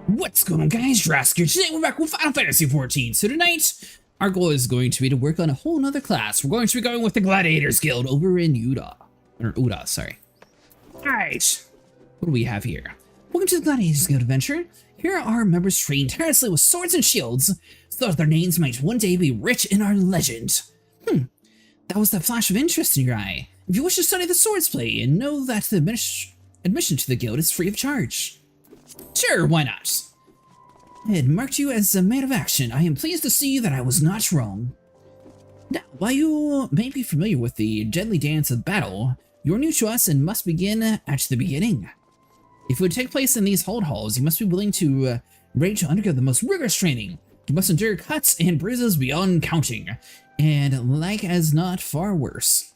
What's going on, guys? Jurassic here. Today we're back with Final Fantasy XIV. So tonight, our goal is going to be to work on a whole nother class. We're going to be going with the Gladiators Guild over in Uda. Or Uda, sorry. Alright. What do we have here? Welcome to the Gladiators Guild adventure. Here are our members trained tirelessly with swords and shields, so that their names might one day be rich in our legend. That was that flash of interest in your eye. If you wish to study the swords play, and know that the admission to the guild is free of charge. Sure, why not? I had marked you as a man of action. I am pleased to see that I was not wrong. Now, while you may be familiar with the deadly dance of battle, you're new to us and must begin at the beginning. If it would take place in these hold halls, you must be willing to ready to undergo the most rigorous training. You must endure cuts and bruises beyond counting, and like as not, far worse.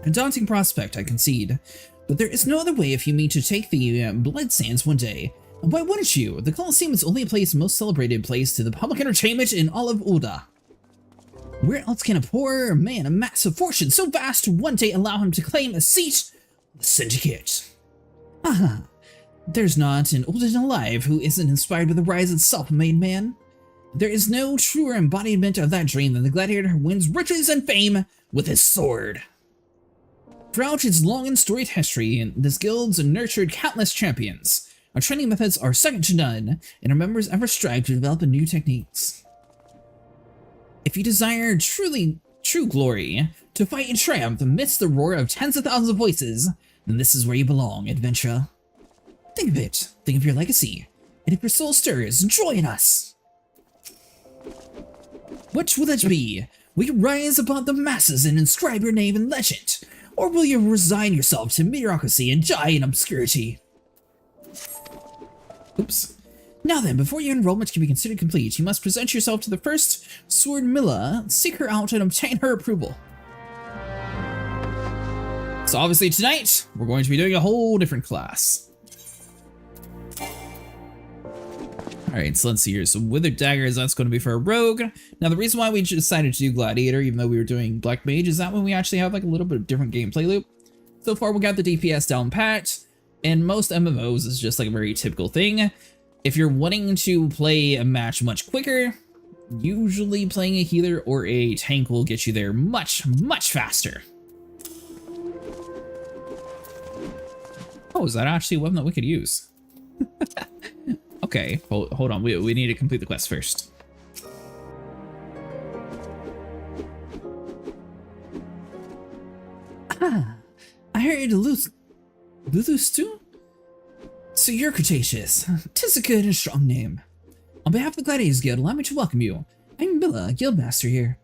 A daunting prospect, I concede, but there is no other way if you mean to take the blood sands one day. Why wouldn't you? The Colosseum is only a place most celebrated place to the public entertainment in all of Uda. Where else can a poor man amass a fortune so vast to one day allow him to claim a seat on the syndicate? Aha. There's not an Ulden alive who isn't inspired by the rise of self-made man. There is no truer embodiment of that dream than the gladiator who wins riches and fame with his sword. Throughout its long and storied history, this guild's nurtured countless champions. Our training methods are second to none, and our members ever strive to develop new techniques. If you desire true glory, to fight in triumph amidst the roar of tens of thousands of voices, then this is where you belong, adventurer. Think of it. Think of your legacy. And if your soul stirs, join us! What will it be? Will you rise above the masses and inscribe your name in legend? Or will you resign yourself to mediocrity and die in obscurity? Oops. Now then, before your enrollment can be considered complete, you must present yourself to the first Sword Milla, seek her out, and obtain her approval. So obviously tonight, we're going to be doing a whole different class. Alright, so let's see here. So Withered Daggers, that's going to be for a rogue. Now the reason why we decided to do Gladiator, even though we were doing Black Mage, is that when we actually have like a little bit of different gameplay loop. So far we got the DPS down pat. In most MMOs, it's just like a very typical thing. If you're wanting to play a match much quicker, usually playing a healer or a tank will get you there much, much faster. Oh, is that actually a weapon that we could use? Okay, hold on. We need to complete the quest first. Ah, I heard Luthus too? So you're Cretaceous. 'Tis a good and strong name. On behalf of the Gladiators Guild, allow me to welcome you. I'm Milla, Guildmaster here.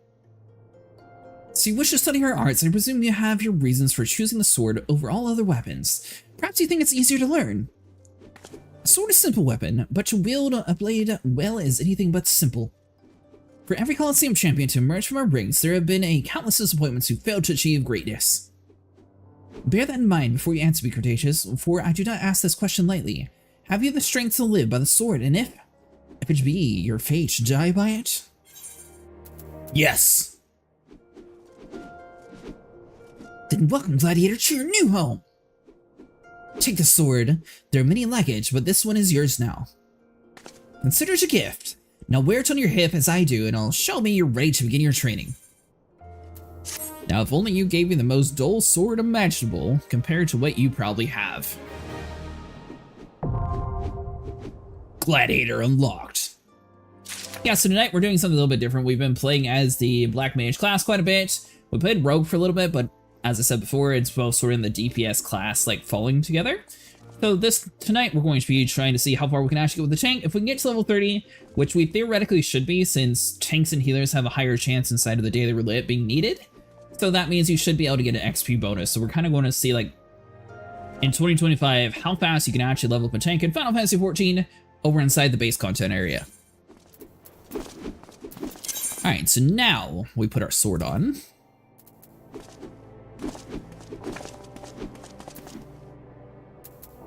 So you wish to study our arts, and I presume you have your reasons for choosing the sword over all other weapons. Perhaps you think it's easier to learn. A sword is a simple weapon, but to wield a blade well is anything but simple. For every Colosseum champion to emerge from our ranks, there have been countless disappointments who failed to achieve greatness. Bear that in mind before you answer me, Cretaceous, for I do not ask this question lightly. Have you the strength to live by the sword, and if it be your fate to die by it? Yes! Then welcome, Gladiator, to your new home! Take the sword. There are many like it, but this one is yours now. Consider it a gift. Now wear it on your hip as I do, and it'll show me you're ready to begin your training. Now, if only you gave me the most dull sword imaginable compared to what you probably have. Gladiator unlocked. Yeah, so tonight we're doing something a little bit different. We've been playing as the Black Mage class quite a bit. We played Rogue for a little bit, but as I said before, it's both sort of in the DPS class, like, falling together. So tonight we're going to be trying to see how far we can actually get with the tank. If we can get to level 30, which we theoretically should be, since tanks and healers have a higher chance inside of the daily roulette being needed. So that means you should be able to get an XP bonus. So we're kind of going to see, like, in 2025, how fast you can actually level up a tank in Final Fantasy XIV over inside the base content area. Alright, so now we put our sword on.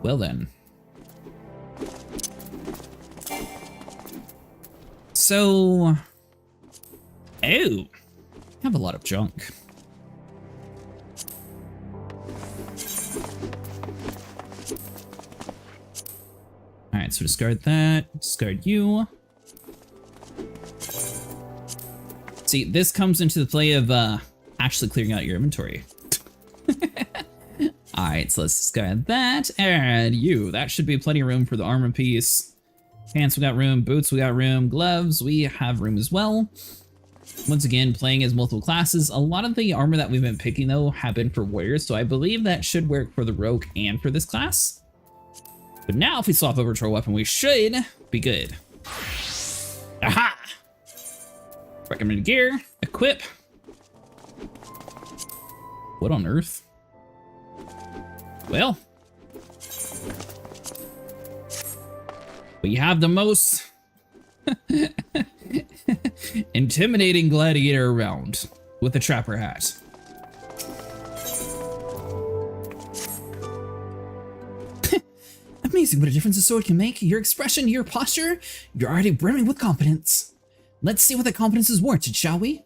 Well then. So... oh! I have a lot of junk. Alright, so discard that, discard you. See, this comes into the play of actually clearing out your inventory. Alright, so let's discard that, and you. That should be plenty of room for the armor piece. Pants, we got room. Boots, we got room. Gloves, we have room as well. Once again, playing as multiple classes. A lot of the armor that we've been picking, though, have been for warriors, so I believe that should work for the rogue and for this class. But now, if we swap over to our weapon, we should be good. Aha! Recommended gear, equip. What on earth? Well, we have the most intimidating gladiator around with the trapper hat. Amazing what a difference a sword can make. Your expression, your posture, you're already brimming with confidence. Let's see what that confidence is warranted, shall we?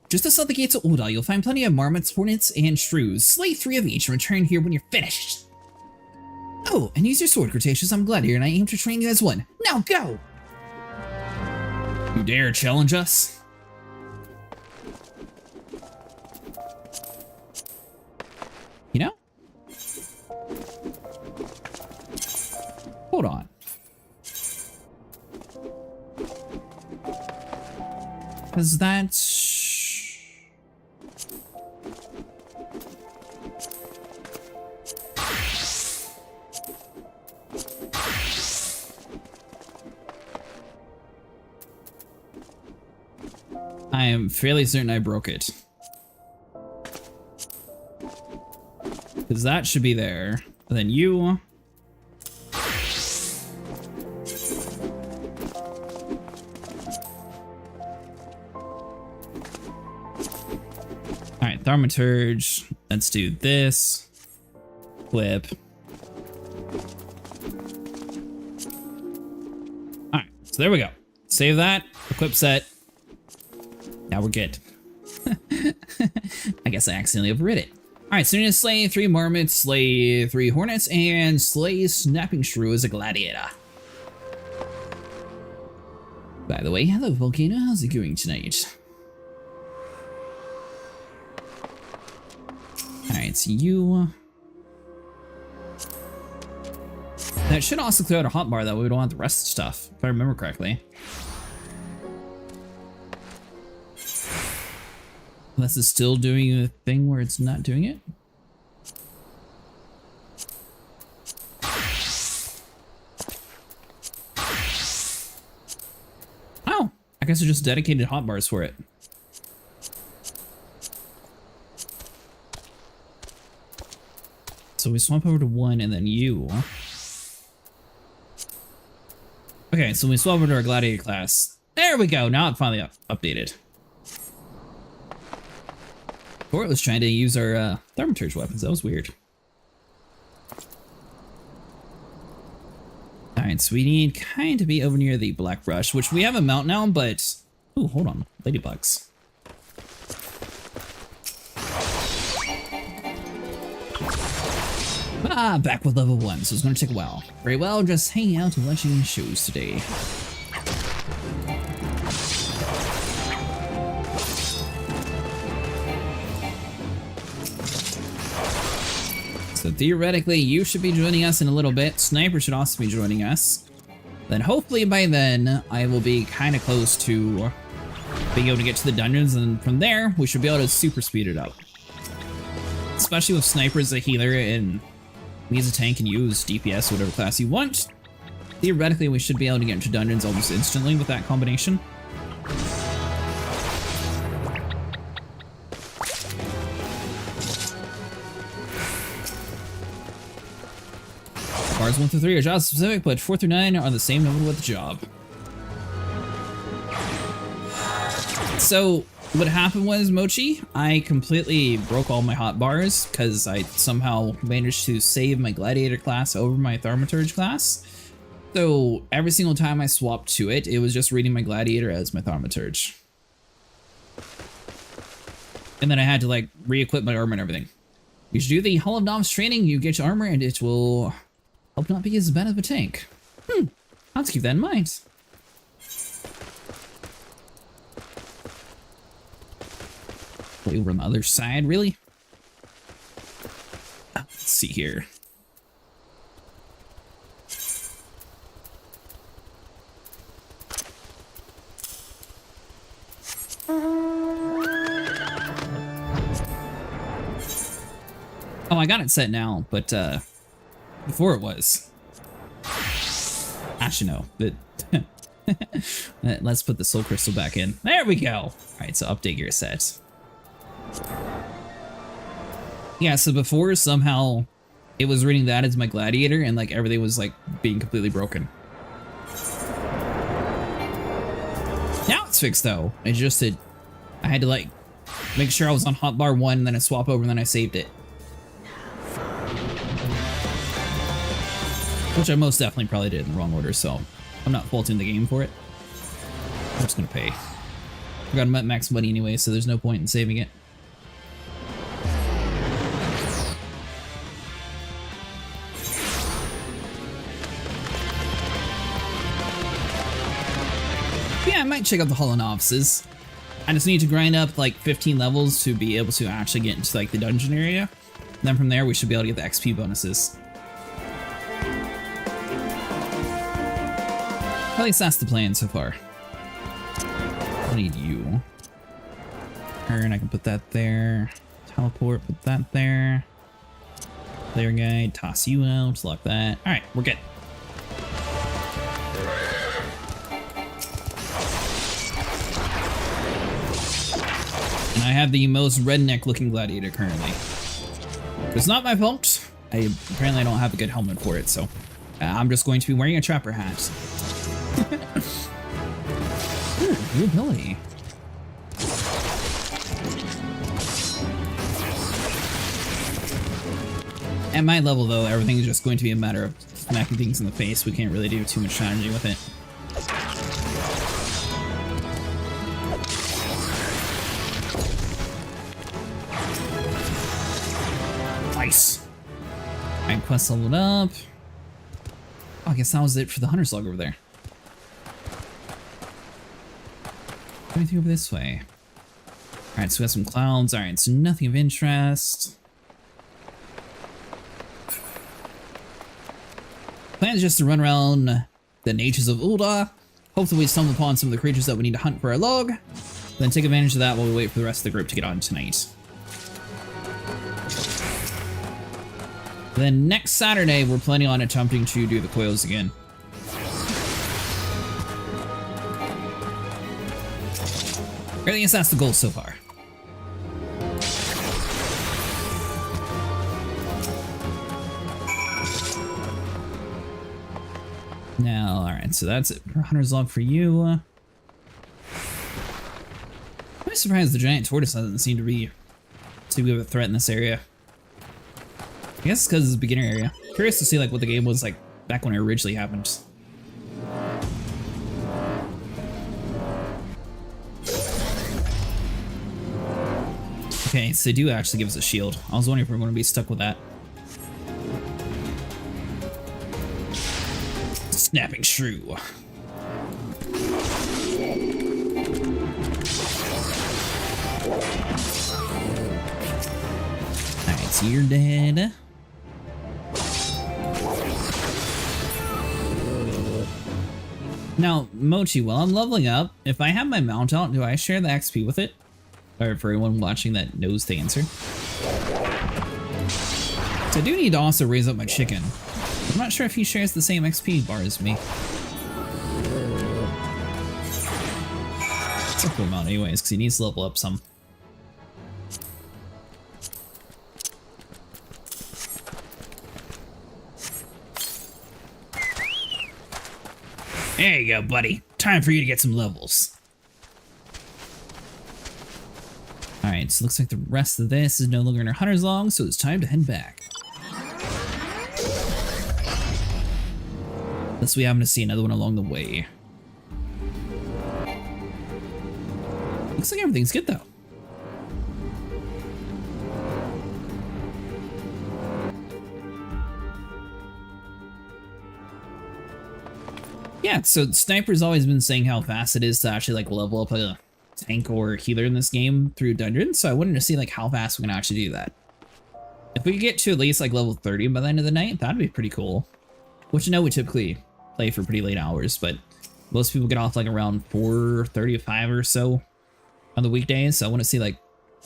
Just outside the gates of Ul'dah, you'll find plenty of marmots, hornets, and shrews. Slay 3 of each and return here when you're finished. Oh, and use your sword, Cretaceous. I'm Gladiator, and I aim to train you as one. Now go! You dare challenge us? You know? Hold on. Because that's... I am fairly certain I broke it. Because that should be there. And then you... Alright, Thaumaturge. Let's do this. Flip. Alright, so there we go. Save that. Equip set. Now we're good. I guess I accidentally overrid it. Alright, so you need to slay 3 marmots, slay 3 hornets, and slay Snapping Shrew as a gladiator. By the way, hello Volcano, how's it going tonight? Alright, so you... that should also clear out a hotbar, that way we don't want the rest of the stuff, if I remember correctly. Unless it's still doing a thing where it's not doing it. Oh, I guess I just dedicated hotbars for it. So we swap over to 1 and then you. Okay, so we swap over to our Gladiator class. There we go, now it finally updated. Before it was trying to use our Thaumaturge weapons. That was weird. Alright, so we need kind of be over near the Black Brush, which we have a mount now, but... ooh, hold on. Ladybugs. Ah, back with level 1, so it's gonna take a while. Very well, just hanging out and watching shows today. So theoretically, you should be joining us in a little bit. Sniper should also be joining us. Then hopefully by then, I will be kind of close to being able to get to the dungeons, and from there, we should be able to super speed it up. Especially with Sniper as a healer, and me as a tank can use DPS, whatever class you want. Theoretically, we should be able to get into dungeons almost instantly with that combination. Bars 1 through 3 are job specific, but 4 through 9 are the same number with the job. So what happened was, Mochi, I completely broke all my hot bars because I somehow managed to save my Gladiator class over my Thaumaturge class. So every single time I swapped to it, it was just reading my Gladiator as my Thaumaturge. And then I had to like re-equip my armor and everything. You should do the Hall of Novice training, you get your armor, and it will help not be as bad of a tank. I'll have to keep that in mind. Way over on the other side, really? Let's see here. Oh, I got it set now, but before it was. Actually, no. Let's put the soul crystal back in. There we go. All right, so update gear set. Yeah, so before somehow it was reading that as my Gladiator, and like everything was like being completely broken. Now it's fixed though. I had to like make sure I was on hotbar 1, and then I swap over, and then I saved it. Which I most definitely probably did in the wrong order, so I'm not faulting the game for it. I'm just gonna pay. I got max money anyway, so there's no point in saving it. Yeah, I might check out the Hall of Novices. I just need to grind up like 15 levels to be able to actually get into like the dungeon area. And then from there, we should be able to get the XP bonuses. At least that's the plan so far. I need you. Turn, I can put that there. Teleport, put that there. Player guide, toss you out, lock that. Alright, we're good. And I have the most redneck looking Gladiator currently. It's not my fault. Apparently I don't have a good helmet for it, so I'm just going to be wearing a trapper hat. Ooh, new ability. At my level though, everything is just going to be a matter of smacking things in the face. We can't really do too much strategy with it. Nice. Alright, quest leveled up. Oh, I guess that was it for the Hunter's Log over there. Anything over this way? Alright, so we got some clouds. Alright, so nothing of interest. Plan is just to run around the natures of Ul'dah. Hopefully we stumble upon some of the creatures that we need to hunt for our log. Then take advantage of that while we wait for the rest of the group to get on tonight. Then next Saturday, we're planning on attempting to do the coils again. Or at least that's the goal so far. Now, alright, so that's it for Hunter's Log for you. I'm surprised the giant tortoise doesn't seem to be too big of a threat in this area. I guess it's because it's a beginner area. Curious to see like what the game was like back when it originally happened. Okay, so they do actually give us a shield. I was wondering if we we're going to be stuck with that. Snapping Shrew. Alright, so you're dead. Now, Mochi, while I'm leveling up, if I have my mount out, do I share the XP with it? Or for anyone watching that knows the answer. So I do need to also raise up my chicken. I'm not sure if he shares the same XP bar as me. It's a cool amount anyways, because he needs to level up some. There you go, buddy. Time for you to get some levels. Alright, so it looks like the rest of this is no longer in our hunter's log, so it's time to head back. Unless we happen to see another one along the way. Looks like everything's good though. Yeah, so Sniper's always been saying how fast it is to actually like level up a tank or healer in this game through dungeons, so I wanted to see like how fast we can actually do that. If we could get to at least like level 30 by the end of the night, that'd be pretty cool. Which I know we typically play for pretty late hours, but most people get off like around 4:35 or so on the weekdays, so I want to see like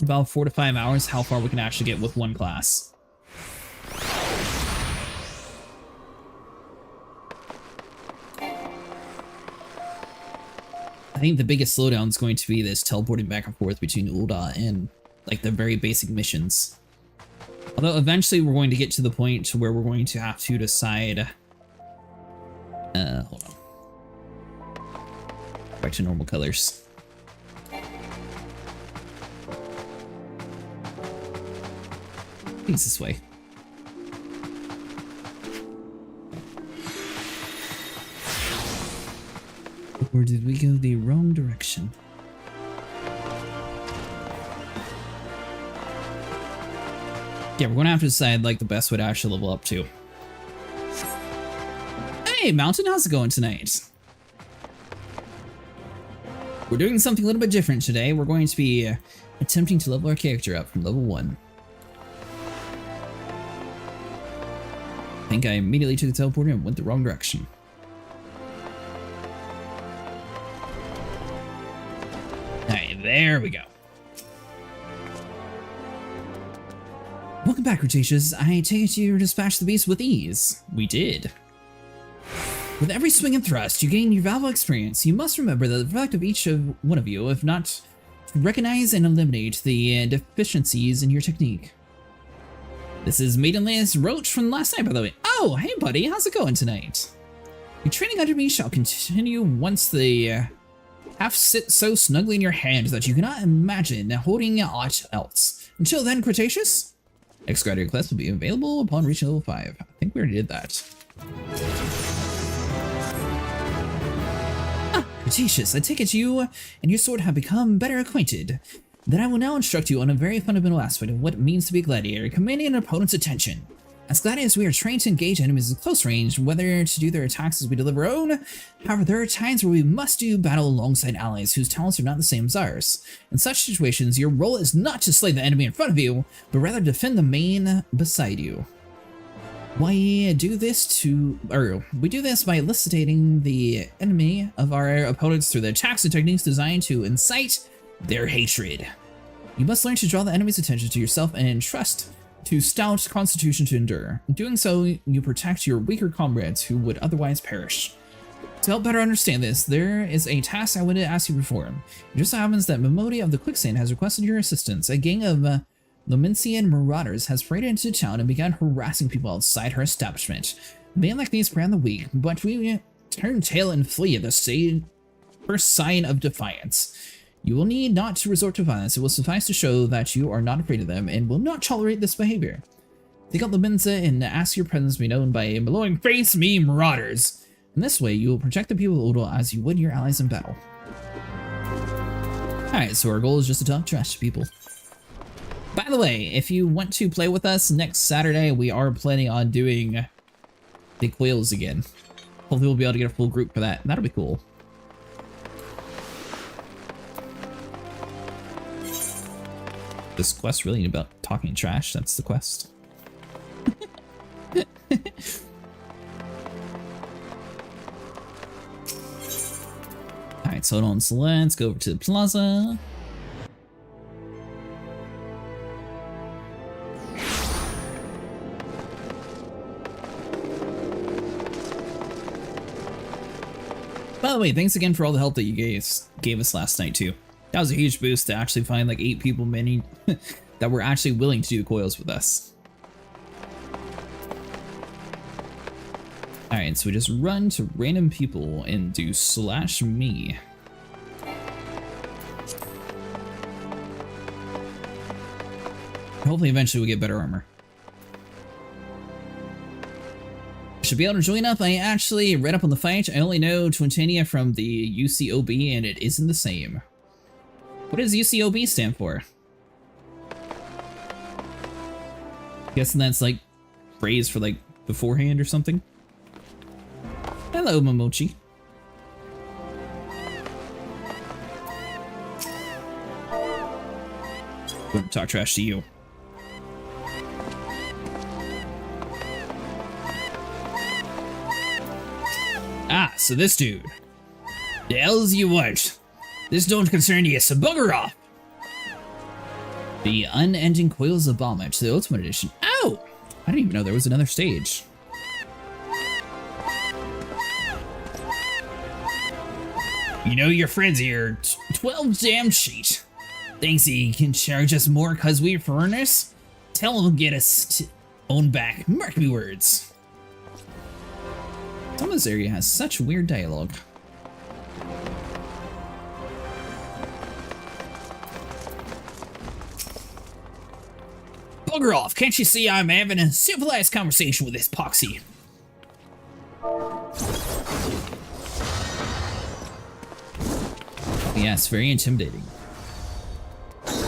about 4 to 5 hours how far we can actually get with one class. I think the biggest slowdown is going to be this teleporting back and forth between Ul'dah and like the very basic missions. Although eventually we're going to get to the point where we're going to have to decide. Hold on. Back to normal colors. I think it's this way. Or did we go the wrong direction? Yeah, we're gonna have to decide like the best way to actually level up to. Hey, Mountain, how's it going tonight? We're doing something a little bit different today. We're going to be attempting to level our character up from level 1. I think I immediately took the teleporter and went the wrong direction. Alright, there we go. Welcome back, Cretaceous. I take it you dispatched the beast with ease. We did. With every swing and thrust, you gain your valuable experience. You must remember that the effect of each one of you, if not to recognize and eliminate the deficiencies in your technique. This is Maidenless Roach from last night, by the way. Oh, hey buddy, how's it going tonight? Your training under me shall continue once the half sit so snugly in your hand that you cannot imagine holding aught else. Until then, Cretaceous, next Gladiator class will be available upon reaching level 5. I think we already did that. Cretaceous, I take it you and your sword have become better acquainted. Then I will now instruct you on a very fundamental aspect of what it means to be a gladiator, commanding an opponent's attention. As gladiators, we are trained to engage enemies at close range, whether to do their attacks as we deliver our own. However, there are times where we must do battle alongside allies whose talents are not the same as ours. In such situations, your role is not to slay the enemy in front of you, but rather defend the main beside you. We do this by eliciting the enemy of our opponents through the attacks and techniques designed to incite their hatred. You must learn to draw the enemy's attention to yourself and trust to stout constitution to endure. In doing so, you protect your weaker comrades who would otherwise perish. To help better understand this, there is a task I wanted to ask you to perform. It just so happens that Emote of the Quicksand has requested your assistance. A gang of Lomincian marauders has paraded into town and began harassing people outside her establishment. Men like these prey on the weak, but we turn tail and flee at the first sign of defiance. You will need not to resort to violence. It will suffice to show that you are not afraid of them and will not tolerate this behavior. Take out the Mensa and ask your presence to be known by bellowing, "Face me, marauders!" In this way, you will protect the people of Ul'dah as you would your allies in battle. Alright, so our goal is just to talk trash to people. By the way, if you want to play with us next Saturday, we are planning on doing the Quails again. Hopefully we'll be able to get a full group for that. That'll be cool. This quest really about talking trash? That's the quest. Alright, so hold on, so let's go over to the plaza. By the way, thanks again for all the help that you gave us last night too. That was a huge boost to actually find like 8 people many that were actually willing to do coils with us. Alright, so we just run to random people and do /me. Hopefully eventually we'll get better armor. Should be able to join up. I actually read up on the fight. I only know Twintania from the UCOB and it isn't the same. What does UCOB stand for? Guessing that's like phrase for like beforehand or something. Hello, Momochi. Wouldn't talk trash to you. Ah, so this dude. The hell's you want? This don't concern you, so bugger off. The unending coils of Bahamut, the Ultimate Edition. Oh! I didn't even know there was another stage. You know your friends here, 12 damn sheet. Thinks he can charge us more cause we're foreigners? Tell him get us own back, mark me words. Some of this area has such weird dialogue. Bugger off, can't you see I'm having a civilized conversation with this poxy? Yeah, it's very intimidating.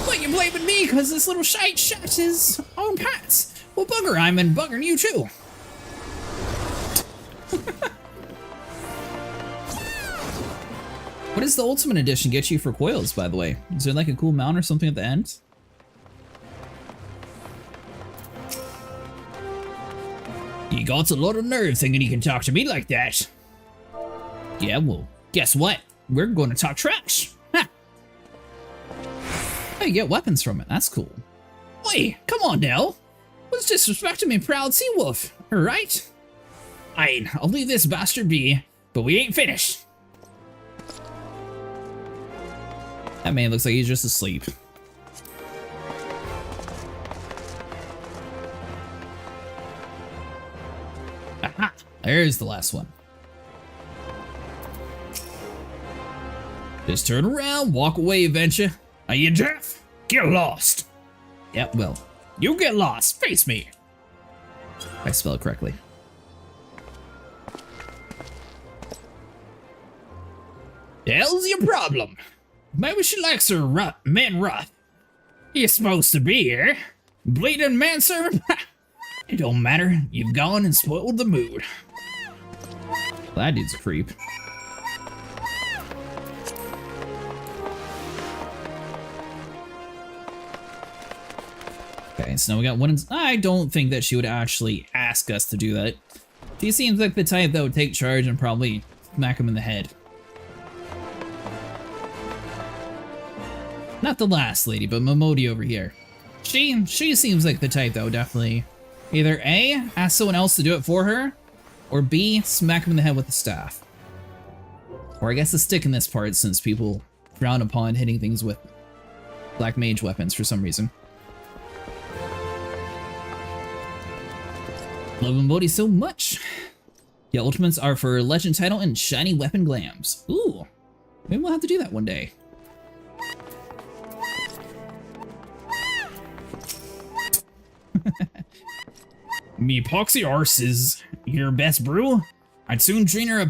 What, you blaming me because this little shite shot his own pants? Well, bugger, I'm buggering you too. What does the Ultimate Edition get you for coils, by the way? Is there like a cool mount or something at the end? You got a lot of nerve thinking you can talk to me like that. Yeah, well, guess what? We're going to talk trash. Ha! Oh, you get weapons from it. That's cool. Wait, come on now. What's disrespecting me, proud sea wolf? Alright? I'll leave this bastard be, but we ain't finished. That man looks like he's just asleep. Aha! There's the last one. Just turn around, walk away, Venture. Are you deaf? Get lost. Yep, well, you get lost. Face me. If I spell it correctly. The hell's your problem? Maybe she likes her men rough. You're supposed to be here. Bleeding manservant? It don't matter. You've gone and spoiled the mood. Well, that dude's a creep. Okay, so now we got one. I don't think that she would actually ask us to do that. She seems like the type that would take charge and probably smack him in the head. Not the last lady, but Momodi over here. She seems like the type that would definitely either A, ask someone else to do it for her, or B, smack him in the head with the staff. Or I guess a stick in this part since people frown upon hitting things with black mage weapons for some reason. Love Momodi so much. The ultimates are for legend title and shiny weapon glams. Ooh, maybe we'll have to do that one day. Me poxy arse is your best brew. I'd soon drain her a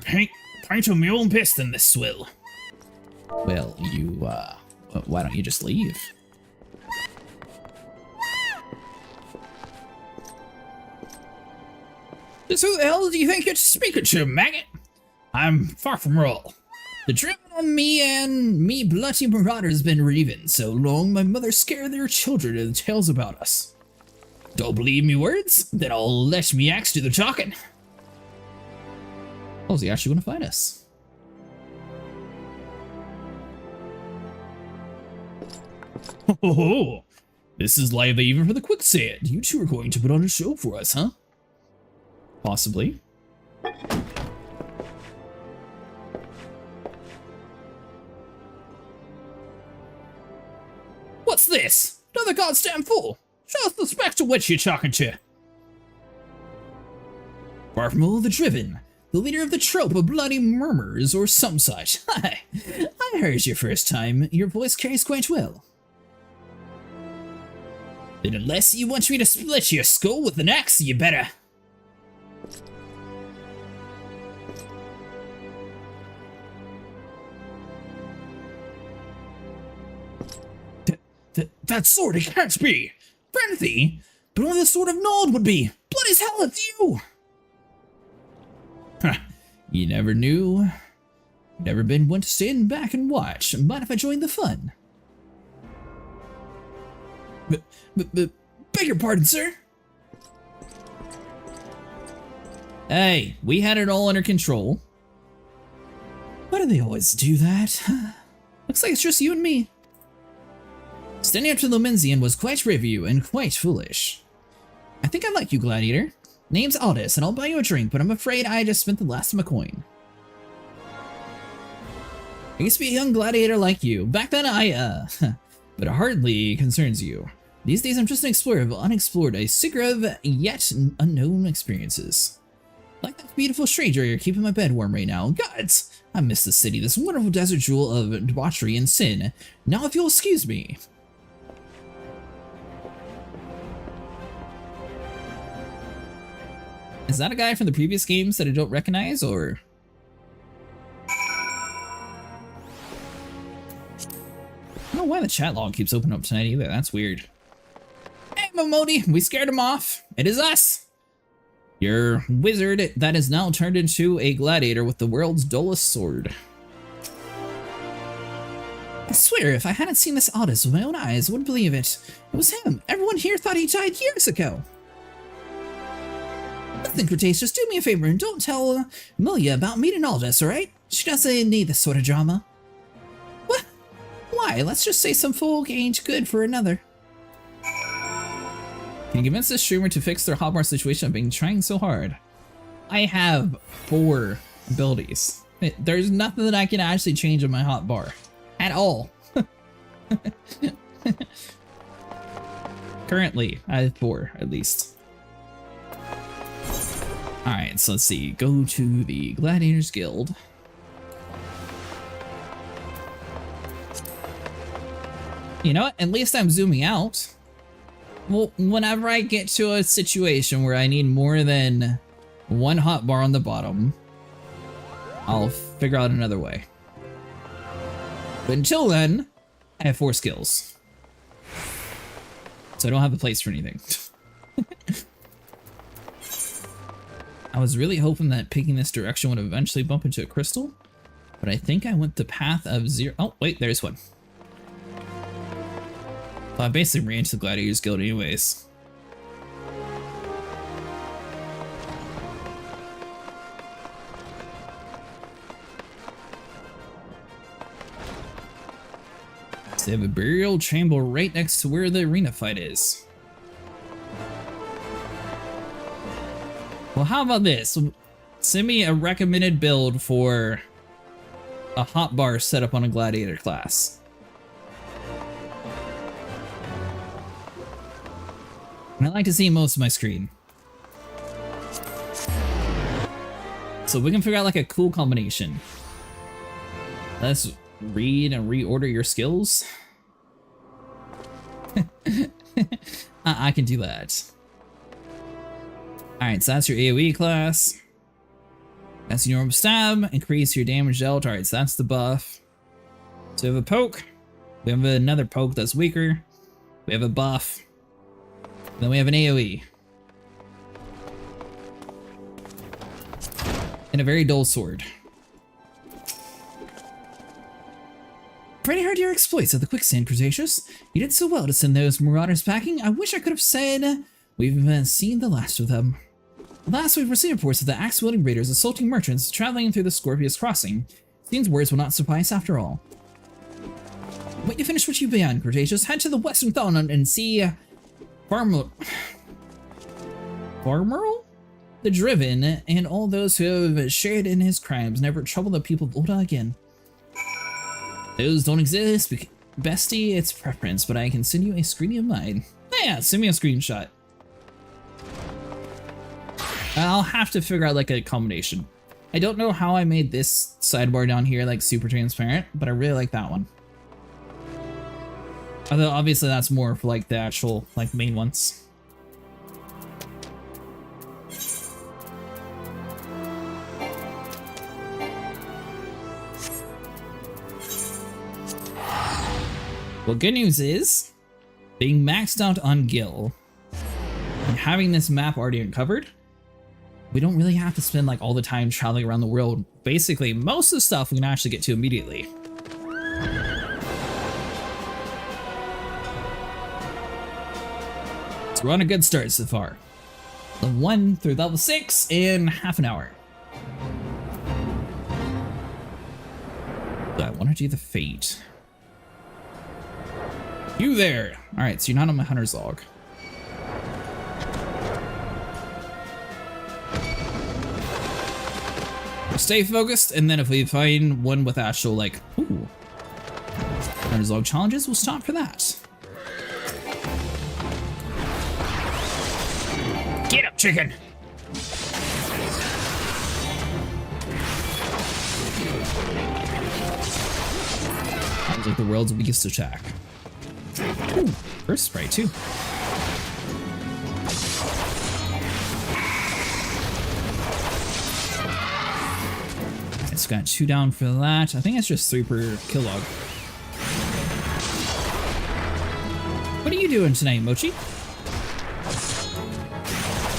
pint of mule and piss than this swill. Well, why don't you just leave? Just who the hell do you think you're speaking to, maggot? I'm far from royal. The dream on me and me bloody marauders been reaving so long my mother scared their children in the tales about us. Don't believe me words? Then I'll let me axe do the talking. Oh, is he actually gonna fight us? Oh, this is lively even for the quicksand. You two are going to put on a show for us, huh? Possibly. What's this? Another goddamn fool! Show us the spectre witch you're talking to. Barfmul the Driven, the leader of the trope of bloody murmurs or some such. Hi, I heard your first time. Your voice carries quite well. Then unless you want me to split your skull with an axe, you better. That sword, it can't be! Friendly, but only the sword of Nod would be! Bloody hell, it's you! Huh, you never knew. Never been one to stand back and watch. Mind if I join the fun? Beg your pardon, sir? Hey, we had it all under control. Why do they always do that? Looks like it's just you and me. Standing up to Lomenzian was quite brave of you and quite foolish. I think I like you, Gladiator. Name's Aldous, and I'll buy you a drink, but I'm afraid I just spent the last of my coin. I used to be a young gladiator like you. Back then but it hardly concerns you. These days I'm just an explorer of unexplored, a seeker of yet unknown experiences. Like that beautiful stranger you're keeping my bed warm right now. Gods! I miss the city, this wonderful desert jewel of debauchery and sin. Now if you'll excuse me. Is that a guy from the previous games that I don't recognize, or? I don't know why the chat log keeps opening up tonight either, that's weird. Hey Momodi, we scared him off. It is us. Your wizard that is now turned into a gladiator with the world's dullest sword. I swear, if I hadn't seen this Aldous with my own eyes, I wouldn't believe it. It was him. Everyone here thought he died years ago. Listen, Cretaceous, do me a favor and don't tell Amelia about meeting Aldous, alright? She doesn't need this sort of drama. What? Why? Let's just say some folk ain't good for another. Can you convince this streamer to fix their hotbar situation? I've been trying so hard. I have 4 abilities. There's nothing that I can actually change in my hotbar. At all. Currently, I have 4, at least. Alright, so let's see. Go to the Gladiators Guild. You know what? At least I'm zooming out. Well, whenever I get to a situation where I need more than 1 hotbar on the bottom, I'll figure out another way. But until then, I have 4 skills. So I don't have a place for anything. I was really hoping that picking this direction would eventually bump into a crystal, but I think I went the path of 0. Oh, wait, there's one. Well, I basically ran to the Gladiators Guild anyways. So they have a burial chamber right next to where the arena fight is. Well, how about this? Send me a recommended build for a hotbar set up on a gladiator class. And I like to see most of my screen. So we can figure out like a cool combination. Let's read and reorder your skills. I can do that. Alright, so that's your AoE class. That's your normal stab, increase your damage dealt. Alright, so that's the buff. So we have a poke. We have another poke that's weaker. We have a buff. Then we have an AoE. And a very dull sword. Pretty heard your exploits at the quicksand, Cretaceous. You did so well to send those marauders packing. I wish I could have said we've seen the last of them. Last, we've received reports of the axe-wielding raiders assaulting merchants traveling through the Scorpius Crossing. Seems words will not suffice after all. Wait to finish what you began, Cretaceous. Head to the Western Thon and see Farmerl the Driven and all those who have shared in his crimes never trouble the people of Oda again. Those don't exist, bestie, it's preference, but I can send you a screen of mine. Yeah, send me a screenshot. I'll have to figure out like a combination. I don't know how I made this sidebar down here like super transparent, but I really like that one. Although obviously that's more for like the actual like main ones. Well, good news is, being maxed out on Gil and having this map already uncovered, we don't really have to spend like all the time traveling around the world. Basically, most of the stuff we can actually get to immediately. So we're on a good start so far. Level 1 through level 6 in half an hour. So I want to do the fate. You there! Alright, so you're not on my hunter's log. Stay focused, and then if we find one with actual, like, ooh, hunter's log challenges, we'll stop for that. Get up, chicken! Sounds like the world's weakest attack. Ooh, burst spray too. It's got 2 down for that. I think it's just 3 per kill log. What are you doing tonight, Mochi?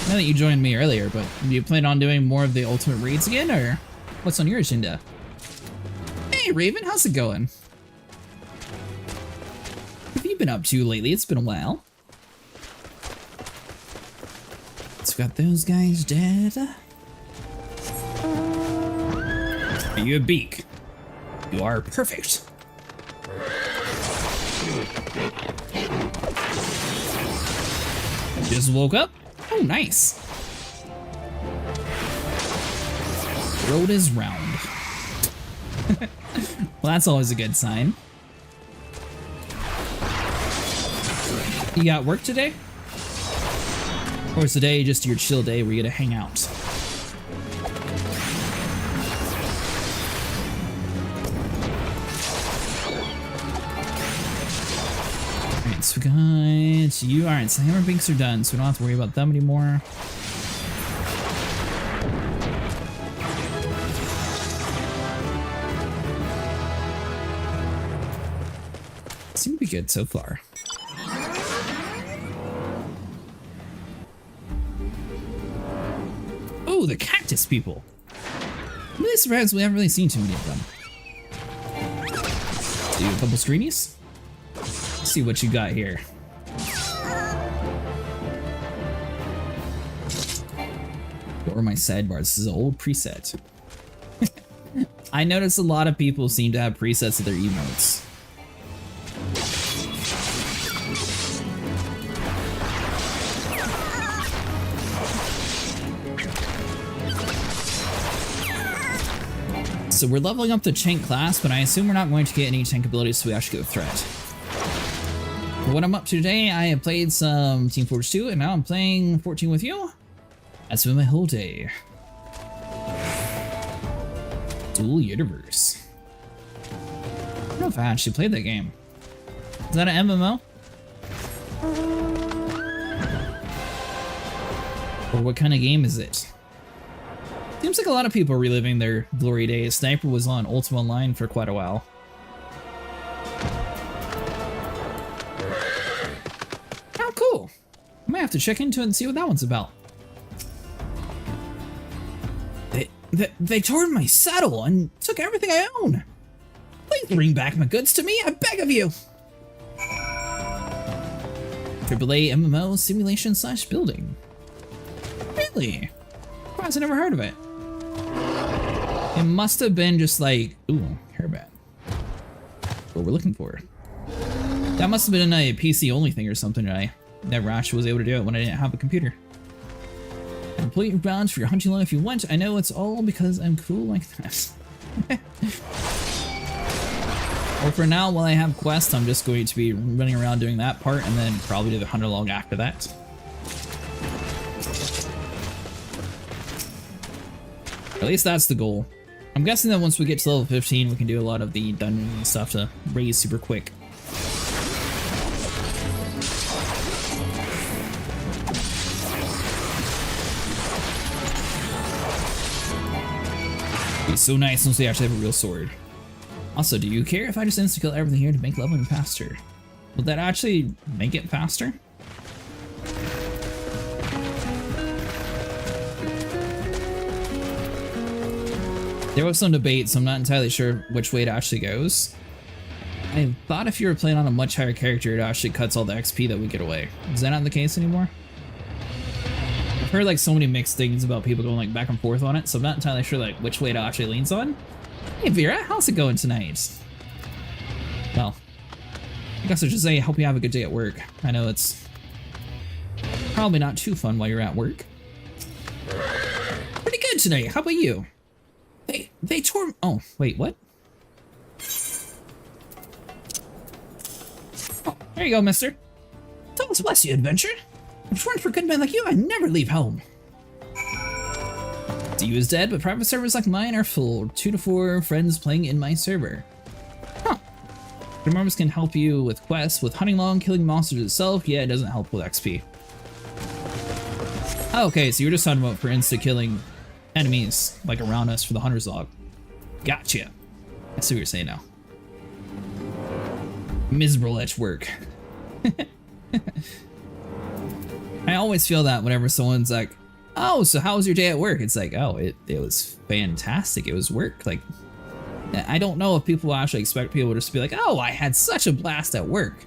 I know that you joined me earlier, but do you plan on doing more of the ultimate raids again, or what's on your agenda? Hey, Raven, how's it going? What have you been up to lately? It's been a while. So got those guys dead. Are you a beak? You are perfect. Just woke up? Oh, nice. Road is round. Well, that's always a good sign. You got work today? Or is today just your chill day where you get to hang out? Alright, so we got you. Alright, so hammer binks are done, so we don't have to worry about them anymore. Seem to be good so far. Oh, the cactus people. I'm really surprised we haven't really seen too many of them. Do a couple screenies? Let's see what you got here. What were my sidebars? This is an old preset. I noticed a lot of people seem to have presets of their emotes. So we're leveling up the tank class, but I assume we're not going to get any tank abilities, so we actually go threat. For what I'm up to today, I have played some Team Fortress 2, and now I'm playing 14 with you. That's been my whole day. Dual Universe. I don't know if I actually played that game. Is that an MMO? Or what kind of game is it? Seems like a lot of people are reliving their glory days. Sniper was on Ultima Online for quite a while. Oh, cool. I might have to check into it and see what that one's about. They tore my saddle and took everything I own. Please bring back my goods to me, I beg of you. AAA MMO simulation / building. Really? Surprised I never heard of it. It must have been just like, ooh, hairband. What we're looking for. That must have been a PC only thing or something. I never actually was able to do it when I didn't have a computer. Complete your bounds for your hunting log if you want. I know it's all because I'm cool like that. Well, for now, while I have quests, I'm just going to be running around doing that part and then probably do the hunter log after that. At least that's the goal. I'm guessing that once we get to level 15, we can do a lot of the dungeons and stuff to raise super quick. It's so nice once we actually have a real sword. Also, do you care if I just insta-kill everything here to make leveling faster? Will that actually make it faster? There was some debate, so I'm not entirely sure which way it actually goes. I thought if you were playing on a much higher character, it actually cuts all the XP that we get away. Is that not the case anymore? I've heard like so many mixed things about people going like back and forth on it, so I'm not entirely sure like which way it actually leans on. Hey Vera, how's it going tonight? Well, I guess I should say, hope you have a good day at work. I know it's probably not too fun while you're at work. Pretty good tonight, how about you? They tore. Oh, wait, what? Oh, there you go, mister. God bless you, adventure. If it weren't for good men like you, I'd never leave home. DU is dead, but private servers like mine are full. 2 to 4 friends playing in my server. Huh. Demorphs can help you with quests. With hunting long, killing monsters itself, yeah, it doesn't help with XP. Oh, okay, so you're just talking about for insta-killing enemies like around us for the hunter's log. Gotcha. I see what you're saying now. Miserable at work. I always feel that whenever someone's like, oh, so how was your day at work? It's like, oh, it was fantastic. It was work. Like, I don't know if people actually expect people to just be like, oh, I had such a blast at work.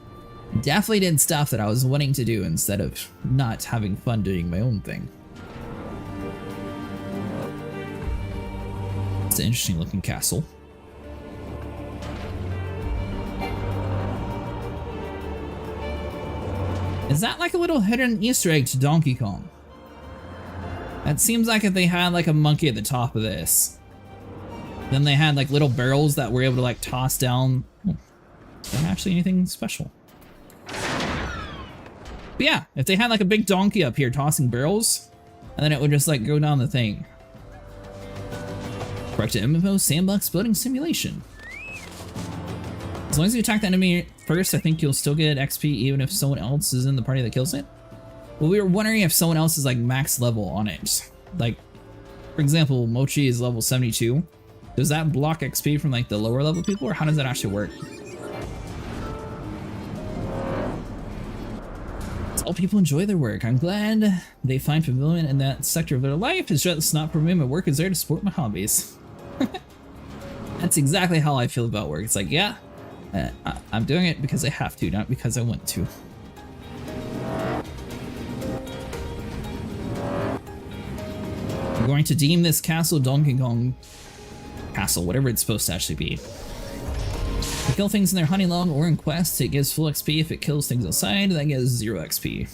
Definitely did stuff that I was wanting to do instead of not having fun doing my own thing. It's an interesting looking castle. Is that like a little hidden Easter egg to Donkey Kong? That seems like if they had like a monkey at the top of this. Then they had like little barrels that were able to like toss down. Oh, not actually anything special. But yeah, if they had like a big donkey up here tossing barrels, and then it would just like go down the thing. Correct MMO sandbox building simulation. As long as you attack the enemy first, I think you'll still get XP even if someone else is in the party that kills it. Well, we were wondering if someone else is like max level on it. Like, for example, Mochi is level 72. Does that block XP from like the lower level people, or how does that actually work? All people enjoy their work. I'm glad they find fulfillment in that sector of their life. It's just not for me. My work is there to support my hobbies. That's exactly how I feel about work. It's like, yeah, I'm doing it because I have to, not because I want to. We're going to deem this castle Donkey Kong Castle, whatever it's supposed to actually be. To kill things in their hunting log or in quests, it gives full XP. If it kills things outside, that gives 0 XP.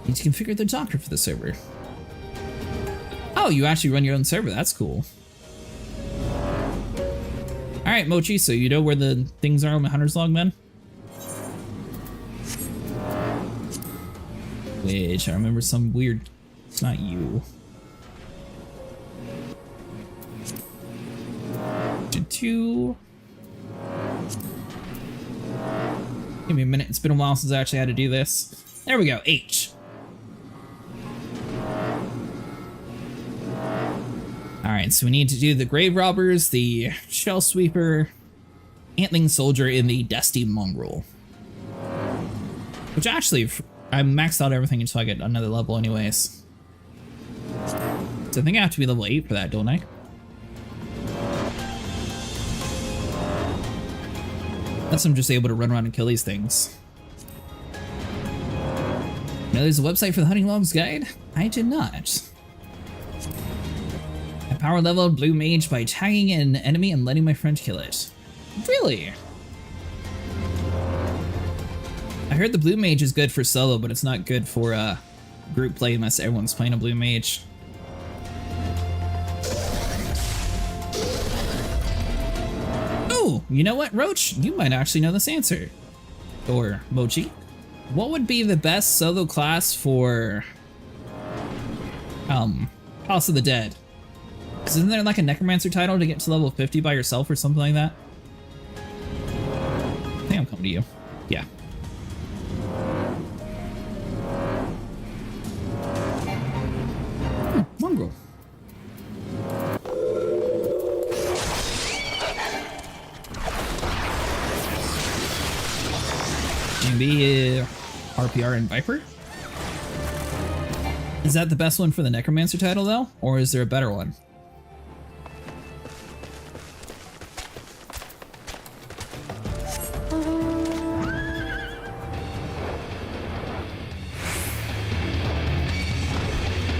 Need to configure the doctor for the server. Oh, you actually run your own server. That's cool. Alright, Mochi, so you know where the things are on my hunter's log, man? Wait, I remember some weird... It's not you. Two. Give me a minute. It's been a while since I actually had to do this. There we go. H. Alright, so we need to do the Grave Robbers, the Shell Sweeper, Antling Soldier, and the Dusty Mongrel. Which actually, I maxed out everything until I get another level anyways. So I think I have to be level 8 for that, don't I? Unless I'm just able to run around and kill these things. Now there's a website for the hunting logs guide? I did not. I power leveled Blue Mage by tagging an enemy and letting my friend kill it. Really? I heard the blue mage is good for solo, but it's not good for group play unless everyone's playing a blue mage. Oh, you know what, Roach? You might actually know this answer. Or Mochi. What would be the best solo class for House of the Dead? Because isn't there like a necromancer title to get to level 50 by yourself or something like that? I think I'm coming to you. Yeah. Mongrel. Maybe RPR and Viper? Is that the best one for the necromancer title though? Or is there a better one?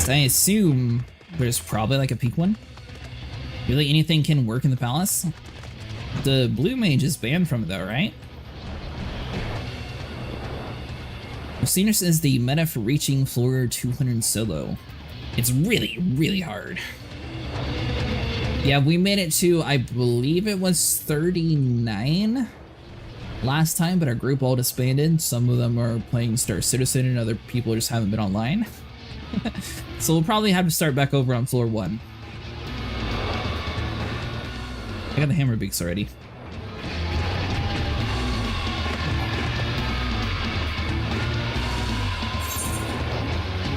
I assume there's probably like a peak one. Really, anything can work in the palace? The blue mage is banned from it though, right? Senior says the meta for reaching floor 200 solo. It's really, really hard. Yeah, we made it to, I believe it was 39 last time, but our group all disbanded. Some of them are playing Star Citizen and other people just haven't been online. So we'll probably have to start back over on floor 1. I got the hammer beaks already.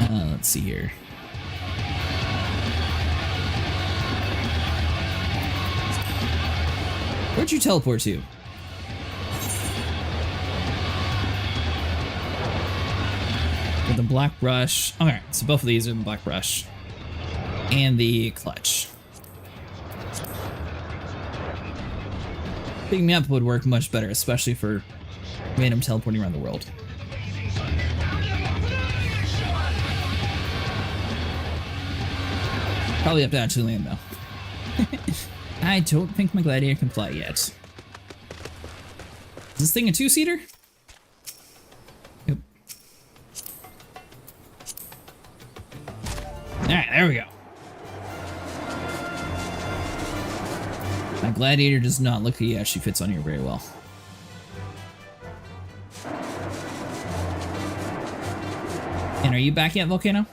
Let's see here. Where'd you teleport to? With the black brush. Alright, so both of these are the black brush. And the clutch. Picking me up would work much better, especially for random teleporting around the world. Probably have to actually land though. I don't think my Gladiator can fly yet. Is this thing a 2-seater? Yep. Alright, there we go. My Gladiator does not look like he actually fits on here very well. And are you back yet, Volcano?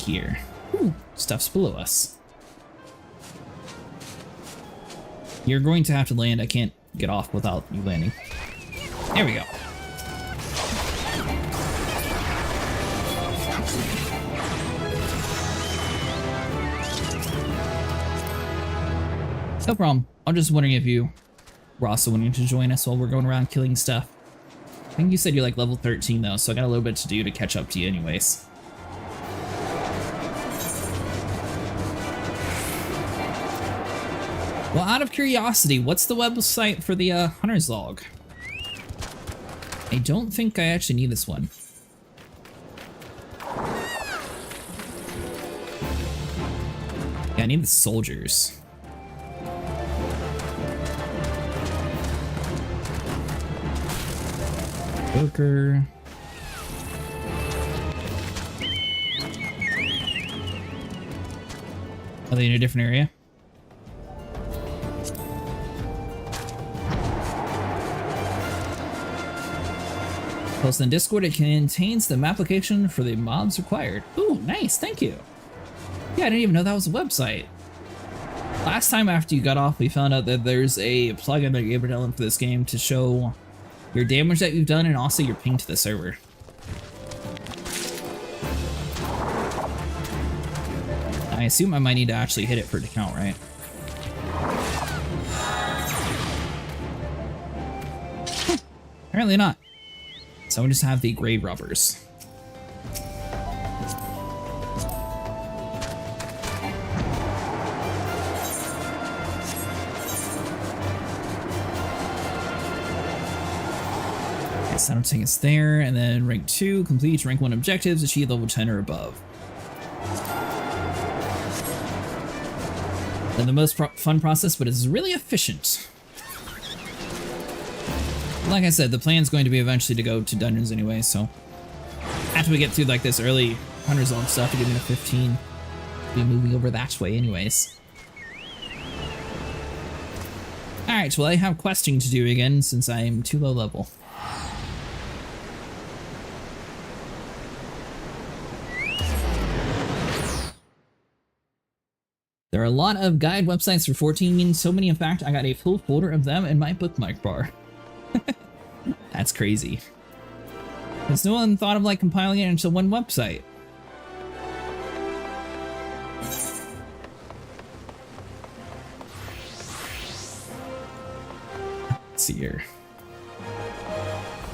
Here. Ooh, stuff's below us. You're going to have to land. I can't get off without you landing. There we go. No problem. I'm just wondering if you were also wanting to join us while we're going around killing stuff. I think you said you're like level 13 though, so I got a little bit to do to catch up to you anyways. Well, out of curiosity, what's the website for the Hunter's Log? I don't think I actually need this one. Yeah, I need the soldiers. Joker. Are they in a different area? Post in Discord, it contains the application for the mobs required. Ooh, nice, thank you. Yeah, I didn't even know that was a website. Last time after you got off, we found out that there's a plugin that you're able to download for this game to show your damage that you've done and also your ping to the server. I assume I might need to actually hit it for it to count, right? Apparently not. So we just have the grave robbers. Okay, so I don't think it's there. And then rank 2, complete rank 1 objectives, achieve level 10 or above. than the most fun process, but it's really efficient. Like I said, the plan's going to be eventually to go to dungeons anyway, so after we get through like this early Hunter's Log stuff to get me to 15, we'll be moving over that way anyways. Alright, well I have questing to do again since I'm too low level. There are a lot of guide websites for 14, so many in fact I got a full folder of them in my bookmark bar. That's crazy. Because no one thought of like compiling it into one website. Let's see here.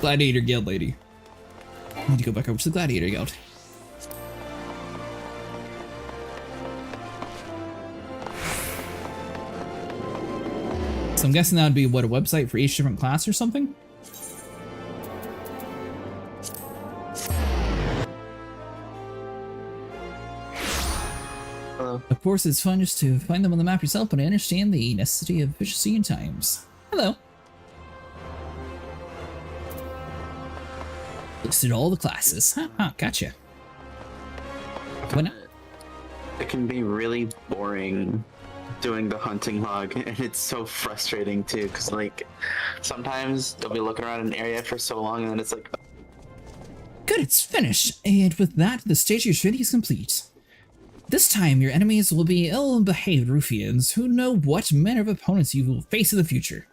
Gladiator Guild lady. I need to go back over to the Gladiator Guild. So I'm guessing that would be, what, a website for each different class or something? Hello. Of course, it's fun just to find them on the map yourself, but I understand the necessity of efficiency and times. Hello. Listed all the classes. Gotcha. What? It can be really boring doing the hunting log, and it's so frustrating too, because like sometimes you'll be looking around an area for so long and then it's like, Good, it's finished. And with that, the stage of your training is complete. This time, your enemies will be ill-behaved ruffians who know what manner of opponents you will face in the future.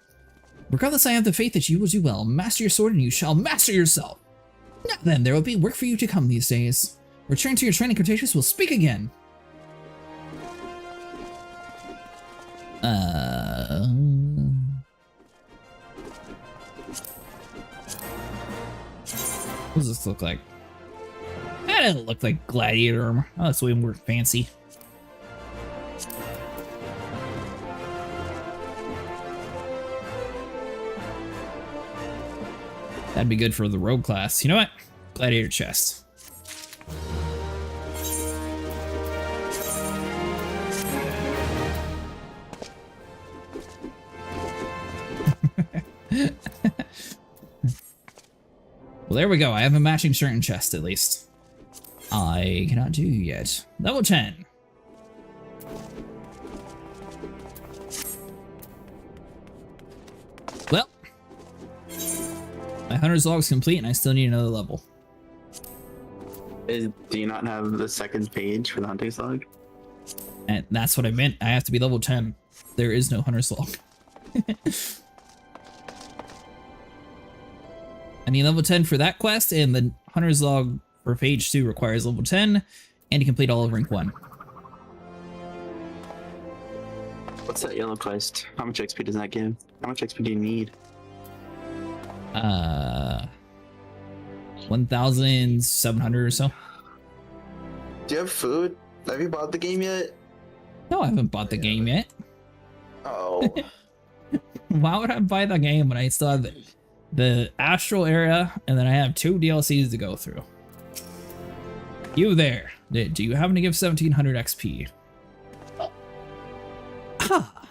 Regardless, I have the faith that you will do well. Master your sword and you shall master yourself. Now then, there will be work for you to come these days. Return to your training, Cretaceous. We'll speak again. What does this look like? That doesn't look like Gladiator armor. Oh, that's way more fancy. That'd be good for the rogue class. You know what? Gladiator chest. Well, there we go. I have a matching shirt and chest, at least. I cannot do yet. Level 10. Well, my hunter's log's complete, and I still need another level. do you not have the second page for the hunting log? And that's what I meant. I have to be level 10. There is no hunter's log. I need level 10 for that quest, and the hunter's log for page 2 requires level 10, and to complete all of rank 1. What's that yellow quest? How much XP does that give? How much XP do you need? 1,700 or so. Do you have food? Have you bought the game yet? No, I haven't bought the game yet. Oh. Why would I buy the game when I still have the astral area, and then I have 2 DLCs to go through? You there. Do you happen to give 1,700 XP? Ah.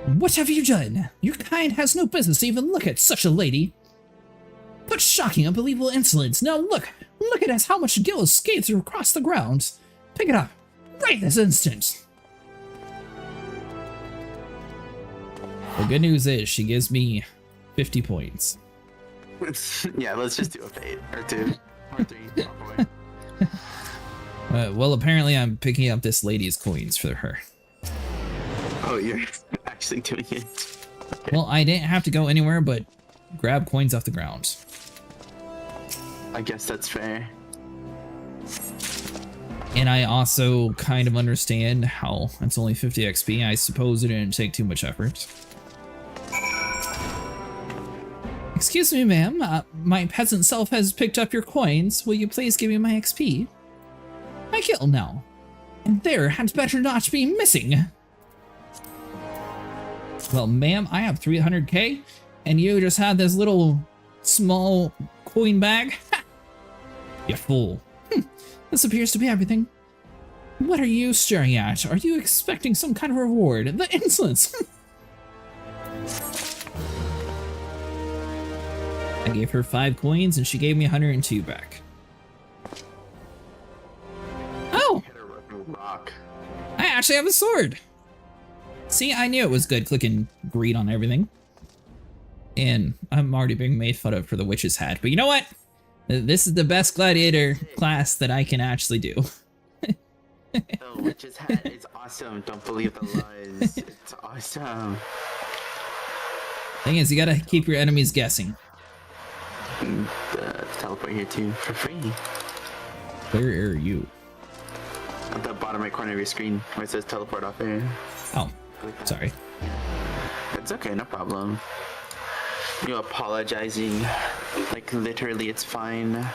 What have you done? Your kind has no business to even look at such a lady. What shocking, unbelievable insolence. Now look at us, how much gil is scathed across the ground. Pick it up, right this instant. The good news is she gives me 50 points. Yeah, let's just do a fade or 2 or 3. Well, apparently I'm picking up this lady's coins for her. Oh, you're actually doing it. Okay. Well, I didn't have to go anywhere but grab coins off the ground. I guess that's fair. And I also kind of understand how it's only 50 XP. I suppose it didn't take too much effort. Excuse me, ma'am. My peasant self has picked up your coins. Will you please give me my XP? My guild now. And there had better not be missing. Well, ma'am, I have 300k, and you just had this little small coin bag? Ha! You fool. This appears to be everything. What are you staring at? Are you expecting some kind of reward? The insolence! I gave her 5 coins and she gave me 102 back. Oh! Rock. I actually have a sword! See, I knew it was good clicking greed on everything. And I'm already being made fun of for the witch's hat. But you know what? This is the best gladiator class that I can actually do. The witch's hat is awesome. Don't believe the lies. It's awesome. Thing is, you gotta keep your enemies guessing. Teleport here too for free. Where are you? At the bottom right corner of your screen where it says teleport off there. Oh, sorry. It's okay, no problem. You apologizing. Like literally it's fine.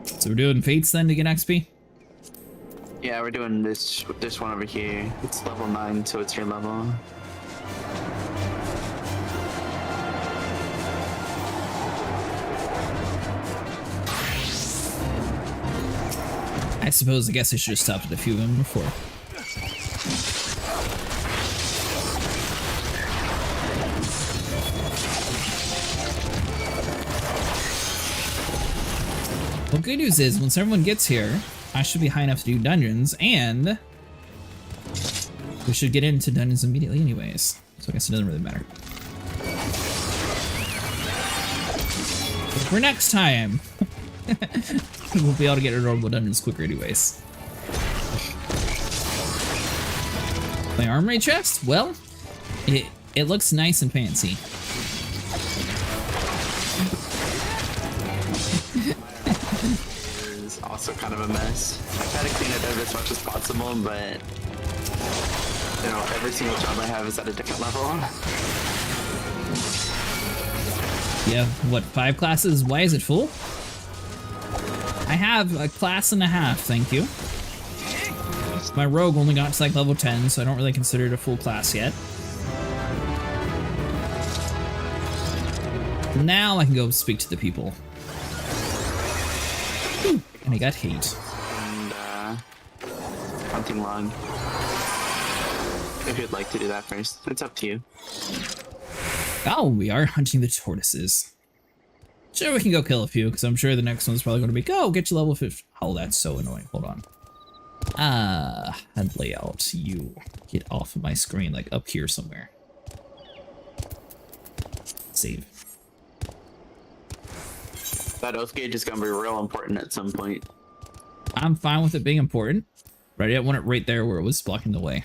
So we're doing fates then to get XP? Yeah, we're doing this one over here. It's level 9, so it's your level. I suppose I guess I should have stopped at a few of them before. Well, good news is, once everyone gets here, I should be high enough to do dungeons, and we should get into dungeons immediately anyways. So I guess it doesn't really matter. But for next time, we'll be able to get normal dungeons quicker anyways. My armory chest? Well, it looks nice and fancy. Also kind of a mess. I try to clean it up as much as possible, but you know, every single job I have is at a different level. Yeah, what, 5 classes? Why is it full? I have a class and a half, thank you. My rogue only got to like level 10, so I don't really consider it a full class yet. Now I can go speak to the people. And I got hate. And hunting log. If you'd like to do that first, it's up to you. Oh, we are hunting the tortoises. Sure, we can go kill a few, because I'm sure the next one's probably going to be, go, get you level 50. Oh, that's so annoying. Hold on. Head layout. You get off of my screen, like up here somewhere. Save. That oath gauge is going to be real important at some point. I'm fine with it being important, but I didn't want it right there where it was blocking the way.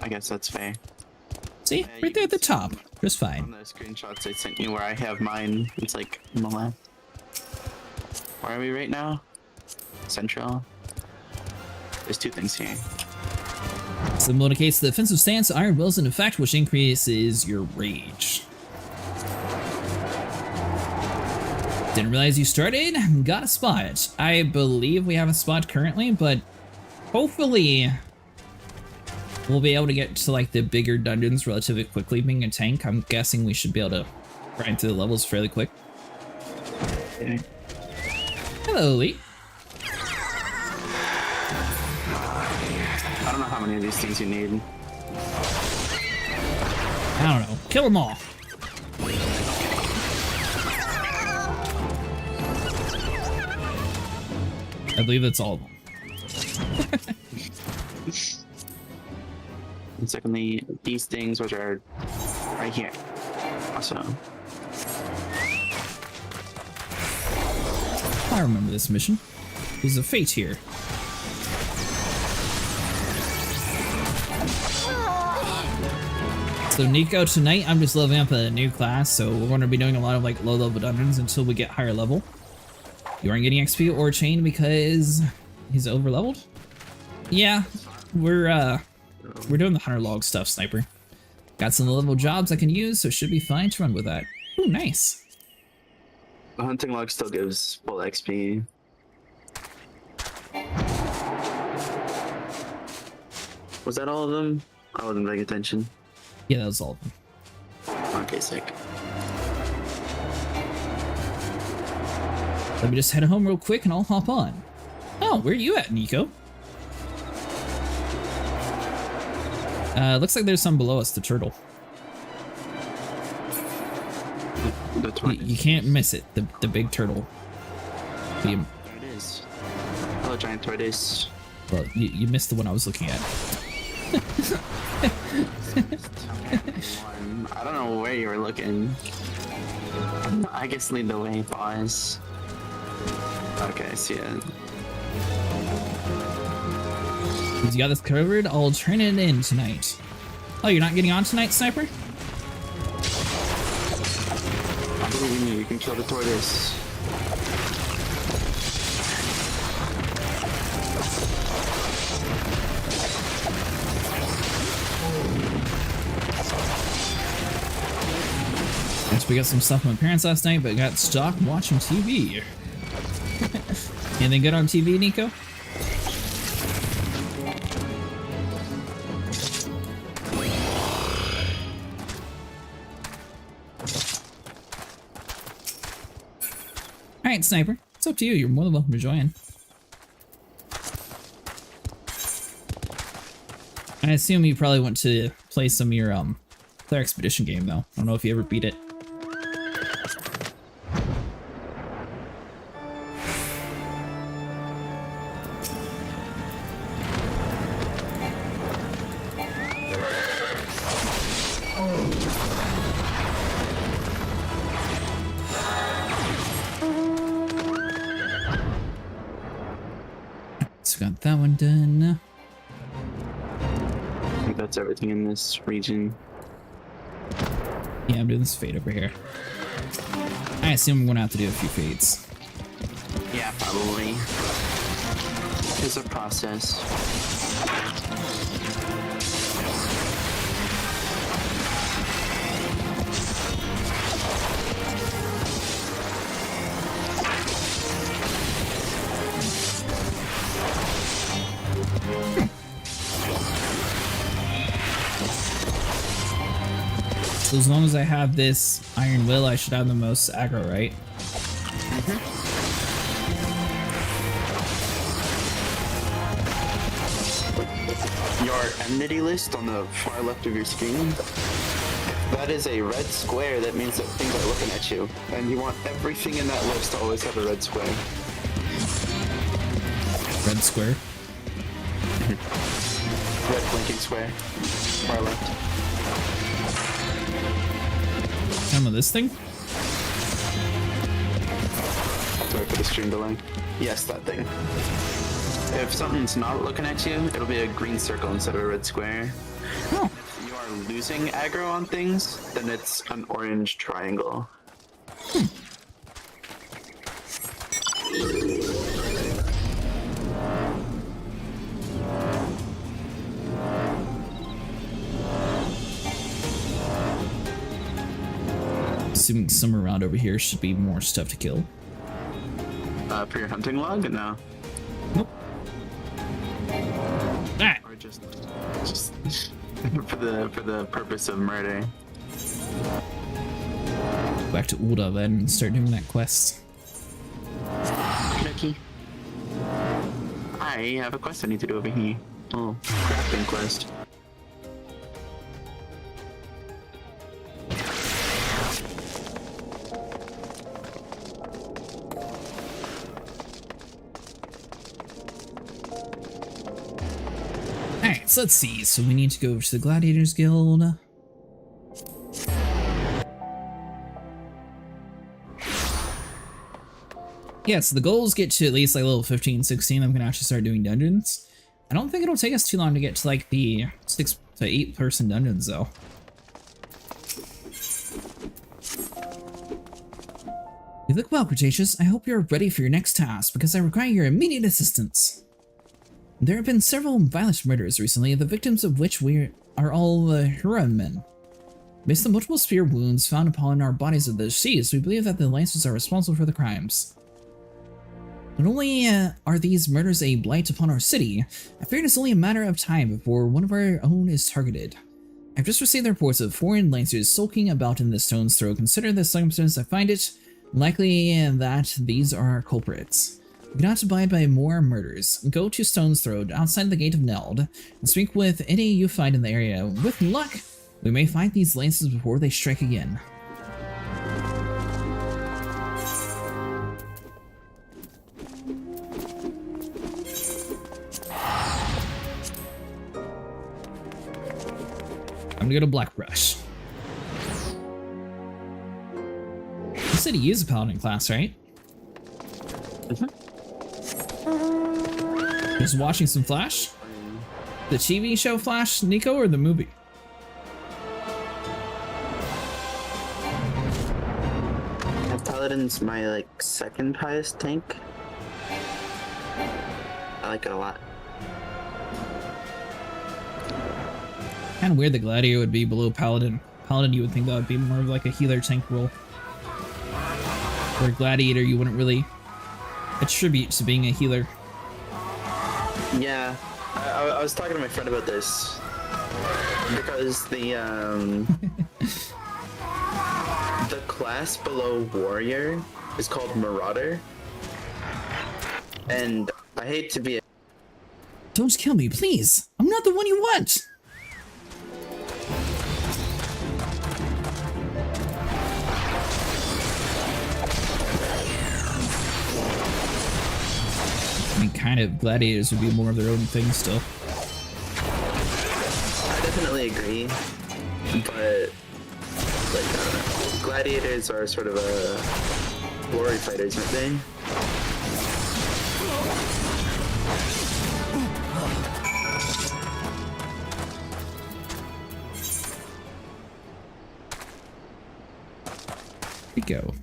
I guess that's fair. See? Right there at the top. Just On fine. the screenshots I sent you where I have mine, it's like on the left. Where are we right now? Central. There's 2 things here. Symbol indicates the defensive stance, iron wills in effect, which increases your rage. Didn't realize you started. Got a spot. I believe we have a spot currently, but hopefully we'll be able to get to like the bigger dungeons relatively quickly. Being a tank, I'm guessing we should be able to grind through the levels fairly quick. Okay. Hello, Elite. I don't know how many of these things you need. I don't know. Kill them all. I believe that's all of them. And secondly, these things, which are right here. Awesome. I remember this mission. There's a fate here. So Nico, tonight I'm just leveling up a new class, so we're going to be doing a lot of like low level dungeons until we get higher level. You aren't getting XP or chain because he's over leveled? Yeah, we're doing the hunter log stuff, sniper. Got some level jobs I can use, so it should be fine to run with that. Ooh, nice. The hunting log still gives full XP. Was that all of them? I wasn't paying attention. Yeah, that was all of them. Okay, sick. Let me just head home real quick and I'll hop on. Oh, where are you at, Nico? Looks like there's some below us, the turtle. The tortoise. You can't miss it, the big turtle. There it is. Hello, giant tortoise. Well, you missed the one I was looking at. I don't know where you were looking. I guess lead the way, boys. Okay, I see it. You got this covered, I'll turn it in tonight. Oh, you're not getting on tonight, Sniper? I believe in you, you can kill the tortoise. Guess we got some stuff from my parents last night, but got stuck watching TV. Anything good on TV, Nico? Alright, Sniper. It's up to you. You're more than welcome to join. I assume you probably want to play some of your Claire Expedition game, though. I don't know if you ever beat it. So got that one done. I think that's everything in this region. Yeah, I'm doing this fade over here. I assume I'm going to have to do a few fades. Yeah, probably. It's a process. So as long as I have this Iron Will, I should have the most aggro, right? Your enmity list on the far left of your screen, that is a red square. That means that things are looking at you. And you want everything in that list to always have a red square. Red square. Red blinking square. Far left. Some of this thing? Sorry for the stream delay. Yes, that thing. If something's not looking at you, it'll be a green circle instead of a red square. Oh. If you are losing aggro on things, then it's an orange triangle. Assuming somewhere around over here should be more stuff to kill. For your hunting log? No. Nope. Ah! Or just for the purpose of murder. Back to Ulda then and start doing that quest. Lucky. I have a quest I need to do over here. Oh, crafting quest. Alright, so let's see. So we need to go over to the Gladiators Guild. Yeah, so the goal is get to at least like level 15, 16. I'm gonna actually start doing dungeons. I don't think it'll take us too long to get to like the 6 to 8 person dungeons though. You look well, Cretaceous. I hope you're ready for your next task because I require your immediate assistance. There have been several violent murders recently, the victims of which are all Huron men. Based on multiple spear wounds found upon our bodies of the deceased, we believe that the Lancers are responsible for the crimes. Not only are these murders a blight upon our city, I fear it's only a matter of time before one of our own is targeted. I've just received reports of foreign Lancers sulking about in the Stone's Throw. Consider this circumstance, I find it Likely that these are our culprits. We cannot abide by more murders. Go to Stone's Throw outside the gate of Neld and speak with any you find in the area. With luck, we may find these lances before they strike again. I'm gonna go to Black Brush. You said he is a Paladin class, right? Just watching some Flash? The TV show Flash, Nico, or the movie? Paladin's my like second highest tank. I like it a lot. Kind of weird that Gladiator would be below Paladin. Paladin, you would think that would be more of like a healer tank role. Where Gladiator, you wouldn't really attribute to being a healer. Yeah, I was talking to my friend about this because the the class below Warrior is called Marauder, and I hate to be a... Don't kill me, please! I'm not the one you want! I mean, kind of, Gladiators would be more of their own thing still. I definitely agree, but like, I don't know. Gladiators are sort of a glory fighters, aren't they? Here we go.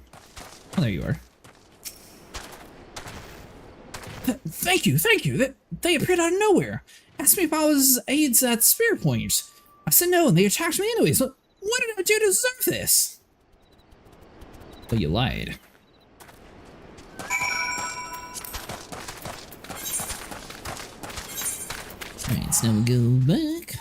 Oh, there you are. Thank you. They appeared out of nowhere. Asked me if I was aides at Spear Point. I said no, and they attacked me anyways. But what did I do to deserve this? But you lied. Alright, so now we go back.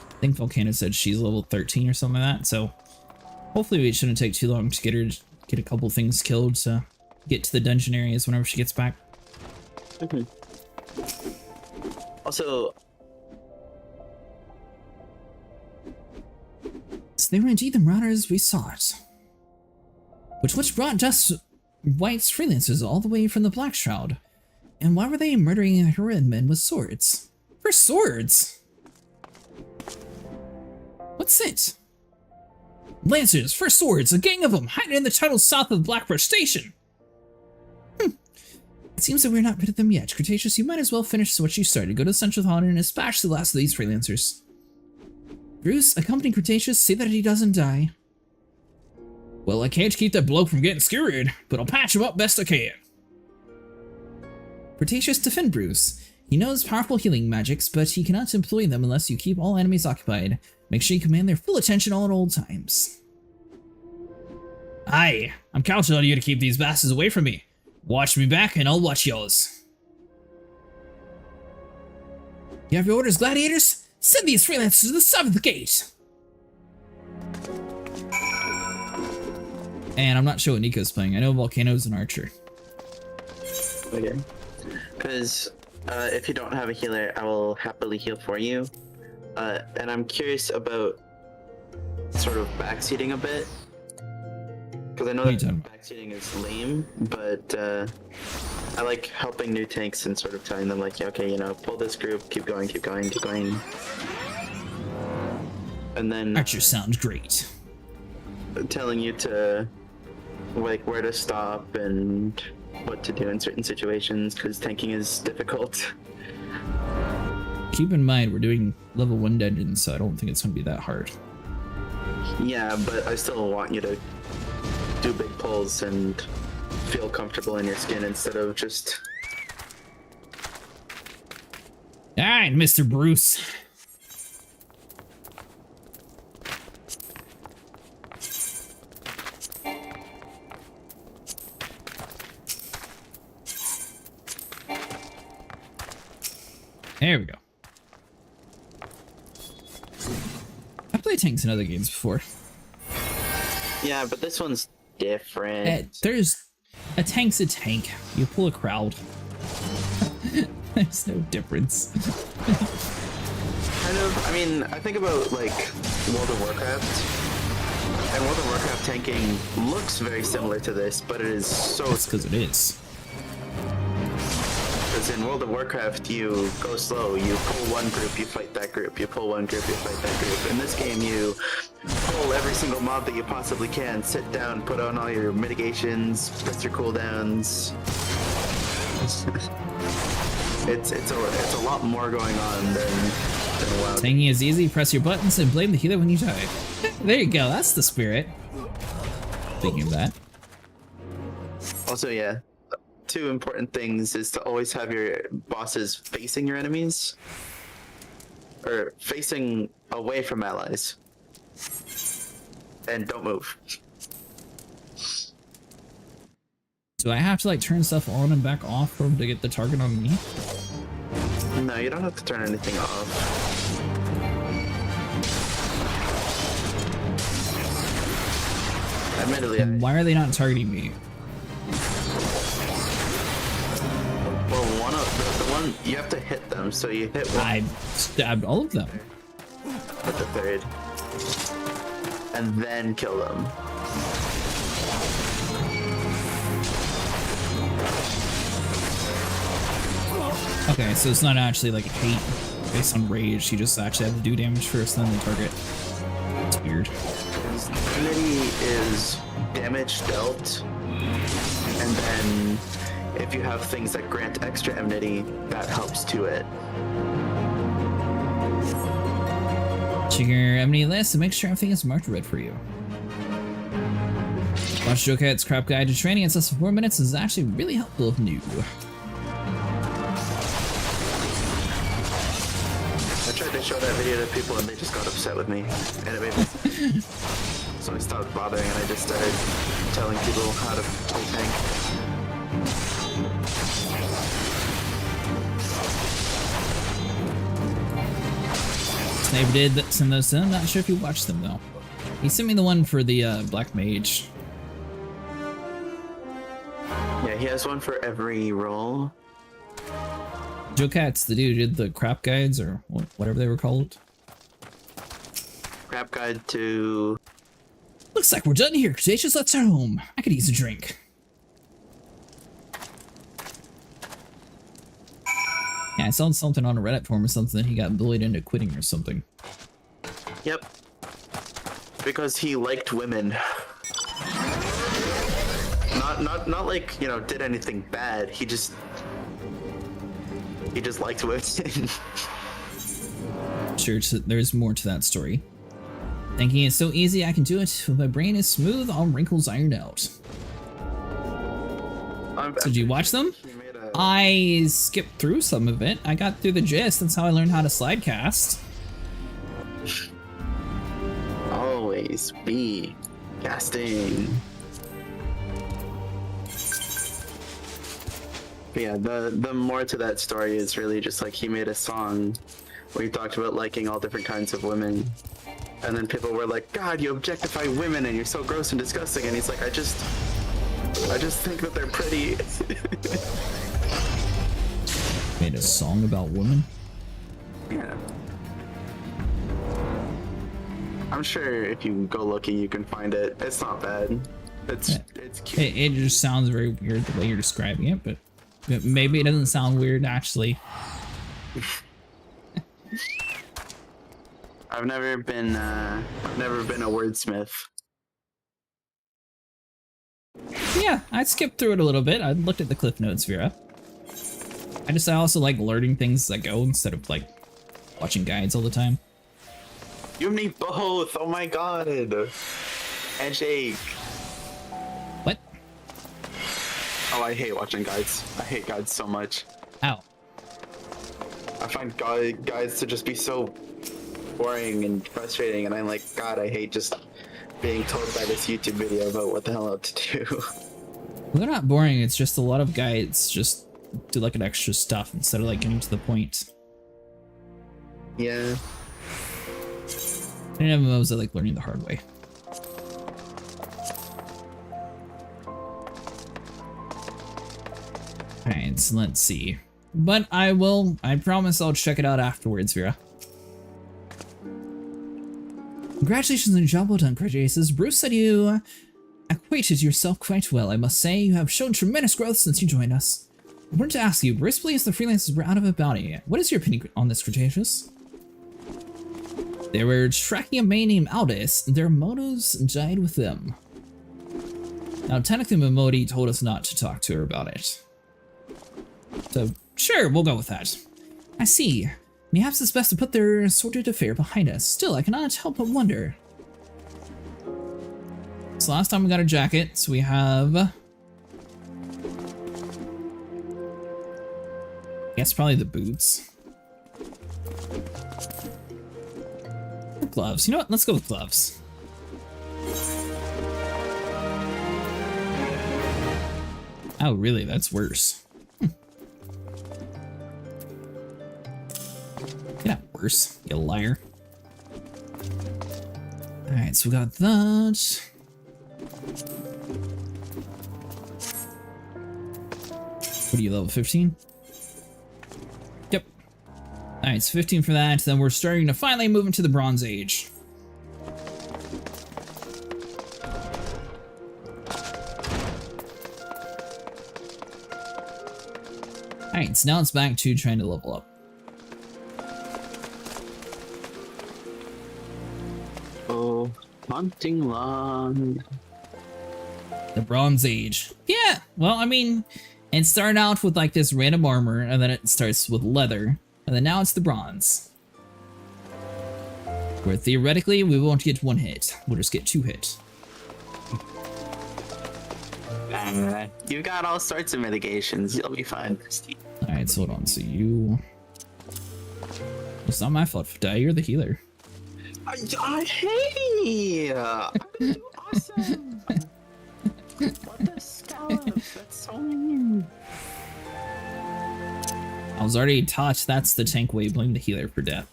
I think Volcano said she's level 13 or something like that, so hopefully it shouldn't take too long to get her to get a couple things killed to get to the dungeon areas whenever she gets back. Also, So they were indeed the marauders we sought. But what brought Dust White's freelancers all the way from the Black Shroud? And why were they murdering Heron men with swords? For swords? What's it? Lancers, for swords, a gang of them, hiding in the tunnels south of Blackbrush Station. It seems that we're not rid of them yet. Cretaceous, you might as well finish what you started. Go to the Central Hall and dispatch the last of these freelancers. Bruce, accompany Cretaceous, see that he doesn't die. Well, I can't keep that bloke from getting skewered, but I'll patch him up best I can. Cretaceous, defend Bruce. He knows powerful healing magics, but he cannot employ them unless you keep all enemies occupied. Make sure you command their full attention all at all times. Aye, I'm counting on you to keep these bastards away from me. Watch me back and I'll watch yours. You have your orders, Gladiators? Send these freelancers to the side of the gate. And I'm not sure what Nico's playing. I know Volcano's an archer. okay. Because if you don't have a healer, I will happily heal for you. And I'm curious about sort of backseating a bit. Because I know that backseating is lame, but I like helping new tanks and sort of telling them like, yeah, okay, you know, pull this group, keep going. And then... Archers sound great. Telling you to, like, where to stop and what to do in certain situations, because tanking is difficult. Keep in mind, we're doing level 1 dungeons, so I don't think it's going to be that hard. Yeah, but I still want you to do big pulls and feel comfortable in your skin instead of just... Alright, Mr. Bruce. There we go. I've played tanks in other games before. Yeah, but this one's different. There's a tank's a tank. You pull a crowd. There's no difference. Kind of. I mean, I think about like World of Warcraft, and World of Warcraft tanking looks very similar to this, but it is so. That's because it is. Because in World of Warcraft, you go slow. You pull one group, you fight that group. You pull one group, you fight that group. In this game, you pull every single mob that you possibly can. Sit down, put on all your mitigations, press your cooldowns. It's a lot more going on than WoW. Tanking is easy. Press your buttons and blame the healer when you die. There you go. That's the spirit. Thinking of that. Also, yeah. Two important things is to always have your bosses facing your enemies. Or facing away from allies. And don't move. Do I have to like turn stuff on and back off for him to get the target on me? No, you don't have to turn anything off. Admittedly, And why are they not targeting me? well, the one you have to hit them, so you hit one. I stabbed all of them. Hit the third, and then kill them. Okay, so it's not actually like hate based on rage. You just actually have to do damage first, then the target. It's weird. Enmity is damage dealt, and then if you have things that grant extra enmity, that helps to it. Check your enmity list and make sure everything is marked red for you. Watch Jokat's crap guide to training in less than 4 minutes is actually really helpful if new. I tried to show that video to people and they just got upset with me, and it made me so I stopped bothering and I just started telling people how to play tank. Sniper did send those to him. Not sure if you watched them though. He sent me the one for the Black Mage. Yeah, he has one for every role. Jokat's the dude who did the crap guides or whatever they were called. Crap guide to... Looks like we're done here. Cretaceous, let's head home. I could use a drink. Yeah, I saw something on a Reddit forum or something that he got bullied into quitting or something. Yep. Because he liked women. Not like, you know, did anything bad. He just liked women. Sure, there's more to that story. Thinking it's so easy I can do it. When my brain is smooth, all wrinkles ironed out. So did you watch them? I skipped through some of it. I got through the gist. That's how I learned how to slide cast. Always be casting. But yeah, the more to that story is really just like he made a song where he talked about liking all different kinds of women. And then people were like, God, you objectify women and you're so gross and disgusting. And he's like, I just think that they're pretty. Made a song about women? Yeah. I'm sure if you go looking, you can find it. It's not bad. It's cute. It just sounds very weird the way you're describing it, but maybe it doesn't sound weird actually. I've never been a wordsmith. Yeah, I skipped through it a little bit. I looked at the cliff notes, Vera. I also like learning things as I go instead of like watching guides all the time. You and me both. Oh my god. Handshake. What? Oh, I hate watching guides. I hate guides so much. Ow. I find guides to just be so boring and frustrating, and I'm like, God, I hate just being told by this YouTube video about what the hell to do. Well, they're not boring. It's just a lot of guides just do like an extra stuff instead of like getting to the point. Yeah. And MMOs I like learning the hard way. Alright, so let's see. But I promise I'll check it out afterwards, Vera. Congratulations on your job well done, Crediaces. Bruce said you acquainted yourself quite well. I must say, you have shown tremendous growth since you joined us. I wanted to ask you, Bruce believes the freelancers were out of a bounty. What is your opinion on this, Cretaceous? They were tracking a man named Aldous, and their motos died with them. Now, technically, Momodi told us not to talk to her about it. So, sure, we'll go with that. I see. Perhaps it's best to put their sordid affair behind us. Still, I cannot help but wonder. So last time we got a jacket, so we have... I guess probably the boots. Or gloves. You know what? Let's go with gloves. Oh, really? That's worse. You're not worse, you liar. Alright, so we got that. What are you, level 15? Yep. Alright, so 15 for that. Then we're starting to finally move into the Bronze Age. Alright, so now it's back to trying to level up. Oh, hunting long. The Bronze Age. Yeah, well, I mean, it started out with like this random armor, and then it starts with leather, and then now it's the bronze. Where theoretically, we won't get one hit, we'll just get 2 hits. You got all sorts of mitigations, you'll be fine. Alright, so hold on, so you... It's not my fault, Dai, you're the healer. Hey! I'm awesome! What the scallop? That's so mean. I was already taught that's the tank way, blame the healer for death.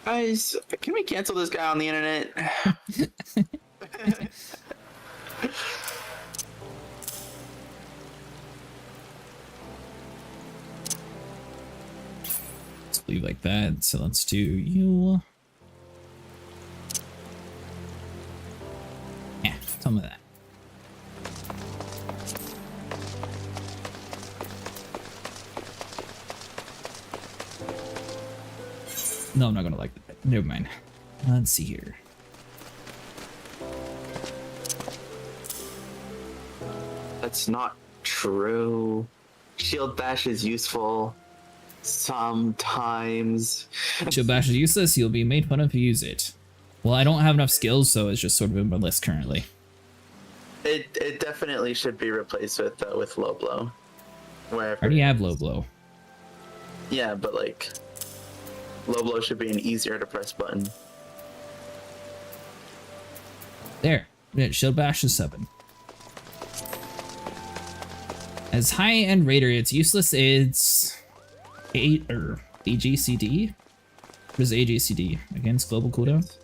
Guys, can we cancel this guy on the internet? Let's leave like that, so let's do you. Yeah, some of that. No, I'm not gonna like that. Never mind. Let's see here. That's not true. Shield bash is useful sometimes. Shield bash is useless, you'll be made fun of if you use it. Well, I don't have enough skills, so it's just sort of in my list currently. It definitely should be replaced with low blow. Wherever. I already have low blow. Yeah, but like low blow should be an easier to press button. There. Yeah, shield bash is 7. As high-end raider, it's useless. It's AGCD. What is AGCD? Against global cooldown?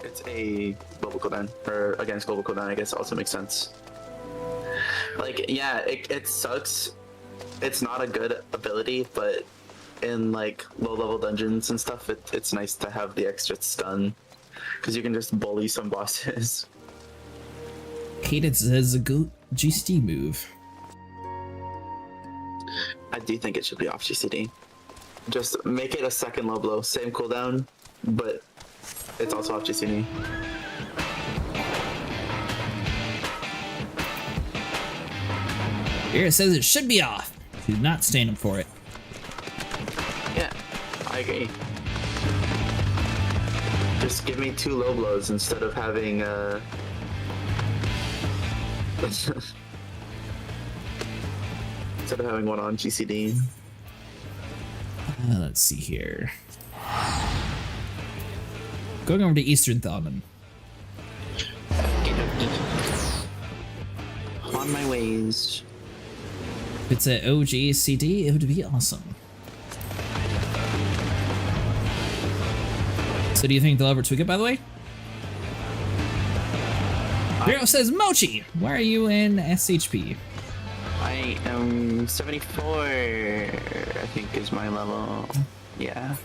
It's a global cooldown, or against global cooldown, I guess also makes sense. Like, yeah, it sucks. It's not a good ability, but in like low-level dungeons and stuff, it's nice to have the extra stun, because you can just bully some bosses. Hate it as a good GCD move. I do think it should be off GCD. Just make it a second low blow, same cooldown, but it's also off GCD. Here it says it should be off. She's not standing for it. Yeah, I agree. Just give me 2 low blows instead of having instead of having one on GCD. Let's see here. Going over to Eastern Thalman. On my ways. If it's an OG CD, it would be awesome. So do you think they'll ever tweak it, by the way? Hero says, Mochi, why are you in SHP? I am 74, I think is my level. Yeah.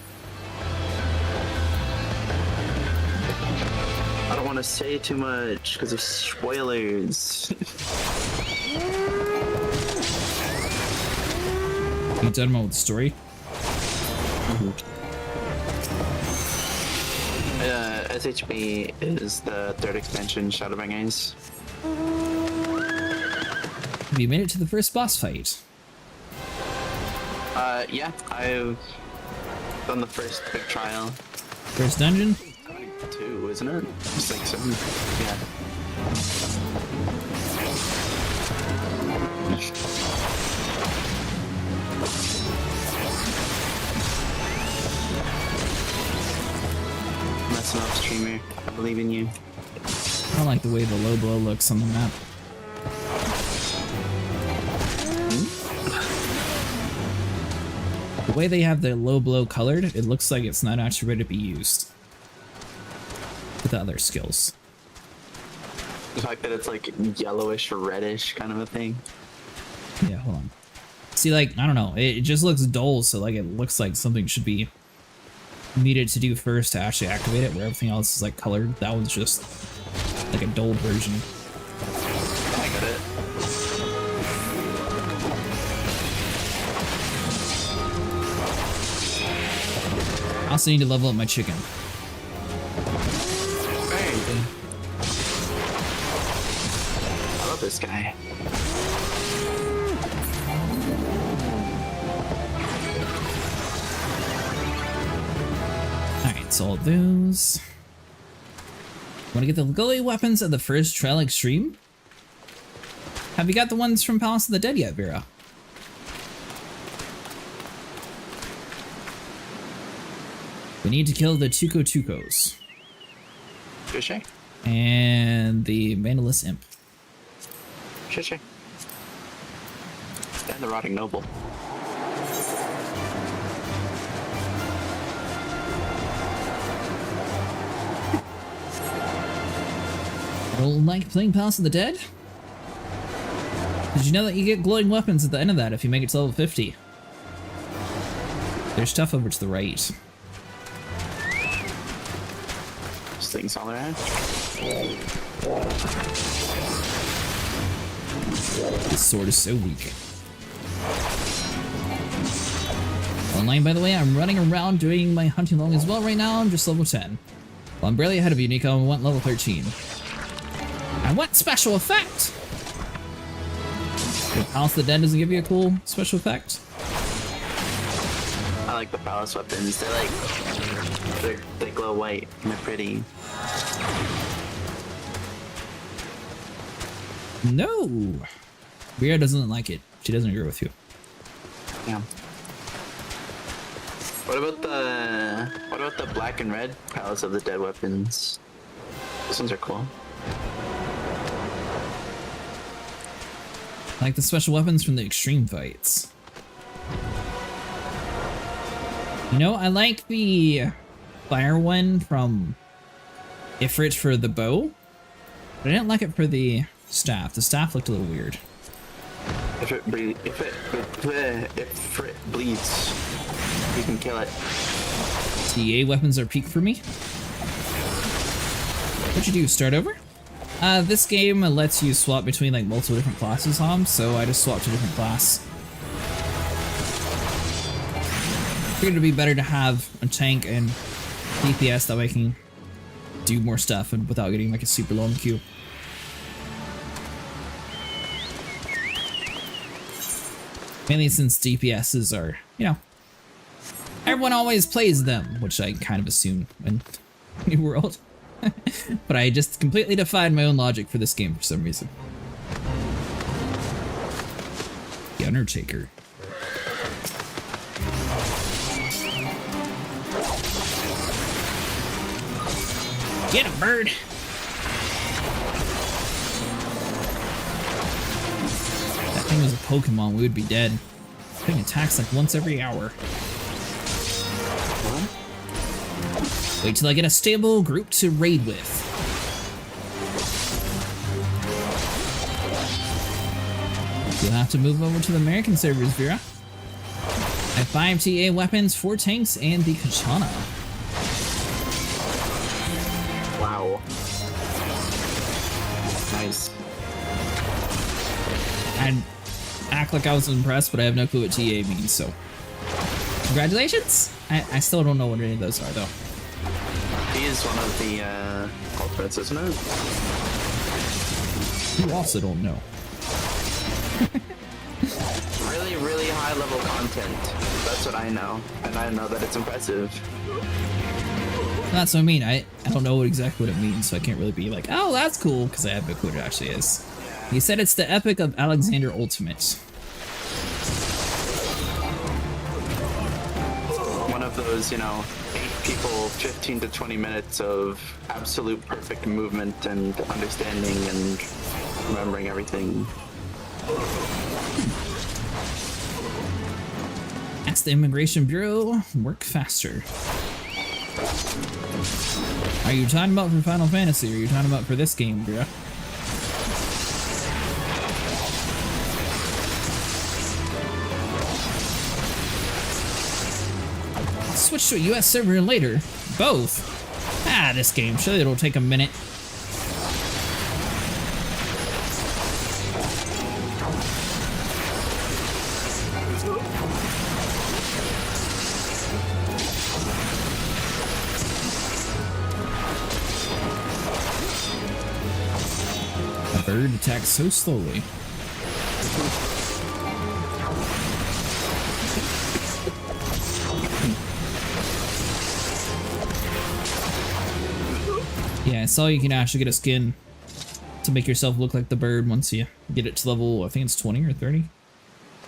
I don't want to say too much because of spoilers. You done with the story? SHP is the third expansion, Shadowbring Eyes. Have you made it to the first boss fight? Yeah, I've done the first big trial. First dungeon? 2, isn't it? It's like 7. Yeah. That's enough, streamer. I believe in you. I don't like the way the low blow looks on the map. The way they have the low blow colored, it looks like it's not actually ready to be used with the other skills. The fact that it's like yellowish or reddish kind of a thing. Yeah, hold on. See, like, I don't know, it just looks dull, so like it looks like something should be needed to do first to actually activate it, where everything else is like colored. That one's just like a dulled version. I got it. I also need to level up my chicken. Hey. I love this guy. Alright, so all those. Want to get the glowing weapons of the first Trail Extreme? Have you got the ones from Palace of the Dead yet, Vera? We need to kill the Tuco Tucos. Shishay? And the Vandalist Imp. Shishay. And the Rotting Noble. Don't like playing Palace of the Dead? Did you know that you get glowing weapons at the end of that if you make it to level 50? There's stuff over to the right. Just things all around. This sword is so weak. Online, by the way, I'm running around doing my hunting long as well right now. I'm just level 10. Well, I'm barely ahead of you, Nico. I want level 13. I want special effect! The Palace of the Dead doesn't give you a cool special effect? I like the palace weapons. They're like, they glow white and they're pretty. No! Vera doesn't like it. She doesn't agree with you. Yeah. What about the black and red Palace of the Dead weapons? Those ones are cool. I like the special weapons from the extreme fights. You know, I like the fire one from Ifrit for the bow, but I didn't like it for the staff. The staff looked a little weird. If it bleeds, you can kill it. TA weapons are peak for me. What'd you do, start over? This game lets you swap between like multiple different classes, so I just swapped to a different class. Figured it'd be better to have a tank and DPS, that way I can do more stuff and without getting like a super long queue. Mainly since DPSs are, you know, everyone always plays them, which I kind of assume in New World. But I just completely defied my own logic for this game for some reason. The Undertaker. Get him, bird! That thing was a Pokemon, we would be dead. That thing attacks like once every hour. Wait till I get a stable group to raid with. You'll have to move over to the American servers, Vera. I have 5 TA weapons, 4 tanks, and the katana. Wow. Nice. I'd act like I was impressed, but I have no clue what TA means, so. Congratulations! I still don't know what any of those are, though. He is one of the culprits, isn't it? You also don't know. Really, really high level content. That's what I know. And I know that it's impressive. That's what I mean. I don't know exactly what it means, so I can't really be like, oh, that's cool, because I have no clue what it actually is. He said it's the Epic of Alexander Ultimate. One of those, 8 people, 15 to 20 minutes of absolute perfect movement and understanding and remembering everything. Ask the Immigration Bureau, work faster. Are you talking about for Final Fantasy, or are you talking about for this game, bro? Switch to a US server later. Both. Ah, this game. Surely it'll take a minute. A bird attacks so slowly. Yeah, I saw you can actually get a skin to make yourself look like the bird once you get it to level, I think it's 20 or 30.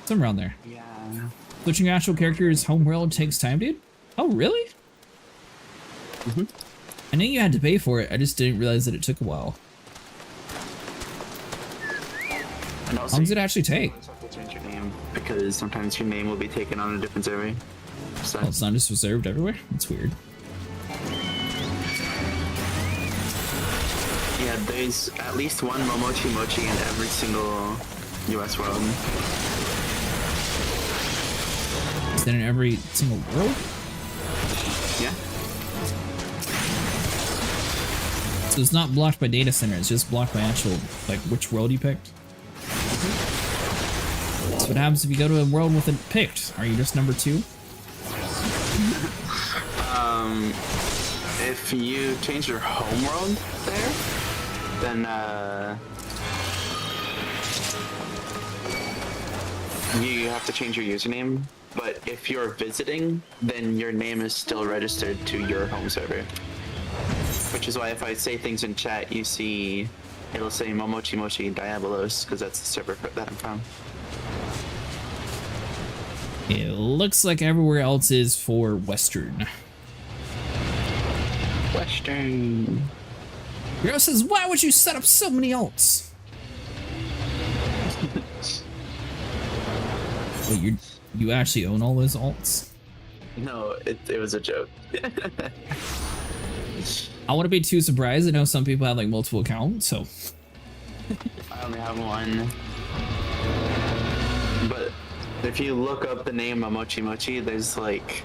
Somewhere around there. Yeah. Switching your actual character's homeworld takes time, dude? Oh, really? Mm-hmm. I knew you had to pay for it, I just didn't realize that it took a while. And How long does it actually take? You have to change your name because sometimes your name will be taken on a different server. So. Oh, it's not just reserved everywhere? That's weird. Yeah, there's at least one Mochi in every single US world. Is that in every single world? Yeah. So it's not blocked by data center, it's just blocked by actual, like, which world you picked? That's what happens if you go to a world with it picked. Are you just number 2? If you change your home world there, then you have to change your username. But if you're visiting, then your name is still registered to your home server. Which is why if I say things in chat, you see it'll say Momochi Diabolos, because that's the server that I'm from. It looks like everywhere else is for Western. Western. Hero says, why would you set up so many alts? Wait, you actually own all those alts? No, it was a joke. I wouldn't be too surprised. I know some people have like multiple accounts, so. I only have one. But if you look up the name Mochi, there's like,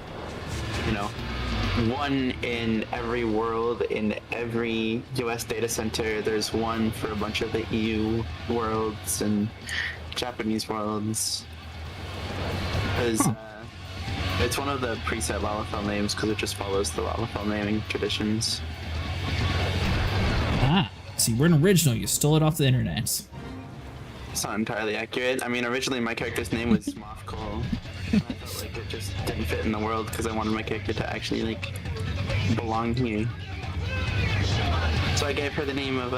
one in every world, in every US data center. There's one for a bunch of the EU worlds and Japanese worlds. Because it's one of the preset Lalafell names because it just follows the Lalafell naming traditions. Ah, see, we're an original. You stole it off the internet. It's not entirely accurate. I mean, originally my character's name was Mothcall. And I felt like it just didn't fit in the world because I wanted my character to actually, like, belong here. So I gave her the name of,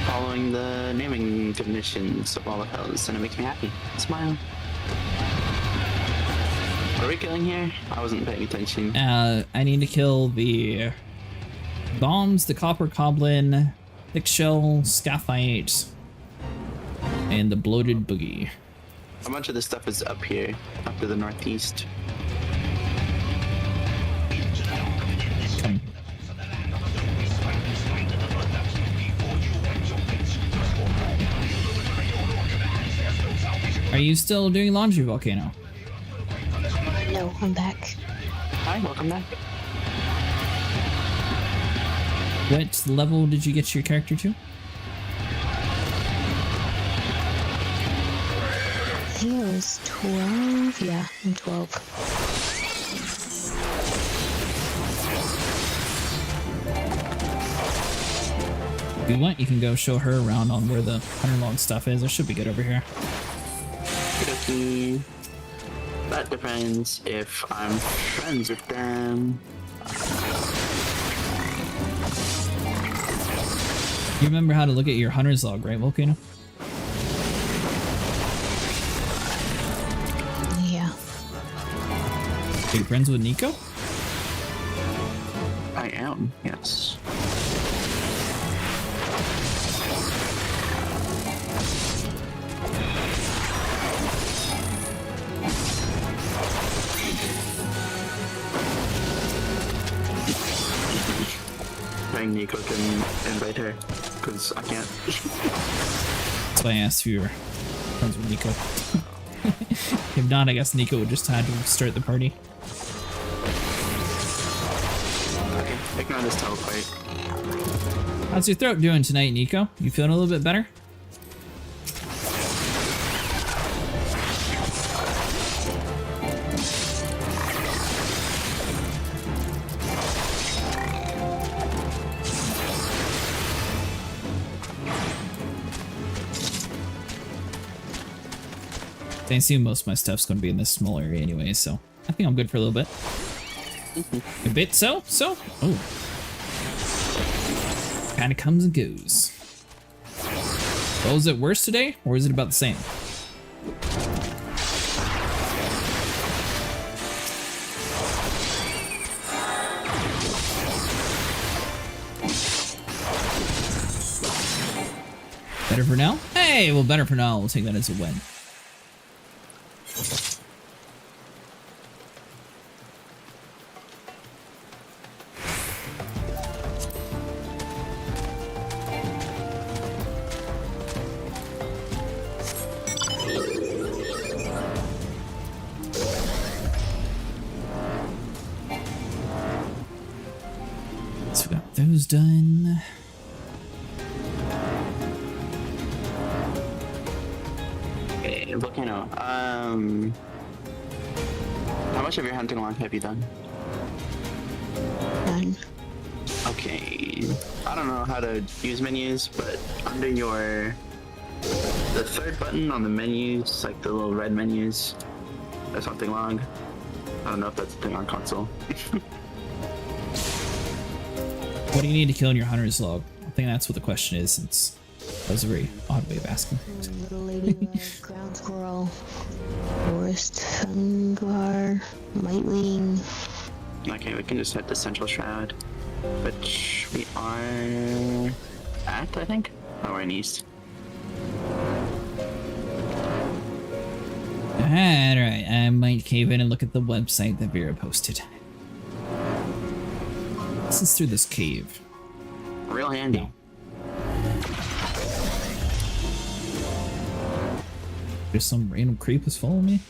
following the naming conventions of all the hells, and it makes me happy. Smile. What are we killing here? I wasn't paying attention. I need to kill the bombs, the copper goblin, thick shell, scaphite, and the bloated boogie. A bunch of this stuff is up here, up to the northeast. Are you still doing laundry, Volcano? No, I'm back. Hi, welcome back. What level did you get your character to? I think it was 12. Yeah, I'm 12. If you want, you can go show her around on where the hunter log stuff is. It should be good over here. Okay. That depends if I'm friends with them. You remember how to look at your hunter's log, right, Volcano? Yeah. Are you friends with Nico? I am, yes. Nico can invite her, because I can't. That's why I asked if you were friends with Nico. If not, I guess Nico would just have to start the party. Okay, ignore this teleport. How's your throat doing tonight, Nico? You feeling a little bit better? I assume most of my stuff's going to be in this small area anyway, so I think I'm good for a little bit. A bit so? Oh. Kind of comes and goes. Well, is it worse today, or is it about the same? Better for now? Hey, well, better for now. We'll take that as a win. So we got those done. Okay, Volcano, how much of your hunting log have you done? None. Okay, I don't know how to use menus, but under the third button on the menus, like the little red menus, there's hunting log. I don't know if that's a thing on console. What do you need to kill in your hunter's log? I think that's what the question is, since that was a very odd way of asking. Little ladybug, ground squirrel, forest fungar, lightning. Okay, we can just hit the central shroud, which we are at, I think. Oh, we're in east. Alright, I might cave in and look at the website that Vera posted. This is through this cave. Real handy. There's some random creep who's following me.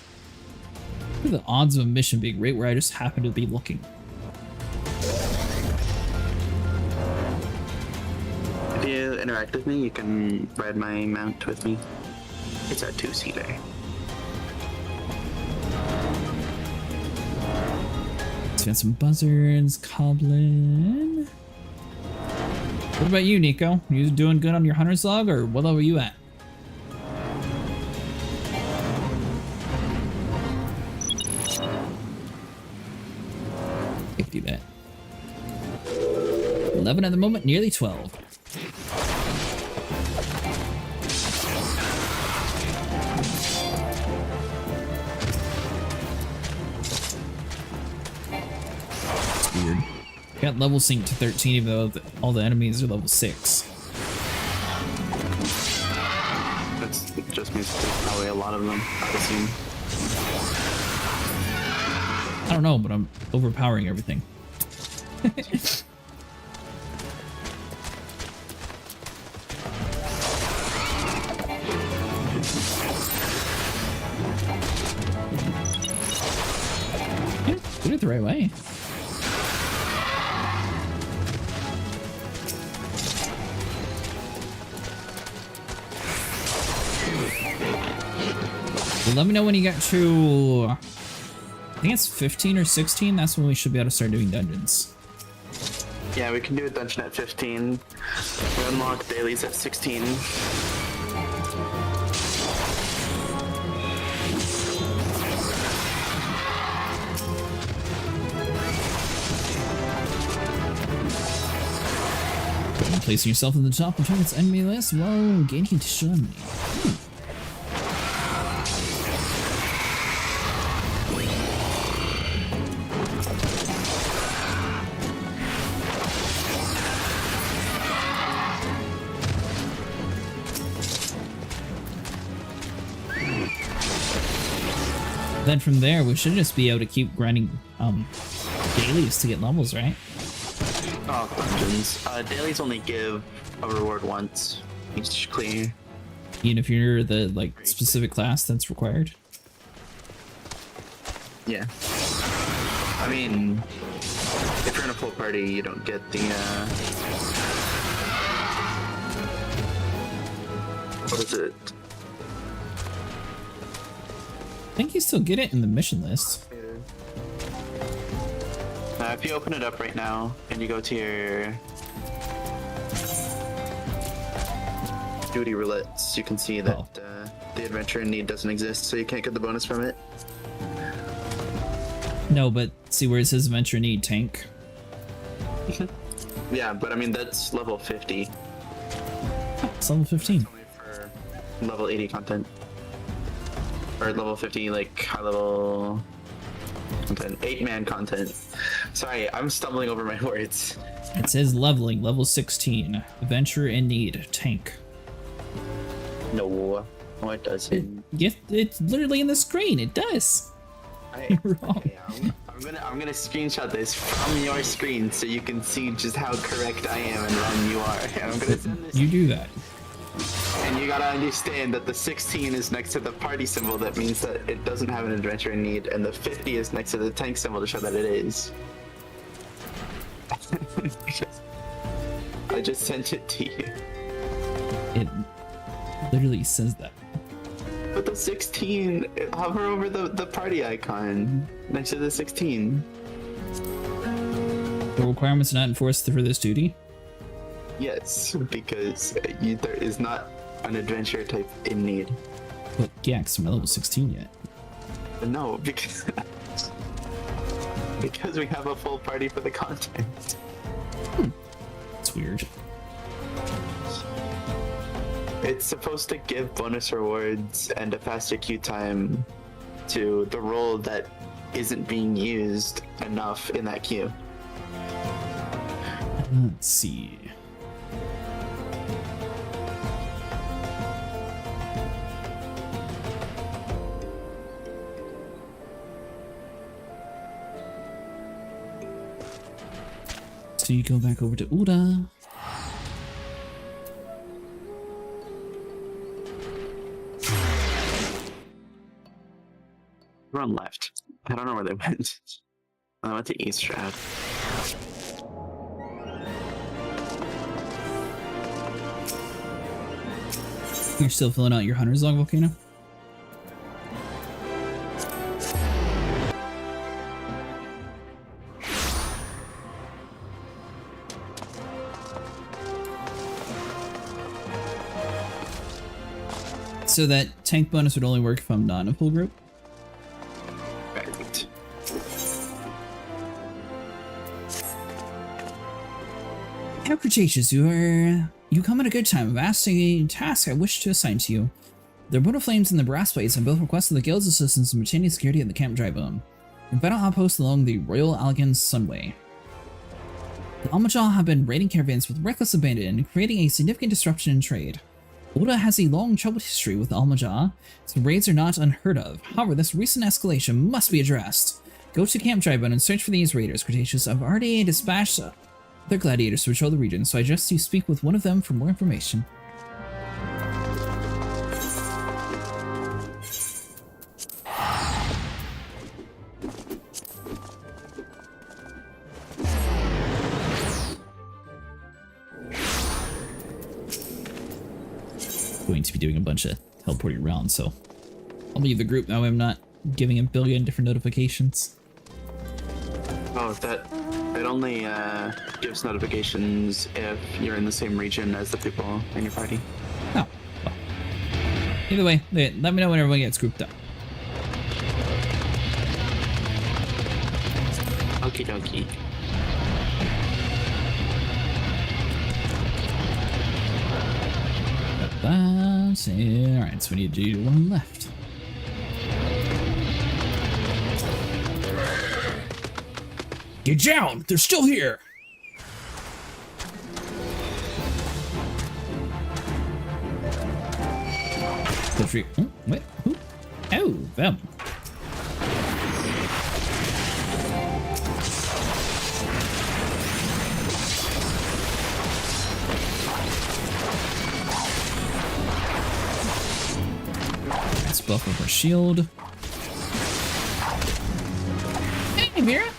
What are the odds of a mission being right where I just happen to be looking? If you interact with me, you can ride my mount with me. It's a two-seater. Got some buzzards, Coblin. What about you, Nico? You doing good on your hunter's log, or what level are you at? I can do that. 11 at the moment, nearly 12. Weird. Got level synced to 13 even though all the enemies are level 6. That's just means there's probably a lot of them, I assume. I don't know, but I'm overpowering everything. it the right way. Well, let me know when you get to, I think it's 15 or 16. That's when we should be able to start doing dungeons. Yeah, we can do a dungeon at 15. We unlock dailies at 16. Placing yourself in the top of target's enemy list while gaining additional enemy. Then from there, we should just be able to keep grinding dailies to get levels, right? Oh, dungeons. Dailies only give a reward once. Each clear. Even if you're the specific class that's required. Yeah. I mean, if you're in a full party, you don't get the what is it? I think you still get it in the mission list. If you open it up right now and you go to your duty roulettes, you can see that the adventure in need doesn't exist, so you can't get the bonus from it. No, but see where it says adventure need tank? Yeah, but I mean, that's level 50. It's level 15. Only for level 80 content. Or level 50, like high level content. 8-man content. Sorry, I'm stumbling over my words. It says leveling, level 16. Adventure in need, tank. No, it doesn't. It's literally in the screen. It does. You're wrong. Okay, I'm gonna screenshot this from your screen so you can see just how correct I am and wrong you are. And I'm gonna send this. You do that. And you gotta understand that the 16 is next to the party symbol. That means that it doesn't have an adventure in need, and the 50 is next to the tank symbol to show that it is. I just sent it to you. It literally says that. But the 16, hover over the party icon next to the 16. The requirements not enforced for this duty? Yes, because there is not an adventure type in need. But yeah, because I'm not level 16 yet. No, because because we have a full party for the content. It's weird. It's supposed to give bonus rewards and a faster queue time to the role that isn't being used enough in that queue. Let's see. So you go back over to Uda. We're on left. I don't know where they went. I went to East Strat. You're still filling out your Hunter's Log, Volcano? So that tank bonus would only work if I'm not in a full group? Right. Hello, Cretaceous. You come at a good time. I've asked a task I wish to assign to you. The Immortal Flames and the Brass Blades have both requested the Guild's assistance in maintaining security at the Camp Drybone, a vital outpost along the Royal Allegan Sunway. The Almajaw have been raiding caravans with reckless abandon, creating a significant disruption in trade. Oda has a long troubled history with the Almajaw, so raids are not unheard of. However, this recent escalation must be addressed. Go to Camp Drybone and search for these raiders, Cretaceous. I've already dispatched their gladiators to patrol the region, so I suggest you speak with one of them for more information. going to be doing a bunch of teleporting around, so I'll leave the group now. I'm not giving a billion different notifications. Oh, that it only gives notifications if you're in the same region as the people in your party. Oh, well. Either way, let me know when everyone gets grouped up. Okie dokie. That's it. Alright, so we need to do one left. Get down! They're still here! Feel free. Oh, wait, who? Oh, them. Let's buff up our shield. Hey, Vera!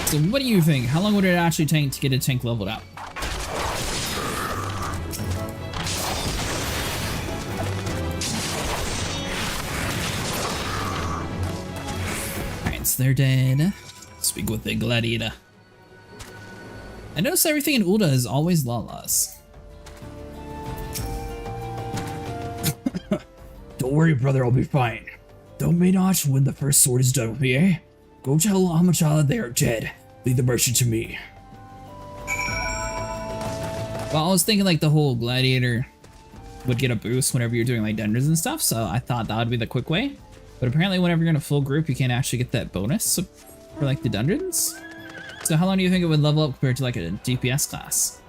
So what do you think? How long would it actually take to get a tank leveled up? Alright, so they're dead. Speak with the Gladiator. I notice everything in Ulda is always Lala's. Don't worry, brother, I'll be fine. Though may not when the first sword is done with me, eh? Go tell Amachala they are dead. Leave the merchant to me. Well, I was thinking like the whole Gladiator would get a boost whenever you're doing like dungeons and stuff, so I thought that would be the quick way. But apparently whenever you're in a full group, you can't actually get that bonus for like the dungeons. So how long do you think it would level up compared to like a DPS class?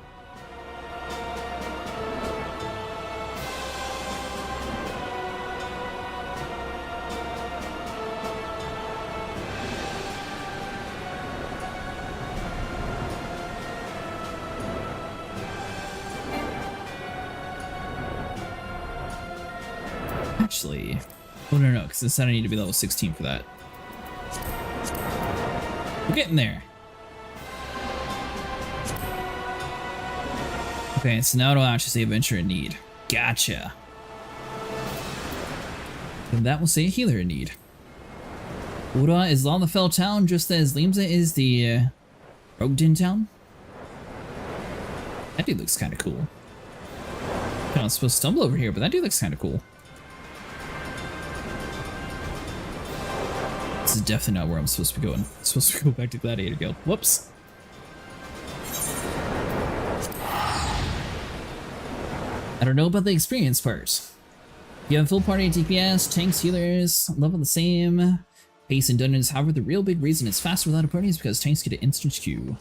Actually, oh no, because it said I need to be level 16 for that. We're getting there. Okay, so now it'll actually say adventure in need. Gotcha. And that will say healer in need. Ura is Lalafell town just as Limsa is the Rogden town. That dude looks kind of cool. I'm not supposed to stumble over here, but that dude looks kind of cool. This is definitely not where I'm supposed to be going. I'm supposed to go back to Gladiator Guild. Whoops. I don't know about the experience part. You have a full party DPS, tanks, healers, level the same. Pace in dungeons, however, the real big reason it's faster without a party is because tanks get an instant queue.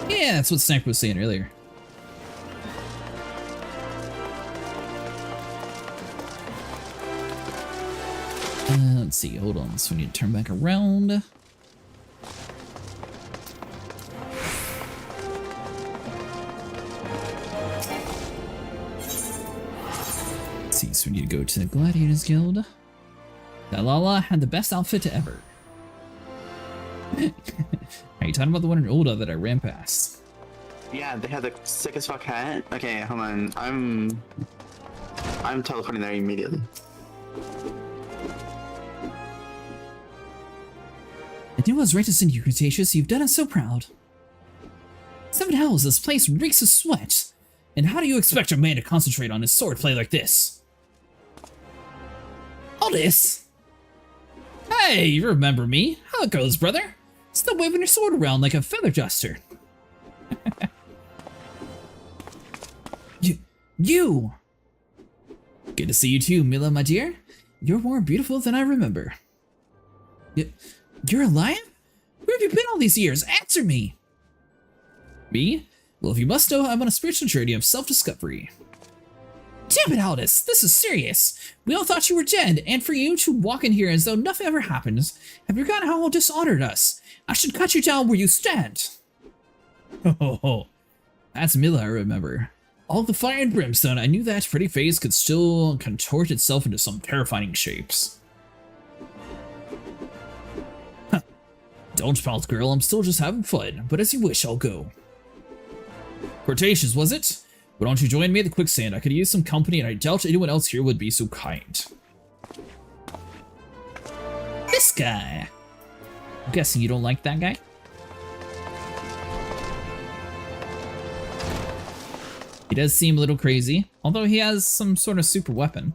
Yeah, that's what Sniper was saying earlier. Let's see, hold on, so we need to turn back around. Let's see, so we need to go to the Gladiators Guild. Dalala had the best outfit to ever. Are you talking about the one in Ulda that I ran past? Yeah, they had the sick as fuck hat. Okay, hold on. I'm teleporting there immediately. I knew I was right to send you, Cretaceous. You've done us so proud. 7 hells, this place reeks of sweat. And how do you expect a man to concentrate on his swordplay like this? Aldous! Hey, you remember me? How it goes, brother? Still waving your sword around like a feather duster. You! Good to see you too, Mila, my dear. You're more beautiful than I remember. You're alive? Where have you been all these years? Answer me! Me? Well, if you must know, I'm on a spiritual journey of self-discovery. Damn it, Aldous! This is serious! We all thought you were dead, and for you to walk in here as though nothing ever happened, have you forgotten how dishonored us? I should cut you down where you stand! Oh, that's Mila, I remember. All the fire and brimstone, I knew that pretty face could still contort itself into some terrifying shapes. Don't pout, girl, I'm still just having fun, but as you wish, I'll go. Cretaceous, was it? Why don't you join me at the quicksand? I could use some company, and I doubt anyone else here would be so kind. This guy. I'm guessing you don't like that guy? He does seem a little crazy, although he has some sort of super weapon.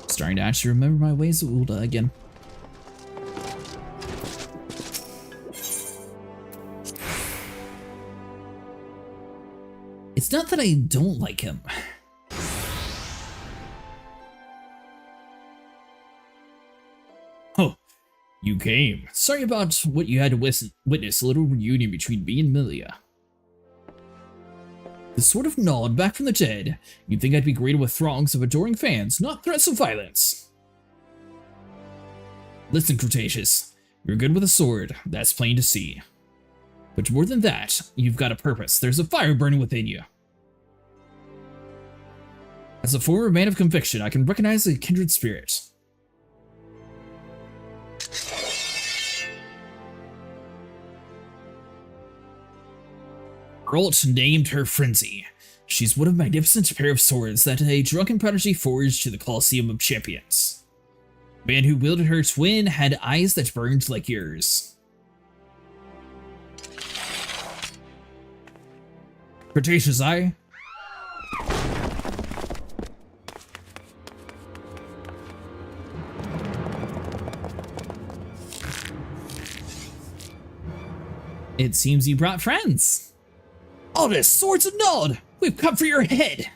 Starting to actually remember my ways of Ulda again. It's not that I don't like him. Oh, you came. Sorry about what you had to witness, a little reunion between me and Milia. The sort of nod back from the dead. You'd think I'd be greeted with throngs of adoring fans, not threats of violence. Listen, Cretaceous. You're good with a sword, that's plain to see. But more than that, you've got a purpose. There's a fire burning within you. As a former man of conviction, I can recognize a kindred spirit. Geralt named her Frenzy. She's one of a magnificent pair of swords that a drunken prodigy forged to the Colosseum of Champions. The man who wielded her twin had eyes that burned like yours. Cretaceous eye? It seems you brought friends. Aldous, swords of Nod! We've come for your head!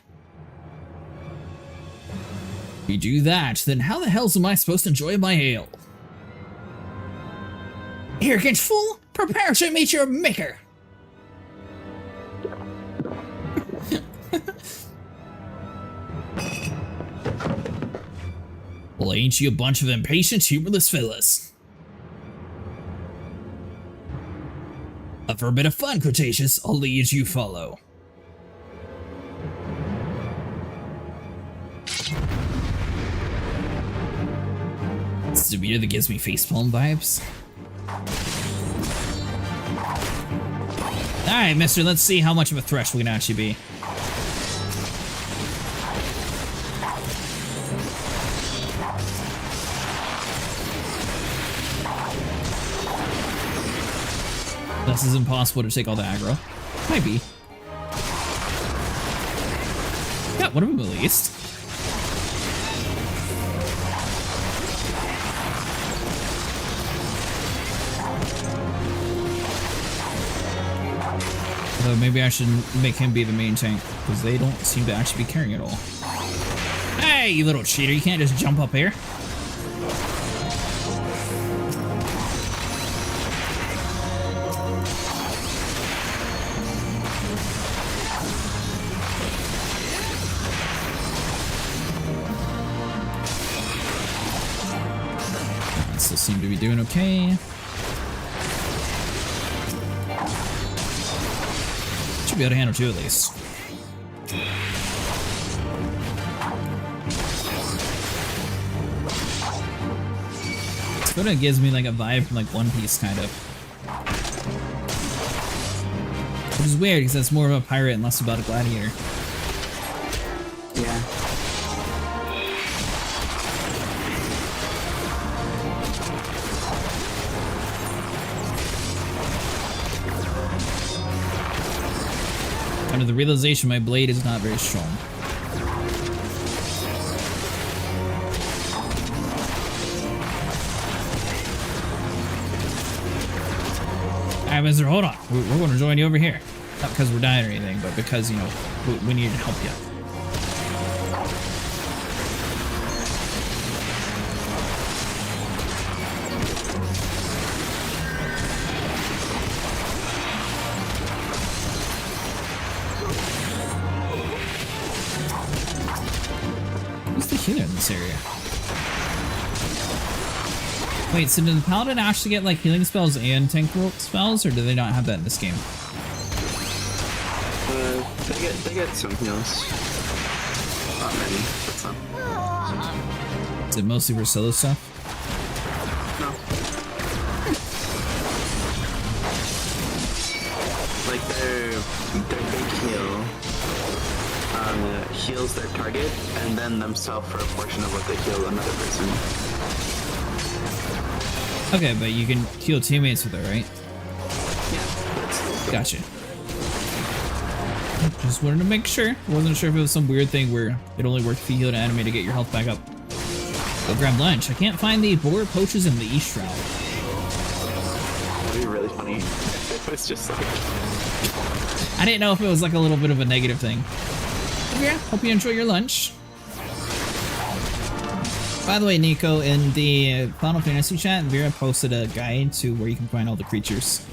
If you do that, then how the hell am I supposed to enjoy my ale? Arrogant fool! Prepare to meet your maker! Well, ain't you a bunch of impatient, humorless fellas? For a bit of fun, Cretaceous, I'll lead you follow. It's the meter that gives me facepalm vibes. Alright, mister, let's see how much of a threat we can actually be. This is impossible to take all the aggro. Might be. Got one of them at least. Although maybe I should make him be the main tank, because they don't seem to actually be carrying it all. Hey, you little cheater, you can't just jump up here. Still seem to be doing okay. Should be able to handle two at least. It sort of gives me like a vibe from like One Piece kind of. Which is weird because that's more of a pirate and less about a gladiator. Yeah. Under the realization my blade is not very strong. Alright, mister, hold on. We're going to join you over here. Not because we're dying or anything, but because, you know, we need to help you. In this area. Wait, so did the Paladin actually get like healing spells and tank spells, or do they not have that in this game? They get some heals. Not many, but some. it mostly for solo stuff? No. Like their big heal heals their target and then themselves for a portion of what they heal another person. Okay, but you can heal teammates with it, right? Yeah. Gotcha. Just wanted to make sure. Wasn't sure if it was some weird thing where it only worked if you heal an enemy to get your health back up. Go grab lunch. I can't find the boar poaches in the East Shroud. That'd be really funny. It was just like... I didn't know if it was like a little bit of a negative thing. But yeah, hope you enjoy your lunch. By the way, Nico, in the Final Fantasy chat, Vera posted a guide to where you can find all the creatures.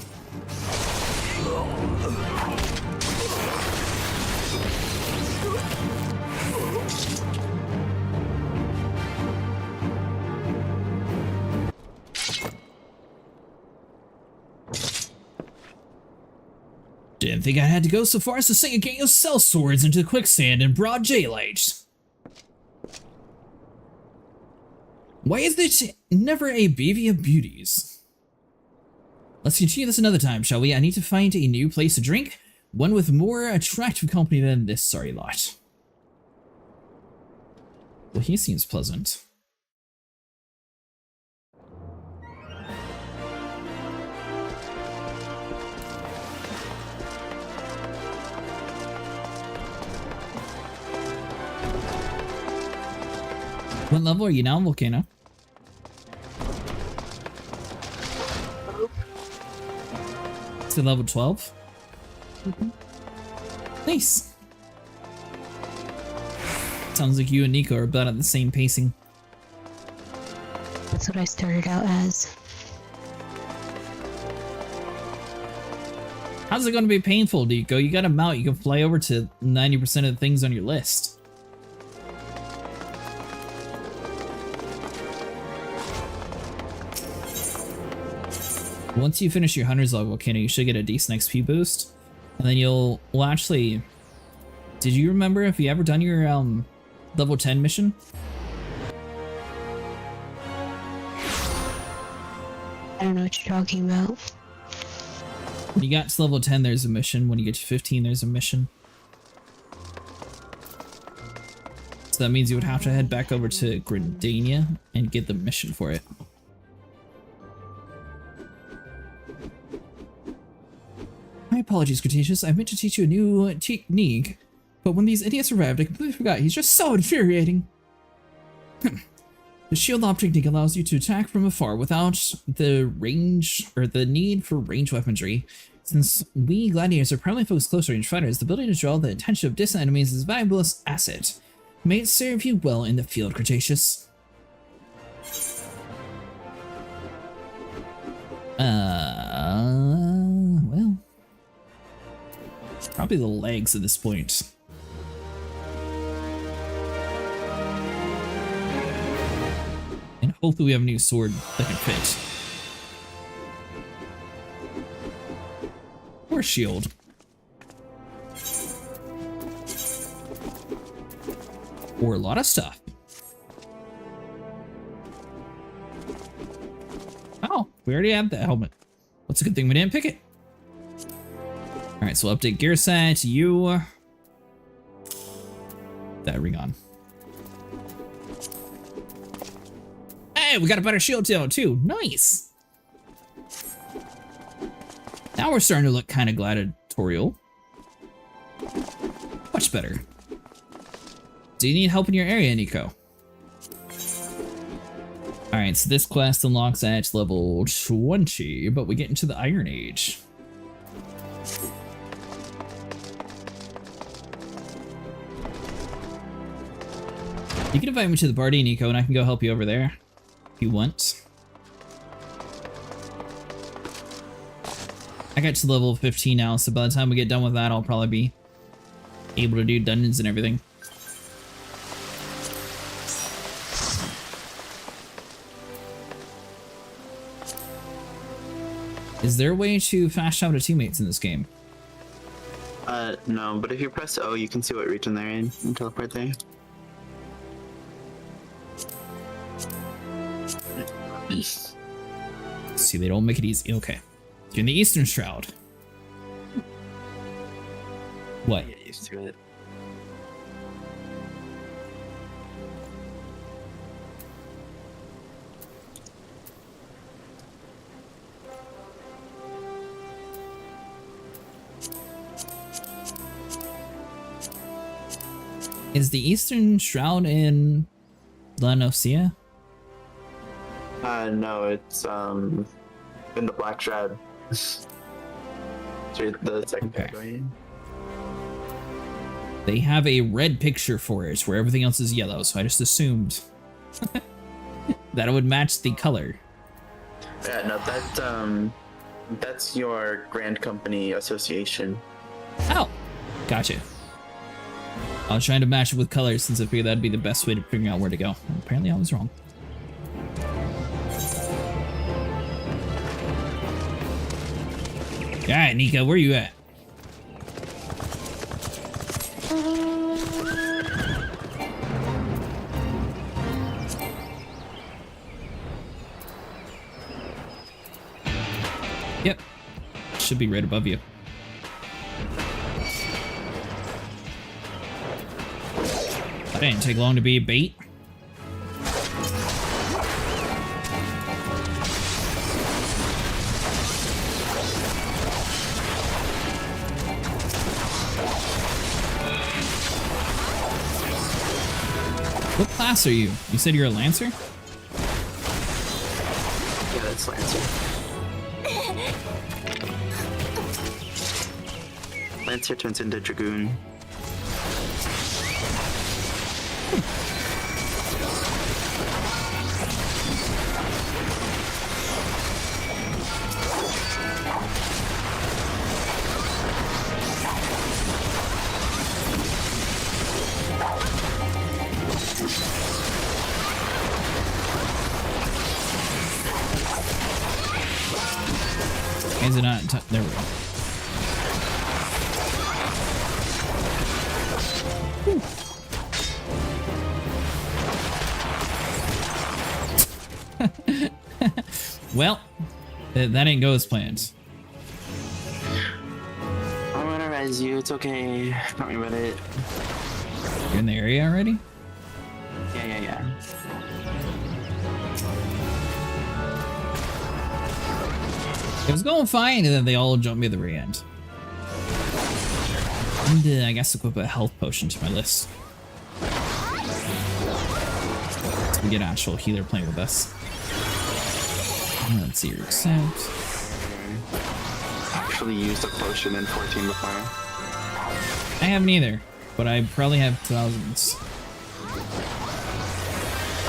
Didn't think I had to go so far as to sink a gang of cell swords into the quicksand in broad daylight. Why is it never a bevy of beauties? Let's continue this another time, shall we? I need to find a new place to drink, one with more attractive company than this sorry lot. Well, he seems pleasant. What level are you now, Volcano? To level 12? Nice. Sounds like you and Nico are about at the same pacing. That's what I started out as. How's it going to be painful, Nico? You got a mount, you can fly over to 90% of the things on your list. Once you finish your Hunter's Log Volcano, you should get a decent XP boost. And then you'll... Well, actually... Did you remember if you ever done your, level 10 mission? I don't know what you're talking about. When you got to level 10, there's a mission. When you get to 15, there's a mission. So that means you would have to head back over to Gridania and get the mission for it. My apologies, Cretaceous. I meant to teach you a new technique, but when these idiots arrived, I completely forgot. He's just so infuriating. The shield op technique allows you to attack from afar without the range or the need for range weaponry. Since we gladiators are primarily focused close range fighters, the ability to draw the attention of distant enemies is a valuable asset. May it serve you well in the field, Cretaceous. Well. Probably the legs at this point. And hopefully we have a new sword that can fit. Or shield. Or a lot of stuff. Oh, we already have the helmet. What's a good thing we didn't pick it? Alright, so we'll update gear set, you... That ring on. Hey, we got a better shield tail too. Nice! Now we're starting to look kind of gladiatorial. Much better. Do you need help in your area, Nico? Alright, so this quest unlocks at level 20, but we get into the Iron Age. You can invite me to the party, Nico, and I can go help you over there if you want. I got to level 15 now, so by the time we get done with that, I'll probably be able to do dungeons and everything. Is there a way to fast travel to teammates in this game? No, but if you press O, you can see what region they're in and teleport there. See, they don't make it easy. Okay. You're in the Eastern Shroud. What? Get used to it. Is the Eastern Shroud in La Nocia? No, it's in the Black Shroud. Through the second category. They have a red picture for it where everything else is yellow, so I just assumed that it would match the color. Yeah, no, that's your Grand Company Association. Oh, gotcha. I was trying to match it with colors since I figured that'd be the best way to figure out where to go. And apparently I was wrong. Alright, Nico, where you at? Yep. Should be right above you. That didn't take long to be a bait. What class are you? You said you're a Lancer? Yeah, that's Lancer. Lancer turns into Dragoon. Is it not? There we go. Well, that didn't go as planned. I'm gonna res you, it's okay. Don't worry about it. You're in the area already? Yeah. It was going fine, and then they all jumped me at the very end. And I guess equip a health potion to my list. So we get an actual healer playing with us. Let's see your accept. Actually used a potion in 14 before. I haven't either, but I probably have thousands.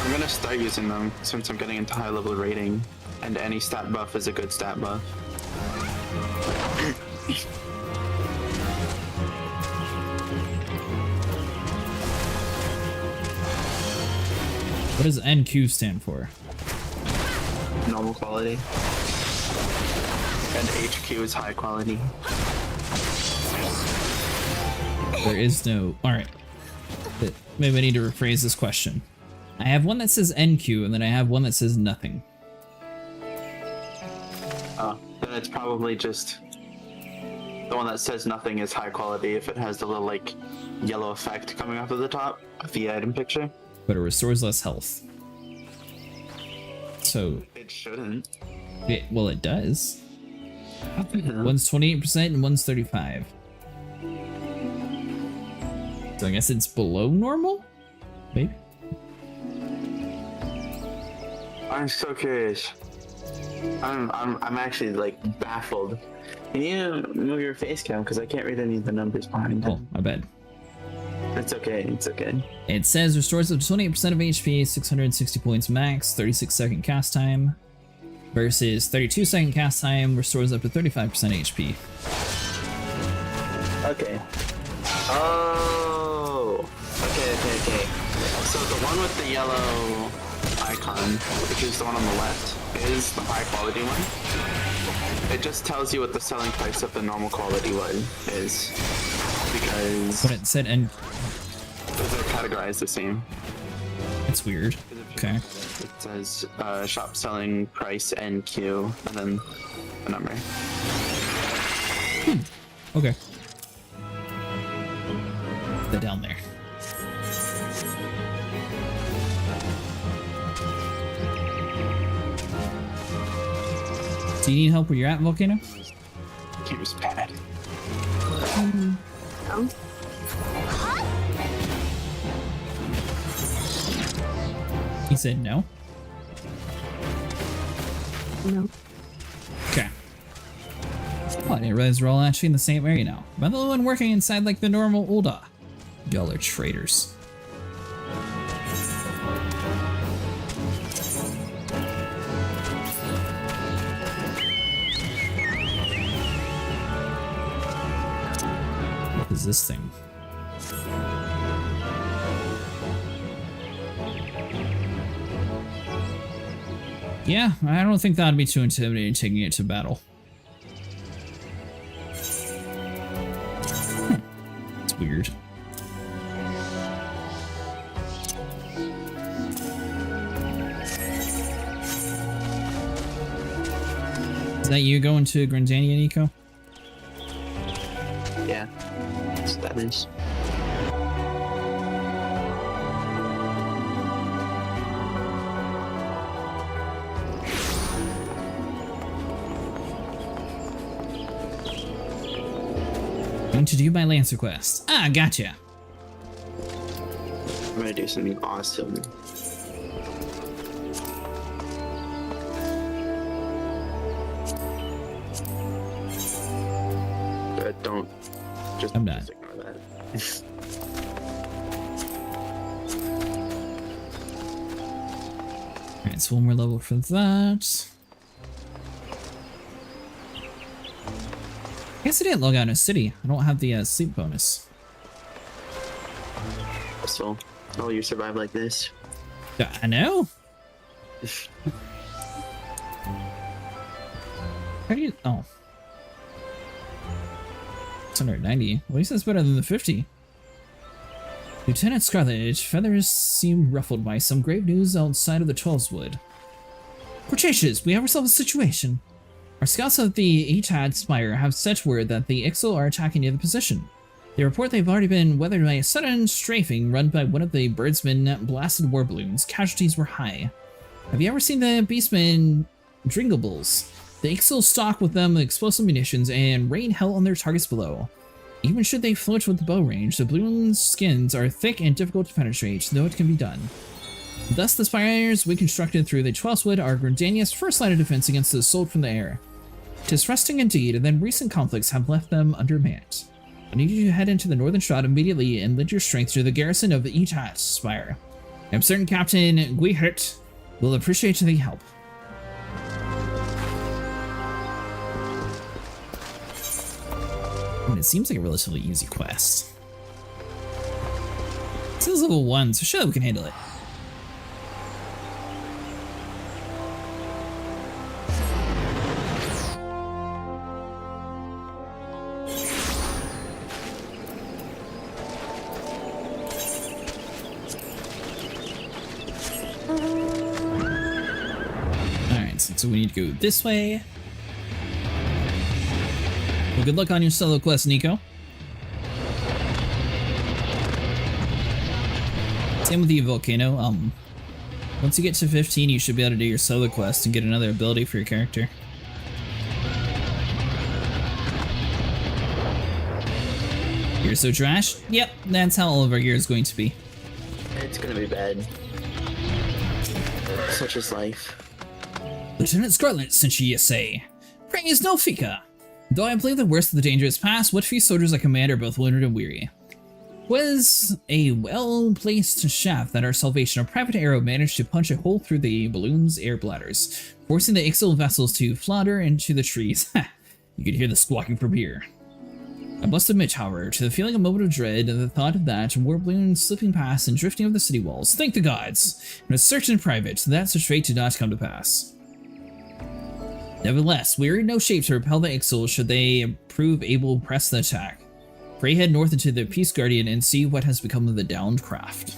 I'm gonna start using them since I'm getting into high level rating, and any stat buff is a good stat buff. What does NQ stand for? Normal quality. And HQ is high quality. There is no... Alright. Maybe I need to rephrase this question. I have one that says NQ, and then I have one that says nothing. Oh, then it's probably just... The one that says nothing is high quality if it has the little, like, yellow effect coming off of the top of the item picture. But it restores less health. So... It shouldn't. Well, it does. One's 28% and one's 35%. So I guess it's below normal? Maybe? I'm so curious. I'm actually like baffled. Can you move your face cam because I can't read any of the numbers behind it. Oh, my bad. It's okay, it's okay. It says restores up to 28% of HP, 660 points max, 36-second cast time, versus 32-second cast time, restores up to 35% HP. Okay. Oh! Okay. So the one with the yellow icon, which is the one on the left, is the high quality one. It just tells you what the selling price of the normal quality one is. Because But it said, and those are categorized the same. it That's weird. Okay. It says shop selling price NQ and then the number. Okay. They're down there. Do you need help where you're at, Volcano? Game's bad. No. He said no. No. Okay. Oh, I didn't realize we're all actually in the same area now. Am I the only one working inside like the normal Ulda? Y'all are traitors. What is this thing? Yeah, I don't think that'd be too intimidating taking it to battle. It's weird. Is that you going to Grandania, Nico? Yeah, that's what that is. Going to do my Lancer quest. Ah, gotcha. I'm gonna do something awesome. But don't just I'm done. just ignore that. Alright, so one more level for that. I guess I didn't log out in a city. I don't have the sleep bonus. So, oh, you survive like this. I know. How do you? Oh. 690. At least that's better than the 50. Lieutenant Scarlet, feathers seem ruffled by some grave news outside of the 12's Wood. Cretaceous, we have ourselves a situation. Our scouts of the Etad Spire have sent word that the Ixal are attacking near the position. They report they've already been weathered by a sudden strafing run by one of the Birdsmen blasted war balloons. Casualties were high. Have you ever seen the Beastmen Dringables? The Ixal stock with them explosive munitions and rain hell on their targets below. Even should they float with the bow range, the balloon's skins are thick and difficult to penetrate, though it can be done. Thus, the spires we constructed through the 12th Wood are Grandania's first line of defense against the assault from the air. 'Tis resting indeed, and then recent conflicts have left them undermanned. I need you to head into the northern shroud immediately and lend your strength to the garrison of the Etat Spire. I'm certain Captain Guihert will appreciate the help. I mean, it seems like a relatively easy quest. This is level 1, so surely we can handle it. So we need to go this way. Well, good luck on your solo quest, Nico. Same with you, Volcano. Once you get to 15, you should be able to do your solo quest and get another ability for your character. You're so trash? Yep, that's how all of our gear is going to be. It's gonna be bad. Such is life. Lieutenant Scarlet, since ye say. Praise no fika. Though I believe the worst of the danger is past, what few soldiers I command are both wounded and weary. 'Twas a well-placed shaft that our Salvation, a private arrow, managed to punch a hole through the balloon's air bladders, forcing the Ixal vessels to flounder into the trees. Ha! You could hear the squawking from here. I must admit, however, to the feeling a moment of dread and the thought of that war balloon slipping past and drifting over the city walls. Thank the gods! It was certain in private that such fate did not come to pass. Nevertheless, we are in no shape to repel the Ixal should they prove able to press the attack. Pray head north into the Peace Guardian and see what has become of the downed craft.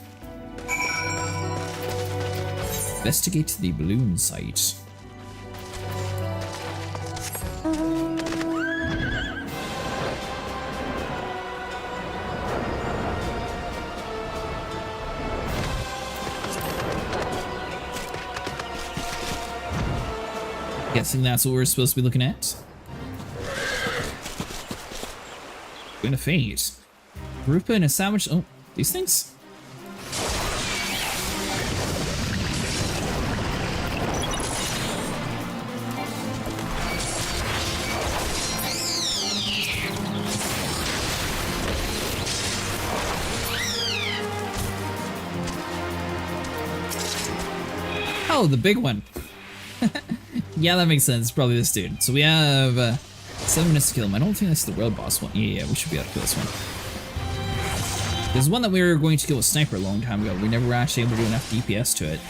Investigate the balloon site. Guessing that's what we're supposed to be looking at. Going to fade. Rupa and a sandwich. Oh, these things? Oh, the big one. Yeah, that makes sense. Probably this dude. So we have 7 minutes to kill him. I don't think that's the world boss one. Yeah, we should be able to kill this one. There's one that we were going to kill with Sniper a long time ago. We never were actually able to do enough DPS to it.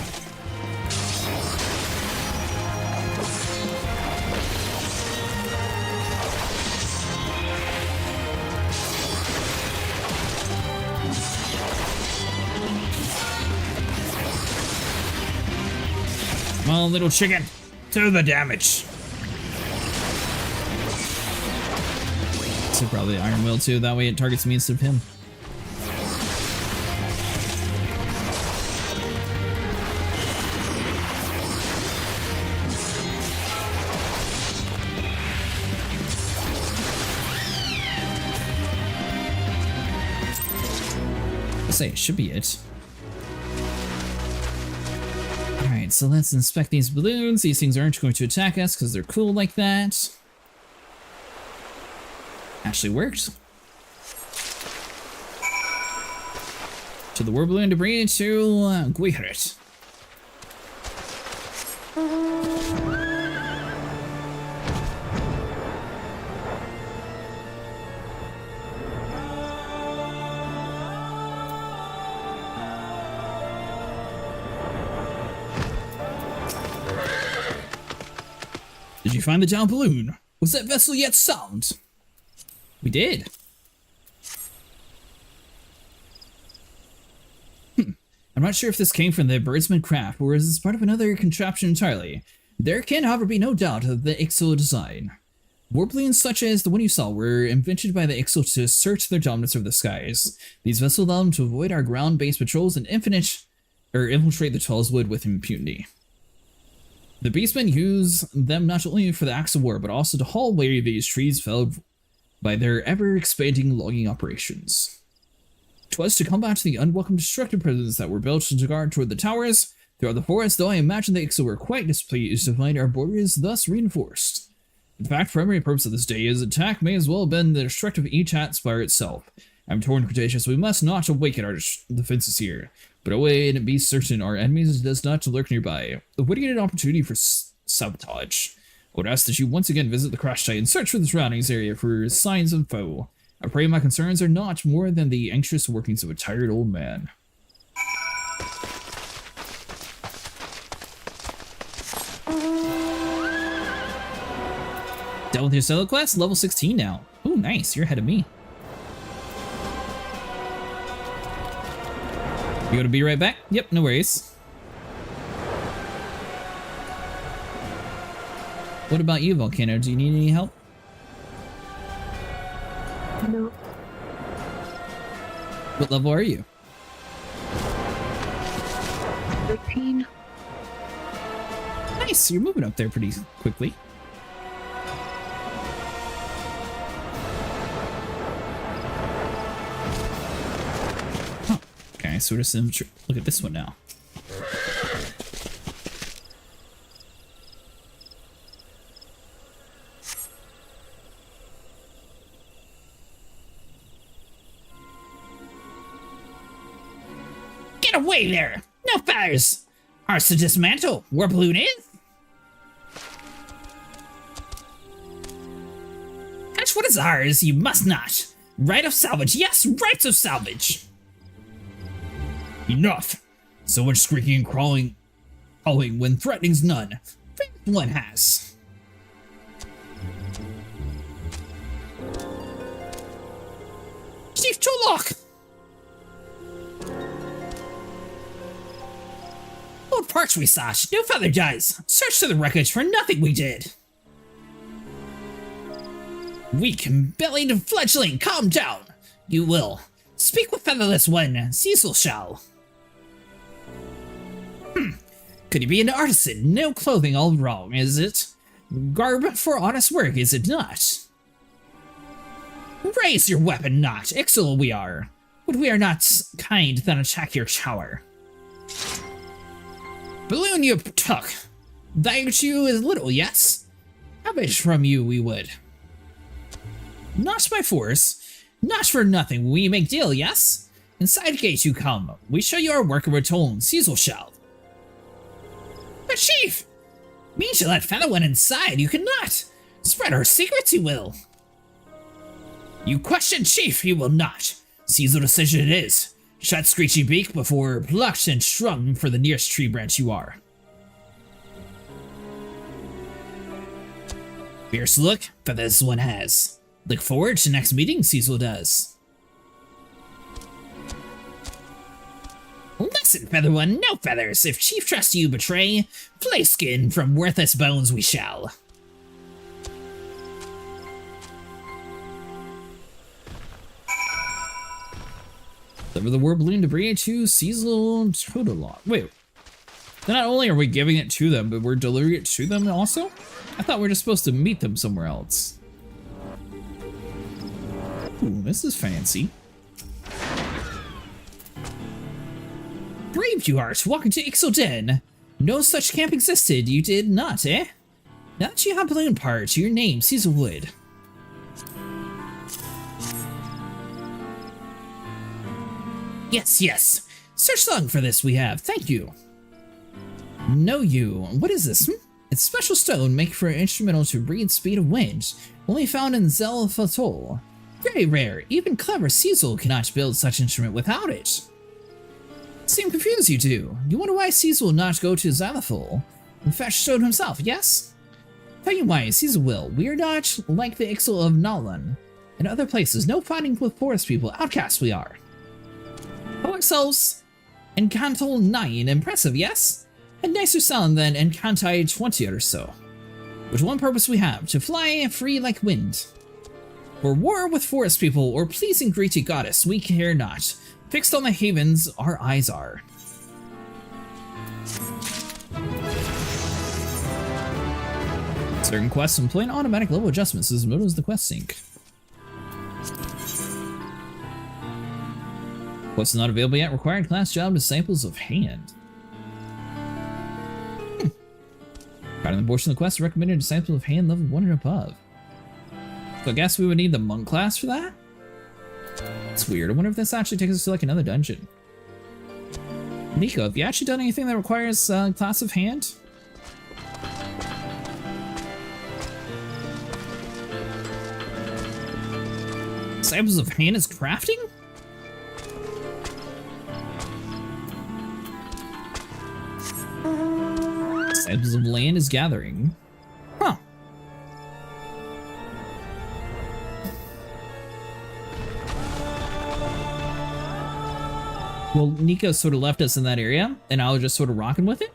Come on, little chicken. To the damage. So probably Iron Will too. That way it targets me instead of him. I'll say it should be it. Alright, so let's inspect these balloons. These things aren't going to attack us because they're cool like that. Actually worked. To the war balloon debris to Gladiator. Did you find the down balloon? Was that vessel yet sound? We did. I'm not sure if this came from the Birdsman craft or is this part of another contraption entirely. There can, however, be no doubt of the Ixo design. Warplanes such as the one you saw were invented by the Ixo to assert their dominance over the skies. These vessels allow them to avoid our ground-based patrols and infiltrate the Tallswood with impunity. The beastmen use them not only for the acts of war, but also to haul away these trees felled by their ever-expanding logging operations. 'Twas to combat the unwelcome destructive presence that were built to guard toward the towers throughout the forest, though I imagine the Ixo were quite displeased to find our borders thus reinforced. In fact, primary purpose of this day is attack may as well have been the destructive Echat Spire itself. I'm torn, Cretaceous, we must not awaken our defenses here, but away and be certain our enemies does not lurk nearby, avoiding an opportunity for sabotage. I would ask that you once again visit the crash site and search for the surroundings area for signs of foe. I pray my concerns are not more than the anxious workings of a tired old man. Done with your solo quest? Level 16 now. Ooh, nice. You're ahead of me. You gonna be right back? Yep, no worries. What about you, Volcano? Do you need any help? No. What level are you? 13. Nice, you're moving up there pretty quickly. Huh. Okay, so just look at this one now. Get away there! No fires! Ours to dismantle. War balloon is. Catch what is ours, you must not. Right of salvage, yes, rights of salvage. Enough. So much squeaking and crawling when threatening's none. One has. Chief Cholok! Old parts we sought, no feather dies. Search through the wreckage for nothing we did. Weak-bellied fledgling, calm down. You will. Speak with featherless one, Cecil shall. Could you be an artisan? No clothing all wrong, is it? Garb for honest work, is it not? Raise your weapon not, Ixil we are. But we are not kind that attack your tower. Balloon you took. That you is little, yes? Habit from you we would. Not by force, not for nothing we make deal, yes? Inside gate you come, we show you our work and return, Cecil shall. But chief! Me to let feather one inside, you cannot! Spread our secrets you will! You question chief, you will not! Cecil decision it is. Shut screechy beak before plucked and strung for the nearest tree branch you are. Fierce look, feathers one has. Look forward to next meeting, Cecil does. Listen, feather one, no feathers. If chief trust you betray, flay skin from worthless bones we shall. Deliver the war balloon debris to Cecil Totolog. Wait, not only are we giving it to them, but we're delivering it to them also? I thought we were just supposed to meet them somewhere else. Ooh, this is fancy. Brave you are to walk into Ixil Den. No such camp existed, you did not, eh? Now that you have balloon parts, your name, Cecil Wood. Yes, yes. Search long for this we have, thank you. Know you. What is this? It's special stone made for an instrumental to breathe speed of wind, only found in Zelfatol. Very rare, even clever Cecil cannot build such instrument without it. Seem confused you do. You wonder why Cecil will not go to Zelfatol and fetch stone himself, yes? Tell you why, Cecil will. We are not like the Ixil of Nalan and other places, no fighting with forest people, outcasts we are. Ourselves, Encantal 9, impressive, yes? And nicer sound than Encantai 20 or so. But one purpose we have, to fly free like wind. For war with forest people, or pleasing greedy goddess, we care not. Fixed on the havens, our eyes are. Certain quests employ an automatic level adjustments as remote as the quest sync. What's not available yet? Required class job disciples of hand. Got in the portion of the quest recommended disciples of hand level 1 and above. So I guess we would need the monk class for that? It's weird. I wonder if this actually takes us to like another dungeon. Nico, have you actually done anything that requires class of hand? Disciples of hand is crafting? Disciples of land is gathering. Huh. Well, Nico sort of left us in that area, and I was just sort of rocking with it.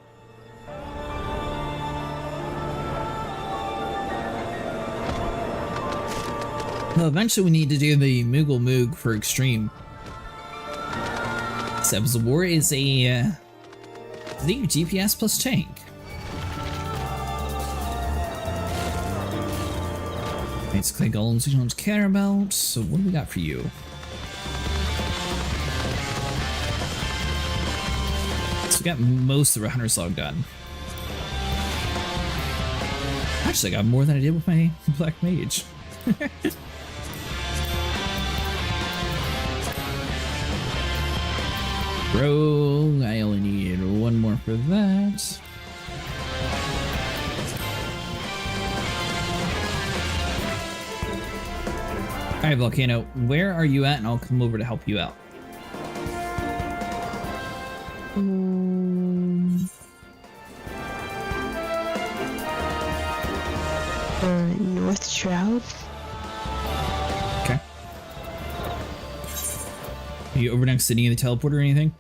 Well, eventually we need to do the Moogle Moog for Extreme. Sebs of War is a GPS plus tank. Basically golems we don't care about, so what do we got for you? So we got most of our Hunter's Log done. Actually, I got more than I did with my Black Mage. Rogue, I only need one more for that. Alright, Volcano, where are you at? And I'll come over to help you out. North Shroud. Okay. Are you over next to any of the teleport or anything?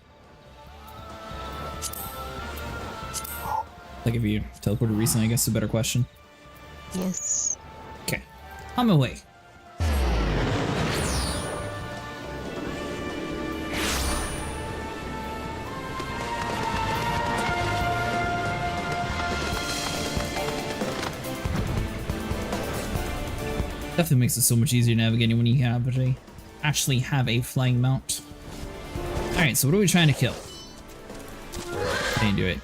Like if you teleported recently, I guess is a better question. Yes. Okay, on my way. Definitely makes it so much easier navigating when you actually have a flying mount. Alright, so what are we trying to kill? Didn't do it.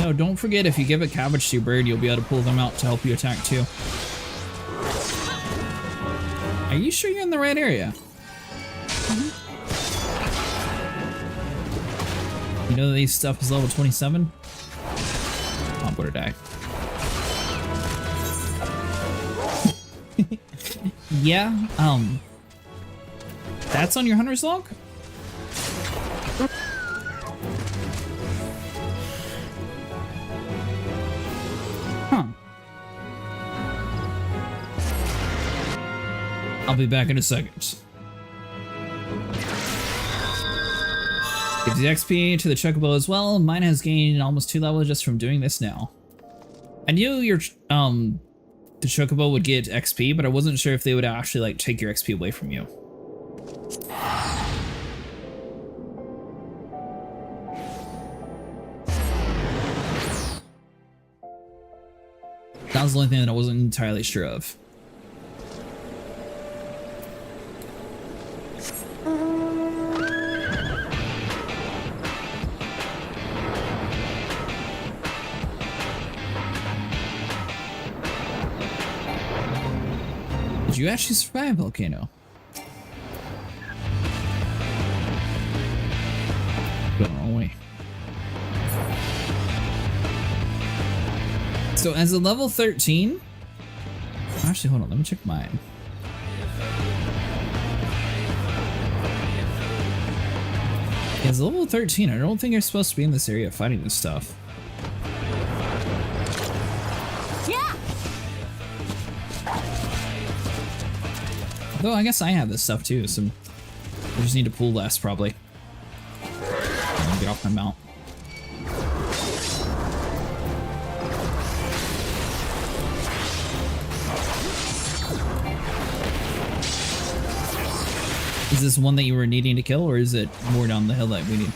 No, don't forget if you give a cabbage to your bird, you'll be able to pull them out to help you attack too. Are you sure you're in the right area? You know that these stuff is level 27? Oh, I'm gonna die. Yeah, that's on your hunter's log? Huh. I'll be back in a second. Gives you XP to the Chocobo as well. Mine has gained almost 2 levels just from doing this now. I knew your the Chocobo would get XP, but I wasn't sure if they would actually like take your XP away from you. That was the only thing that I wasn't entirely sure of. Did you actually survive Volcano? Go the wrong way. So as a level 13, actually hold on, let me check mine. As a level 13, I don't think you're supposed to be in this area fighting this stuff. Though I guess I have this stuff too, so I just need to pull less probably. Get off my mount. Is this one that you were needing to kill, or is it more down the hill that we need?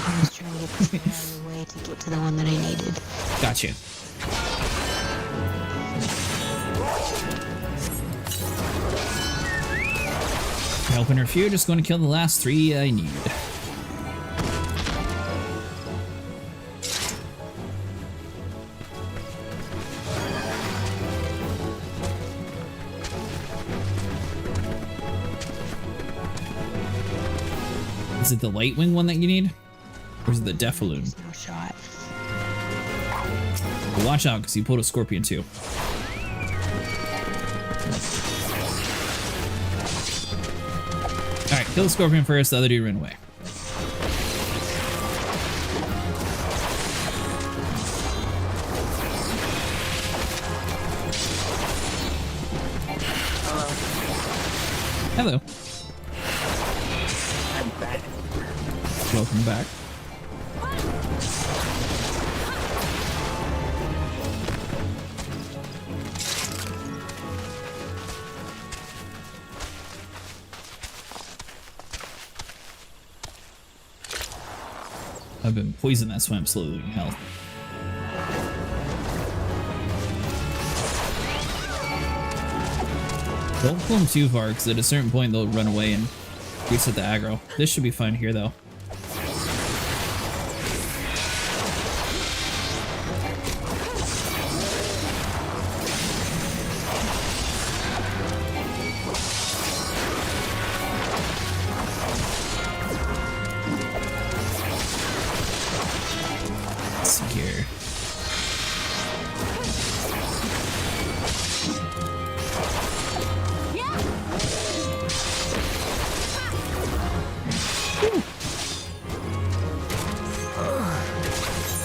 I was trying to figure out a way to get to the one that I needed. Gotcha. Helping her few, just going to kill the last 3 I need. Is it the Lightwing one that you need? Or is it the Defaloon? There's no shot. Well, watch out, because you pulled a Scorpion too. Alright, kill the Scorpion first, the other dude ran away. Hello. I'm back. Welcome back. I've been poisoned, that's why I'm slowly losing health. Don't pull them too far, because at a certain point they'll run away and reset the aggro. This should be fine here, though. Let's see here.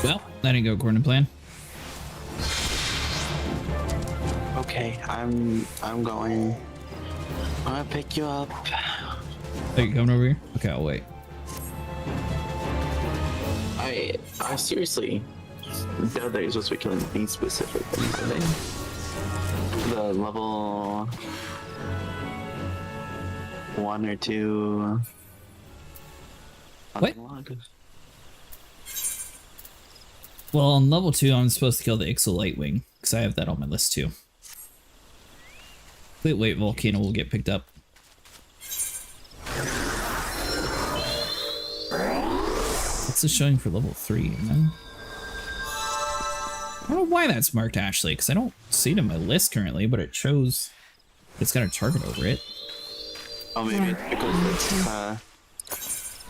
Well, that didn't go according to plan. Oh, Okay, I'm going. I'm gonna pick you up. Are you coming over here? Okay, I'll wait. I seriously doubt that you're supposed to be killing things specific. The level 1 or 2. What? Well, on level 2, I'm supposed to kill the Ixal Lightwing, because I have that on my list too. Wait, Volcano will get picked up. What's the showing for level 3, man? I don't know why that's marked, actually, because I don't see it in my list currently, but it shows it's got a target over it. Oh, maybe it's because it's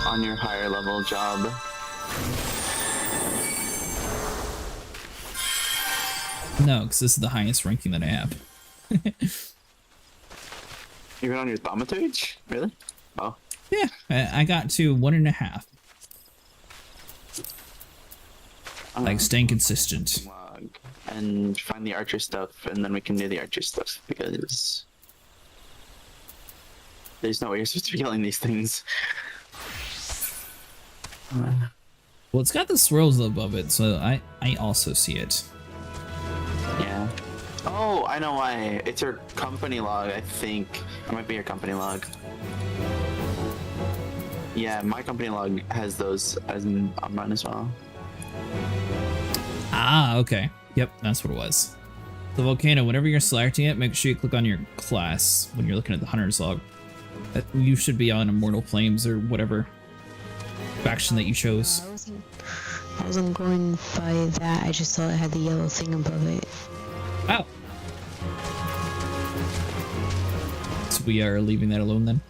on your higher level job. No, because this is the highest ranking that I have. You're on your thaumaturge? Really? Oh. Yeah, I got to 1.5. Like, staying consistent. And find the archer stuff, and then we can do the archer stuff, because there's no way you're supposed to be killing these things. Well, it's got the swirls above it, so I also see it. Yeah. Oh, I know why. It's your company log, I think. It might be your company log. Yeah, my company log has those as on mine as well. Ah, okay. Yep, that's what it was. The Volcano, whenever you're selecting it, make sure you click on your class when you're looking at the Hunter's log. You should be on Immortal Flames or whatever faction that you chose. I wasn't going by that, I just saw it had the yellow thing above it. Oh. So we are leaving that alone then?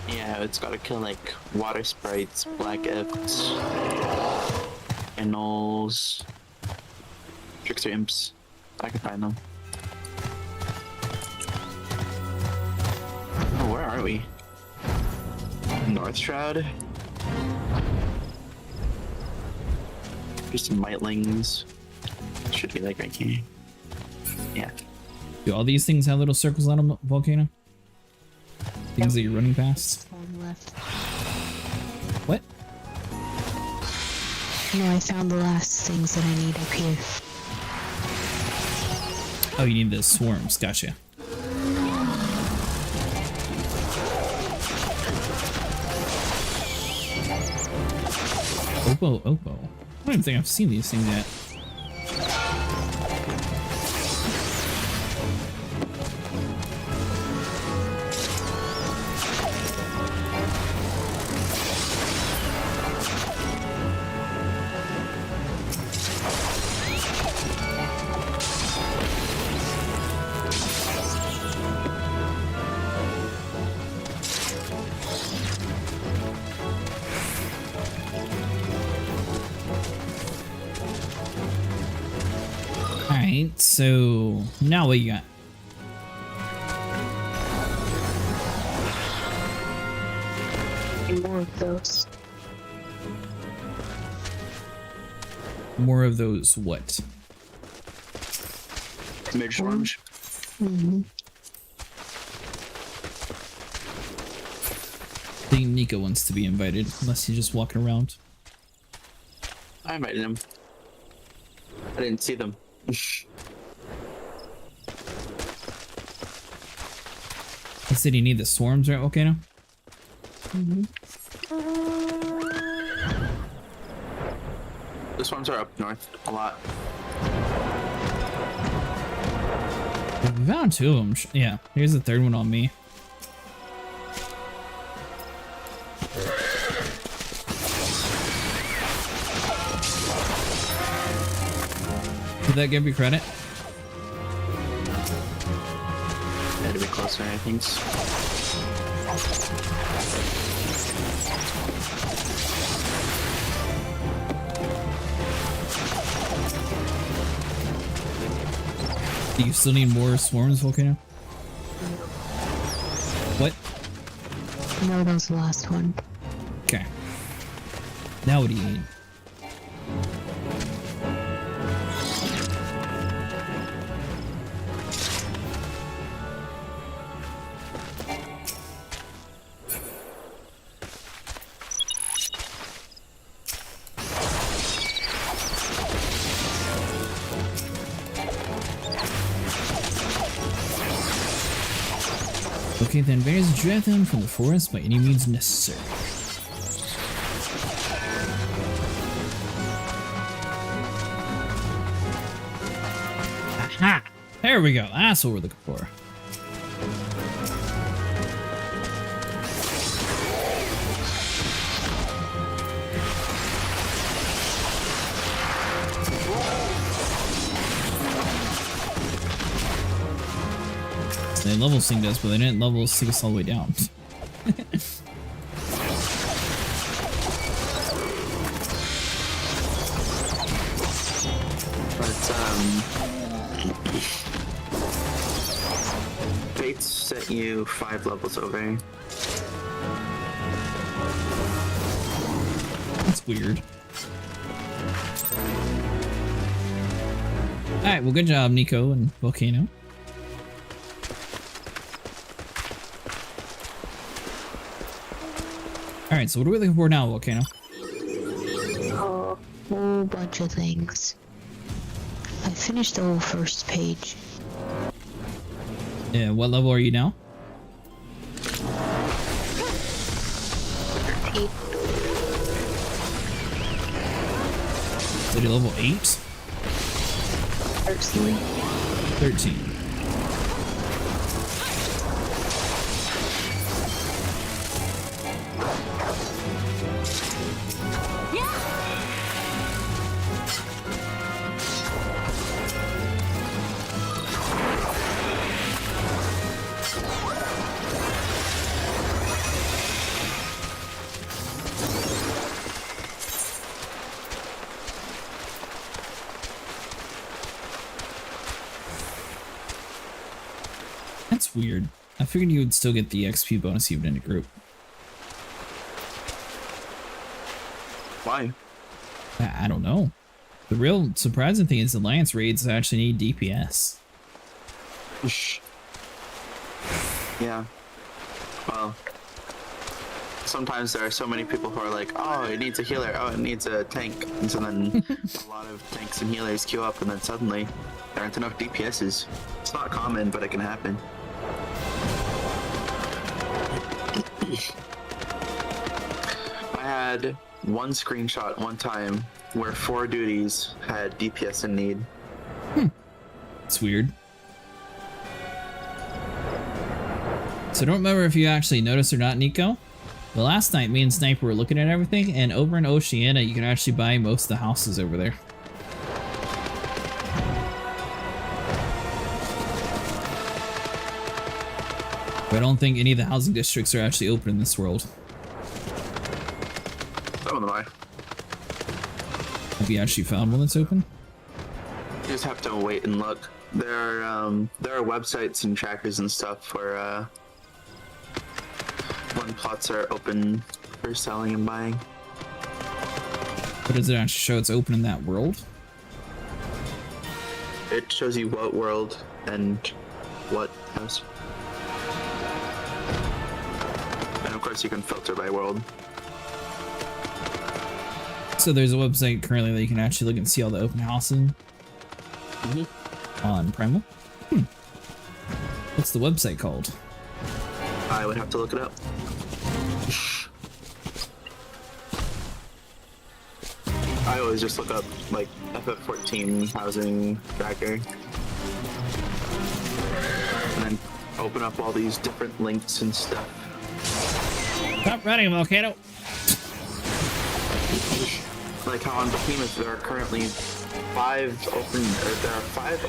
Yeah, it's gotta kill like water sprites, black imps, and gnolls, trickster imps. I can find them. Oh, where are we? North Shroud? There's some mightlings. Should be like right here. Yeah. Do all these things have little circles on them, Volcano? Things that you're running past? One left. What? No, I found the last things that I need up here. Oh, you need the swarms. Gotcha. Oppo. I don't even think I've seen these things yet. Alright, so now what you got? More of those. More of those what? Mage swarms. Mm-hmm. I think Nico wants to be invited, unless he's just walking around. I invited him. I didn't see them. I said you need the swarms, right, Volcano? Mm-hmm. The swarms are up north a lot. We found 2 of them. Yeah, here's the 3rd one on me. Did that give you credit? Had to be closer, I think. Do you still need more swarms, Volcano? What? No, that was the last one. Okay. Now what do you need? Okay, the invaders drive them from the forest by any means necessary. Aha! There we go. That's what we're looking for. They level synced us, but they didn't level sync us all the way down. Fates set you 5 levels over. That's weird. Alright, well good job, Nico and Volcano. Alright, so what are we looking for now, Volcano? A whole bunch of things. I finished the whole first page. Yeah, what level are you now? 8. Did you level 8? 13. 13. That's weird. I figured you would still get the XP bonus even in a group. Why? I don't know. The real surprising thing is Alliance raids actually need DPS. Yeah. Well, sometimes there are so many people who are like, oh, it needs a healer, oh, it needs a tank. And so then a lot of tanks and healers queue up, and then suddenly there aren't enough DPSs. It's not common, but it can happen. I had one screenshot one time where 4 duties had DPS in need. It's weird. So I don't remember if you actually noticed or not, Nico. But last night, me and Sniper were looking at everything, and over in Oceania, you can actually buy most of the houses over there. But I don't think any of the housing districts are actually open in this world. Some of them are. Have you actually found one that's open? You just have to wait and look. There are websites and trackers and stuff where when plots are open for selling and buying. But does it actually show it's open in that world? It shows you what world and what house. And of course you can filter by world. So there's a website currently that you can actually look and see all the open houses on Primal. What's the website called? I would have to look it up. I always just look up like FF14 housing tracker. And then open up all these different links and stuff. Stop running, Volcano! Like how on Behemoth there are currently 5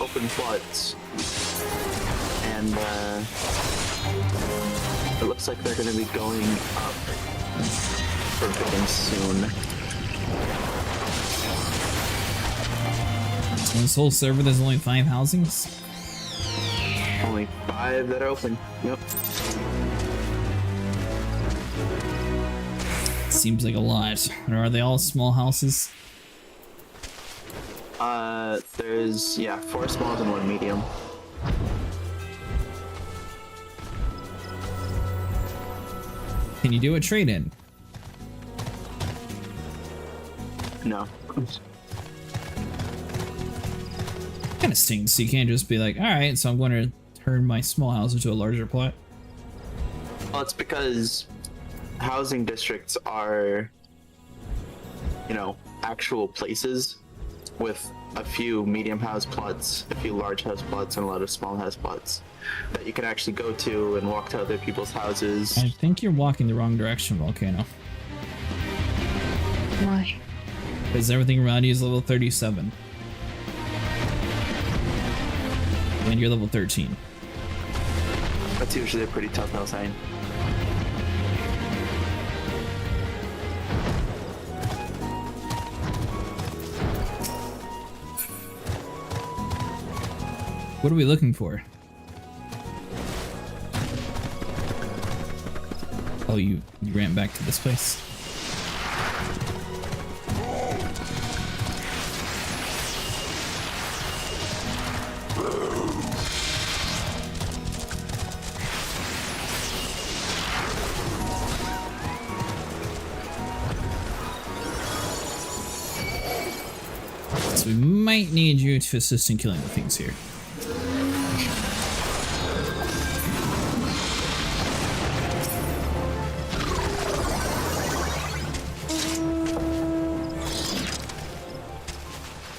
open floods. And it looks like they're gonna be going up for bidding soon. On this whole server, there's only 5 housings? Only 5 that are open. Yep. Seems like a lot. Or are they all small houses? There's 4 smalls and 1 medium. Can you do a trade-in? No. Kind of stinks. So you can't just be like, alright, so I'm going to turn my small house into a larger plot. Well, it's because housing districts are, you know, actual places with a few medium house plots, a few large house plots, and a lot of small house plots that you can actually go to and walk to other people's houses. I think you're walking the wrong direction, Volcano. Why? Because everything around you is level 37. And you're level 13. That's usually a pretty telltale sign. What are we looking for? Oh, you ran back to this place. So we might need you to assist in killing the things here.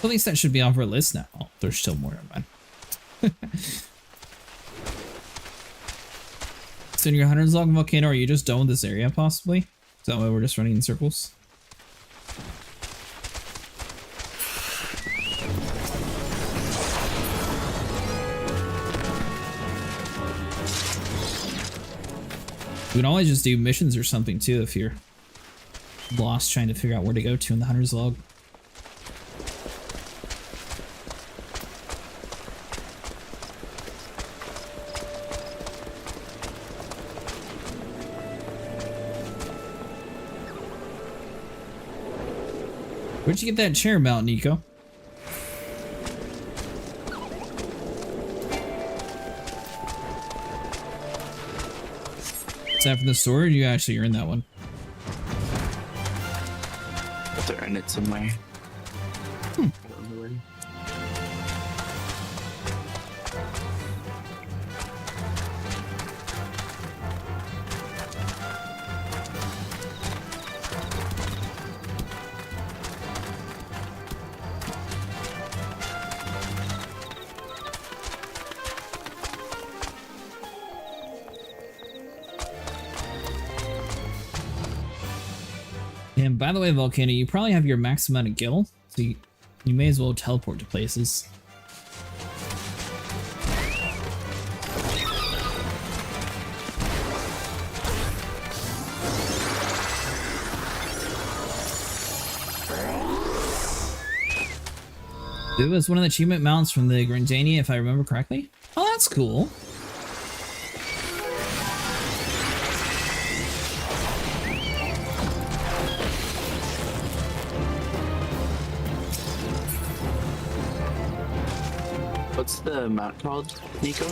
At least that should be off our list now. Oh, there's still more, man. So in your Hunter's Log Volcano, are you just done with this area, possibly? Is that why we're just running in circles? We can always just do missions or something too if you're lost trying to figure out where to go to in the Hunter's Log. Where'd you get that chair mount, Nico? Is that from the store, or you actually earned that one? I have to earn it somewhere. I don't know where. And by the way, Volcano, you probably have your max amount of gil, so you may as well teleport to places. It was one of the achievement mounts from the Grindania, if I remember correctly. Oh, that's cool. What's the mount called, Nico?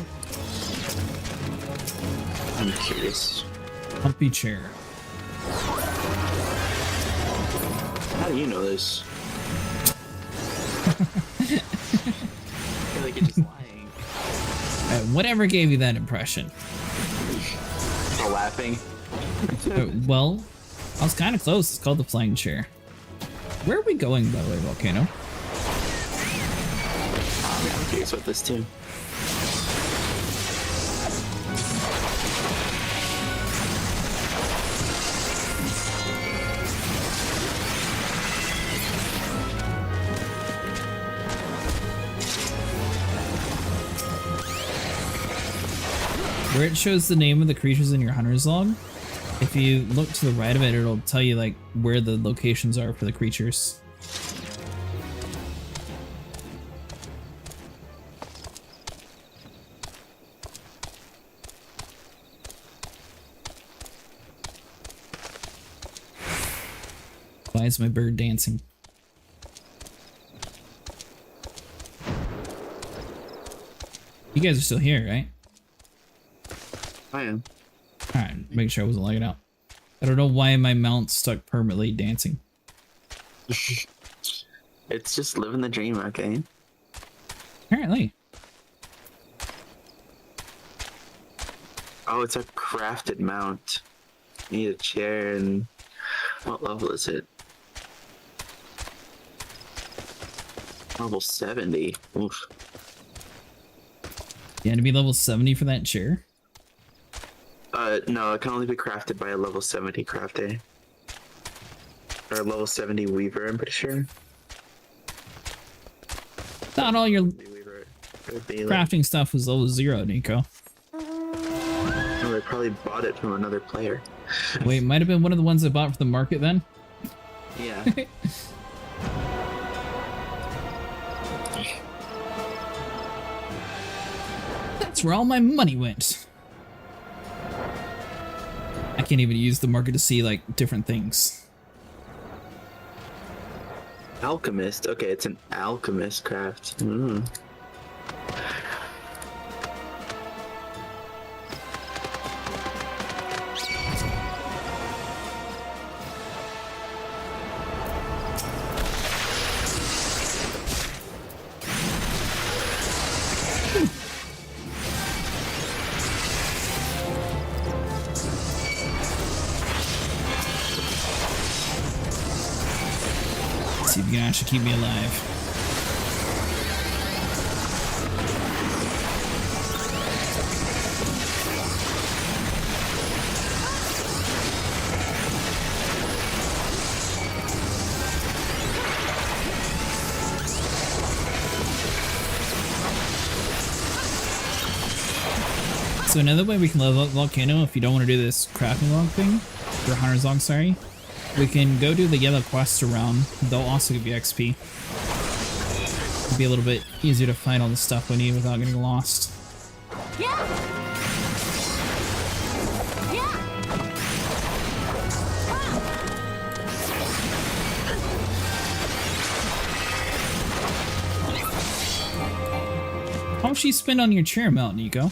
I'm curious. Humpy chair. How do you know this? I feel like you're just lying. Whatever gave you that impression? Oh, laughing. Well, I was kind of close. It's called the flying chair. Where are we going, by the way, Volcano? I'm curious about this too. Where it shows the name of the creatures in your Hunter's Log, if you look to the right of it, it'll tell you like where the locations are for the creatures. Why is my bird dancing? You guys are still here, right? I am. Alright, make sure I wasn't lagging out. I don't know why my mount's stuck permanently dancing. It's just living the dream, okay? Apparently. Oh, it's a crafted mount. You need a chair, and what level is it? Level 70. Oof. You had to be level 70 for that chair? No, it can only be crafted by a level 70 crafter. Or a level 70 weaver, I'm pretty sure. Not all your Weaver, crafting stuff was level 0, Nico. Oh, they probably bought it from another player. Wait, might have been one of the ones I bought from the market then? Yeah. That's where all my money went. I can't even use the market to see, like, different things. Alchemist. Okay, it's an alchemist craft. Mm. See if you can actually keep me alive. So another way we can level up Volcano if you don't want to do this crafting log thing, or Hunter's log, sorry, we can go do the yellow quests around. They'll also give you XP. It'll be a little bit easier to find all the stuff we need without getting lost. How much do you spend on your chair mount, Nico?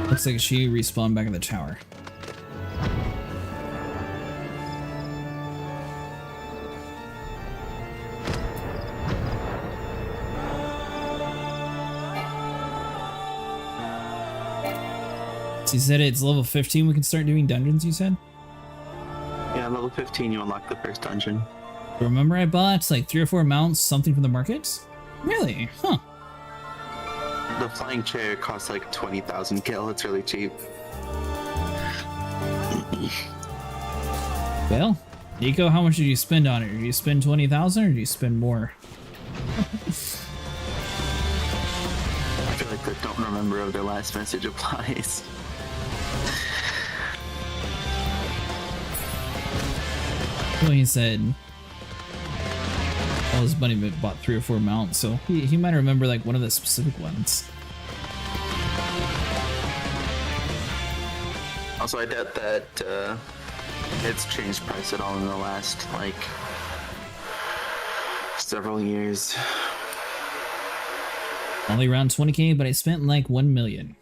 Looks like she respawned back in the tower. So you said it's level 15 we can start doing dungeons, you said? Yeah, level 15 you unlock the first dungeon. Remember I bought like 3 or 4 mounts, something from the market? Really? Huh. The flying chair costs like 20,000 gil. It's really cheap. Well, Nico, how much did you spend on it? Did you spend 20,000 or did you spend more? I feel like the don't remember of their last message applies. Well, he said all his money bought 3 or 4 mounts, so he might remember like one of the specific ones. Also, I doubt that it's changed price at all in the last like several years. Only around 20k, but I spent like 1 million.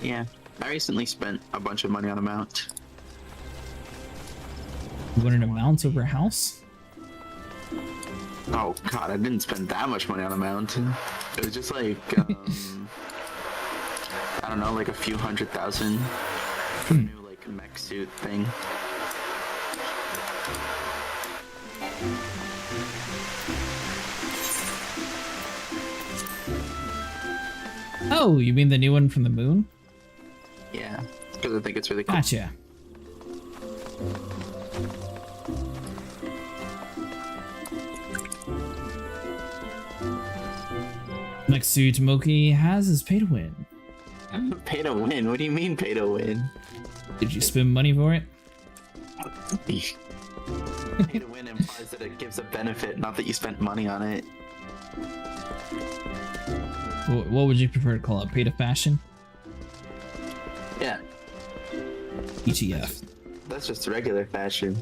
Yeah, I recently spent a bunch of money on a mount. You wanted a mount over a house? Oh god, I didn't spend that much money on a mount. It was just like, I don't know, like a few $100,000 for a new like mech suit thing. Oh, you mean the new one from the moon? Yeah, because I think it's really cool. Gotcha. Next suit Moki has is pay to win. Pay to win? What do you mean pay to win? Did you spend money for it? Pay to win implies that it gives a benefit, not that you spent money on it. What would you prefer to call it? Pay to fashion? Yeah. ETF. That's just regular fashion.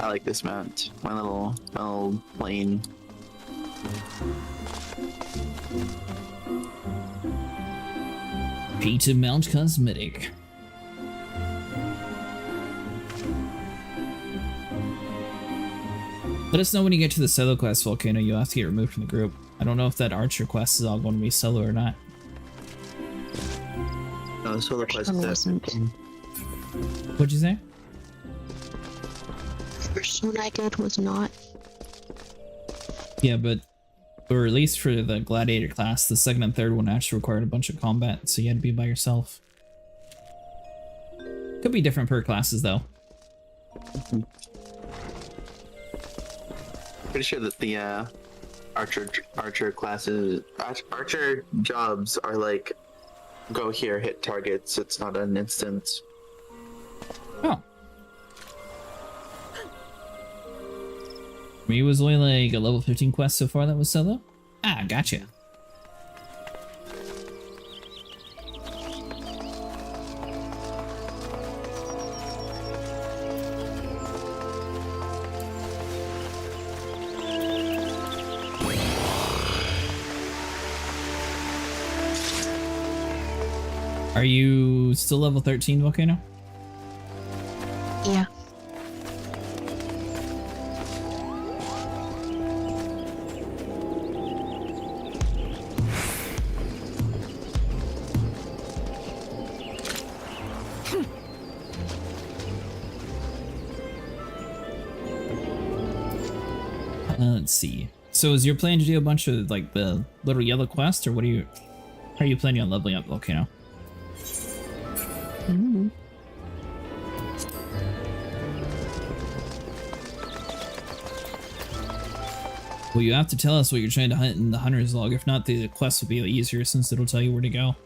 I like this mount. My little plane. Pizza Mount Cosmetic. Let us know when you get to the solo quest, Volcano. You'll have to get removed from the group. I don't know if that archer quest is all going to be solo or not. No, the solo quest wasn't. What'd you say? First one I did was not. Yeah, but or at least for the Gladiator class, the second and third one actually required a bunch of combat, so you had to be by yourself. Could be different per classes, though. Pretty sure that the archer classes, archer jobs are like, go here, hit targets. It's not an instant. Oh. Me was only like a level 15 quest so far that was solo? Ah, gotcha. Are you still level 13, Volcano? Yeah. Let's see. So is your plan to do a bunch of like the little yellow quests, or what are you planning on leveling up, Volcano? Mm-hmm. Well, you have to tell us what you're trying to hunt in the hunter's log. If not, the quest will be easier since it'll tell you where to go.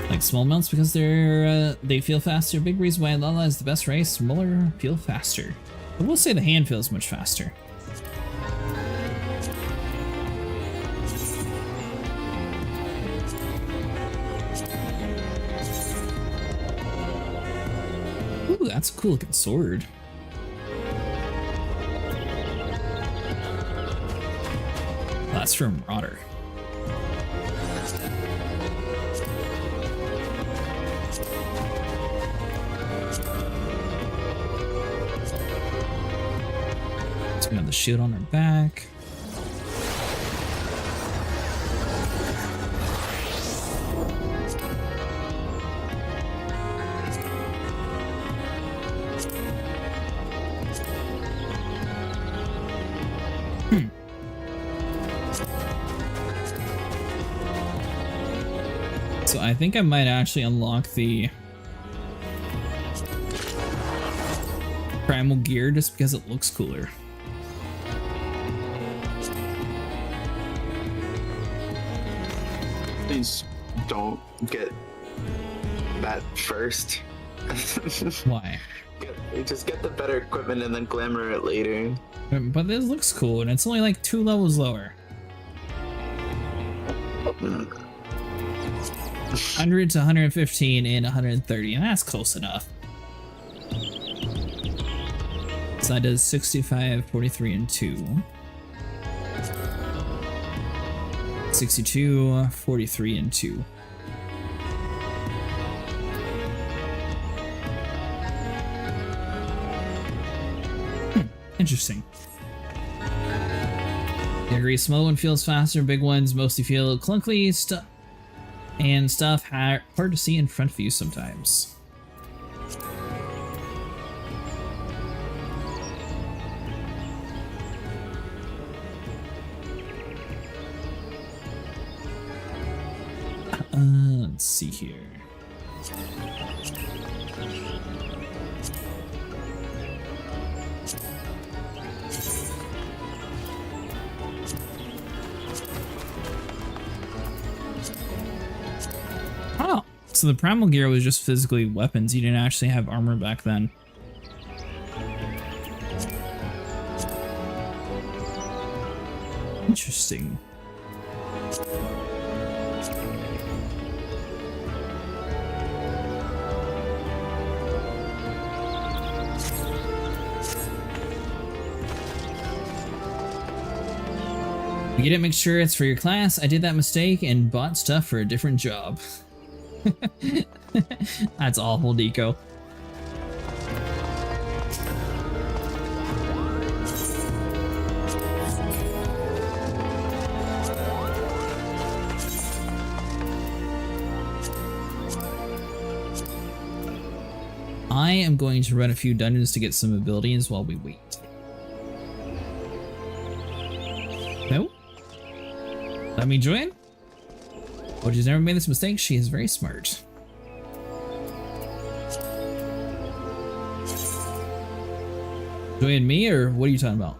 Like small mounts because they feel faster. Big reason why Lala is the best race. Smaller feel faster. I will say the hand feels much faster. Ooh, that's a cool looking sword. Oh, that's from Marauder. So we have the shield on our back. So I think I might actually unlock the primal gear just because it looks cooler. Please don't get that first. Why? Just get the better equipment and then glamour it later. But this looks cool, and it's only like 2 levels lower. 100 to 115 and 130, and that's close enough. So that does 65, 43, and 2. 62, 43, and 2. Interesting. I agree, small one feels faster, big ones mostly feel clunky and stuff hard to see in front of you sometimes. Let's see here. So the primal gear was just physically weapons. You didn't actually have armor back then. Interesting. You didn't make sure it's for your class. I did that mistake and bought stuff for a different job. That's awful, Nico. I am going to run a few dungeons to get some abilities while we wait. No? Let me join? Oh, she's never made this mistake. She is very smart. Join me, or what are you talking about?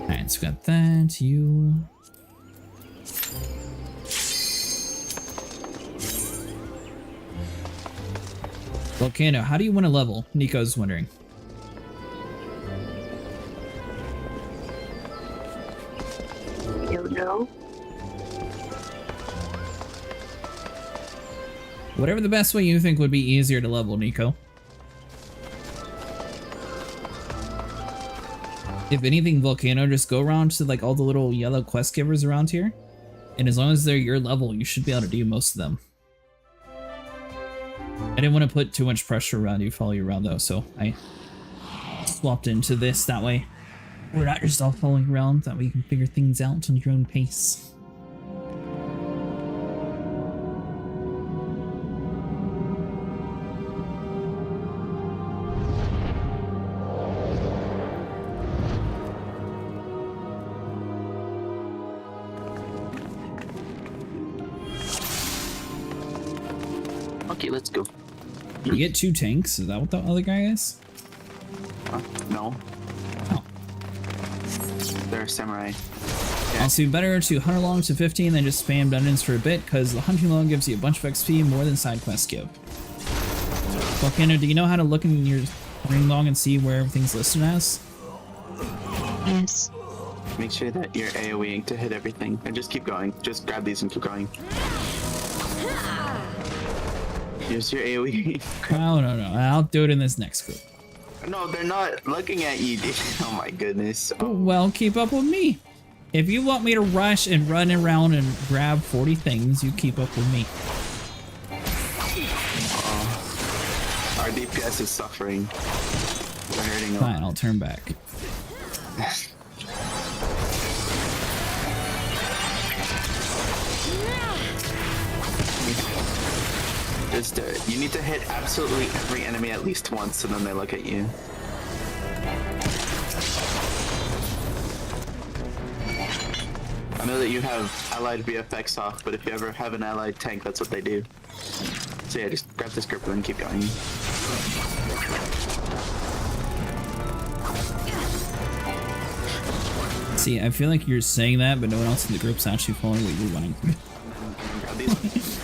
Alright, so we got that, you... Volcano, how do you win a level? Nico's wondering. Don't know. Whatever the best way you think would be easier to level, Nico. If anything, Volcano, just go around to like all the little yellow quest givers around here. And as long as they're your level, you should be able to do most of them. I didn't want to put too much pressure around you, follow you around though, so I swapped into this that way. We're not just all following around, that way you can figure things out on your own pace. Okay, let's go. You get 2 tanks, is that what the other guy is? No. Oh. They're samurai. Also, better to hunt along to 15 than just spam dungeons for a bit, because the hunting alone gives you a bunch of XP more than side quests give. Volcano, do you know how to look in your ring log and see where everything's listed as? Yes. Make sure that you're AoEing to hit everything, and just keep going. Just grab these and keep going. Use your AoE. Oh, no, I'll do it in this next group. No, they're not looking at you, dude. Oh my goodness. Oh. Well, keep up with me. If you want me to rush and run around and grab 40 things, you keep up with me. Our DPS is suffering. They're hurting a lot. Fine, I'll turn back. Just you need to hit absolutely every enemy at least once, and then they look at you. I know that you have allied VFX off, but if you ever have an allied tank, that's what they do. So yeah, just grab this grip and keep going. See, I feel like you're saying that, but no one else in the group's actually following what you're wanting. Grab these.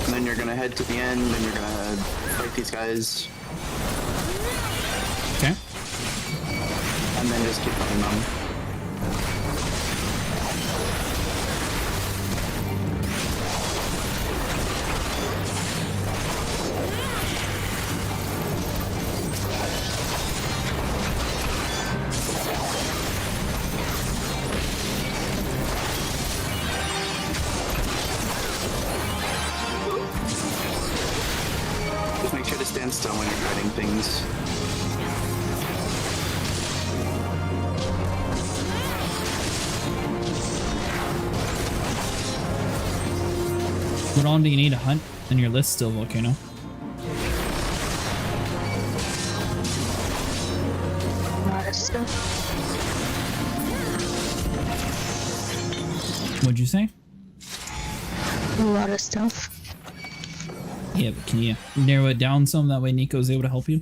And then you're gonna head to the end, and you're gonna fight these guys. Okay. And then just keep fighting them. Just make sure to stand still when you're fighting things. What on do you need to hunt in your list still, Volcano? of stuff. What'd you say? A lot of stuff. Yeah, but can you narrow it down some? That way Nico's able to help you.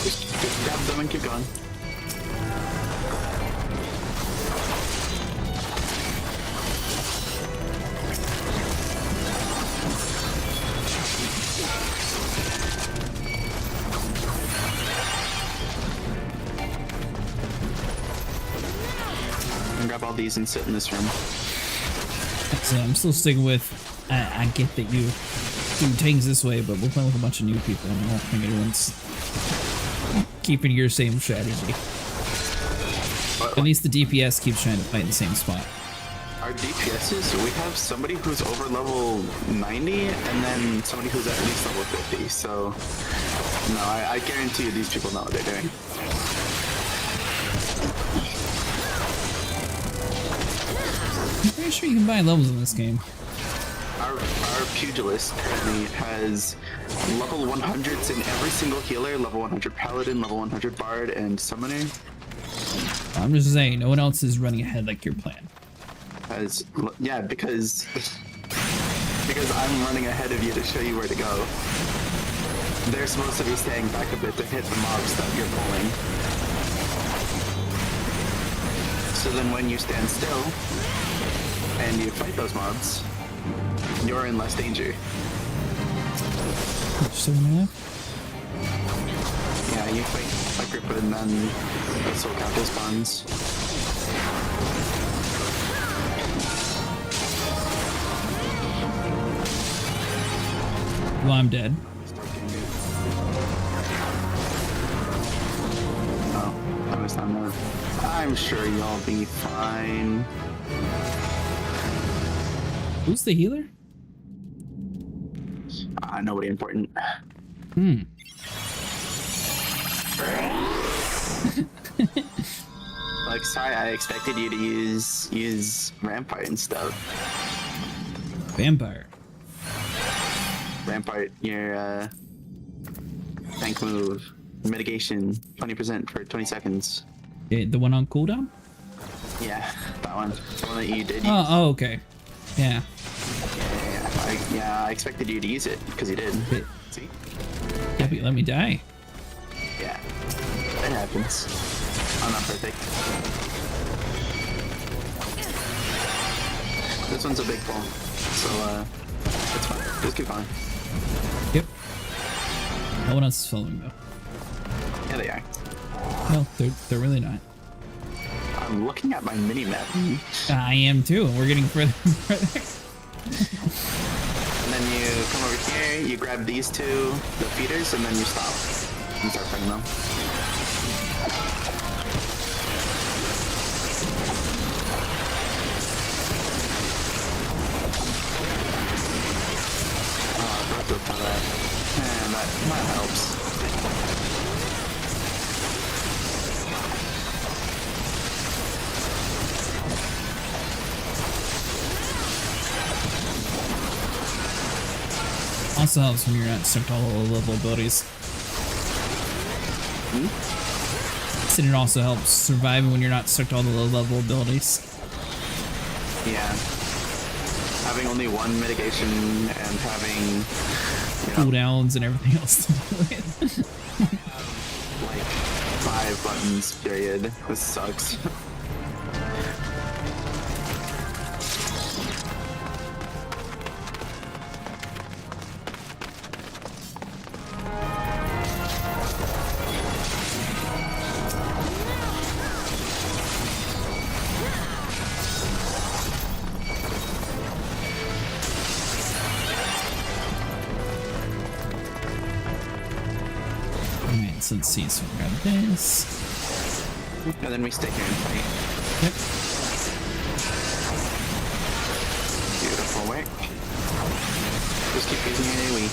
Just grab them and keep going. And grab all these and sit in this room. So I'm still sticking with. I get that you do things this way, but we're playing with a bunch of new people, and I don't think anyone's keeping your same strategy. At least the DPS keeps trying to fight in the same spot. Our DPSs, we have somebody who's over level 90 and then somebody who's at least level 50. So, no, I guarantee you these people know what they're doing. I'm pretty sure you can buy levels in this game. Our pugilist currently has level 100s in every single healer, level 100 paladin, level 100 bard, and summoner. I'm just saying, no one else is running ahead like your plan. Yeah, because I'm running ahead of you to show you where to go. They're supposed to be staying back a bit to hit the mobs that you're pulling. So then when you stand still and you fight those mobs, you're in less danger. Just 7.5? Yeah, you fight group and then the soul capital spawns. Well, I'm dead. Oh, I was not there. I'm sure you'll be fine. Who's the healer? Nobody important. Like, sorry, I expected you to use Rampart and stuff. Vampire. Rampart, your tank move, mitigation, 20% for 20 seconds. Okay, the one on cooldown? Yeah, that one. The one that you did use. Oh, okay. Yeah. I expected you to use it, because you did. Okay. See? Yeah, but let me die. Yeah. It happens. I'm not perfect. This one's a big pull, so it's fine. Just keep going. Yep. No one else is following though. Yeah, they are. No, they're really not. I'm looking at my mini-map. I am too, and we're getting further and further. And then you come over here, you grab these two, the feeders, and then you stop. And start fighting them. That helps. Also helps when you're not stuck to all the low level abilities. And it also helps surviving when you're not stuck to all the low level abilities. Yeah. Having only one mitigation and having cooldowns and everything else to do with. like 5 buttons, period. This sucks. So let's see, so we grab this. And then we stay here and fight. Yep. Beautiful work. Just keep using your AoE.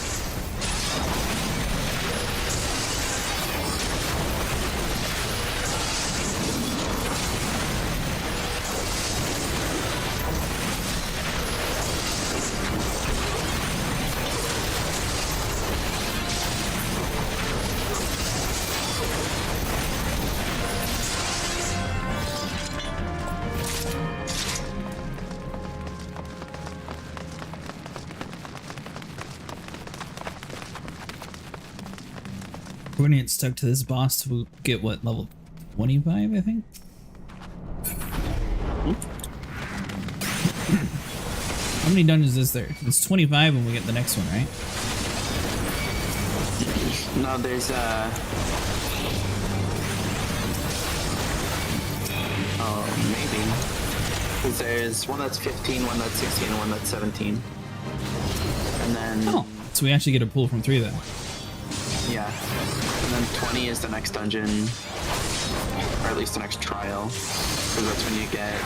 We're gonna get stuck to this boss to get what, level 25, I think? How many dungeons is there? It's 25 when we get the next one, right? No, there's oh, maybe. Because there's one that's 15, one that's 16, and one that's 17. And then... Oh, so we actually get a pull from 3 then. Yeah. And then 20 is the next dungeon. Or at least the next trial. Because that's when you get...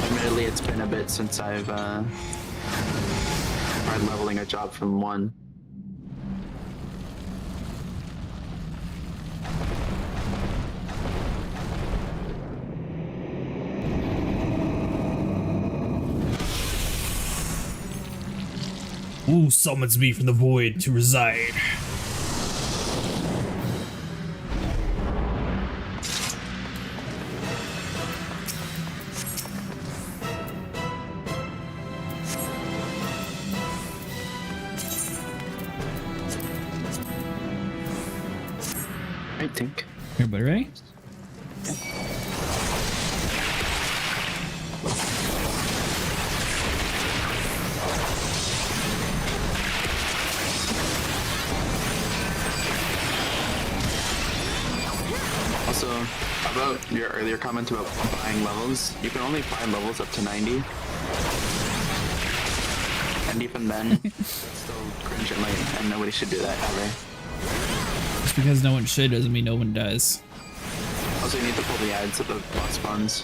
Admittedly, it's been a bit since I've tried leveling a job from 1. Who summons me from the void to reside? I think. Everybody ready? Also, about your earlier comment about buying levels, you can only buy levels up to 90. And even then, it's still cringe and lame, and nobody should do that ever. Just because no one should doesn't mean no one does. Also, you need to pull the ads at the boss spawns.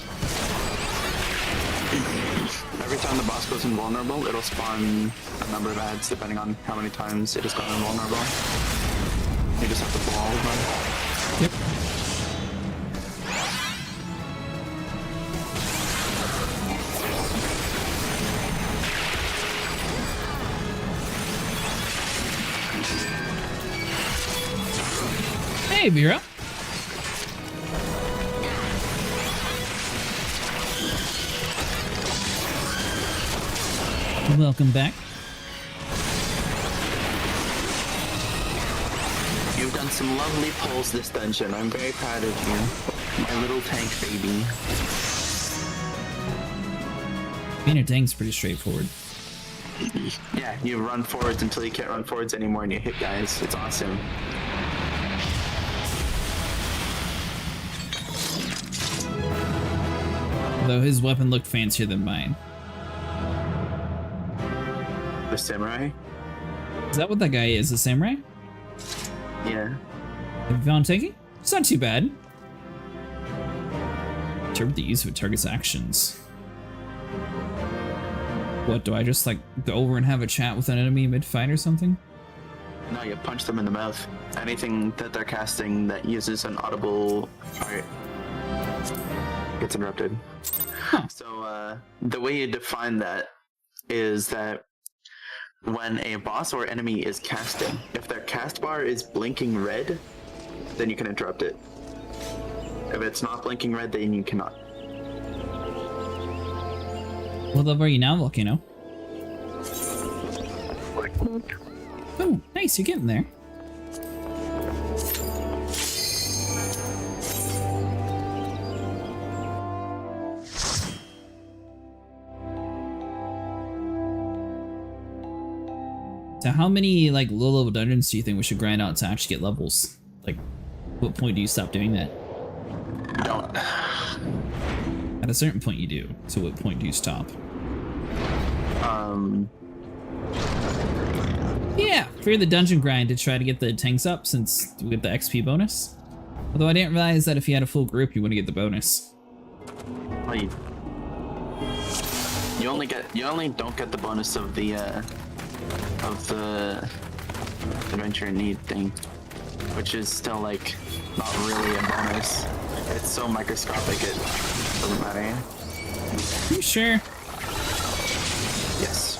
Every time the boss goes invulnerable, it'll spawn a number of ads depending on how many times it has gone invulnerable. You just have to pull all of them. Yep. Hey, Vera. Welcome back. You've done some lovely pulls this dungeon. I'm very proud of you. My little tank baby. Being a tank's pretty straightforward. Yeah, you run forwards until you can't run forwards anymore and you hit guys. It's awesome. Though his weapon looked fancier than mine. The samurai? Is that what that guy is, a samurai? Yeah. Have you found taking? It's not too bad. Interpret the use of a target's actions. What, do I just like go over and have a chat with an enemy mid-fight or something? No, you punch them in the mouth. Anything that they're casting that uses an audible part gets interrupted. Huh. So, the way you define that is that when a boss or enemy is casting, if their cast bar is blinking red, then you can interrupt it. If it's not blinking red, then you cannot. What level are you now, Volcano? Oh, nice, you're getting there. So how many like low level dungeons do you think we should grind out to actually get levels? Like, what point do you stop doing that? Don't. At a certain point you do. So what point do you stop? Yeah, for the dungeon grind to try to get the tanks up since we get the XP bonus. Although I didn't realize that if you had a full group you wouldn't get the bonus. Well, you only don't get the bonus of the adventure in need thing, which is still like not really a bonus. It's so microscopic it doesn't matter. You sure? Yes.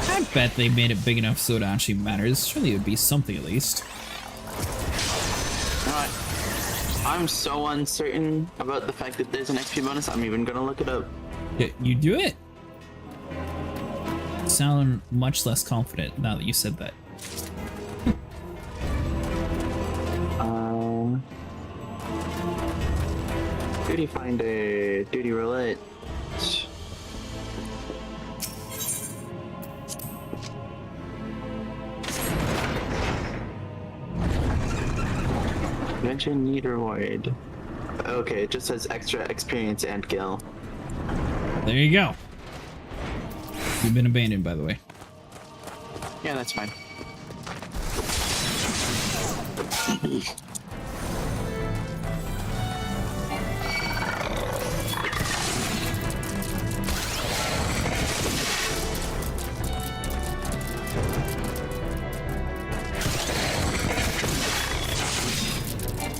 I bet they made it big enough so it actually matters. Surely it would be something at least. what? I'm so uncertain about the fact that there's an XP bonus, I'm even gonna look it up. Yeah, you do it. You sound much less confident now that you said that. Duty finder, duty roulette. Mention need reward. Okay, it just says extra experience and gil. There you go. You've been abandoned, by the way. Yeah, that's fine.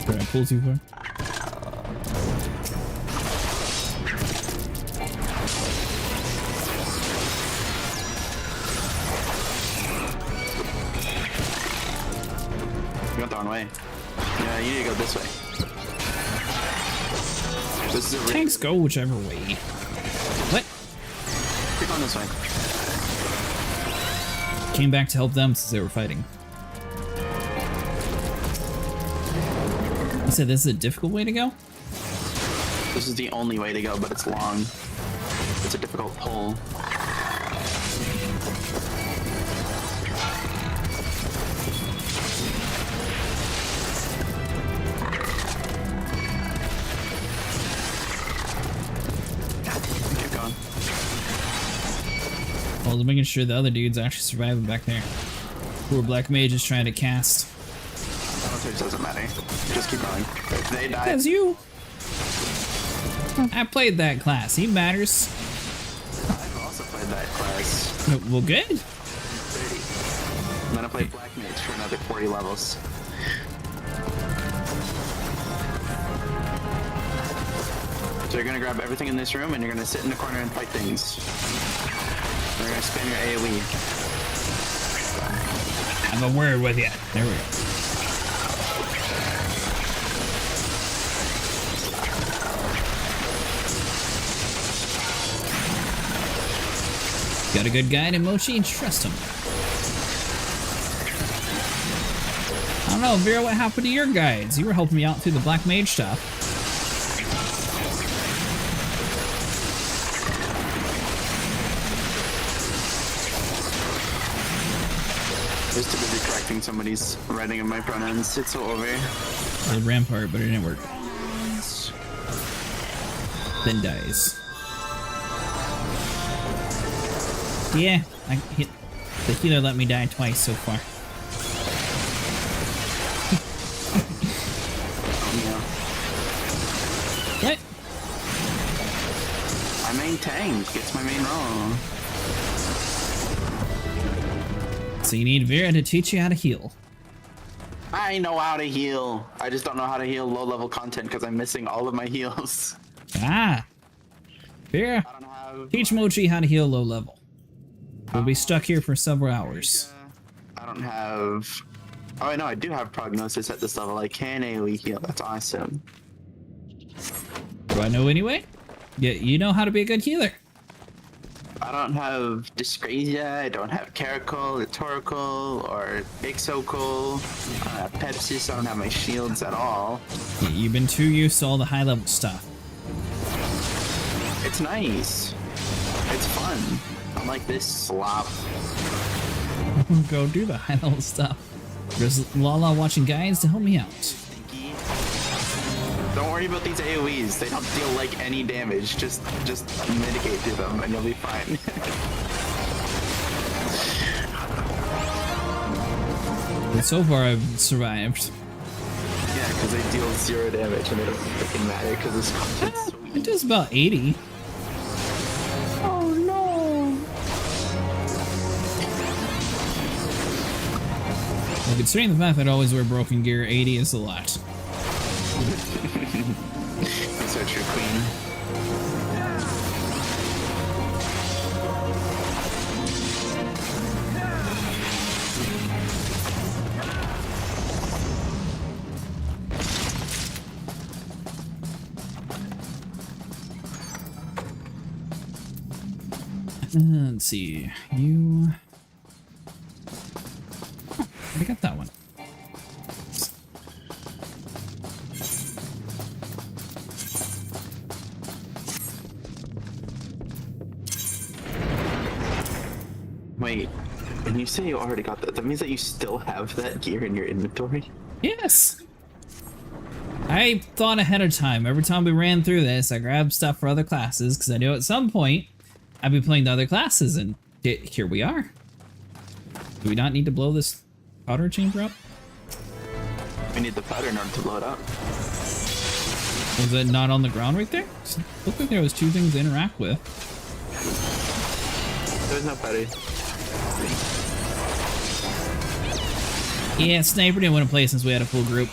Did I pull too far? You went the wrong way. Yeah, you need to go this way. This is a Tanks go whichever way. What? Keep on this way. Came back to help them since they were fighting. You said this is a difficult way to go? This is the only way to go, but it's long. It's a difficult pull. Keep going. I was making sure the other dude's actually surviving back there. Poor black mage is trying to cast. It doesn't matter. Just keep going. If they die. That's you. I played that class. He matters. I've also played that class. Well, good. 30. And then I played Black Mage for another 40 levels. So you're gonna grab everything in this room and you're gonna sit in the corner and fight things. You're gonna spam your AoE. I'm a word with you. There we go. Got a good guide in Mochi, trust him. I don't know, Vera, what happened to your guides? You were helping me out through the black mage stuff. Just too busy correcting somebody's writing of my pronouns. It's so over. The rampart, but it didn't work. Then dies. Yeah, the healer let me die twice so far. What? My main tank gets my main role. So you need Vera to teach you how to heal. I know how to heal. I just don't know how to heal low-level content because I'm missing all of my heals. Ah! Vera, I don't have... teach Mochi how to heal low level. We'll be stuck here for several hours. I don't have... Oh, I know, I do have prognosis at this level. I can AoE heal. That's awesome. Do I know anyway? Yeah, you know how to be a good healer. I don't have Dyscrasia, I don't have Caracal, or Torcal, or Ixocal, I don't have Pepsis, I don't have my shields at all. Yeah, you've been too used to all the high level stuff. It's nice. It's fun. Unlike this slop. Go do the high level stuff. There's Lala watching guides to help me out. Don't worry about these AoEs. They don't deal like any damage. Just mitigate through them and you'll be fine. But so far I've survived. Yeah, because they deal 0 damage and they don't freaking matter because this content's so easy. It does about 80. Oh no! Well, considering the fact that I always wear broken gear, 80 is a lot. Insert your queen. Let's see. You. Oh, I got that one. Wait, when you say you already got that, that means that you still have that gear in your inventory? Yes. I thought ahead of time. Every time we ran through this, I grabbed stuff for other classes because I knew at some point I'd be playing the other classes, and here we are. Do we not need to blow this powder chamber up? We need the powder in order to blow it up. Was it not on the ground right there? It looked like there was two things to interact with. There's no powder. Yeah, Sniper didn't want to play since we had a full group.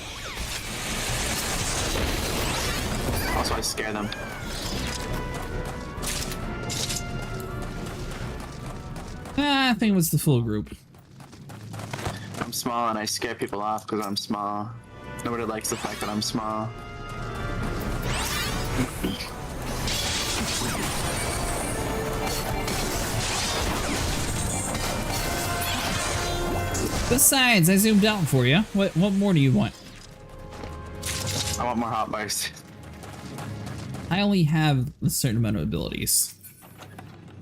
Also, I scare them. I think it was the full group. I'm small and I scare people off because I'm small. Nobody likes the fact that I'm small. Besides, I zoomed out for you. What more do you want? I want more hotbars. I only have a certain amount of abilities.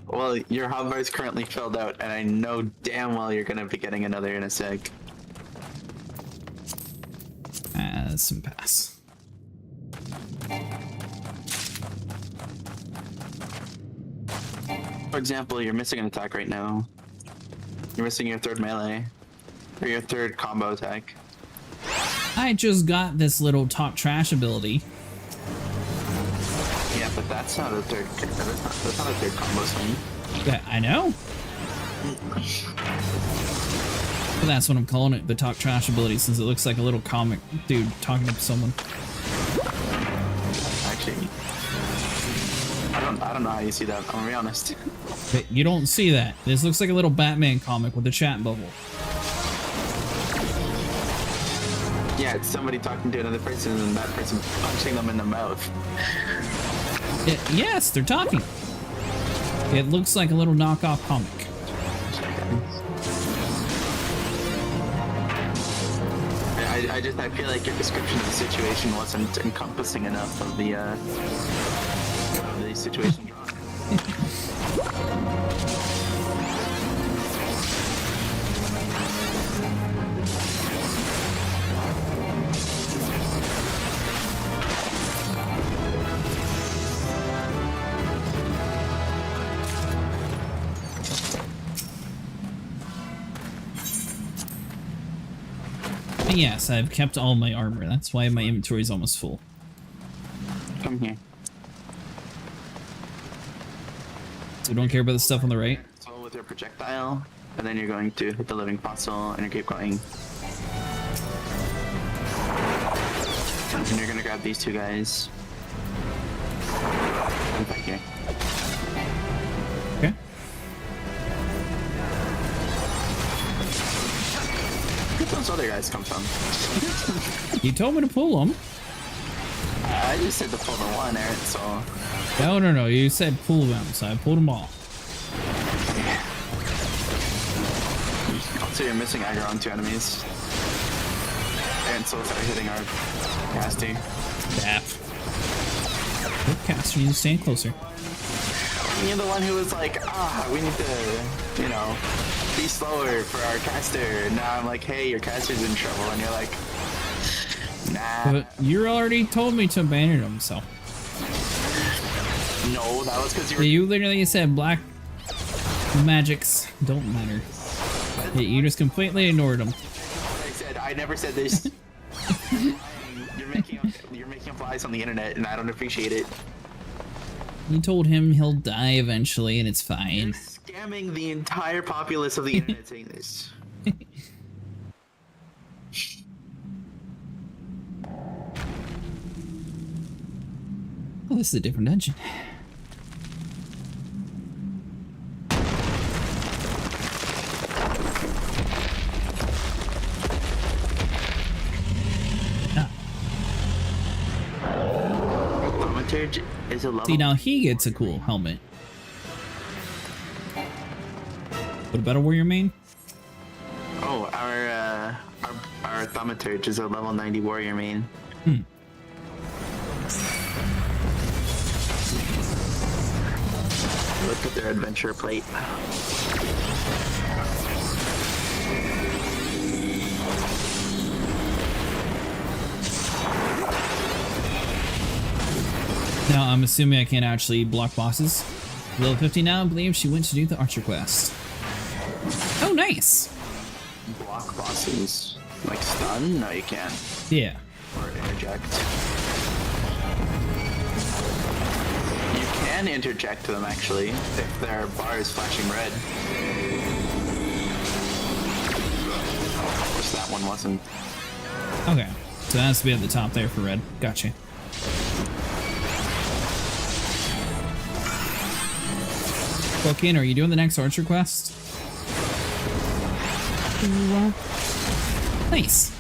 Well, your hotbar is currently filled out, and I know damn well you're gonna be getting another in a sec. Some pass. For example, you're missing an attack right now. You're missing your third melee. Or your third combo attack. I just got this little talk trash ability. Yeah, but that's not a third. That's not a third combo swing. Yeah, I know. But that's what I'm calling it, the talk trash ability, since it looks like a little comic dude talking to someone. Actually, I don't know how you see that. I'm gonna be honest. But you don't see that. This looks like a little Batman comic with a chat bubble. Yeah, it's somebody talking to another person and that person punching them in the mouth. Yes, they're talking. It looks like a little knockoff comic. I feel like your description of the situation wasn't encompassing enough of the situation. Yes, I've kept all my armor. That's why my inventory is almost full. Come here. So don't care about the stuff on the right? So with your projectile, and then you're going to hit the living fossil, and you keep going. And you're gonna grab these two guys. Come back here. Okay. Where did those other guys come from? You told me to pull them. I just said to pull the one, Eric, so... No. You said pull them, so I pulled them all. Also, you're missing aggro on two enemies. And so start hitting our caster. Dap. Good caster, you need to stand closer. You're the one who was like, we need to, you know, be slower for our caster. And now I'm like, hey, your caster's in trouble. And you're like, nah. But you already told me to abandon him, so. No, that was because you were... You literally said black magics don't matter. You just completely ignored them. I said, I never said this. You're making up lies on the internet, and I don't appreciate it. You told him he'll die eventually, and it's You're fine. scamming the entire populace of the internet saying this. Oh, this is a different dungeon. Thaumaturge is a level... See, now he gets a cool helmet. What about a warrior main? Oh, our thaumaturge is a level 90 warrior main. Look at their adventure plate. Now, I'm assuming I can't actually block bosses. Level 50 now, I believe she went to do the archer quest. Oh, nice! Block bosses? Like stun? No, you can't. Yeah. Or interject. You can interject them, actually, if their bar is flashing red. Of course, that one wasn't. Okay. So that has to be at the top there for red. Gotcha. Joaquin, are you doing the next archer quest? Yeah. Nice.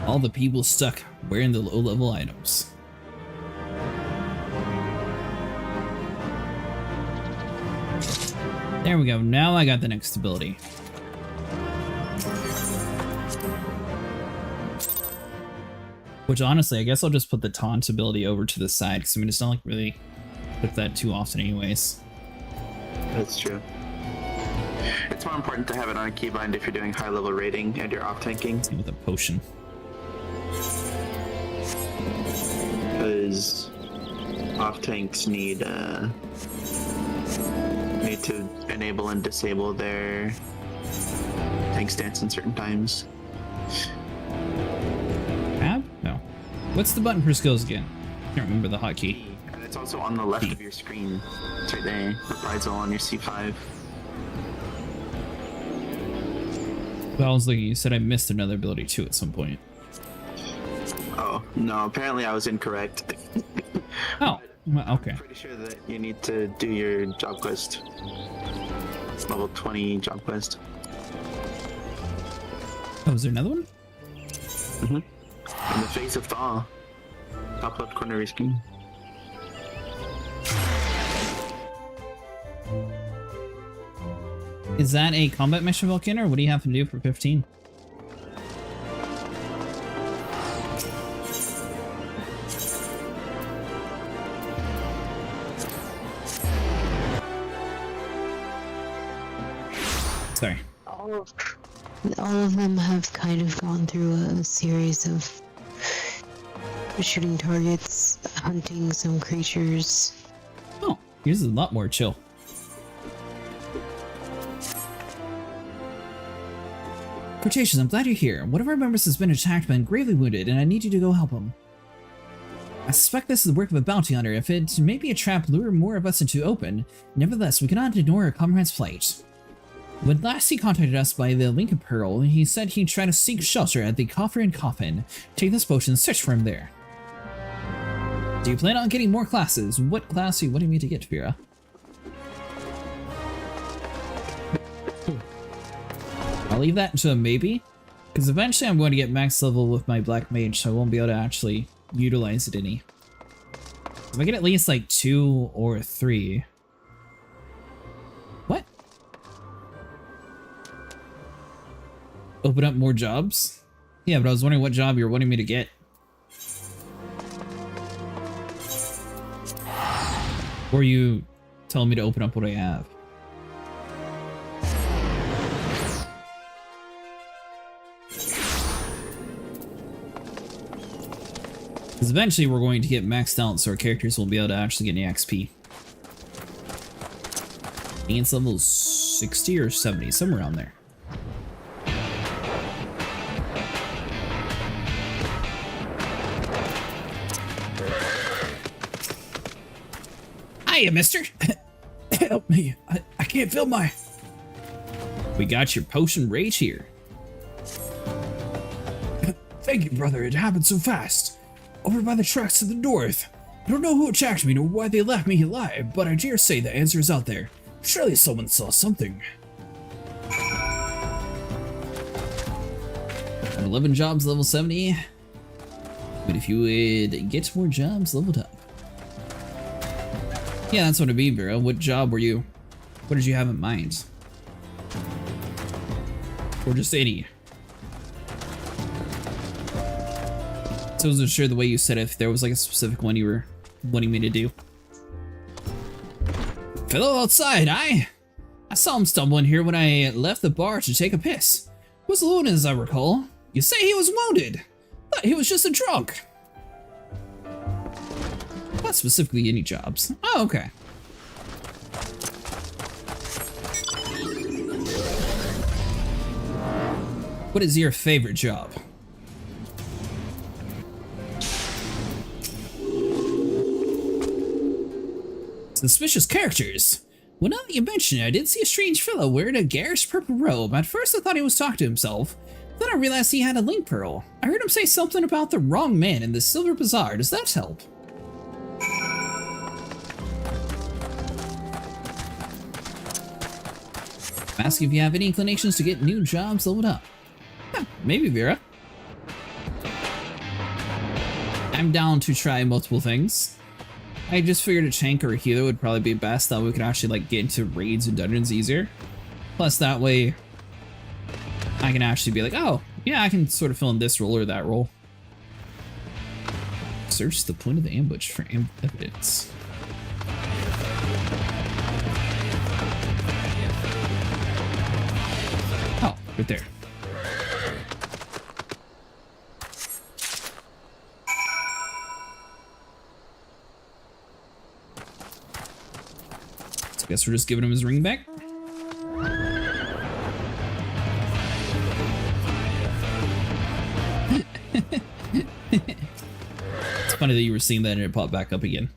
All the people stuck wearing the low-level items. There we go. Now I got the next ability. Which honestly, I guess I'll just put the taunt ability over to the side because I mean, it's not like really put that too often anyways. That's true. It's more important to have it on a keybind if you're doing high level raiding and you're off tanking. Same with a potion. Because off tanks need to enable and disable their tank stance in certain times. Tab? No. What's the button for skills again? I can't remember the hotkey. And it's also on the left of your screen. It's right there. Reprisal on your C5. Well, I was like, you said I missed another ability too at some point. Oh, no, apparently I was incorrect. Oh, well, okay. I'm pretty sure that you need to do your job quest. Level 20 job quest. Oh, is there another one? Mm-hmm. In the face of thaw. Top left corner of your screen. Is that a combat mission, Vulcan, or what do you have to do for 15? Sorry. All of them have kind of gone through a series of shooting targets, hunting some creatures. Oh, yours is a lot more chill. Cretaceous, I'm glad you're here. One of our members has been attacked and gravely wounded, and I need you to go help him. I suspect this is the work of a bounty hunter. If it may be a trap, lure more of us into open. Nevertheless, we cannot ignore our comrade's plight. When last he contacted us by the Lincoln Pearl, he said he'd try to seek shelter at the Coffer and Coffin. Take this potion and search for him there. Do you plan on getting more classes? What class are you wanting me to get, Vera? I'll leave that to a maybe, because eventually I'm going to get max level with my Black Mage, so I won't be able to actually utilize it any. If I get at least like 2 or 3. What? Open up more jobs? Yeah, but I was wondering what job you're wanting me to get. Or you telling me to open up what I have? Because eventually we're going to get maxed out so our characters will be able to actually get any XP. I think it's level 60 or 70, somewhere around there. Hiya, mister! Help me, I can't feel my... We got your potion rage here. Thank you, brother, it happened so fast. Over by the tracks to the north. I don't know who attacked me nor why they left me alive, but I dare say the answer is out there. Surely someone saw something. 11 jobs, level 70. But if you would get more jobs leveled up. Yeah, that's what it'd be, Vera. What job were you? What did you have in mind? Or just any? So I wasn't sure the way you said it, if there was like a specific one you were wanting me to do. Fellow outside, I saw him stumbling here when I left the bar to take a piss. Was alone as I recall. You say he was wounded. Thought he was just a drunk. Not specifically any jobs. Oh, okay. What is your favorite job? Suspicious characters. Well, now that you mention it, I did see a strange fellow wearing a garish purple robe. At first I thought he was talking to himself. Then I realized he had a link pearl. I heard him say something about the wrong man in the Silver Bazaar. Does that help? Ask if you have any inclinations to get new jobs leveled up. Huh, maybe, Vera. I'm down to try multiple things. I just figured a tank or a healer would probably be best. That way we could actually like get into raids and dungeons easier. Plus that way I can actually be like, oh, yeah, I can sort of fill in this role or that role. Search the point of the ambush for evidence. Oh, right there. So I guess we're just giving him his ring back. It's funny that you were seeing that and it popped back up again.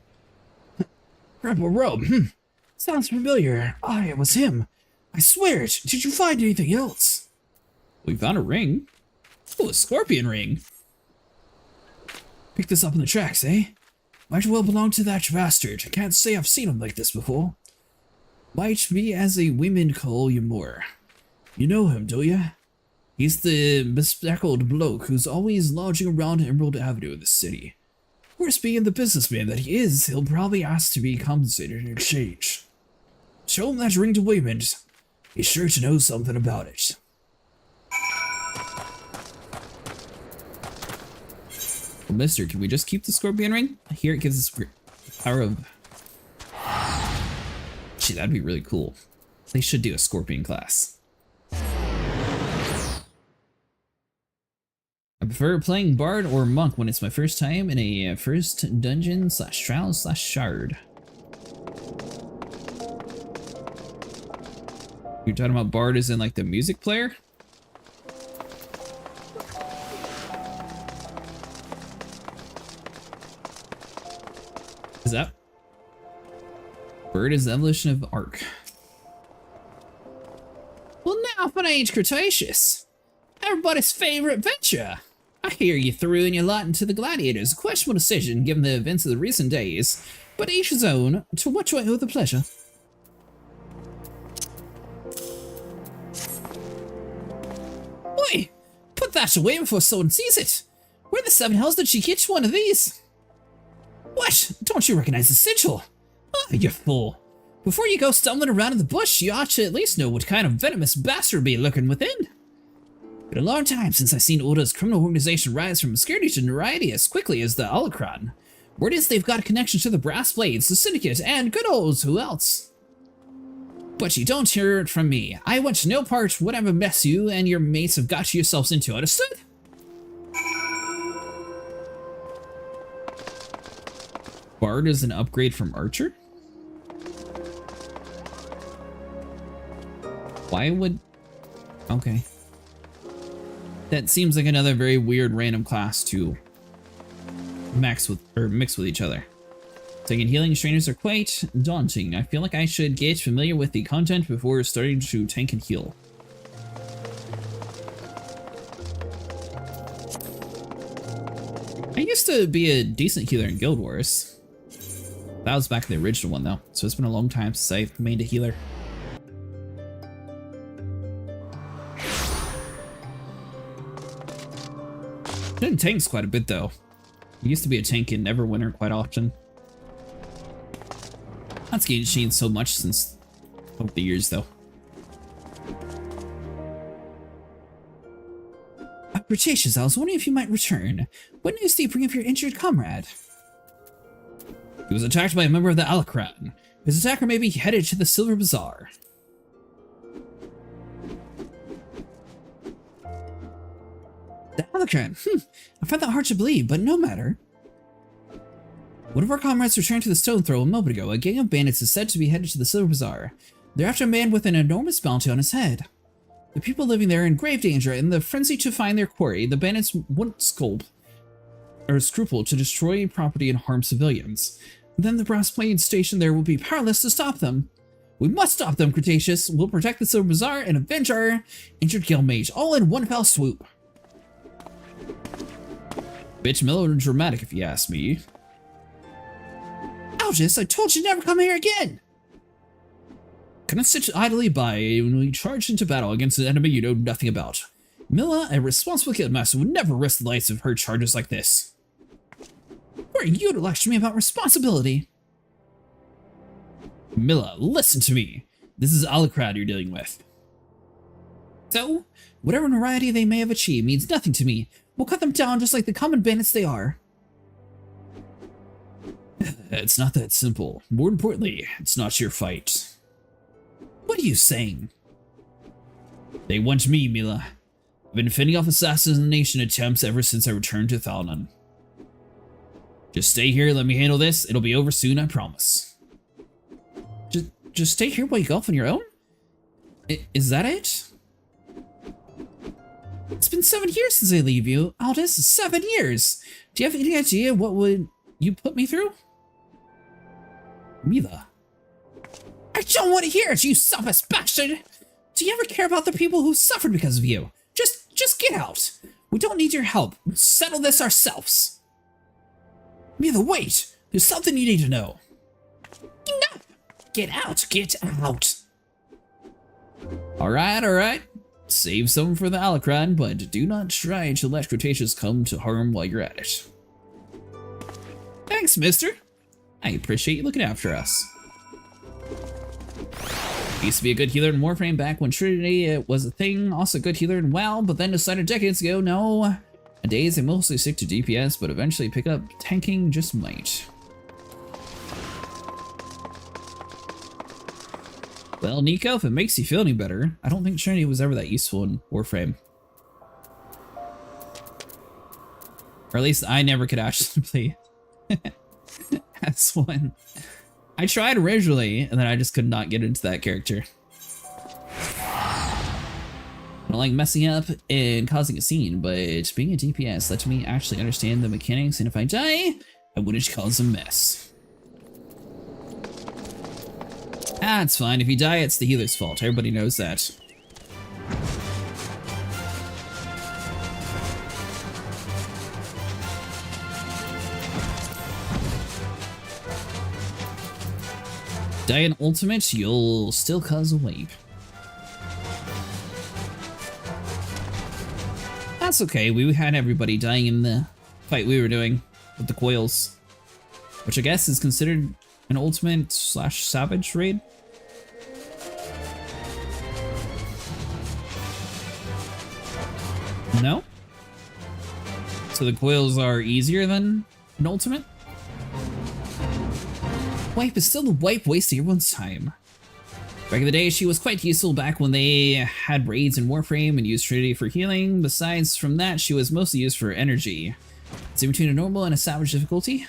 Purple robe. Sounds familiar. It was him. I swear it. Did you find anything else? We found a ring. Oh, a scorpion ring. Picked this up in the tracks, eh? Might well belong to that bastard. Can't say I've seen him like this before. Might be as a women call you more. You know him, do ya? He's the bespectacled bloke who's always lodging around Emerald Avenue in the city. Of course, being the businessman that he is, he'll probably ask to be compensated in exchange. Show him that ring to Waymond. He's sure to know something about it. Well, mister, can we just keep the scorpion ring? Here it gives us the power of... Gee, that'd be really cool. They should do a scorpion class. I prefer playing Bard or Monk when it's my first time in a first dungeon / trial / shard. You're talking about Bard as in like the music player? Is that? Bird is the evolution of Arc. Well, now for age Cretaceous. Everybody's favorite venture. I hear you threw in your lot into the Gladiators. A questionable decision given the events of the recent days, but each his own. To which I owe the pleasure. Oi! Put that away before someone sees it. Where the seven hells did she get one of these? What? Don't you recognize the sigil? Ah, you fool. Before you go stumbling around in the bush, you ought to at least know what kind of venomous bastard be lurking within. Been a long time since I've seen Oda's criminal organization rise from obscurity to notoriety as quickly as the Holocron. Word is they've got a connection to the Brass Blades, the Syndicate, and good old who else. But you don't hear it from me. I want no part whatever mess you and your mates have got yourselves into, understood? Bard is an upgrade from Archer? Why would... Okay. That seems like another very weird random class to mix with each other. Taking healing strainers are quite daunting. I feel like I should get familiar with the content before starting to tank and heal. I used to be a decent healer in Guild Wars. That was back in the original one though, so it's been a long time since I made a healer. Didn't tanks quite a bit though. I used to be a tank in Neverwinter quite often. That's changed so much since over the years though. Cretaceous, I was wondering if you might return. What news do you bring of your injured comrade? He was attacked by a member of the Alphinaud. His attacker may be headed to the Silver Bazaar. The Alphinaud? I find that hard to believe, but no matter. One of our comrades returned to the stone throw a moment ago. A gang of bandits is said to be headed to the Silver Bazaar. They're after a man with an enormous bounty on his head. The people living there are in grave danger. In the frenzy to find their quarry, the bandits won't scruple to destroy property and harm civilians. Then the brass plane station there will be powerless to stop them. We must stop them, Cretaceous. We'll protect the Silver Bazaar and avenge our injured guildmate, all in one fell swoop. Bitch melodramatic, if you ask me. Algis, I told you never come here again! Cannot sit idly by when we charge into battle against an enemy you know nothing about. Milla, a responsible guildmaster, would never risk the lives of her charges like this. Who are you to lecture me about responsibility? Milla, listen to me. This is Alphinaud you're dealing with. So, whatever notoriety they may have achieved means nothing to me. We'll cut them down just like the common bandits they are. It's not that simple. More importantly, it's not your fight. What are you saying? They want me, Milla. I've been fending off assassination attempts ever since I returned to Paladin. Just stay here, let me handle this. It'll be over soon, I promise. Just stay here while you go off on your own? Is that it? It's been 7 years since I leave you. Aldous, 7 years. Do you have any idea what would you put me through? Milla. I don't want to hear it, you selfish bastard! Do you ever care about the people who suffered because of you? Just get out. We don't need your help. We'll settle this ourselves. Milla, wait. There's something you need to know. No! Get out, get out. Alright. Save some for the Alphinaud, but do not try to let Cretaceous come to harm while you're at it. Thanks, mister. I appreciate you looking after us. Used to be a good healer in Warframe back when Trinity was a thing, also a good healer in WoW, but then decided decades ago, no. Nowadays I mostly stick to DPS, but eventually pick up tanking just might. Well, Nico, if it makes you feel any better, I don't think Trinity was ever that useful in Warframe. Or at least I never could actually play as one. I tried originally, and then I just could not get into that character. I don't like messing up and causing a scene, but being a DPS lets me actually understand the mechanics, and if I die, I wouldn't cause a mess. Ah, it's fine. If you die, it's the healer's fault. Everybody knows that. Die in ultimate, you'll still cause a wave. That's okay, we had everybody dying in the fight we were doing with the coils. Which I guess is considered an ultimate / savage raid. No? So the coils are easier than an ultimate? Wipe is still the wipe, wasting everyone's time. Back in the day, she was quite useful back when they had raids in Warframe and used Trinity for healing. Besides from that, she was mostly used for energy. It's in between a normal and a savage difficulty.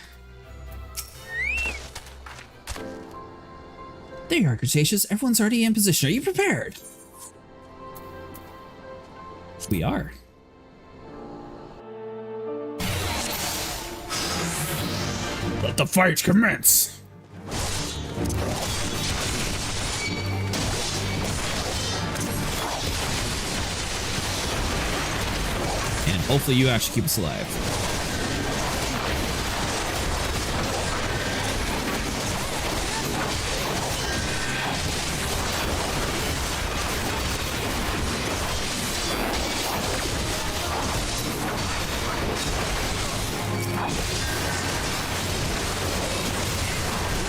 There you are, Cretaceous. Everyone's already in position. Are you prepared? We are. Let the fight commence! And hopefully you actually keep us alive.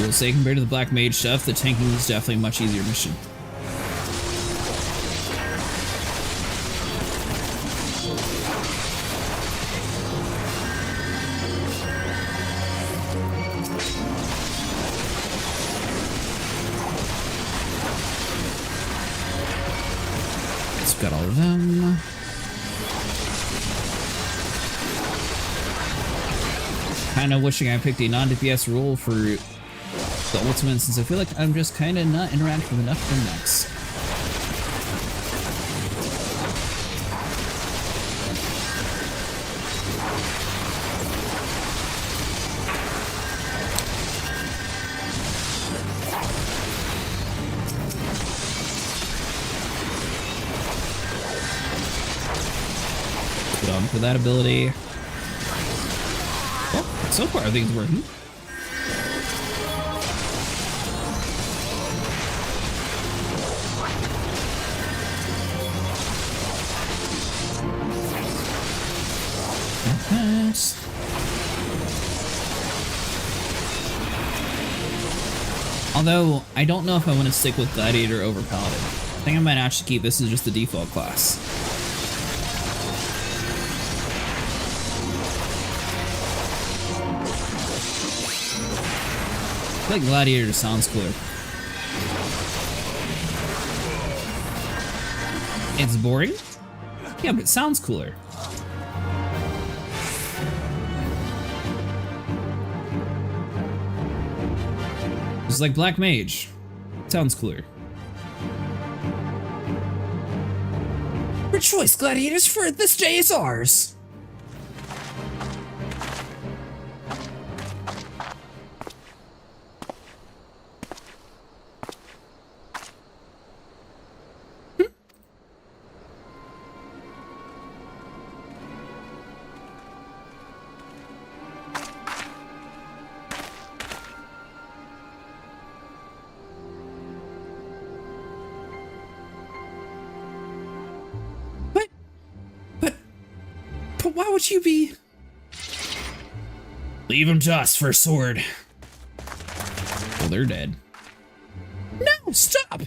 will say compared to the Black Mage stuff, the tanking is definitely a much easier mission. Got all of them. Kind of wishing I picked a non-DPS role for the ultimate, since I feel like I'm just kind of not interacting enough with mechs. For that ability. Well, so far I think it's working. Although, I don't know if I want to stick with Gladiator over Paladin. I think I might actually keep this as just the default class. I feel like Gladiator sounds cooler. It's boring? Yeah, but it sounds cooler. It's like Black Mage. Sounds cooler. Your choice, Gladiators, for this day is ours. Why would you be? Leave him to us for a sword. Well, they're dead. No, stop!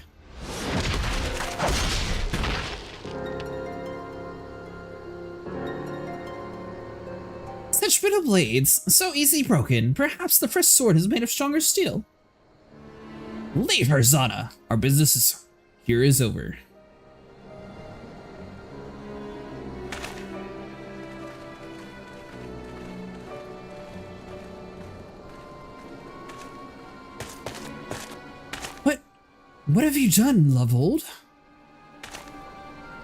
Such bitter blades, so easily broken. Perhaps the first sword is made of stronger steel. Leave her, Zana. Our business here is over. What have you done, Lovehold?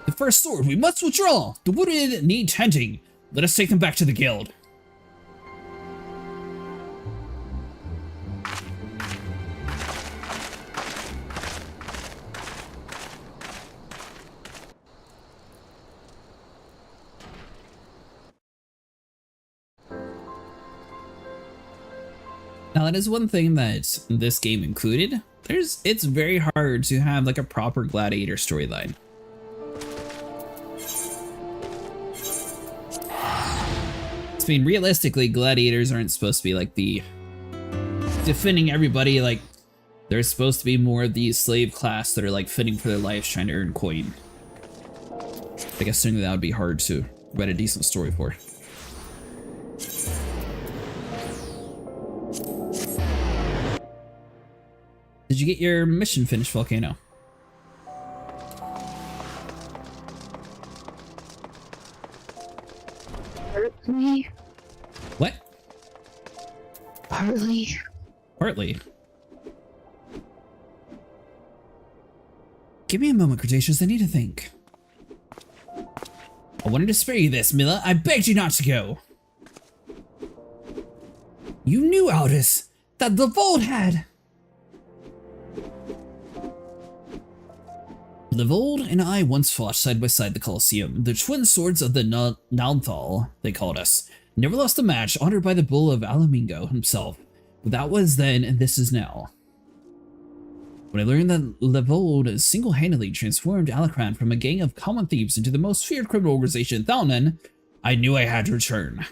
The first sword, we must withdraw! The wounded need tending. Let us take them back to the guild. Now that is one thing that this game included. It's very hard to have like a proper Gladiator storyline. I mean, realistically, Gladiators aren't supposed to be like the defending everybody. Like, they're supposed to be more of the slave class that are like fighting for their lives, trying to earn coin. I guess certainly that would be hard to write a decent story for. Did you get your mission finished, Volcano? Partly. What? Partly. Partly. Give me a moment, Cretaceous. I need to think. I wanted to spare you this, Mila. I begged you not to go. You knew, Aldous, that the Vold had... Levold and I once fought side by side the Colosseum. The twin swords of the Nalthal, they called us. Never lost a match, honored by the bull of Alamingo himself. But that was then, and this is now. When I learned that Levold single-handedly transformed Alacran from a gang of common thieves into the most feared criminal organization in Thalnan, I knew I had to return.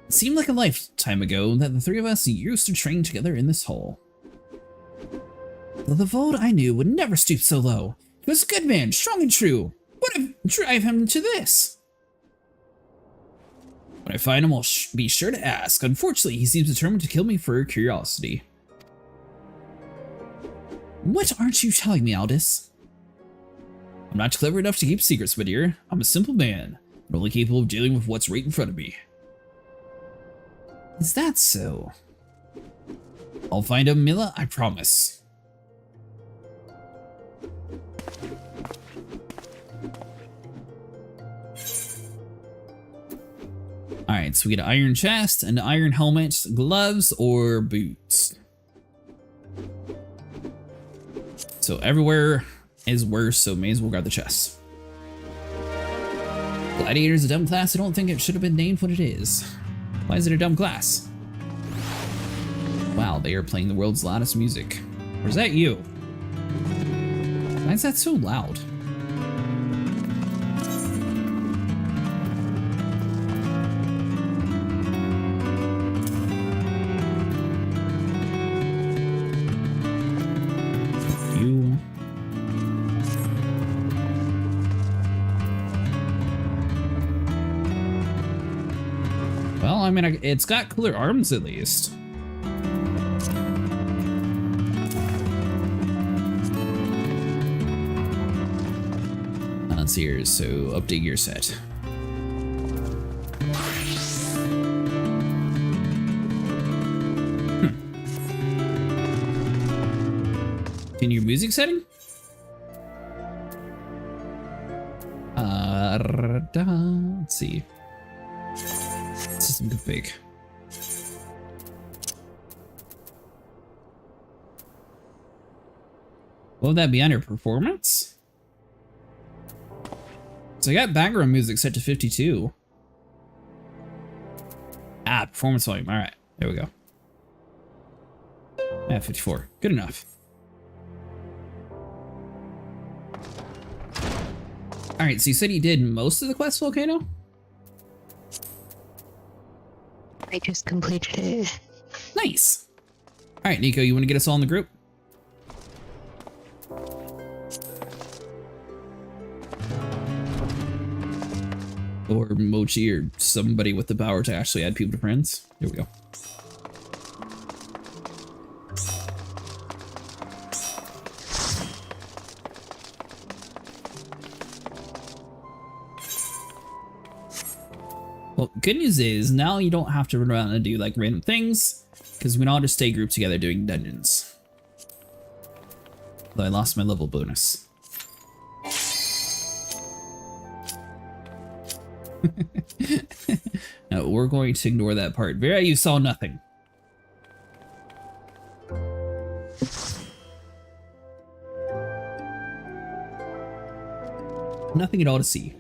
It seemed like a lifetime ago that the three of us used to train together in this hall. Though the Vold I knew would never stoop so low. He was a good man, strong and true. What have drive him to this? When I find him, I'll be sure to ask. Unfortunately, he seems determined to kill me for curiosity. What aren't you telling me, Aldous? I'm not clever enough to keep secrets, my dear. I'm a simple man, but only capable of dealing with what's right in front of me. Is that so? I'll find him, Milla, I promise. Alright, so we get an iron chest, an iron helmet, gloves, or boots. So everywhere is worse, so may as well grab the chest. Gladiator is a dumb class. I don't think it should have been named what it is. Why is it a dumb class? Wow, they are playing the world's loudest music. Or is that you? Why is that so loud? You. Well, I mean, it's got cooler arms at least. Let's see here, so update gear set. Continue music setting? Let's see. System config. What would that be under? Performance? So I got background music set to 52. Ah, performance volume. All right, there we go. Yeah, 54. Good enough. All right, so you said you did most of the quest, Volcano? I just completed it. Nice. All right, Nico, you want to get us all in the group? Or Mochi or somebody with the power to actually add people to friends. There we go. Well, good news is now you don't have to run around and do like random things because we can all just stay grouped together doing dungeons. Though I lost my level bonus. No, we're going to ignore that part. Vera, you saw nothing. Nothing at all to see.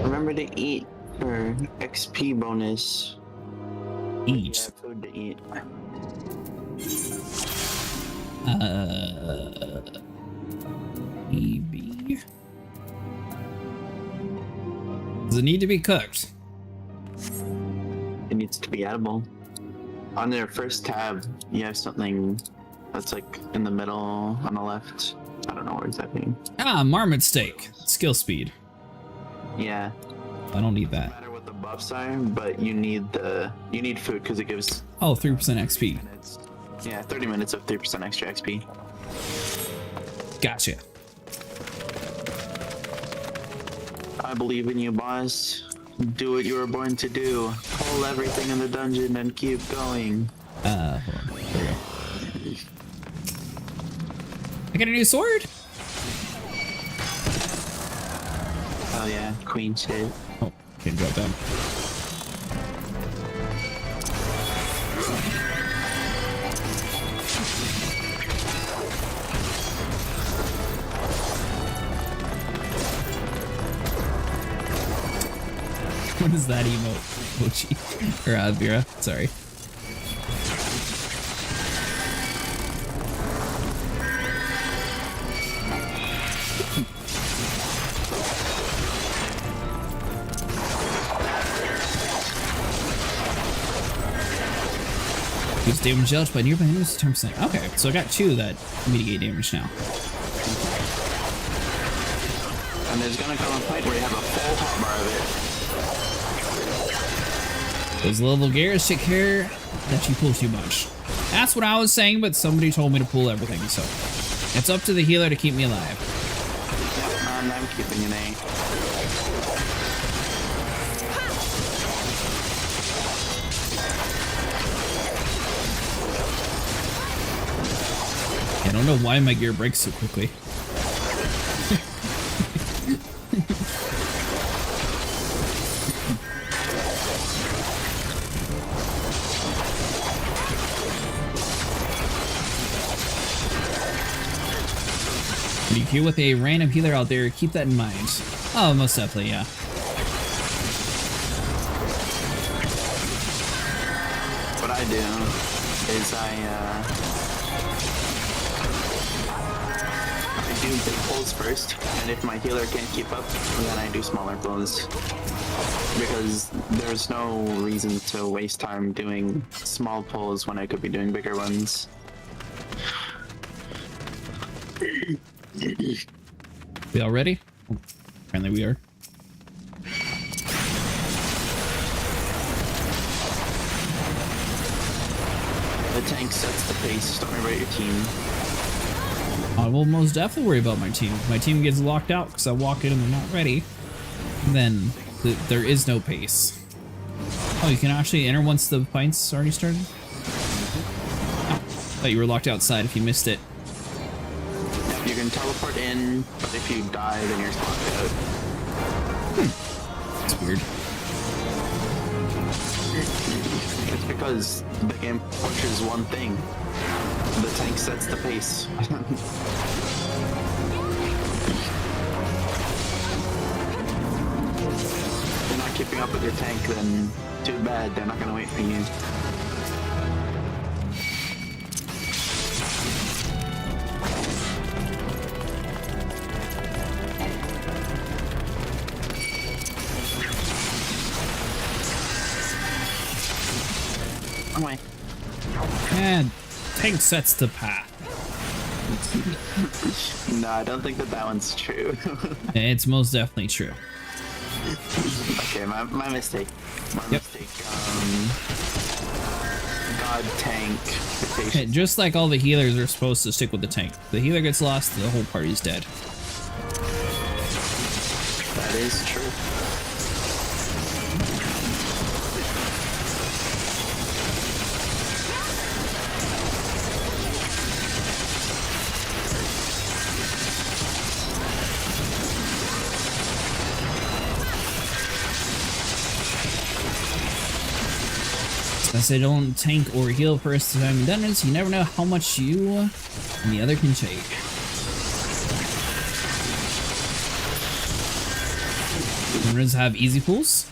Remember to eat for XP bonus. Eat. Yeah, food to eat. EB. Does it need to be cooked? It needs to be edible. On their first tab, you have something that's like in the middle on the left. I don't know where exactly. Ah, marmot steak. Skill speed. Yeah. I don't need No that. matter what the buffs are, but you need food because it gives Oh, 3% XP. minutes. Yeah, 30 minutes of 3% extra XP. Gotcha. I believe in you, boss. Do what you were born to do. Pull everything in the dungeon and keep going. Hold on. There we go. I got a new sword? Oh yeah, queen shit. Oh, can't drop down. What is that emote? Mochi. Or Vera, sorry. Use damage dealt by nearby enemies 10%. Okay, so I got 2 that mitigate damage now. And there's gonna come a point where you have a full hotbar of it. Those level gears take care that you pull too much. That's what I was saying, but somebody told me to pull everything, so it's up to the healer to keep me alive. Yep, and I'm keeping an A. I don't know why my gear breaks so quickly. When you queue with a random healer out there, keep that in mind. Oh, most definitely, yeah. What I do is I do big pulls first, and if my healer can't keep up, then I do smaller pulls. Because there's no reason to waste time doing small pulls when I could be doing bigger ones. We all ready? Oh, apparently we are. The tank sets the pace. Don't worry about your team. I will most definitely worry about my team. If my team gets locked out because I walk in and they're not ready, then there is no pace. Oh, you can actually enter once the fight's already started? Oh, thought you were locked outside if you missed it. You can teleport in, but if you die, then you're locked out. That's weird. It's because the game pushes one thing. The tank sets the pace. If you're not keeping up with your tank, then too bad, they're not gonna wait for you. Away. And tank sets the path. No, I don't think that one's true. It's most definitely true. Okay, my mistake. My Yep. mistake. God tank. Okay, just like all the healers are supposed to stick with the tank. If the healer gets lost, the whole party's dead. That is true. Since they don't tank or heal first time in dungeons, you never know how much you and the other can take. Runs have easy pulls.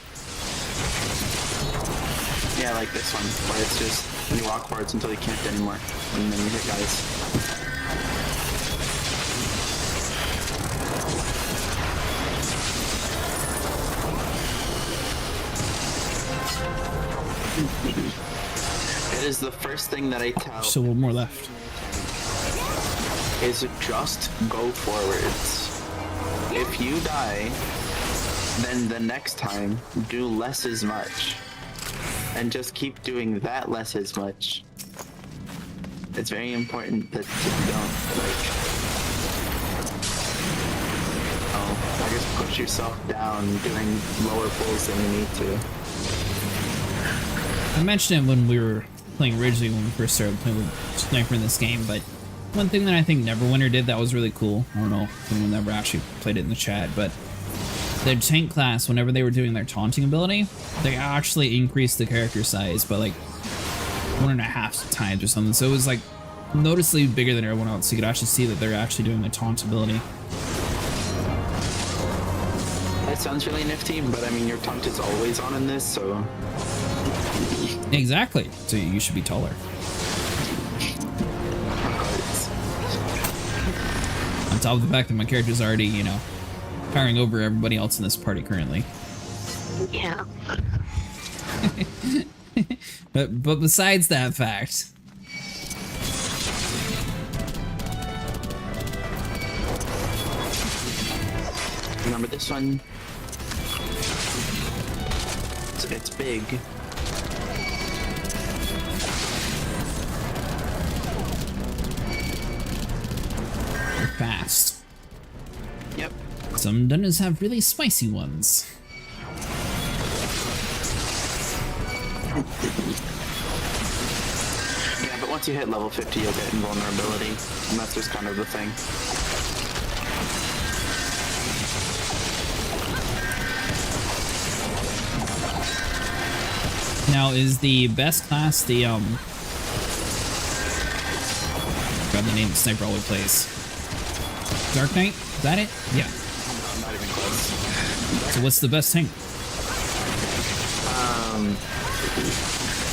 Yeah, like this one, where it's just you walk forwards until you can't anymore, and then you hit guys. It is the first thing that I tell. Still one more left. Is just go forwards. If you die, then the next time do less as much. And just keep doing that less as much. It's very important that you don't, like... Oh, I guess push yourself down doing lower pulls than you need to. I mentioned it when we were playing originally when we first started playing with Sniper in this game, but one thing that I think Neverwinter did that was really cool, I don't know if anyone ever actually played it in the chat, but their tank class, whenever they were doing their taunting ability, they actually increased the character size by like 1.5 times or something, so it was like noticeably bigger than everyone else, so you could actually see that they're actually doing the taunt ability. That sounds really nifty, but I mean your taunt is always on in this, so... Exactly, so you should be taller. On top of the fact that my character's already, you know, powering over everybody else in this party currently. Yeah. but besides that fact, remember this one? It's big. they're fast. Yep. Some dungeons have really spicy ones. Yeah, but once you hit level 50, you'll get invulnerability, and that's just kind of the thing. Now, is the best class the forgot the name of the sniper always plays. Dark Knight? Is that it? Yeah. I'm not even close. So what's the best tank?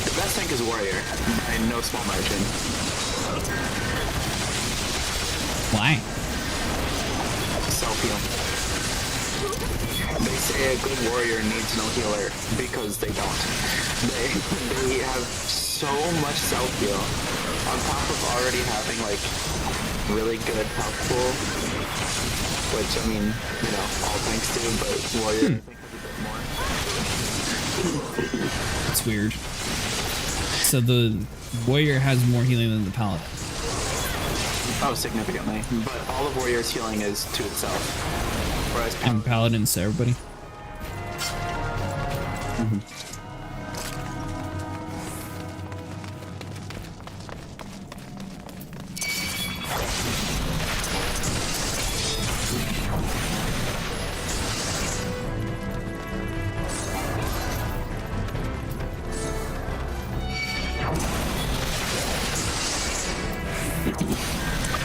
The best tank is Warrior, by no small margin. Why? Self-heal. They say a good warrior needs no healer, because they don't. They have so much self-heal, on top of already having, like, really good health pool, which, I mean, you know, all tanks do, but warrior, I think, has a bit more. That's weird. So the warrior has more healing than the paladin. Oh, significantly. But all of warrior's healing is to itself. Whereas And paladins to everybody.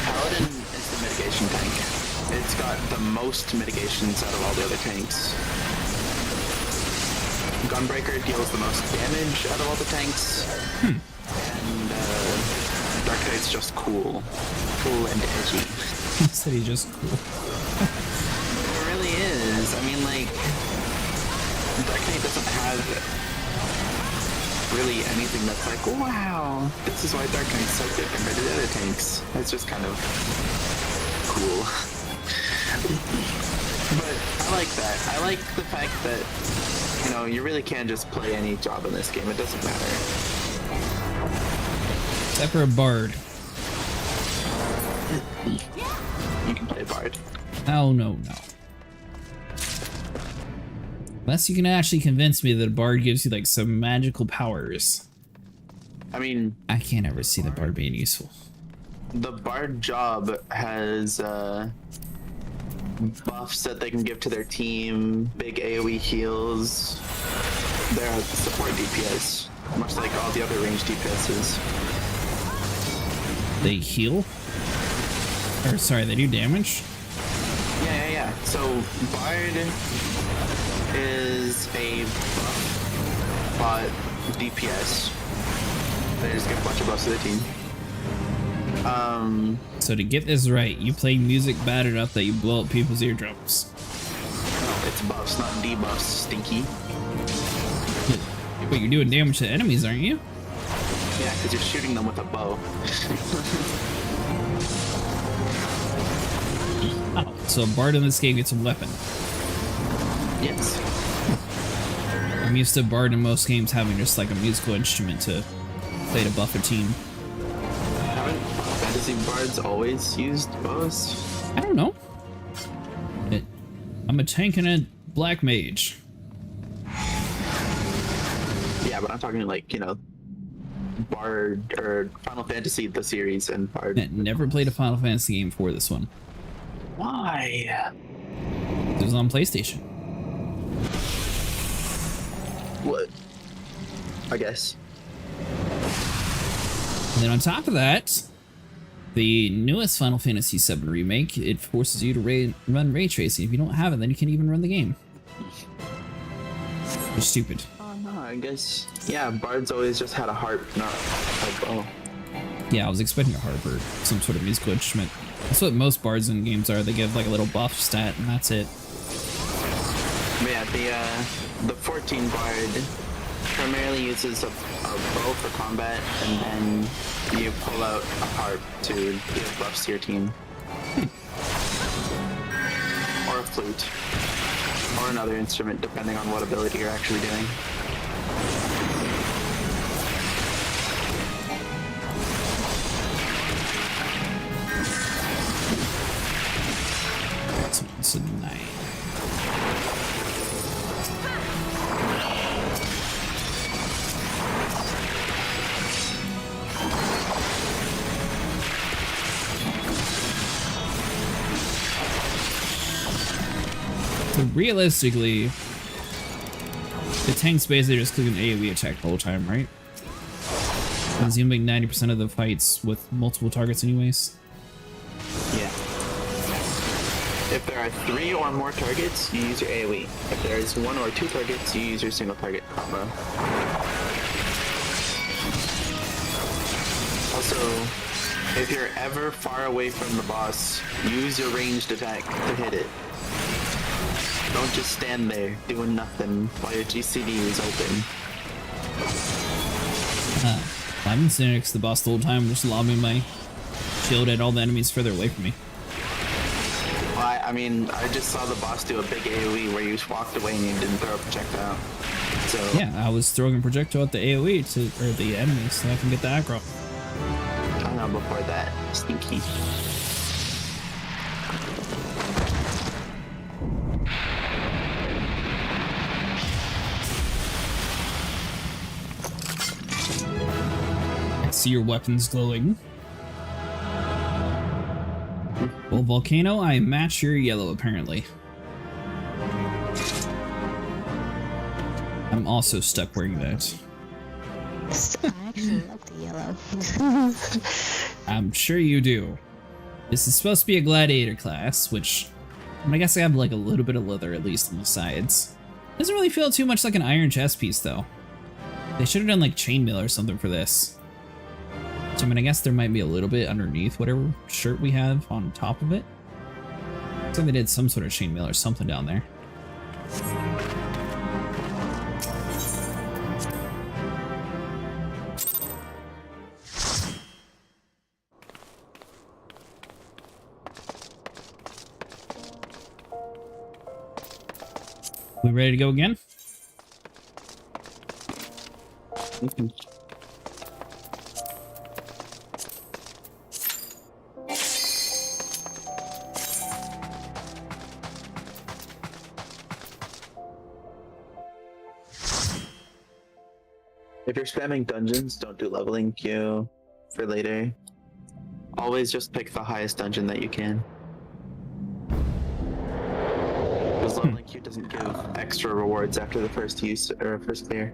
Paladin is the mitigation tank. It's got the most mitigations out of all the other tanks. Gunbreaker deals the most damage out of all the tanks. And Dark Knight's just cool. Cool and edgy. He said he's just cool. It really is. I mean, like, Dark Knight doesn't have really anything that's like, wow, this is why Dark Knight's so good compared to the other tanks. It's just kind of cool. But I like that. I like the fact that, you know, you really can just play any job in this game. It doesn't matter. Except for a bard. You can play Bard. Oh, no. Unless you can actually convince me that a bard gives you like some magical powers. I mean, I can't ever see the bard being useful. the Bard job has buffs that they can give to their team, big AoE heals. They're a support DPS, much like all the other ranged DPSs. They heal? Or sorry, they do damage? Yeah. So Bard is a buff bot DPS. They just give a bunch of buffs to their team. So to get this right, you play music bad enough that you blow up people's eardrums. No, it's buffs, not debuffs, stinky. But you're doing damage to enemies, aren't you? Yeah, because you're shooting them with a bow. Oh, so a bard in this game gets a weapon. Yes. I'm used to a bard in most games having just like a musical instrument to play to buff a team. Haven't Final Fantasy bards always used bows? I don't know. I'm a tank and a black mage. Yeah, but I'm talking like, you know, Bard or Final Fantasy the series and Bard. I never played a Final Fantasy game before this one. Why? It was on PlayStation. What? I guess. And then on top of that, the newest Final Fantasy VII remake, it forces you to run ray tracing. If you don't have it, then you can't even run the game. You're stupid. Oh no, I guess. Yeah, Bards always just had a harp, not a bow. Yeah, I was expecting a harp or some sort of musical instrument. That's what most bards in games are. They give like a little buff stat and that's it. But yeah, the 14 Bard primarily uses a bow for combat, and then you pull out a harp to give buffs to your team. Or a flute. Or another instrument, depending on what ability you're actually doing. It's a 9. So realistically, the tank's basically just clicking AoE attack the whole time, right? Because you make 90% of the fights with multiple targets anyways. Yeah. If there are 3 or more targets, you use your AoE. If there is 1 or 2 targets, you use your single target combo. Also, if you're ever far away from the boss, use your ranged attack to hit it. Don't just stand there doing nothing while your GCD is open. I've been sitting next to the boss the whole time, just lobbing my shield at all the enemies further away from me. Well, I mean, I just saw the boss do a big AoE where you just walked away and you didn't throw a projectile. So Yeah, I was throwing a projectile at the AoE to, or the enemies so I can get the aggro. I know before that, sneaky. See your weapons glowing. Well, Volcano, I match your yellow, apparently. I'm also stuck wearing that. I actually like the yellow. I'm sure you do. This is supposed to be a gladiator class, which I guess I have like a little bit of leather at least on the sides. Doesn't really feel too much like an iron chest piece though. They should have done like chainmail or something for this. So, I mean, I guess there might be a little bit underneath whatever shirt we have on top of it. So they did some sort of chainmail or something down there. We ready to go again? If you're spamming dungeons, don't do leveling queue for later. Always just pick the highest dungeon that you can. Because leveling queue doesn't give extra rewards after the first use or first clear.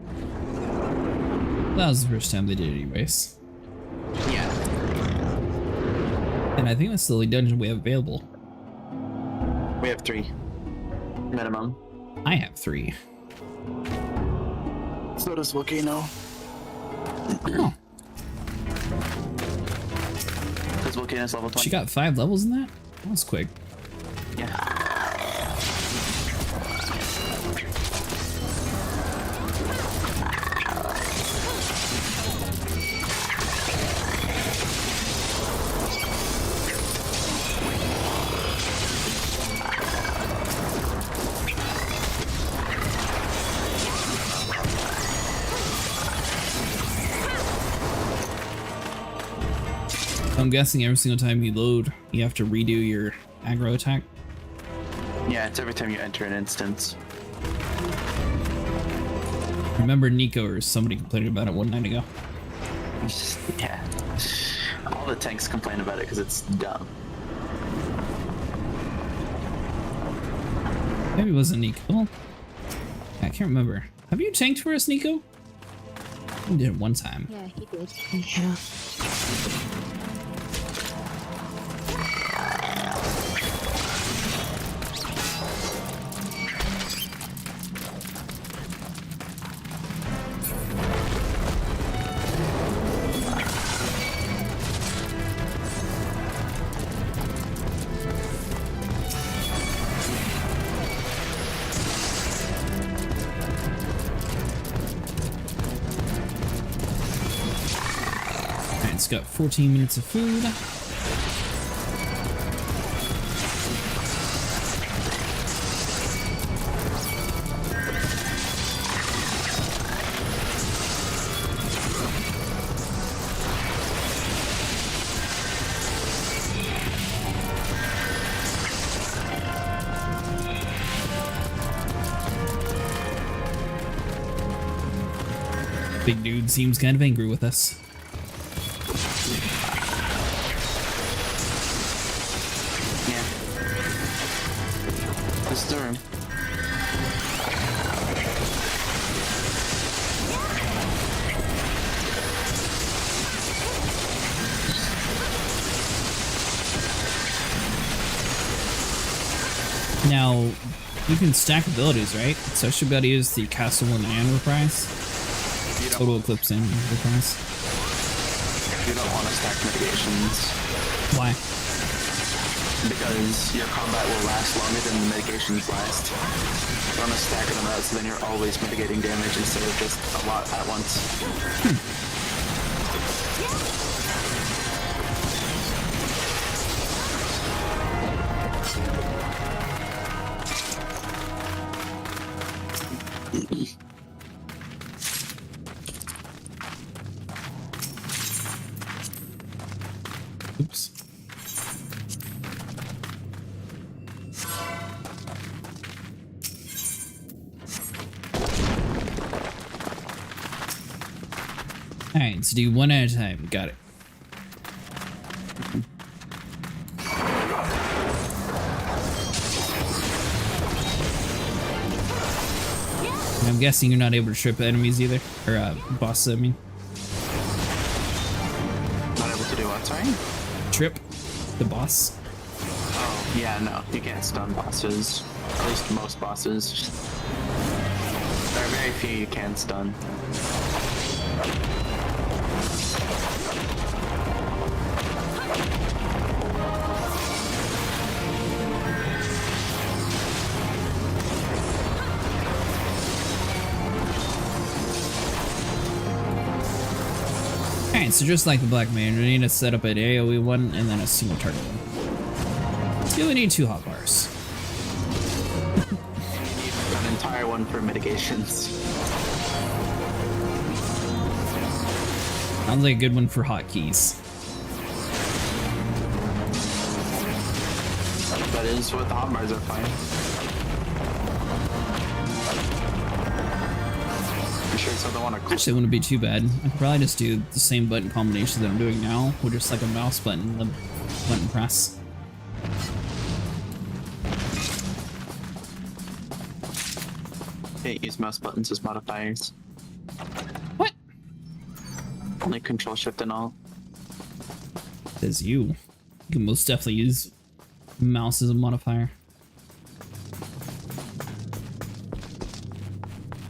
That was the first time they did it anyways. Yeah. And I think that's the only dungeon we have available. We have 3. Minimum. I have 3. So does Volcano. Oh, Because Volcano's level 20. she got 5 levels in that? That was quick. Yeah. I'm guessing every single time you load, you have to redo your aggro attack. Yeah, it's every time you enter an instance. Remember Nico or somebody complaining about it one night ago. Yeah. All the tanks complain about it because it's dumb. Maybe it wasn't Nico. Well, I can't remember. Have you tanked for us, Nico? You did it one time. Yeah, he did. Yeah. just got 14 minutes of food. Big dude seems kind of angry with us. Yeah. This is the room. Now, you can stack abilities, right? So I should be able to use the Castle and Reprise. Total Eclipse and Reprise. You don't want to stack mitigations. Why? Because your combat will last longer than the mitigations last. You want to stack them out so then you're always mitigating damage instead of just a lot at once. Oops. Alright, let's do one at a time. Got it. I'm guessing you're not able to trip enemies either. Or, bosses, I mean. Not able to do what, sorry? Trip the boss. Oh, yeah, no. You can't stun bosses. At least most bosses. There are very few you can stun. Alright, so just like the Black Man, we need to set up an AoE one and then a single target one. You only need 2 hotbars. An entire one for mitigations. Sounds like a good one for hotkeys. That is what the hotbars are fine. I'm sure it's something I want to. Actually, it wouldn't be too bad. I could probably just do the same button combinations that I'm doing now with just like a mouse button, button press. Can't use mouse buttons as modifiers. What? Only Control Shift and Alt. Says you. You can most definitely use mouse as a modifier.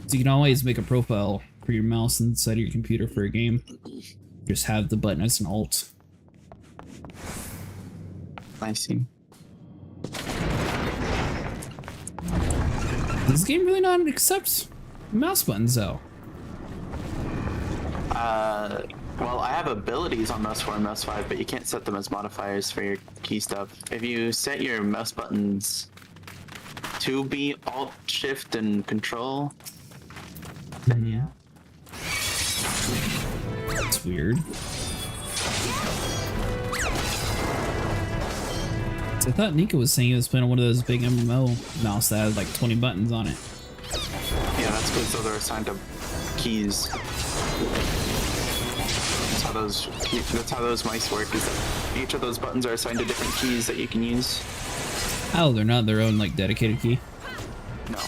So you can always make a profile for your mouse inside of your computer for a game. Just have the button as an alt. I see. Does this game really not accept mouse buttons though? Well, I have abilities on mouse 4 and mouse 5, but you can't set them as modifiers for your key stuff. If you set your mouse buttons to be Alt, Shift, and Control, then yeah. That's weird. So I thought Nika was saying he was playing on one of those big MMO mouse that had like 20 buttons on it. Yeah, that's because those are assigned to keys. That's how those mice work, is that each of those buttons are assigned to different keys that you can use. Oh, they're not their own like dedicated key? No.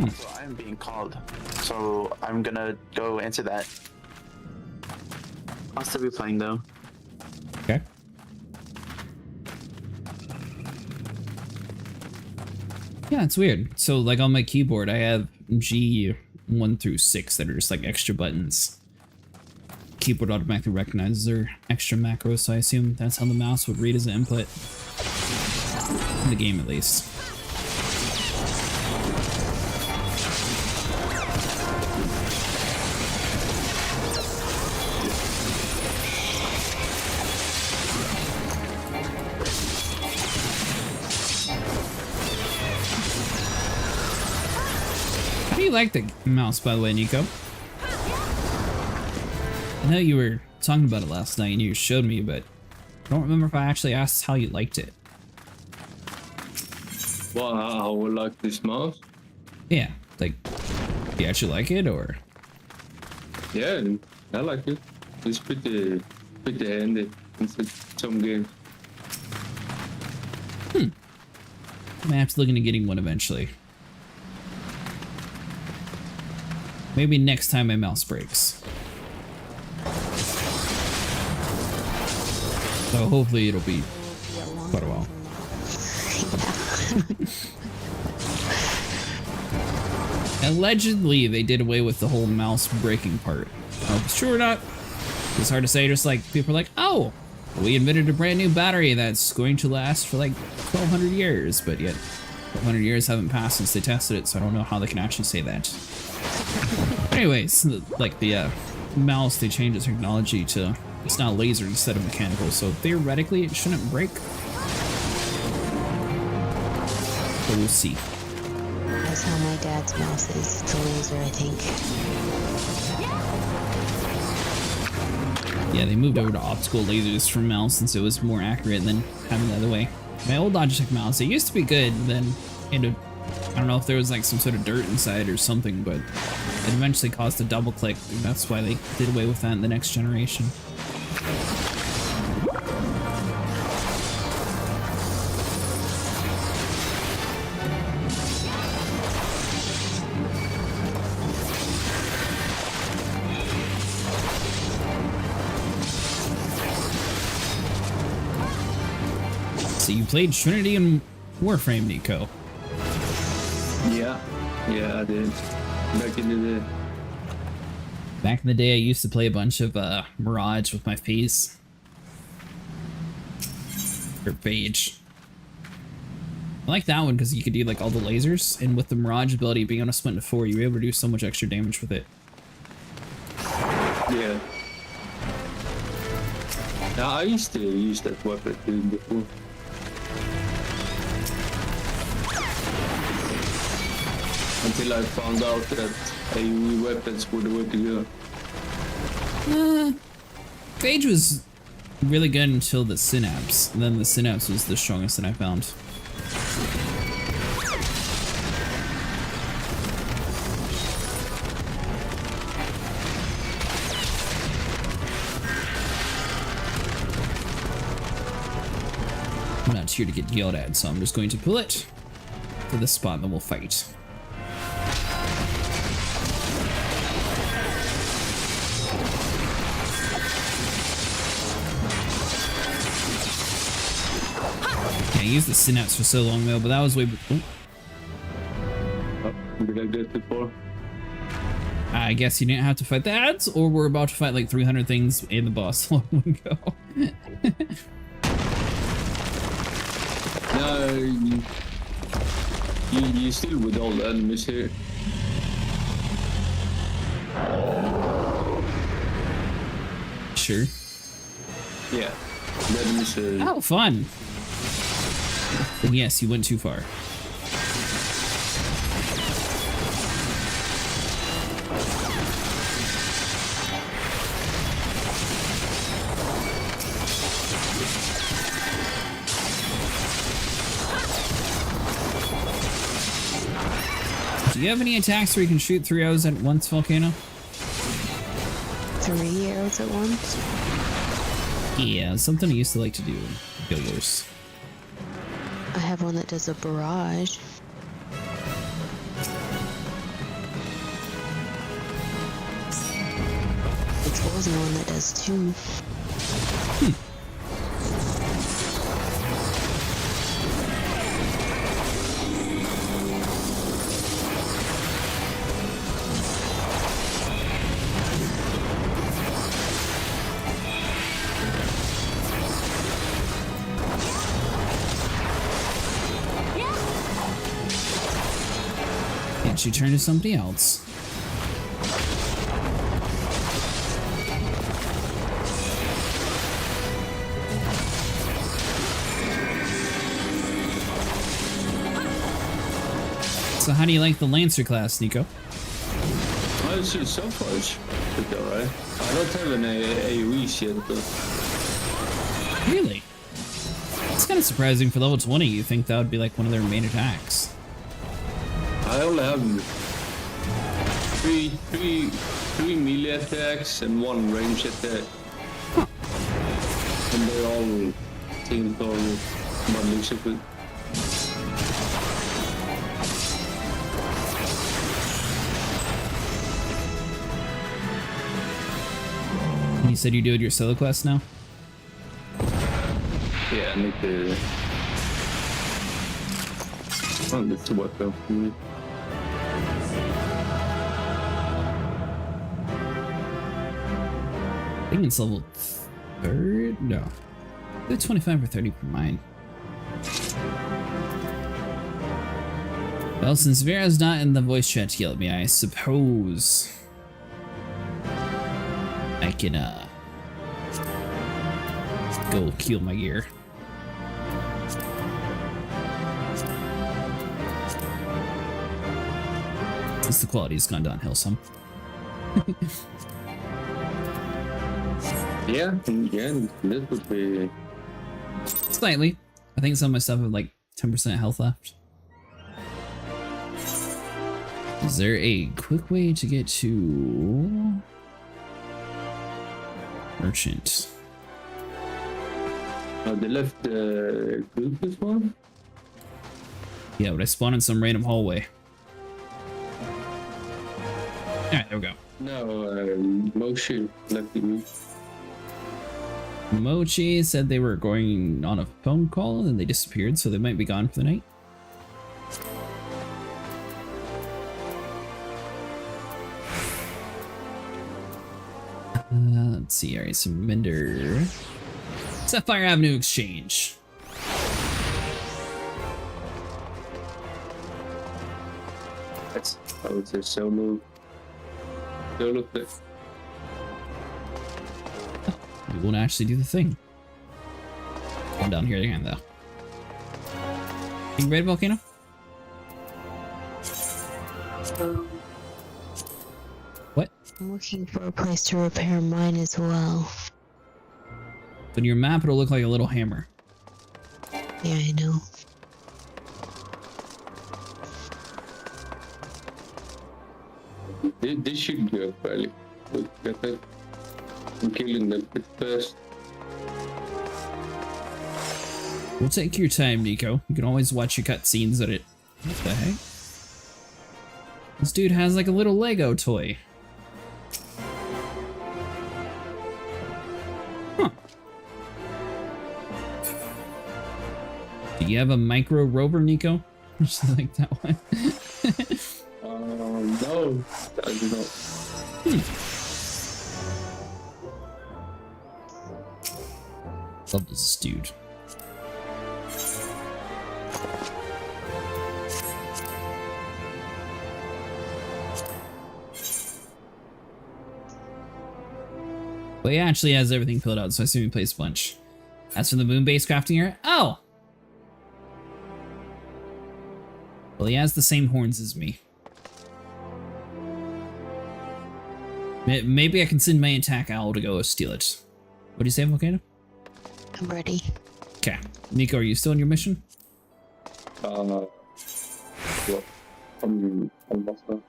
So I am being called, so I'm gonna go answer that. I'll still be playing though. Okay. Yeah, it's weird. So like on my keyboard, I have G1 through 6 that are just like extra buttons. Keyboard automatically recognizes their extra macros, so I assume that's how the mouse would read as an input. In the game, at least. How do you like the mouse, by the way, Nico? I know you were talking about it last night and you showed me, but I don't remember if I actually asked how you liked it. Well, how would like this mouse? Yeah, like, do you actually like it, or? Yeah, I like it. It's pretty handy in some games. I'm have to look into getting one eventually. Maybe next time my mouse breaks. So hopefully it'll be quite a while. Allegedly, they did away with the whole mouse breaking part. I don't know if it's true or not. It's hard to say. Just like people are like, oh, we invented a brand new battery that's going to last for like 1,200 years, but yet 1,200 years haven't passed since they tested it, so I don't know how they can actually say that. Anyways, like the mouse, they changed the technology to it's now laser instead of mechanical, so theoretically it shouldn't break. But we'll see. That's how my dad's mouse is. It's a laser, I think. Yeah, they moved over to optical lasers for mouse since it was more accurate than having the other way. My old Logitech mouse, it used to be good, then ended. I don't know if there was like some sort of dirt inside or something, but it eventually caused a double click, and that's why they did away with that in the next generation. So you played Trinity and Warframe, Nico. Yeah, I did. Back in the day. Back in the day, I used to play a bunch of Mirage with my face. Or Phage. I like that one because you could do like all the lasers, and with the Mirage ability being on a split into 4, you were able to do so much extra damage with it. Yeah. Now, I used to use that weapon before. Until I found out that AoE weapons were the way to go. Phage was really good until the Synapse. And then the Synapse was the strongest that I found. I'm not here to get yelled at, so I'm just going to pull it to this spot and then we'll fight. I used the Synapse for so long though, but that was way before. Did I get too far? I guess you didn't have to fight the ads, or we're about to fight like 300 things and the boss all in one go. No, you still with all the enemies here. Sure. Yeah, the enemies are... Oh, fun. And yes, you went too far. Do you have any attacks where you can shoot 3 arrows at once, Volcano? 3 arrows at once? Yeah, something I used to like to do in Guilders. I have one that does a barrage. It's also one that does 2. Can't you turn to somebody else? So how do you like the Lancer class, Nico? I see so far it's pretty alright. I don't have an AoE yet, but Really? It's kind of surprising for level 20. You think that would be like one of their main attacks. I only have three melee attacks and one range attack. Huh. And they're all things all modeling stupid. You said you do it your solo quest now? Yeah, I need to. I need to work out for me. I think it's level 3rd? No. They're 25 or 30 per mine. Well, since Vera's not in the voice chat to yell at me, I suppose I can go kill my gear. Since the quality's gone downhill some. Yeah, again, this would be. Slightly. I think some of my stuff have like 10% health left. Is there a quick way to get to Merchant? Oh, they left the group as well? Yeah, but I spawned in some random hallway. Alright, there we go. No, Moshi left the group. Mochi said they were going on a phone call and then they disappeared, so they might be gone for the night. Let's see, alright, so Mender. Sapphire Avenue Exchange. That's, I would say solo flip. We won't actually do the thing. Going down here again, though. You ready, Volcano? What? I'm looking for a place to repair mine as well. But your map, it'll look like a little hammer. Yeah, I know. This should go fairly quick, I think. I'm killing them bit first. We'll take your time, Nico. You can always watch your cutscenes at it. What the heck? This dude has like a little Lego toy. Huh. Do you have a micro rover, Nico? Just like that one. No, I do not. Love this dude. Well, he actually has everything filled out, so I assume he plays a bunch. As for the moon-based crafting area, oh! Well, he has the same horns as me. Maybe I can send my attack owl to go steal it. What do you say, Volcano? I'm ready. Okay. Nico, are you still on your mission? Well, I'm lost now.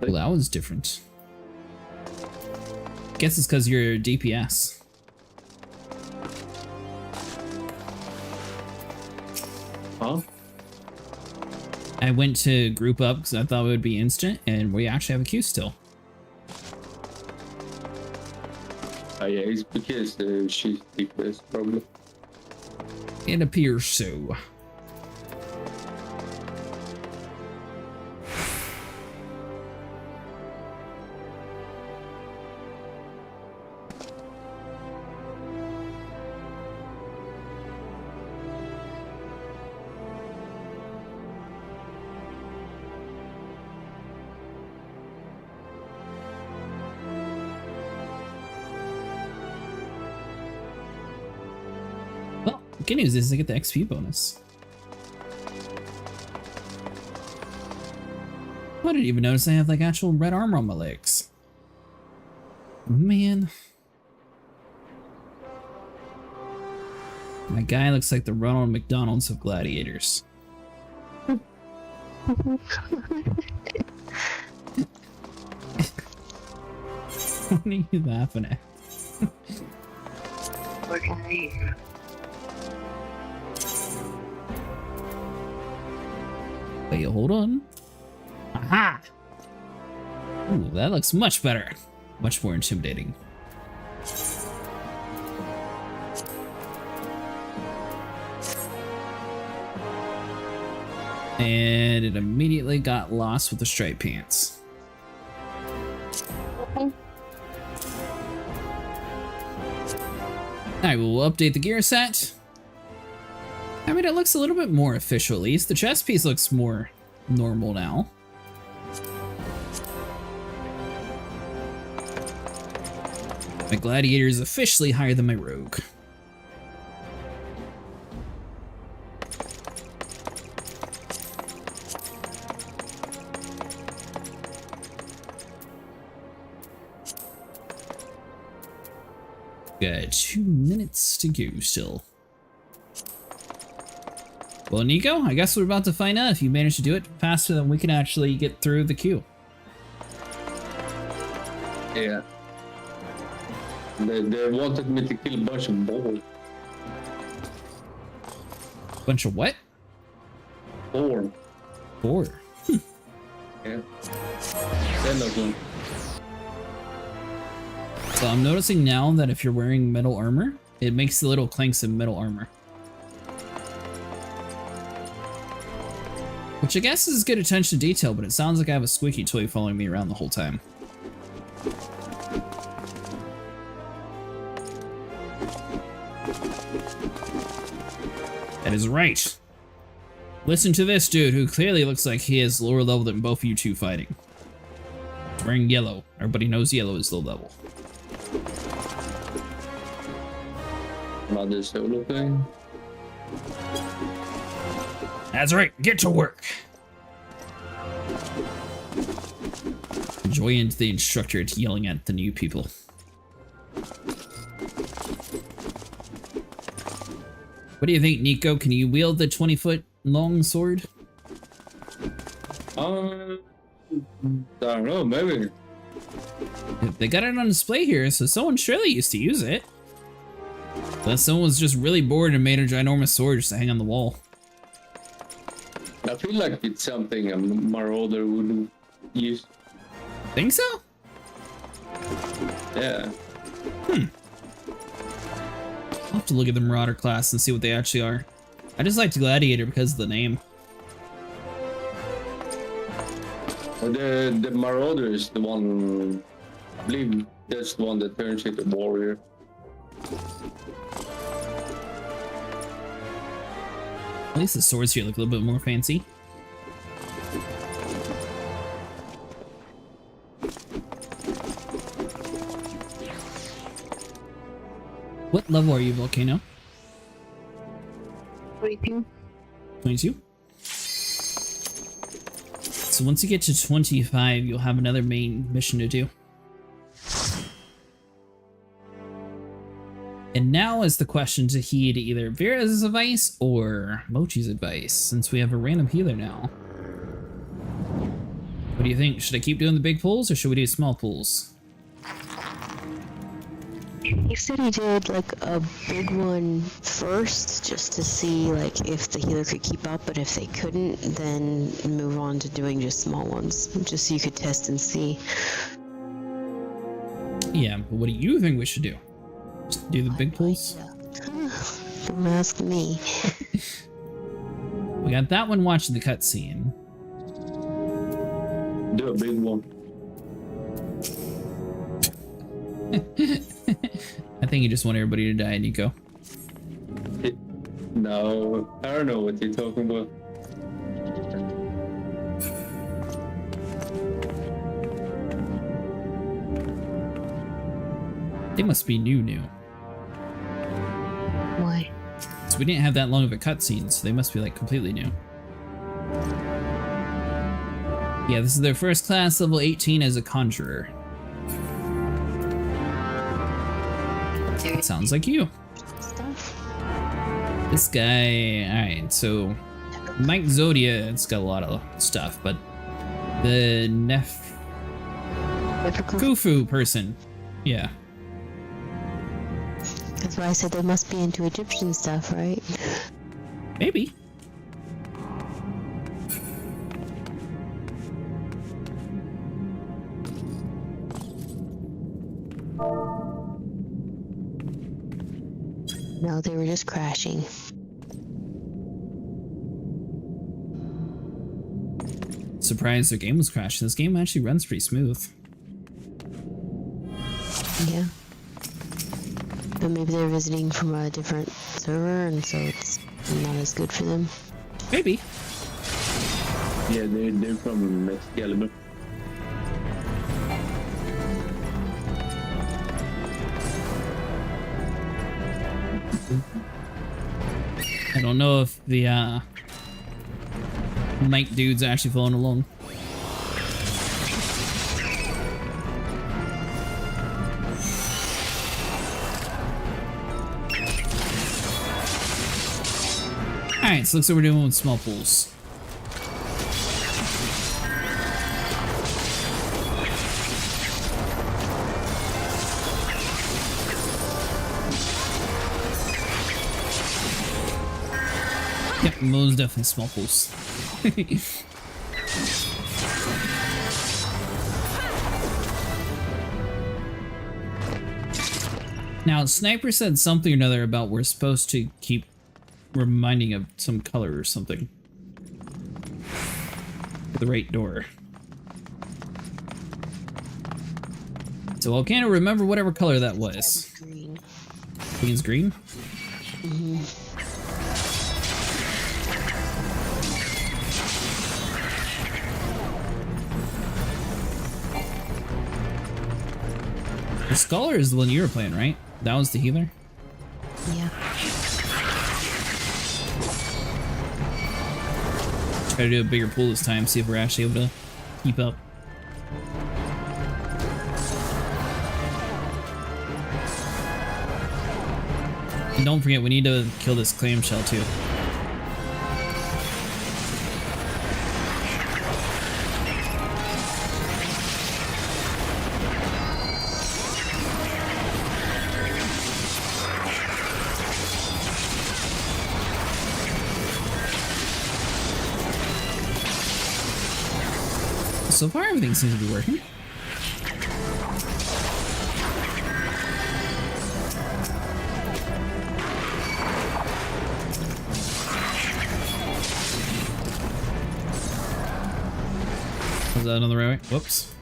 Well, that was different. Guess it's because you're DPS. Huh? I went to group up because I thought it would be instant, and we actually have a queue still. Yeah, it's because she's DPS probably. It appears so. The good news is I get the XP bonus. I didn't even notice I have like actual red armor on my legs. Man. My guy looks like the Ronald McDonald's of gladiators. What are you laughing at? Okay. Wait, hold on. Aha! Ooh, that looks much better. Much more intimidating. And it immediately got lost with the striped pants. Alright, we'll update the gear set. I mean, it looks a little bit more official, at least. The chest piece looks more normal now. My gladiator is officially higher than my rogue. Got 2 minutes to go still. Well, Nico, I guess we're about to find out if you manage to do it faster than we can actually get through the queue. Yeah. They wanted me to kill a bunch of boars. Bunch of what? Boar. Boar. Yeah. 10 of them. So I'm noticing now that if you're wearing metal armor, it makes the little clanks of metal armor. Which I guess is good attention to detail, but it sounds like I have a squeaky toy following me around the whole time. That is right. Listen to this dude who clearly looks like he is lower level than both of you two fighting. He's wearing yellow. Everybody knows yellow is low level. Another solo thing. That's right, get to work. Enjoy into the instructor to yelling at the new people. What do you think, Nico? Can you wield the 20-foot long sword? I don't know, maybe. They got it on display here, so someone surely used to use it. Unless someone was just really bored and made a ginormous sword just to hang on the wall. I feel like it's something a marauder would use. Think so? Yeah. I'll have to look at the Marauder class and see what they actually are. I just liked Gladiator because of the name. The marauder is the one, I believe that's the one that turns into warrior. At least the swords here look a little bit more fancy. What level are you, Volcano? 22. 22? So once you get to 25, you'll have another main mission to do. And now is the question to heed either Vera's advice or Mochi's advice, since we have a random healer now. What do you think? Should I keep doing the big pulls or should we do small pulls? You said he did like a big one first, just to see like if the healer could keep up, but if they couldn't, then move on to doing just small ones, just so you could test and see. Yeah, but what do you think we should do? Just do the big pulls? Don't ask me. We got that one watching the cutscene. Do a big one. I think you just want everybody to die, Nico. No, I don't know what you're talking about. They must be new. Why? because we didn't have that long of a cutscene, so they must be like completely new. Yeah, this is their first class, level 18 as a conjurer. Sounds like you. This guy, alright, so Mike Zodia, it's got a lot of stuff, but the Kufu person, yeah. That's why I said they must be into Egyptian stuff, right? Maybe. No, they were just crashing. Surprised their game was crashing. This game actually runs pretty smooth. Yeah. But maybe they're visiting from a different server, and so it's not as good for them. Maybe. Yeah, they're from Excalibur. I don't know if the Mike dude's actually following along. Alright, so looks like we're doing with small pools. Yep, most definitely small pools. Now, Sniper said something or another about we're supposed to keep reminding of some color or something. The right door. So I'll kind of remember whatever color that was. Green. Green's green? Mm-hmm. The Scholar is the one you were playing, right? That was the healer? Yeah. Try to do a bigger pool this time, see if we're actually able to keep up. And don't forget, we need to kill this clamshell too. So far, everything seems to be working. Was that another right way? Whoops.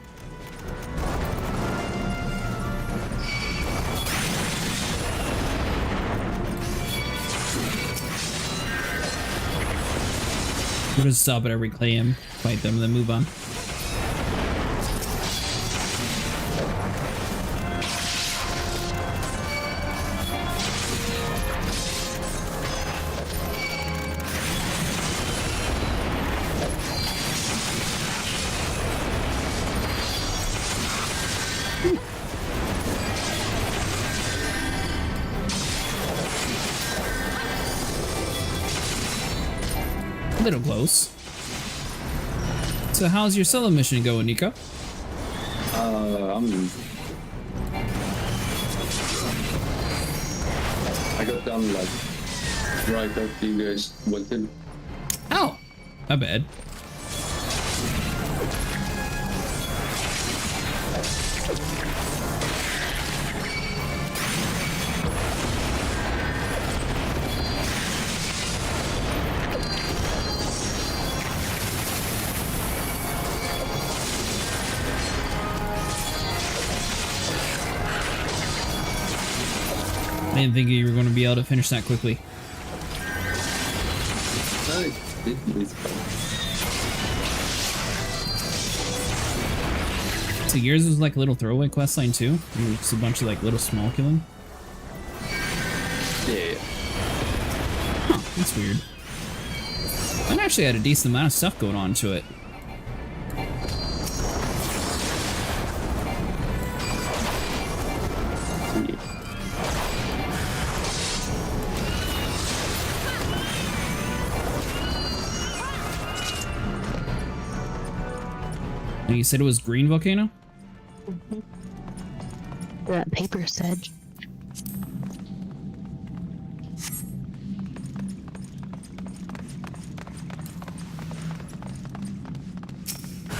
We'll just stop at every claim, fight them, and then move on. A little close. So how's your solo mission going, Nico? I got done like right after you guys went in. Oh, my bad. I didn't think you were going to be able to finish that quickly. So yours was like a little throwaway questline too? You were just a bunch of like little small killing? Yeah. That's weird. It actually had a decent amount of stuff going on to it. And you said it was green volcano? That paper said.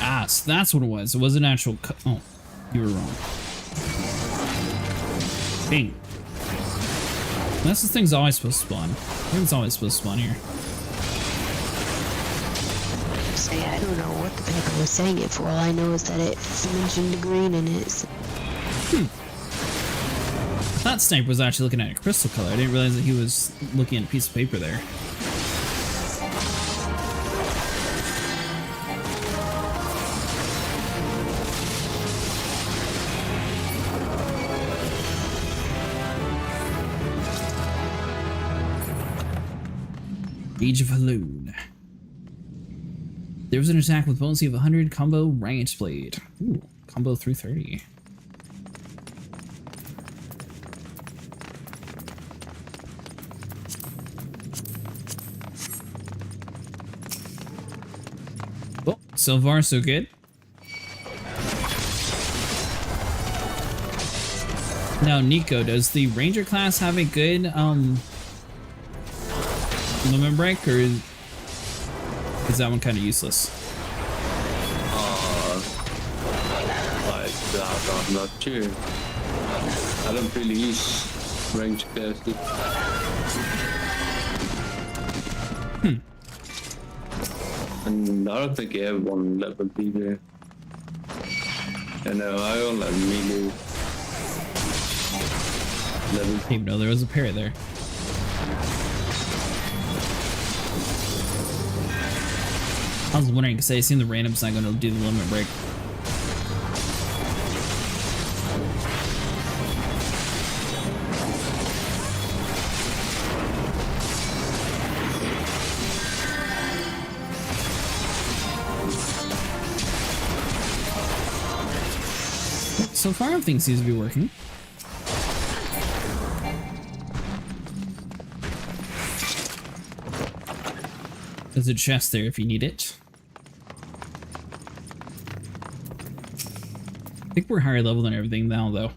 Ah, so that's what it was. It was an actual oh, you were wrong. Dang. That's the thing's always supposed to spawn. I think it's always supposed to spawn here. Say, I don't know what the paper was saying it for. All I know is that it mentioned green in it. That sniper was actually looking at a crystal color. I didn't realize that he was looking at a piece of paper there. Age of Halloon. There was an attack with potency of 100, combo ranged blade. Ooh, combo 330. Well, so far so good. Now, Nico, does the Ranger class have a good limit break, or is that one kind of useless? I'm not sure. I don't really use range classes. And I don't think I have one level either. And I only have melee level. I didn't even know there was a parry there. I was wondering because I assume the random's not going to do the limit break. So far, everything seems to be working. There's a chest there if you need it. I think we're higher level than everything now, though.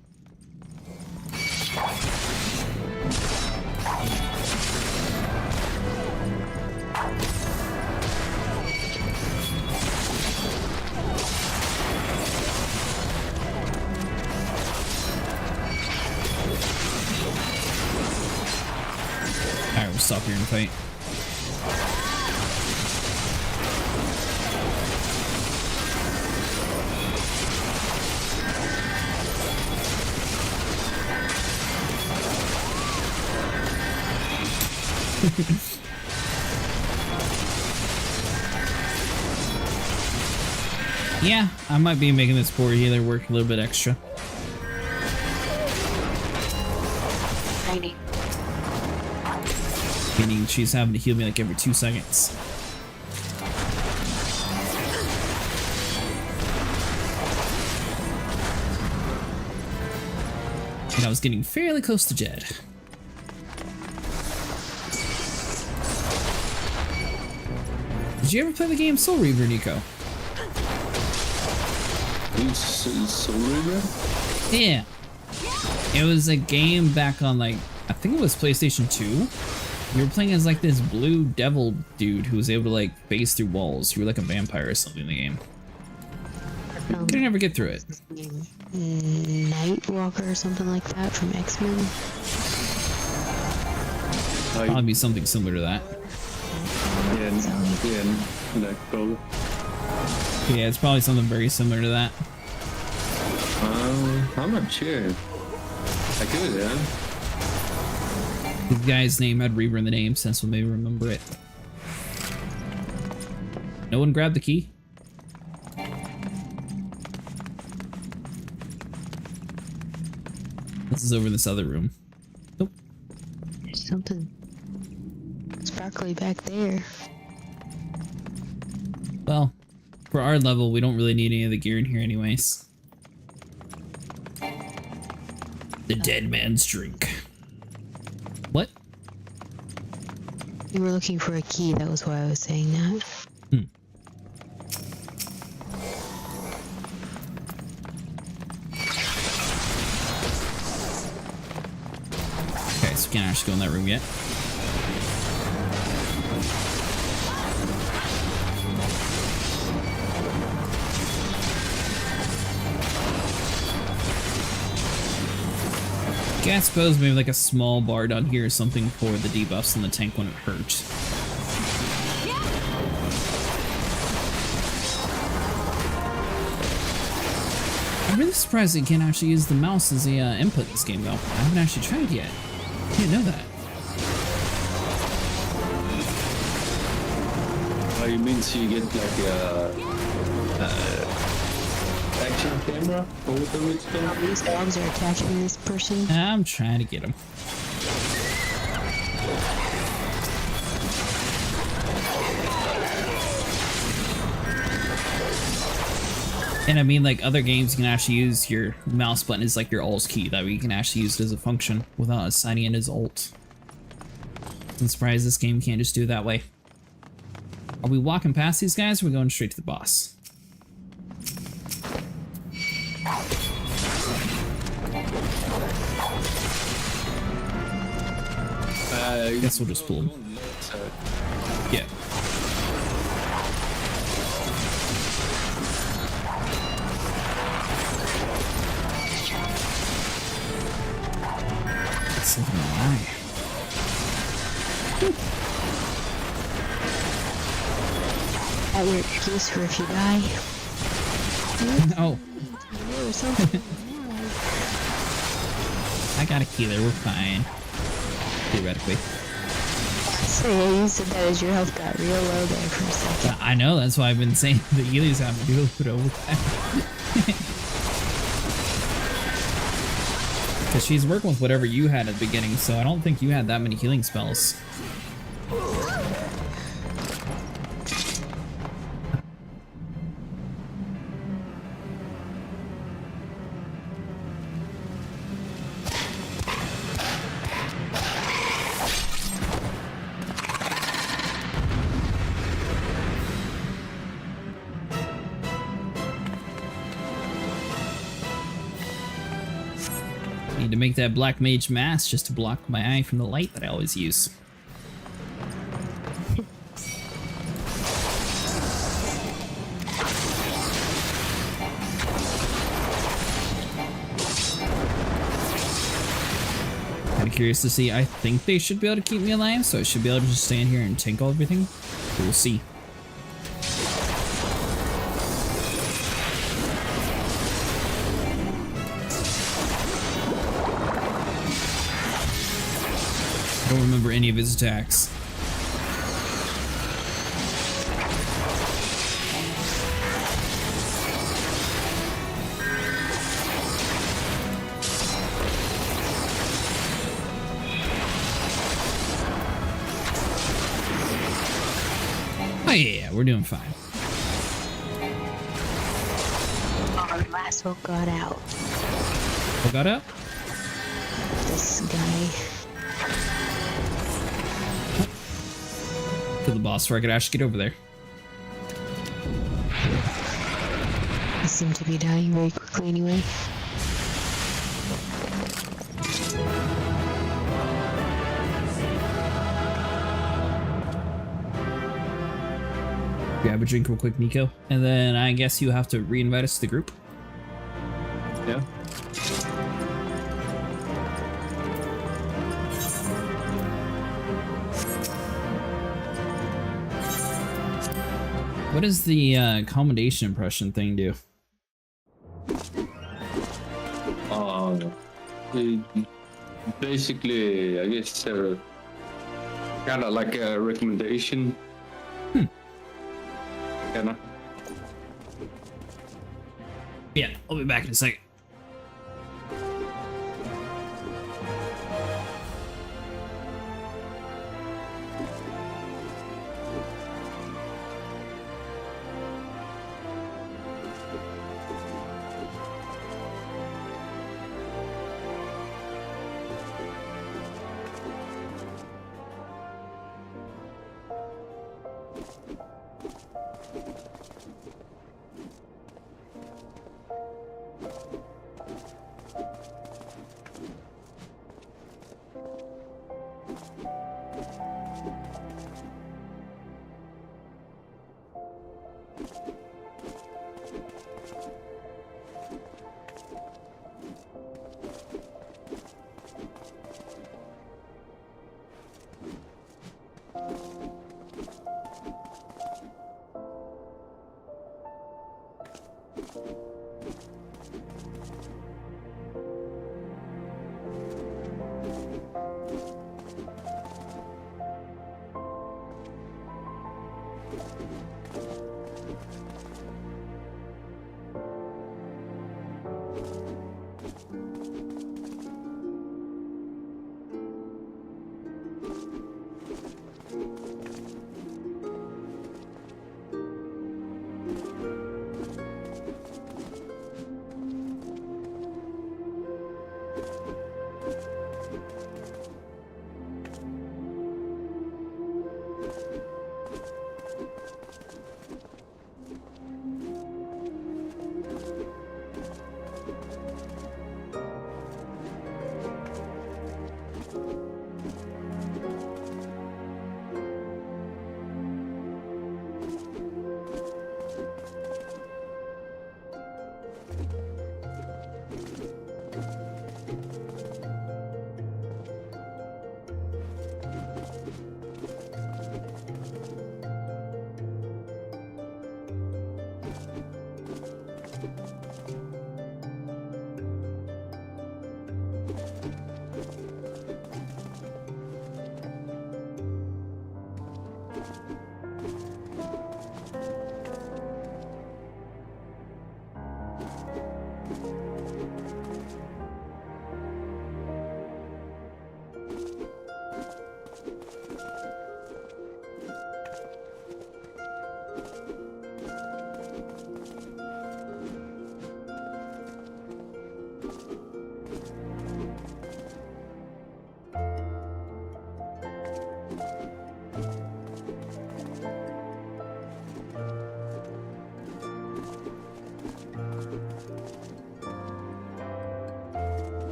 Alright, we'll stop here and fight. Yeah, I might be making this poor healer work a little bit extra. Meaning she's having to heal me like every 2 seconds. And I was getting fairly close to Jed. Did you ever play the game Soul Reaver, Nico? Soul Reaver? Yeah. It was a game back on, like, I think it was PlayStation 2. You were playing as like this blue devil dude who was able to like phase through walls. You were like a vampire or something in the game. Could never get through it. Nightwalker or something like that from X-Men. Probably be something similar to that. Yeah, it's probably something very similar to that. I'm not sure. I could, yeah. The guy's name had Reaver in the name, since we'll maybe remember it. No one grabbed the key? This is over in this other room. Nope. There's something. It's sparkly back there. Well, for our level, we don't really need any of the gear in here anyways. The dead man's drink. What? You were looking for a key, that was why I was saying that. Okay, so we can't actually go in that room yet. Yeah, I suppose maybe like a small bar down here or something for the debuffs in the tank when it hurts. I'm really surprised that you can't actually use the mouse as the input in this game though. I haven't actually tried yet. I didn't know that. Oh, you mean so you get like a action camera? Or whatever it's called? These dogs are attacking this person. I'm trying to get him. And I mean, like other games, you can actually use your mouse button as like your alt key. That way you can actually use it as a function without assigning it as alt. I'm surprised this game can't just do it that way. Are we walking past these guys or are we going straight to the boss? I guess we'll just pull him. Yeah. It's like an eye. That your excuse for if you die. Oh, Or something. I got a healer. We're fine. Theoretically. So yeah, you said that as your health got real low there for a second. I know, that's why I've been saying the healers have to do a little bit overtime. Because she's working with whatever you had at the beginning, so I don't think you had that many healing spells. Need to make that black mage mask just to block my eye from the light that I always use. Kind of curious to see. I think they should be able to keep me alive, so I should be able to just stand here and tank all everything. We'll see. I don't remember any of his attacks. Oh yeah, we're doing fine. Our last one got out. What got up? This guy. To the boss where I could actually get over there. He seemed to be dying very quickly anyway. Grab a drink real quick, Nico. And then I guess you have to re-invite us to the group. Yeah. What does the accommodation impression thing do? Basically, I guess kind of like a recommendation. Kinda. Yeah, I'll be back in a second.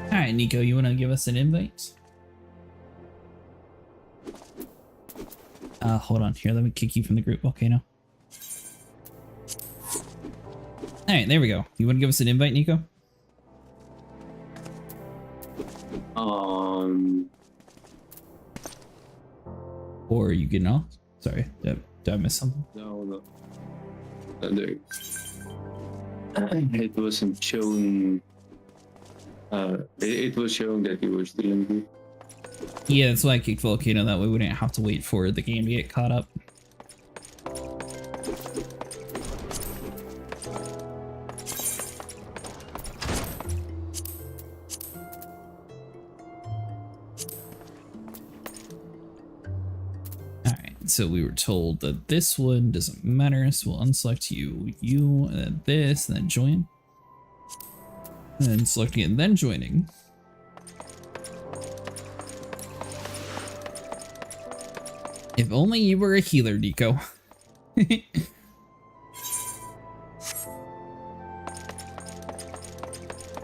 Alright, Nico, you want to give us an invite? Hold on. Here, let me kick you from the group. Okay, no. Alright, there we go. You want to give us an invite, Nico? Or are you getting off? Sorry, did I miss something? No. It wasn't shown. It was showing that you were still in group. Yeah, that's why I kicked Volcano. That way we didn't have to wait for the game to get caught up. So we were told that this one doesn't matter, so we'll unselect you, and then this, and then join. And then selecting it, and then joining. If only you were a healer, Nico.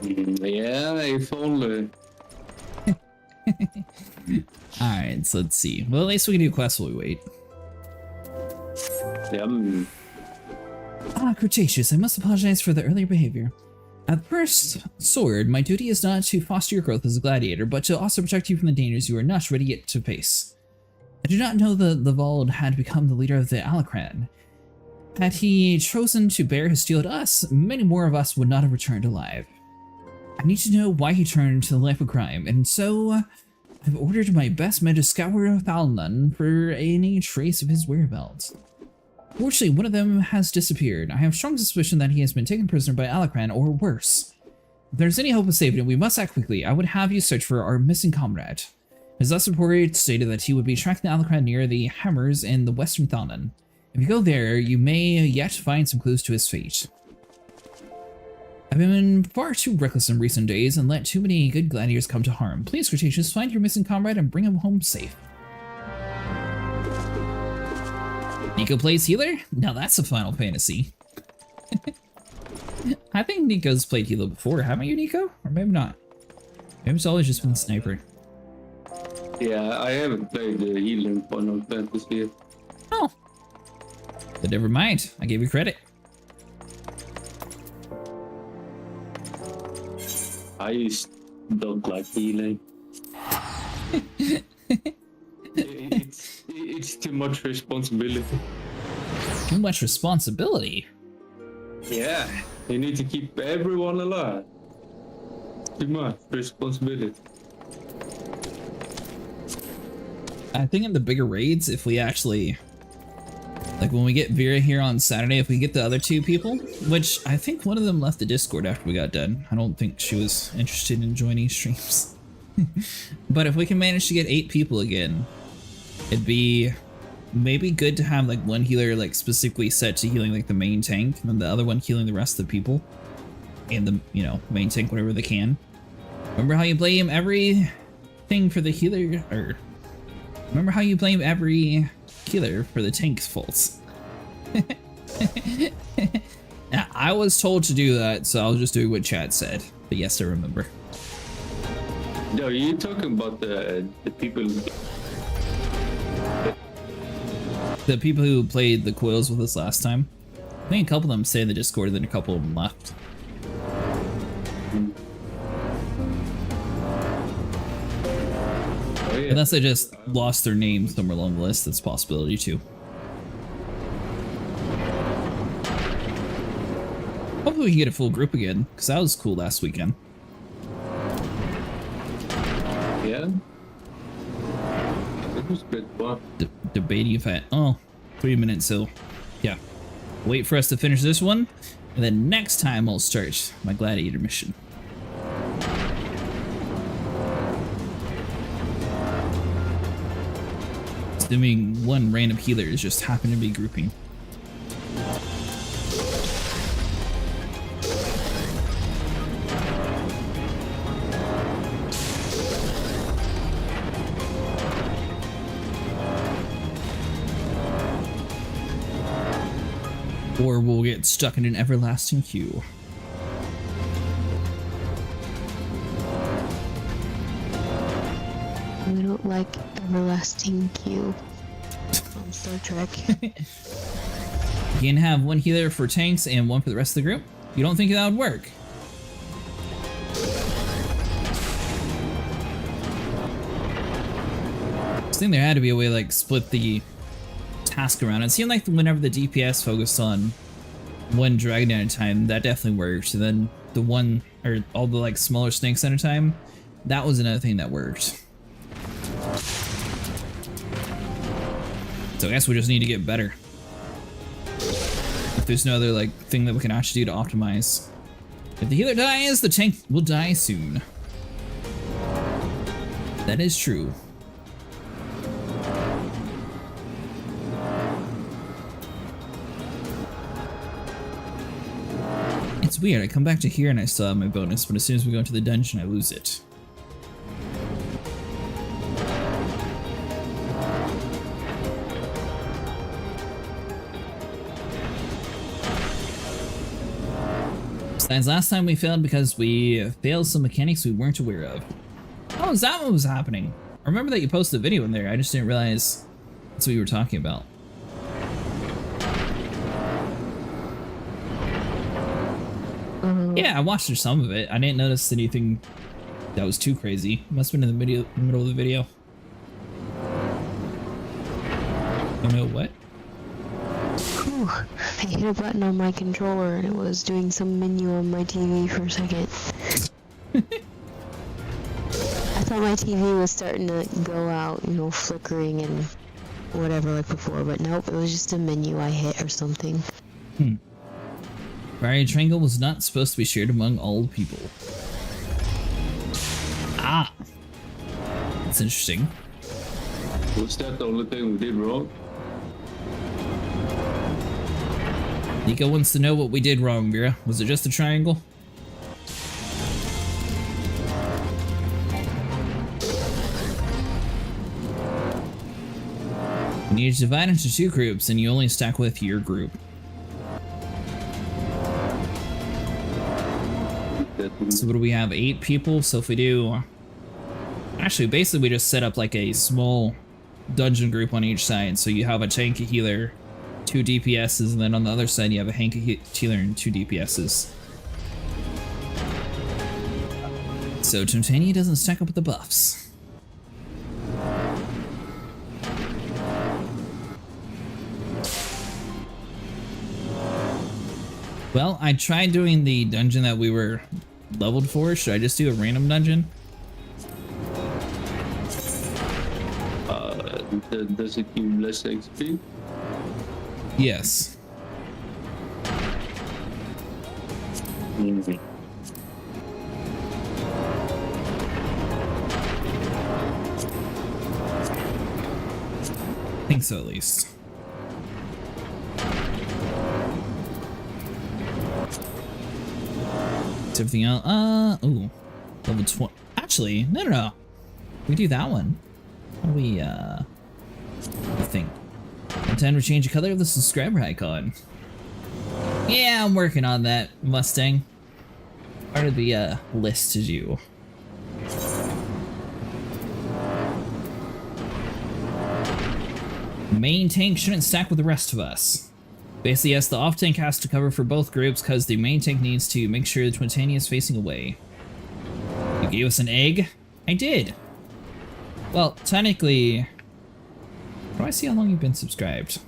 Yeah, if only. Alright, so let's see. Well, at least we can do quests while we wait. Ah, Cretaceous, I must apologize for the earlier behavior. At the first sword, my duty is not to foster your growth as a gladiator, but to also protect you from the dangers you are not ready yet to face. I do not know that Vald had become the leader of the Alacran. Had he chosen to bear his steel to us, many more of us would not have returned alive. I need to know why he turned to the life of crime, and so I've ordered my best men to scour Paladin for any trace of his whereabouts. Fortunately, one of them has disappeared. I have strong suspicion that he has been taken prisoner by Alacran, or worse. If there's any hope of saving him, we must act quickly. I would have you search for our missing comrade. His last report stated that he would be tracking the Alacran near the Hammers in the western Thalnan. If you go there, you may yet find some clues to his fate. I've been far too reckless in recent days and let too many good gladiators come to harm. Please, Cretaceous, find your missing comrade and bring him home safe. Nico plays healer? Now that's a Final Fantasy. I think Nico's played healer before, haven't you, Nico? Or maybe not. Maybe it's always just been sniper. Yeah, I haven't played the healer in Final Fantasy yet. Oh. But never mind, I gave you credit. I don't like healing. It's too much responsibility. Too much responsibility. Yeah, you need to keep everyone alive. Too much responsibility. I think in the bigger raids, if we actually, like when we get Vera here on Saturday, if we get the other 2 people, which I think one of them left the Discord after we got done. I don't think she was interested in joining streams. But if we can manage to get 8 people again, it'd be maybe good to have like one healer like specifically set to healing like the main tank, and then the other one healing the rest of the people. And the, you know, main tank whatever they can. Remember how you blame everything for the healer, or remember how you blame every healer for the tank's faults. Now, I was told to do that, so I was just doing what chat said. But yes, I remember. No, you're talking about the people. The people who played the coils with us last time. I think a couple of them stayed in the Discord, then a couple of them left. Oh, yeah. Unless they just lost their names somewhere along the list, that's a possibility too. Hopefully we can get a full group again, because that was cool last weekend. Yeah. It was good fun. Debating if I... Oh, 3 minutes, so... Yeah. Wait for us to finish this one, and then next time I'll start my Gladiator mission. Assuming one random healer is just happen to be grouping. Or we'll get stuck in an everlasting queue. We don't like everlasting queue on Star Trek. You can have one healer for tanks and one for the rest of the group? You don't think that would work? I think there had to be a way to like split the task around. It seemed like whenever the DPS focused on one dragon at a time, that definitely worked. And then the one, or all the like smaller snakes at a time, that was another thing that worked. So I guess we just need to get better. If there's no other like thing that we can actually do to optimize. If the healer dies, the tank will die soon. That is true. It's weird, I come back to here and I still have my bonus, but as soon as we go into the dungeon, I lose it. Besides, last time we failed because we failed some mechanics we weren't aware of. Oh, is that what was happening? I remember that you posted a video in there, I just didn't realize that's what you were talking about. Yeah, I watched some of it. I didn't notice anything that was too crazy. Must have been in the middle of the video. You know what? Whew. I hit a button on my controller and it was doing some menu on my TV for a second. I thought my TV was starting to go out, you know, flickering and whatever like before, but nope, it was just a menu I hit or something. Fiery Triangle was not supposed to be shared among all people. Ah! That's interesting. Was that the only thing we did wrong? Nico wants to know what we did wrong, Vera. Was it just a triangle? You need to divide into 2 groups and you only stack with your group. So what do we have? 8 people? So if we do... Actually, basically we just set up like a small dungeon group on each side. So you have a tank, a healer, 2 DPSs, and then on the other side you have a Hank, a healer, and 2 DPSs. So Titania doesn't stack up with the buffs. Well, I tried doing the dungeon that we were leveled for. Should I just do a random dungeon? Does it give less XP? Yes. Easy. I think so, at least. Is everything else? Ooh. Level 20. Actually, no. We do that one. How do we, I think. Intend to change the color of the subscriber icon. Yeah, I'm working on that, Mustang. Part of the, list to do. The main tank shouldn't stack with the rest of us. Basically, yes, the off tank has to cover for both groups because the main tank needs to make sure the Twitania is facing away. You gave us an egg? I did. Well, technically, how do I see how long you've been subscribed?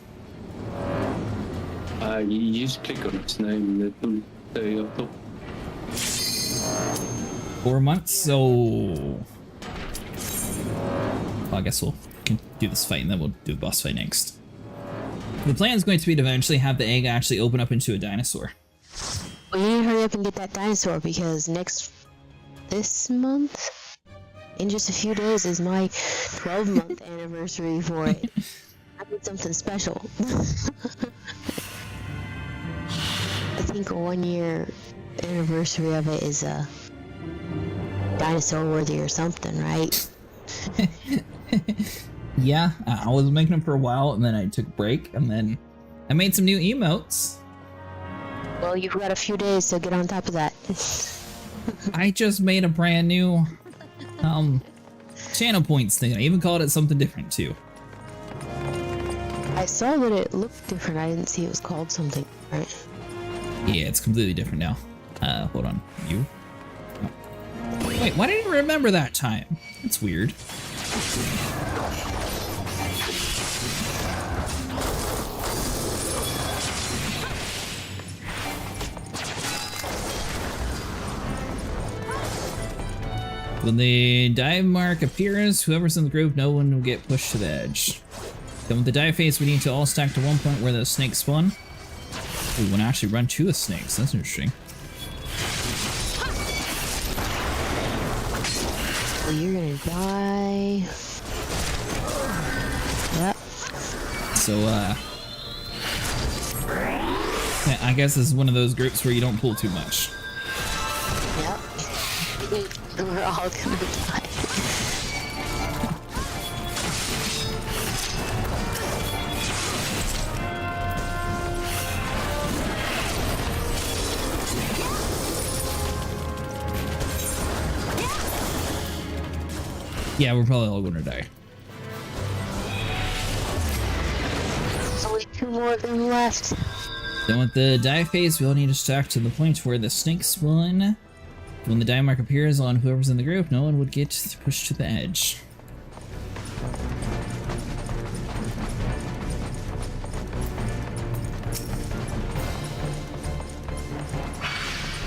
You just click on its name and it will tell you up top. 4 months, so... Well, I guess we can do this fight and then we'll do the boss fight next. The plan is going to be to eventually have the egg actually open up into a dinosaur. Well, you need to hurry up and get that dinosaur because this month, in just a few days, is my 12-month anniversary for it. I need something special. I think a 1-year anniversary of it is dinosaur worthy or something, right? Yeah, I was making them for a while and then I took a break and then I made some new emotes. Well, you've got a few days to get on top of that. I just made a brand new channel points thing. I even called it something different too. I saw that it looked different. I didn't see it was called something, right? Yeah, it's completely different now. Hold on. You? Oh. Wait, why didn't I remember that time? That's weird. When the dive mark appears, whoever's in the group, no one will get pushed to the edge. Then with the dive phase, we need to all stack to one point where the snakes spawn. We want to actually run to the snakes. That's interesting. Well, you're gonna die. Yep. So, yeah, I guess this is one of those groups where you don't pull too much. Yep. We're all gonna die. Yeah, we're probably all gonna die. There's only 2 more of them left. Then with the dive phase, we all need to stack to the point where the snakes spawn. When the dive mark appears on whoever's in the group, no one would get pushed to the edge.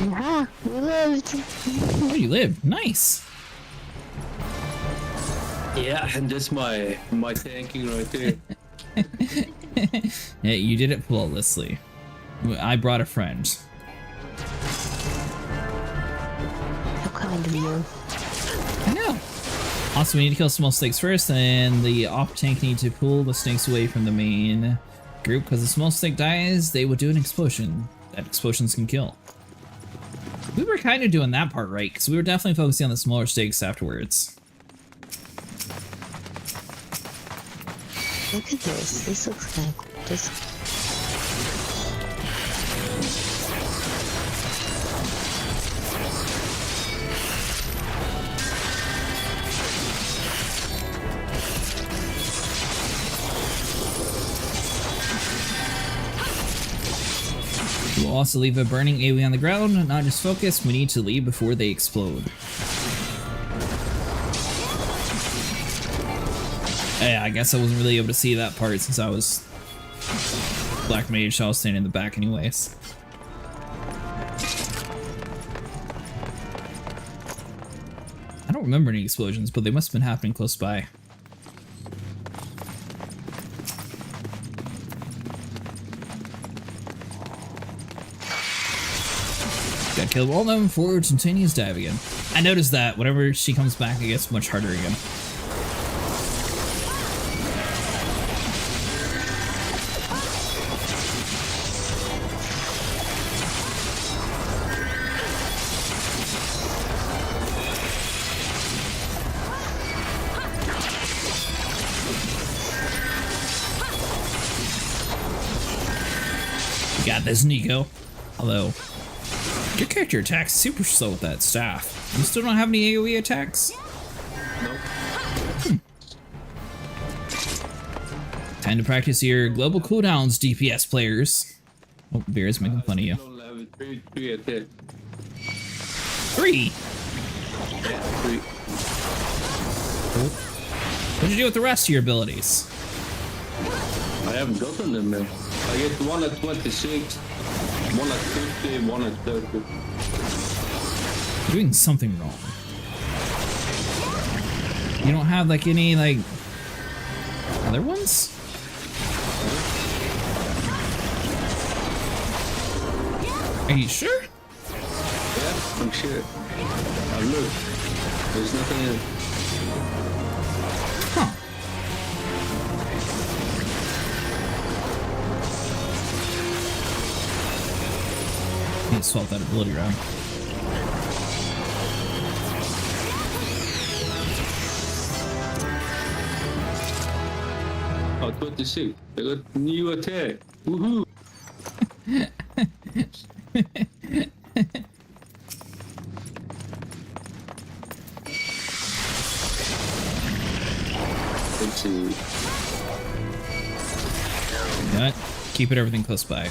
Aha, we lived. Oh, you live. Nice. Yeah, and that's my tanking right there. Yeah, you did it flawlessly. I brought a friend. How kind of you. I know. Also, we need to kill small snakes first, and the off tank need to pull the snakes away from the main group, because if small snake dies, they will do an explosion. That explosions can kill. We were kind of doing that part right, because we were definitely focusing on the smaller snakes afterwards. Look at this. This looks kind of cool. This... We'll also leave a burning AoE on the ground, not just focus. We need to leave before they explode. Yeah, I guess I wasn't really able to see that part since I was Black Mage, so I was standing in the back anyways. I don't remember any explosions, but they must have been happening close by. Gotta kill all of them before Titania's dive again. I noticed that whenever she comes back, it gets much harder again. You got this, Nico. Although, your character attacks super slow with that staff. You still don't have any AoE attacks? Nope. Time to practice your global cooldowns, DPS players. Oh, Beer's making fun of you. Three attack. 3? Yeah, 3. Cool. What'd you do with the rest of your abilities? I haven't gotten them yet. I get one at 26, one at 50, one at 30. You're doing something wrong. You don't have like any like other ones? Are you sure? Yeah, I'm sure. I've looked. There's nothing in it. Huh. Need to swap that ability around. Oh, 26. I got new attack. Woohoo! Let's see. Got it. Keep it everything close by.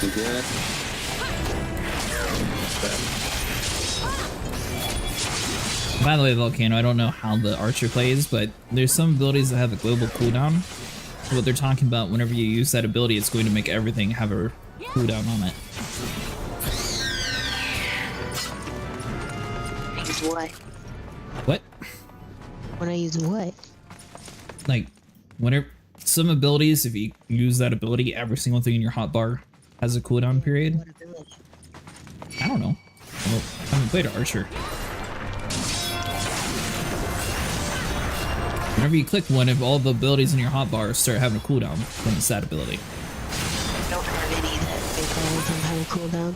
Like that. By the way, Volcano, I don't know how the archer plays, but there's some abilities that have a global cooldown. What they're talking about, whenever you use that ability, it's going to make everything have a cooldown on it. Use what? What? When I use what? Like, whenever some abilities, if you use that ability, every single thing in your hotbar has a cooldown period. What ability? I don't know. Well, I haven't played Archer. Whenever you click one, if all the abilities in your hotbar start having a cooldown, then it's that ability. I don't have any that make all of them have a cooldown.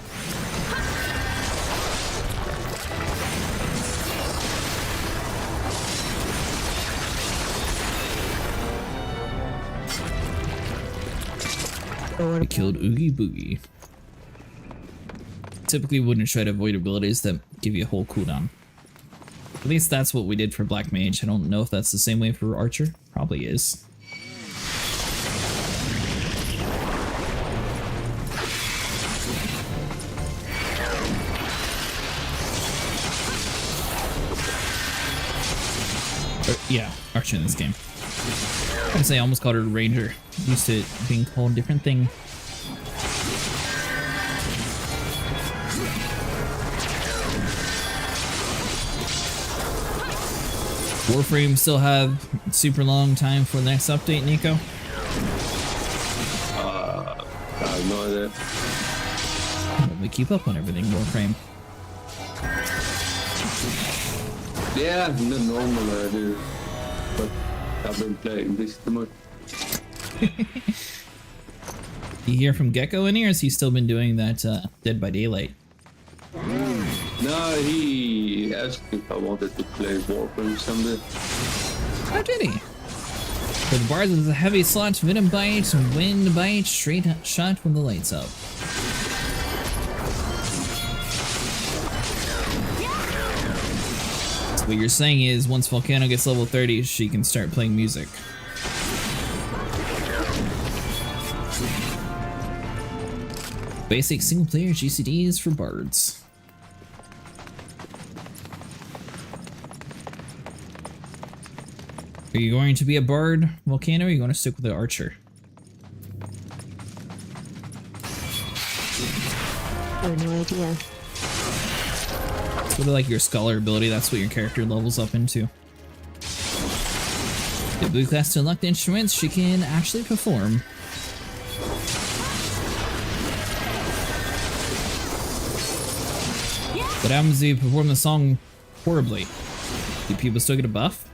I killed Oogie Boogie. Typically wouldn't try to avoid abilities that give you a whole cooldown. At least that's what we did for Black Mage. I don't know if that's the same way for Archer. Probably is. Yeah, Archer in this game. I say I almost called her Ranger. Used to it being called a different thing. Warframe still have super long time for the next update, Nico? I have no idea. Well, we keep up on everything, Warframe. Yeah, the normal I do. But I've been playing this too much. You hear from Gecko in here, or has he still been doing that Dead by Daylight? No, he asked if I wanted to play Warframe someday. How did he? For the bards with the heavy slot, venom bite, wind bite, straight shot when the lights up. So what you're saying is, once Volcano gets level 30, she can start playing music. Basic single-player GCDs for bards. Are you going to be a bard, Volcano, or are you going to stick with the archer? I have no idea. It's sort of like your scholar ability, that's what your character levels up into. The blue class to unlock the instruments she can actually perform. What happens if you perform the song horribly? Do people still get a buff?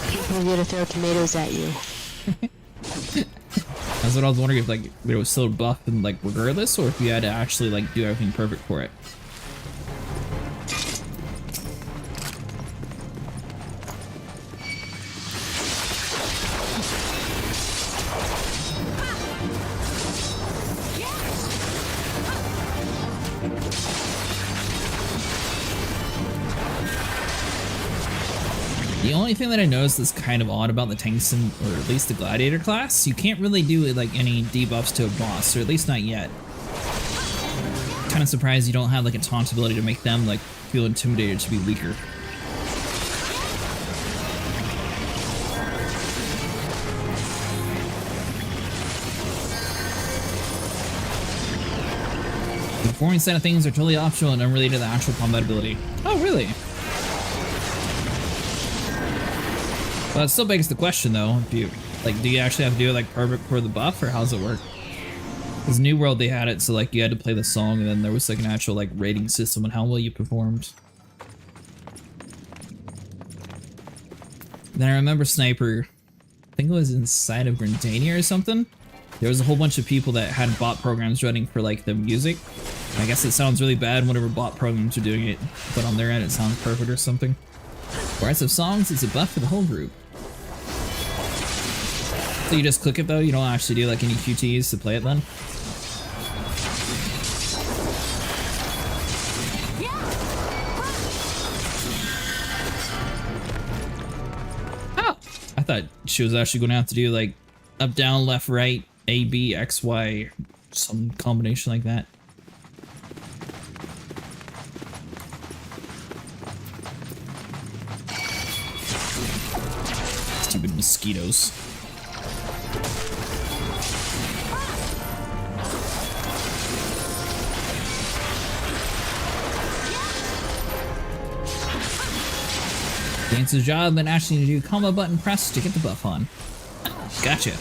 People are gonna throw tomatoes at you. That's what I was wondering, if like it was still a buff and like regardless, or if you had to actually like do everything perfect for it. The only thing that I noticed that's kind of odd about the tanks, or at least the Gladiator class, you can't really do like any debuffs to a boss, or at least not yet. Kind of surprised you don't have like a taunt ability to make them like feel intimidated to be weaker. The performing side of things are totally optional and unrelated to the actual combat ability. Oh, really? Well, it still begs the question though, do you actually have to do it like perfect for the buff, or how does it work? Because New World they had it so like you had to play the song and then there was like an actual like rating system on how well you performed. Then I remember Sniper, I think it was inside of Grenadier or something. There was a whole bunch of people that had bot programs running for like the music. I guess it sounds really bad whenever bot programs are doing it, but on their end it sounds perfect or something. Whereas of songs, it's a buff for the whole group. So you just click it though, you don't actually do like any QTs to play it then? Oh! I thought she was actually going to have to do like up, down, left, right, A, B, X, Y, some combination like that. Stupid mosquitoes. Dance's job, then actually need to do combo button press to get the buff on. Gotcha.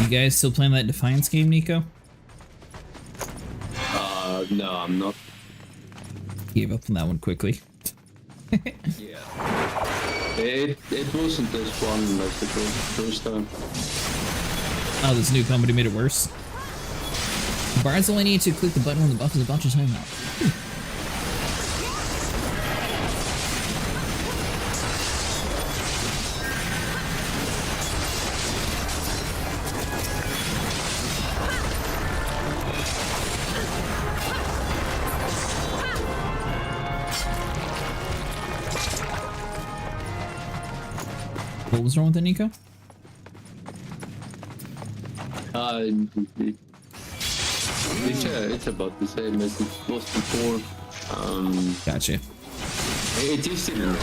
You guys still playing that Defiance game, Nico? No, I'm not. Gave up on that one quickly. Yeah. It wasn't as fun as the first time. Oh, this new company made it worse. Bards only need to click the button when the buff is about to time out. What was wrong with it, Nico? It's about the same as it was before. Gotcha. It just didn't.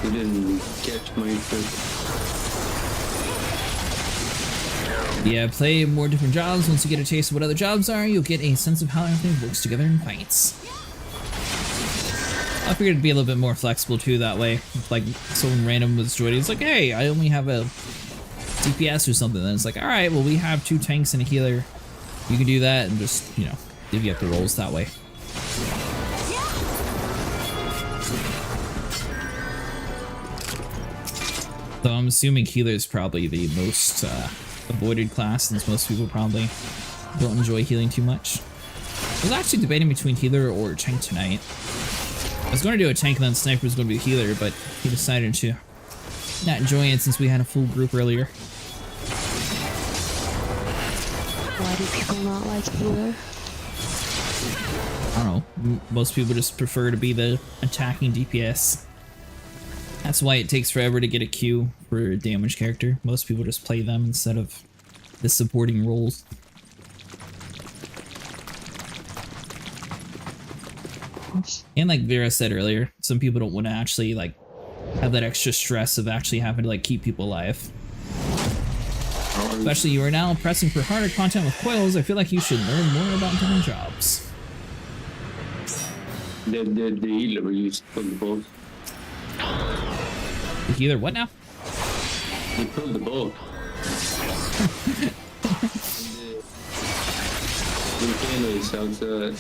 It didn't catch my interest. Yeah, play more different jobs. Once you get a taste of what other jobs are, you'll get a sense of how everything works together in fights. I figured it'd be a little bit more flexible too that way. If, like, someone random was joining, it's like, hey, I only have a DPS or something. Then it's like, alright, well, we have 2 tanks and a healer. You can do that and just, you know, divvy up the roles that way. So I'm assuming healer is probably the most avoided class, since most people probably don't enjoy healing too much. I was actually debating between healer or tank tonight. I was going to do a tank and then Sniper was going to be a healer, but he decided to not join it since we had a full group earlier. Why do people not like healer? I don't know. Most people just prefer to be the attacking DPS. That's why it takes forever to get a queue for a damage character. Most people just play them instead of the supporting roles. And like Vera said earlier, some people don't want to actually like have that extra stress of actually having to like keep people alive. Especially you are now pressing for harder content with coils, I feel like you should learn more about different jobs. The healer we used to pull the boat. The healer what now? He pulled the boat. The volcano is outside.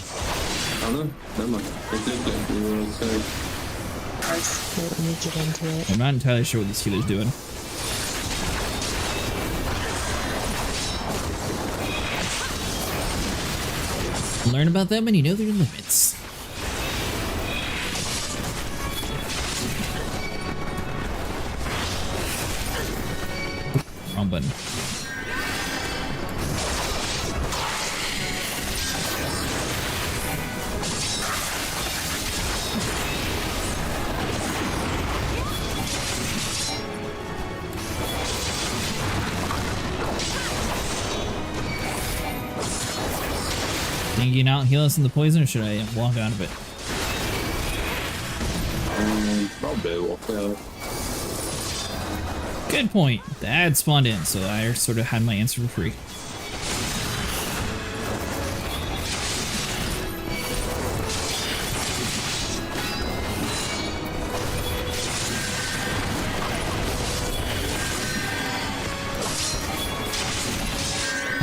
Oh no, never mind. It looked like we were outside. Let me get into it. I'm not entirely sure what this healer's doing. Learn about them and you know their limits. Wrong button. Hanging out and heal us in the poison, or should I walk out of it? Probably walk out. Good point. The ad spawned in, so I sort of had my answer for free.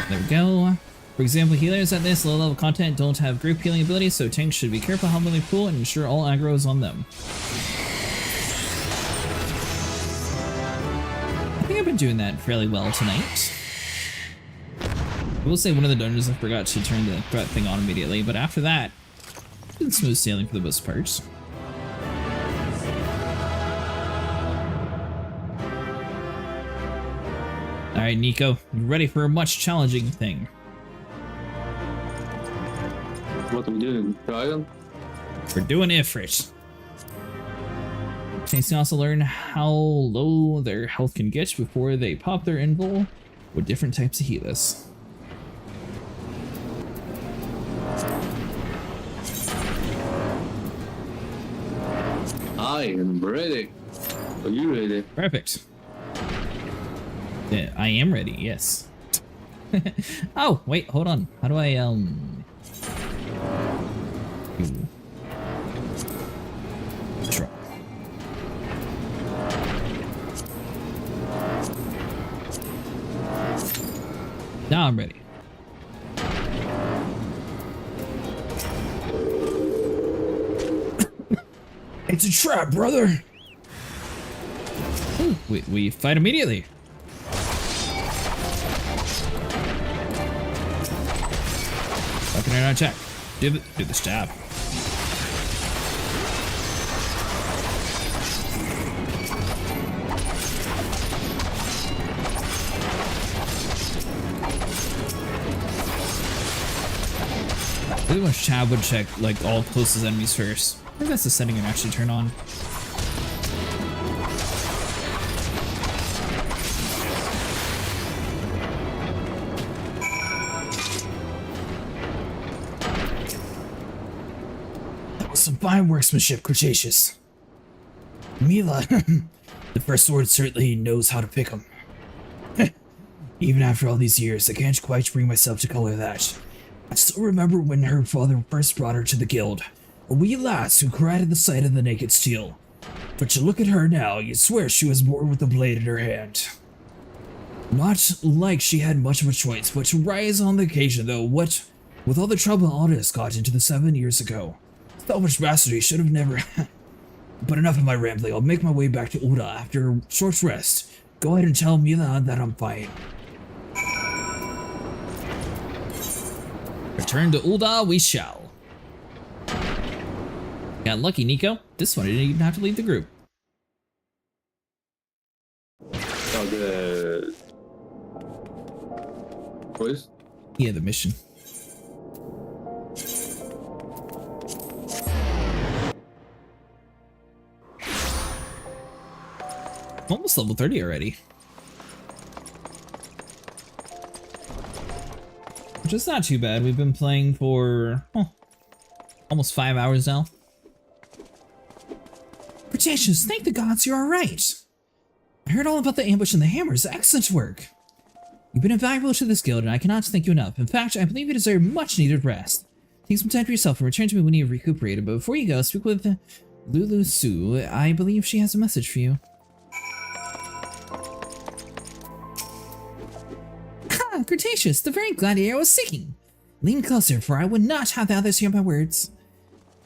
There we go. For example, healers at this low level content don't have group healing abilities, so tanks should be careful how they pull and ensure all aggro is on them. I think I've been doing that fairly well tonight. I will say one of the dungeons I forgot to turn the threat thing on immediately, but after that, it's been smooth sailing for the most part. Alright, Nico, you ready for a much challenging thing? What are we doing? Dragon? We're doing Ifrit. Tanks can also learn how low their health can get before they pop their invul with different types of healers. I am ready. Are you ready? Perfect. Yeah, I am ready, yes. Oh, wait, hold on. How do I, Sure. Now I'm ready. It's a trap, brother! Ooh, we fight immediately. How can I not check? Do the stab. I really wish Chad would check like all closest enemies first. I think that's the setting I actually turn on. That was some fine workmanship, Cretaceous. Mila, the first sword certainly knows how to pick 'em. Even after all these years, I can't quite bring myself to color that. I still remember when her father first brought her to the guild, a wee lass who cried at the sight of the naked steel. But to look at her now, you'd swear she was born with a blade in her hand. Not like she had much of a choice, but to rise on the occasion though, what with all the trouble Aldous got into the 7 years ago. Selfish bastard, he should have never... But enough of my rambling, I'll make my way back to Oda after a short rest. Go ahead and tell Mila that I'm fine. Return to Ul'dah we shall. Got lucky, Nico. This one I didn't even have to leave the group. Oh, the quiz? Yeah, the mission. Almost level 30 already. Which is not too bad. We've been playing for almost 5 hours now. Cretaceous, thank the gods you're alright. I heard all about the ambush and the hammers. Excellent work. You've been invaluable to this guild, and I cannot thank you enough. In fact, I believe you deserve much needed rest. Take some time for yourself and return to me when you've recuperated. But before you go, speak with Lulu Sue. I believe she has a message for you. Ah, Cretaceous, the very gladiator I was seeking. Lean closer, for I would not have the others hear my words.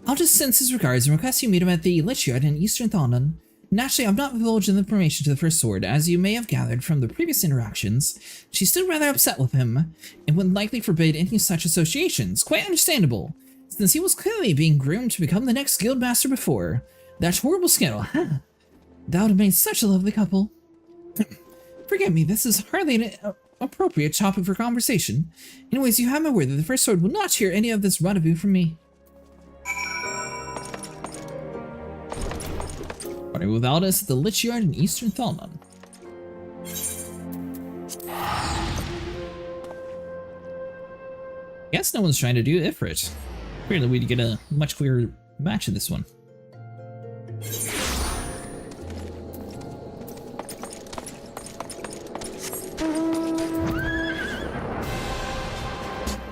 I'll just send his regards and request you meet him at the Lich Yard in Eastern Thondon. Naturally, I've not divulged the information to the First Sword, as you may have gathered from the previous interactions. She's still rather upset with him, and would likely forbid any such associations. Quite understandable, since he was clearly being groomed to become the next guildmaster before. That horrible scandal, huh? That would have made such a lovely couple. Forgive me, this is hardly an appropriate topic for conversation. Anyways, you have my word that the First Sword will not hear any of this rendezvous from me. Without us at the Lich Yard in Eastern Thondon. Guess no one's trying to do Ifrit. Apparently we'd get a much clearer match in this one.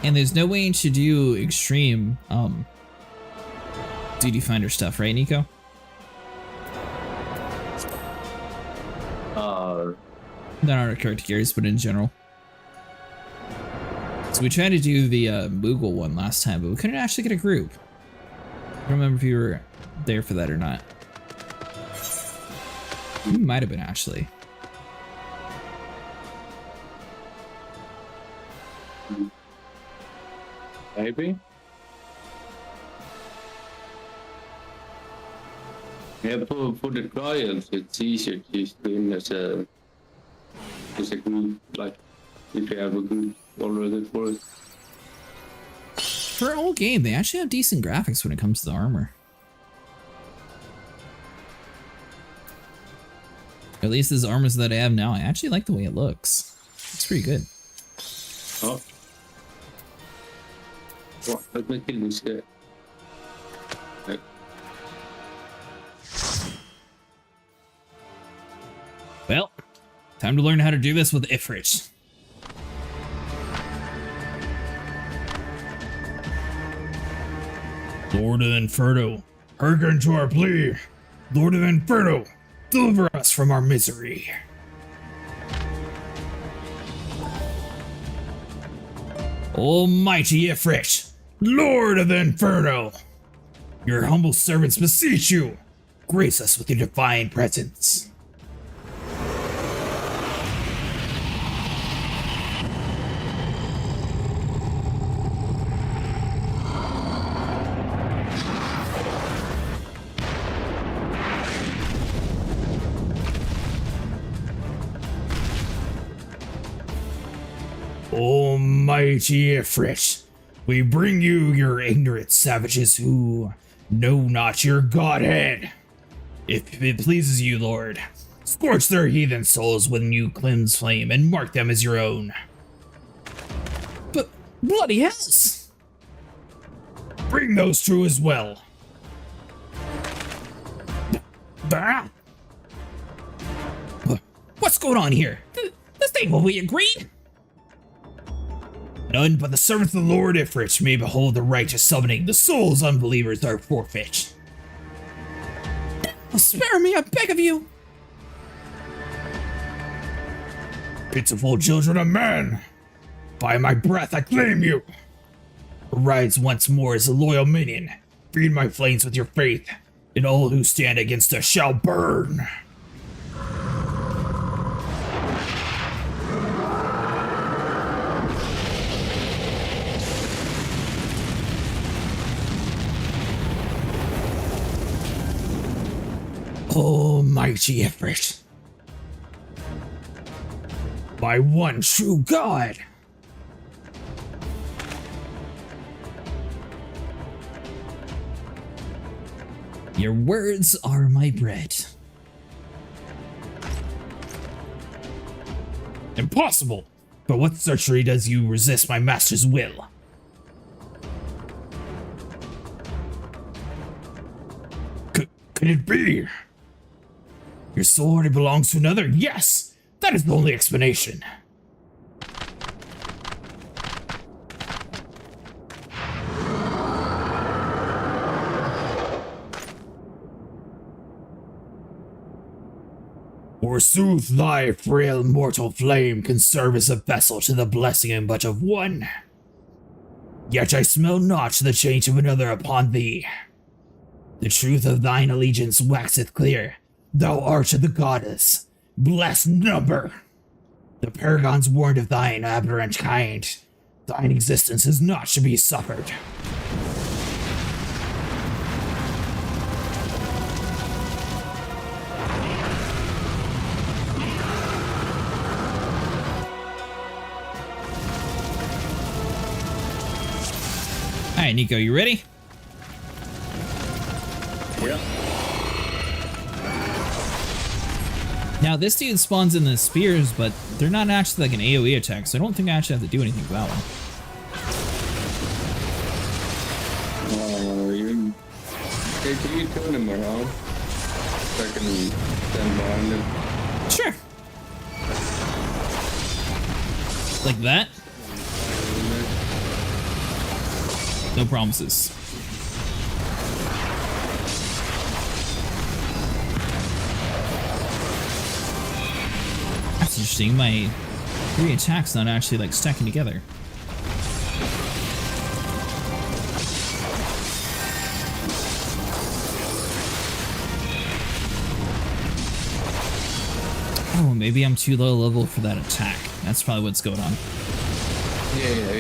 And there's no way to do extreme duty finder stuff, right, Nico? Not on our character gears, but in general. So we tried to do the Moogle one last time, but we couldn't actually get a group. I don't remember if you were there for that or not. You might have been, actually. Maybe. Yeah, for the trials, it's easier just doing as a group, like if you have a group already for it. For an old game, they actually have decent graphics when it comes to the armor. At least this armors that I have now, I actually like the way it looks. It's pretty good. Oh. What? Let me kill this guy. Okay. Well, time to learn how to do this with Ifrit. Lord of Inferno, hearken to our plea. Lord of Inferno, deliver us from our misery. Almighty Ifrit, Lord of the Inferno, your humble servants beseech you, grace us with your divine presence. Almighty Ifrit, we bring you your ignorant savages who know not your godhead. If it pleases you, Lord, scorch their heathen souls with new cleansed flame and mark them as your own. But bloody hells! Bring those two as well. Bah! What's going on here? This ain't what we agreed. None but the servants of the Lord Ifrit may behold the righteous summoning. The souls unbelievers are forfeit. Spare me, I beg of you! Pitiful children of man! By my breath, I claim you! Arise once more as a loyal minion. Feed my flames with your faith, and all who stand against us shall burn! Almighty Ifrit, my one true God. Your words are my bread. Impossible! But what sorcery does you resist my master's will? Could it be? Your soul already belongs to another? Yes! That is the only explanation. Forsooth, thy frail mortal flame can serve as a vessel to the blessing but of one. Yet I smell not the change of another upon thee. The truth of thine allegiance waxeth clear. Thou art the goddess, blessed number. The paragons warned of thine aberrant kind. Thine existence is not to be suffered. Alright, Nico, you ready? Yeah. Now, this dude spawns in the spears, but they're not actually like an AoE attack, so I don't think I actually have to do anything for that one. Can you turn him around? So I can stand behind him. Sure. Like that? No promises. That's interesting. My 3 attacks not actually like stacking together. Oh, maybe I'm too low level for that attack. That's probably what's going on. Yeah.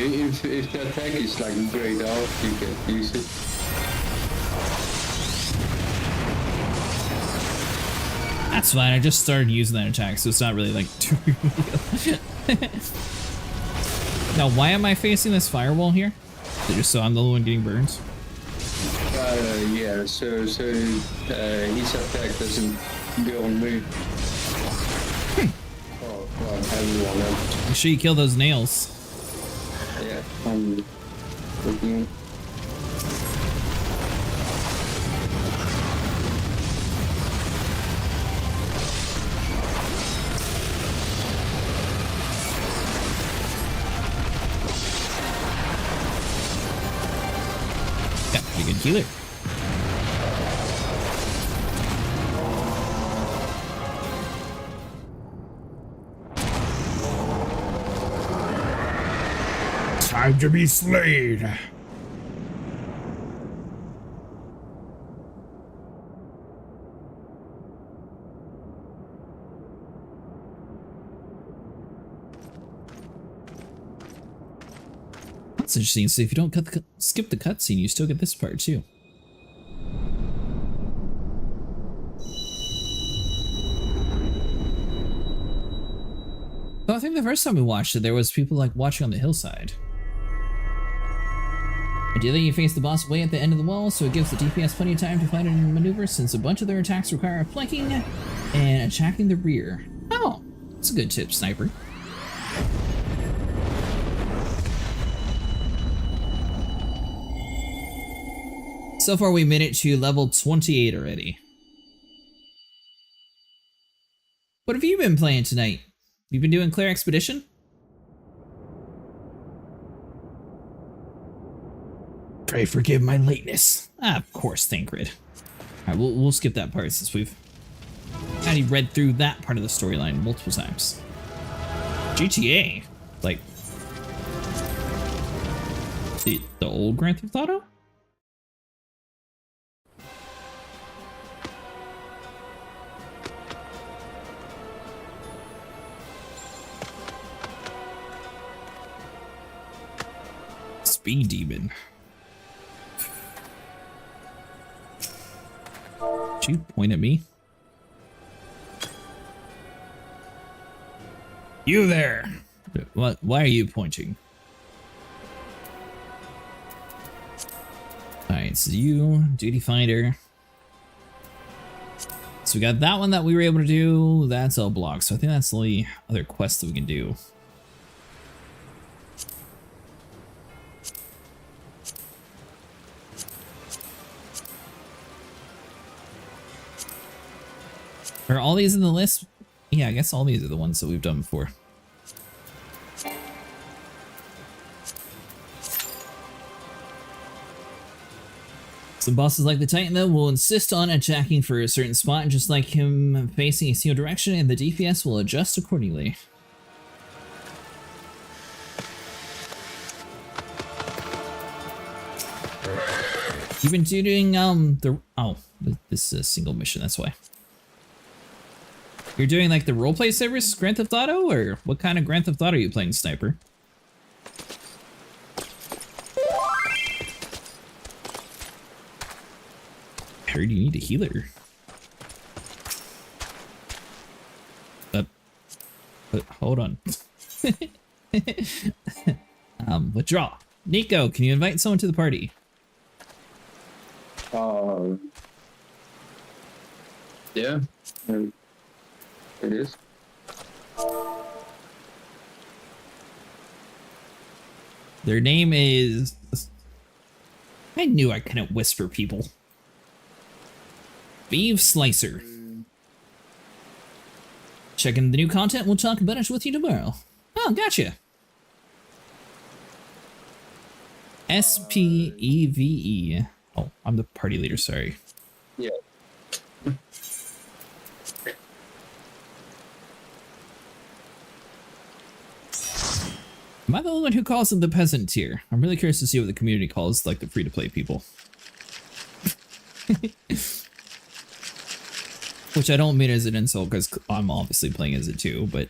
If the attack is like grayed out, you can use it. That's fine. I just started using that attack, so it's not really like too big of a deal. Now, why am I facing this firewall here? Is it just so I'm the one getting burned? Yeah. So his attack doesn't go on me. Oh, well, everyone else. Make sure you kill those nails. Yeah, I'm looking. Yeah, you're a good healer. Time to be slain. That's interesting. So if you don't skip the cutscene, you still get this part too. So I think the first time we watched it, there was people like watching on the hillside. Ideally, you face the boss way at the end of the wall, so it gives the DPS plenty of time to fight and maneuver, since a bunch of their attacks require flanking and attacking the rear. Oh, that's a good tip, sniper. So far, we made it to level 28 already. What have you been playing tonight? You been doing Claire Expedition? Pray forgive my lateness. Ah, of course, Thancred. Alright, we'll skip that part since we've already read through that part of the storyline multiple times. GTA? Like, the old Grand Theft Auto? Speed Demon. Did you point at me? You there! What? Why are you pointing? Alright, so you, Duty Finder. Let's so we got that one that we were able to do. That's all blocked. So I think that's the only other quest that we can do. Are all these in the list? Yeah, I guess all these are the ones that we've done before. Some bosses like the Titan, though, will insist on attacking for a certain spot, and just like him facing a single direction, and the DPS will adjust accordingly. You've been doing, this is a single mission, that's why. You're doing, like, the roleplay service, Grand Theft Auto, or what kind of Grand Theft Auto are you playing, Sniper? I heard you need a healer. But hold on. Withdraw. Nico, can you invite someone to the party? Yeah. It is. Their name is... I knew I couldn't whisper people. Beef Slicer. Checking the new content, we'll talk about it with you tomorrow. Oh, gotcha. SPEVE. Oh, I'm the party leader, sorry. Yeah. Am I the only one who calls them the peasant tier? I'm really curious to see what the community calls, like, the free-to-play people. Which I don't mean as an insult, because I'm obviously playing as it too, but...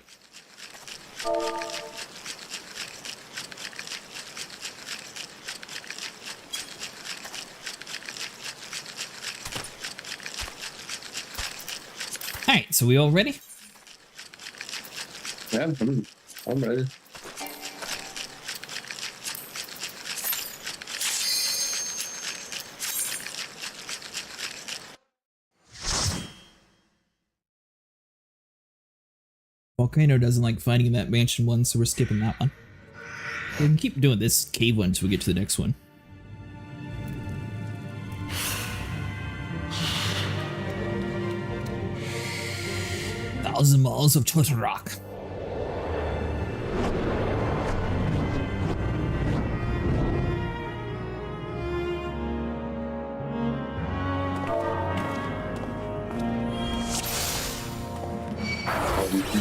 Alright, so we all ready? Yeah, I'm ready. Volcano doesn't like fighting in that mansion one, so we're skipping that one. We can keep doing this cave one until we get to the next one. Thousand Miles of Turtle Rock.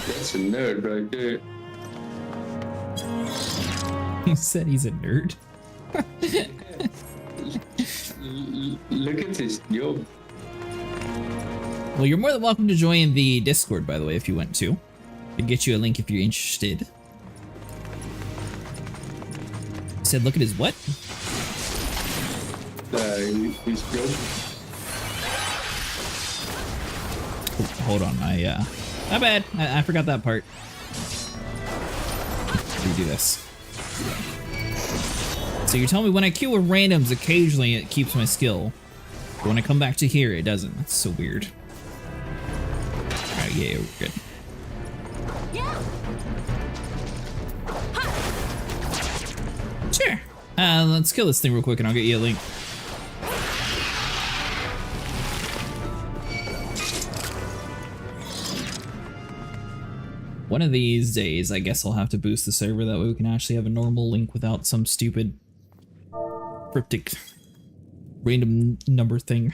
That's a nerd right there. He said he's a nerd. Look at this job. Well, you're more than welcome to join the Discord, by the way, if you want to. I can get you a link if you're interested. He said, look at his what? His job. Oh, hold on, my bad. I forgot that part. Redo this. So you're telling me when I queue with randoms, occasionally it keeps my skill. But when I come back to here, it doesn't. That's so weird. Alright, yeah, we're good. Sure. Let's kill this thing real quick and I'll get you a link. One of these days, I guess I'll have to boost the server, that way we can actually have a normal link without some stupid cryptic random number thing.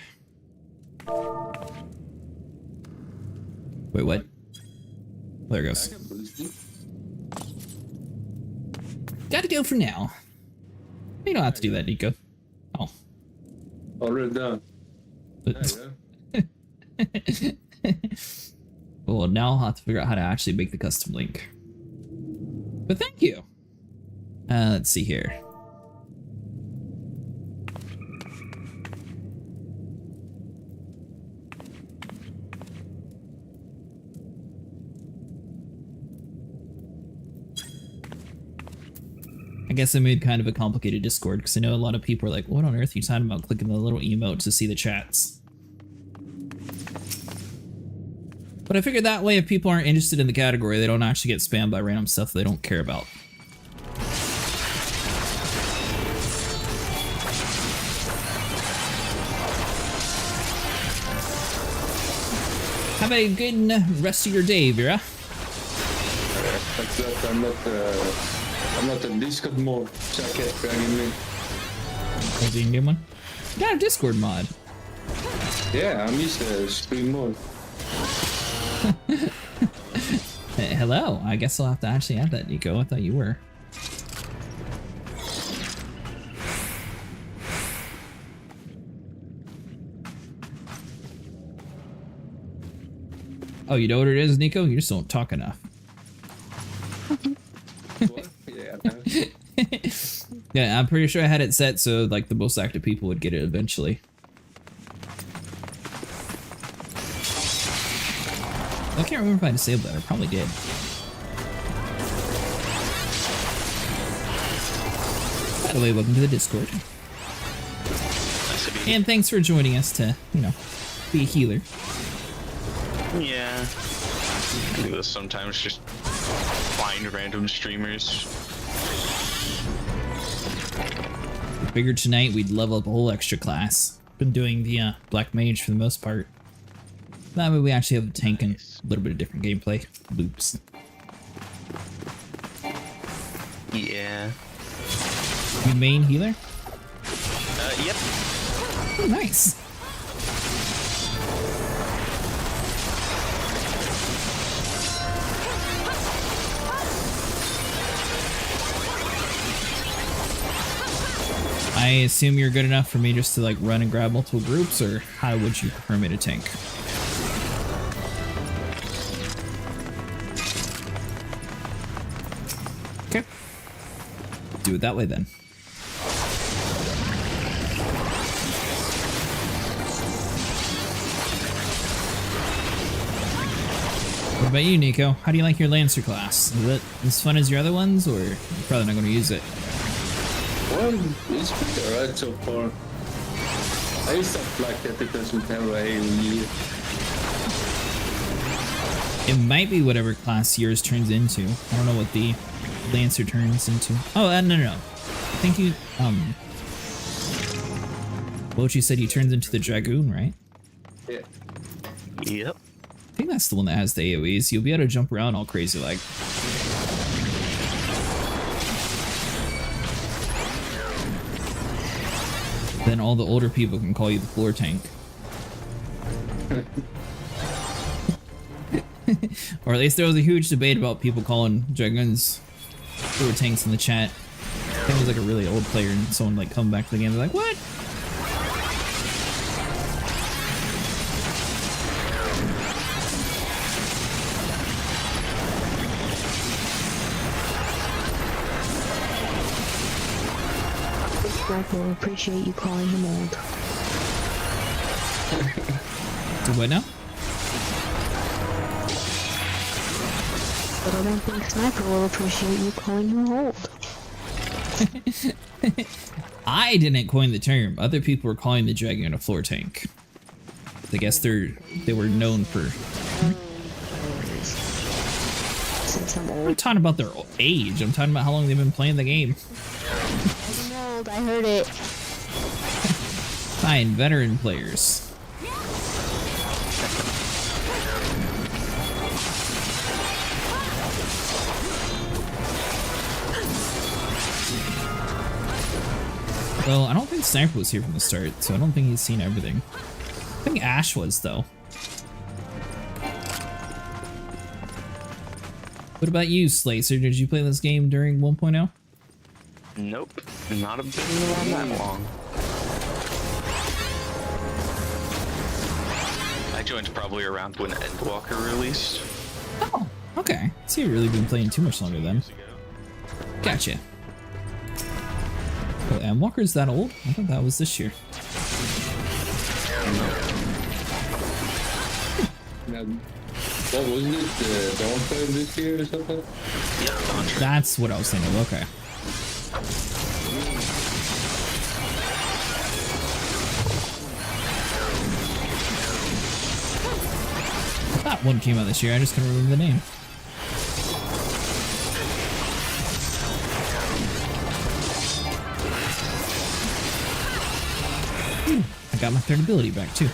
Wait, what? There it goes. Gotta go for now. You don't have to do that, Nico. Oh. Already done. Well, now I'll have to figure out how to actually make the custom link. But thank you. Let's see here. I guess I made kind of a complicated Discord because I know a lot of people are like, what on earth are you talking about clicking the little emote to see the chats? But I figured that way if people aren't interested in the category, they don't actually get spammed by random stuff they don't care about. Have a good rest of your day, Vera. I'm not a Discord mod, so I can't drag him in. Oh, do you need one? You got a Discord mod. Yeah, I'm used to stream mode. Hey, hello. I guess I'll have to actually add that, Nico. I thought you were. Oh, you know what it is, Nico? You just don't talk enough. What? Yeah, Yeah, I'm pretty sure I had it set so like the most active people would get it eventually. I can't remember if I disabled that. I probably did. By the way, welcome to the Discord. And thanks for joining us to, you know, be a healer. Yeah. I do this sometimes, just find random streamers. Figured tonight we'd level up a whole extra class. Been doing the Black Mage for the most part. That way we actually have a tank and a little bit of different gameplay loops. Yeah. You main healer? Yep. Oh, nice. I assume you're good enough for me just to like run and grab multiple groups, or how would you prefer me to tank? Okay. Do it that way then. What about you, Nico? How do you like your Lancer class? Is it as fun as your other ones, or you're probably not going to use it? well, it's pretty alright so far. I used to like that it doesn't have a AoE. It might be whatever class yours turns into. I don't know what the Lancer turns into. Oh, no. I think you, Bochi said he turns into the Dragoon, right? Yeah. Yep. I think that's the one that has the AoEs. You'll be able to jump around all crazy like. Then all the older people can call you the floor tank. Or at least there was a huge debate about people calling Dragoons floor tanks in the chat. I think it was like a really old player and someone like come back to the game, they're like, what? Greg will appreciate you calling him old. Do what now? But I don't think Sniper will appreciate you calling him old. I didn't coin the term. Other people were calling the Dragoon a floor tank. I guess they were known for. Since I'm I'm old. not talking about their age. I'm talking about how long they've been playing the game. I'm old, I heard it. Fine, veteran players. Well, I don't think Sniper was here from the start, so I don't think he's seen everything. I think Ash was, though. What about you, Slacer? Did you play this game during 1.0? Nope. Not been around that long. I joined probably around when Endwalker released. Oh, okay. So you've really been playing too much longer then. Gotcha. Oh, Endwalker's that old? I thought that was this year. Now, what wasn't it? Dawnfire this year or something? Yeah, Dawnfire. That's what I was thinking of. Okay. I thought one came out this year. I just couldn't remember the name. I got my third ability back too.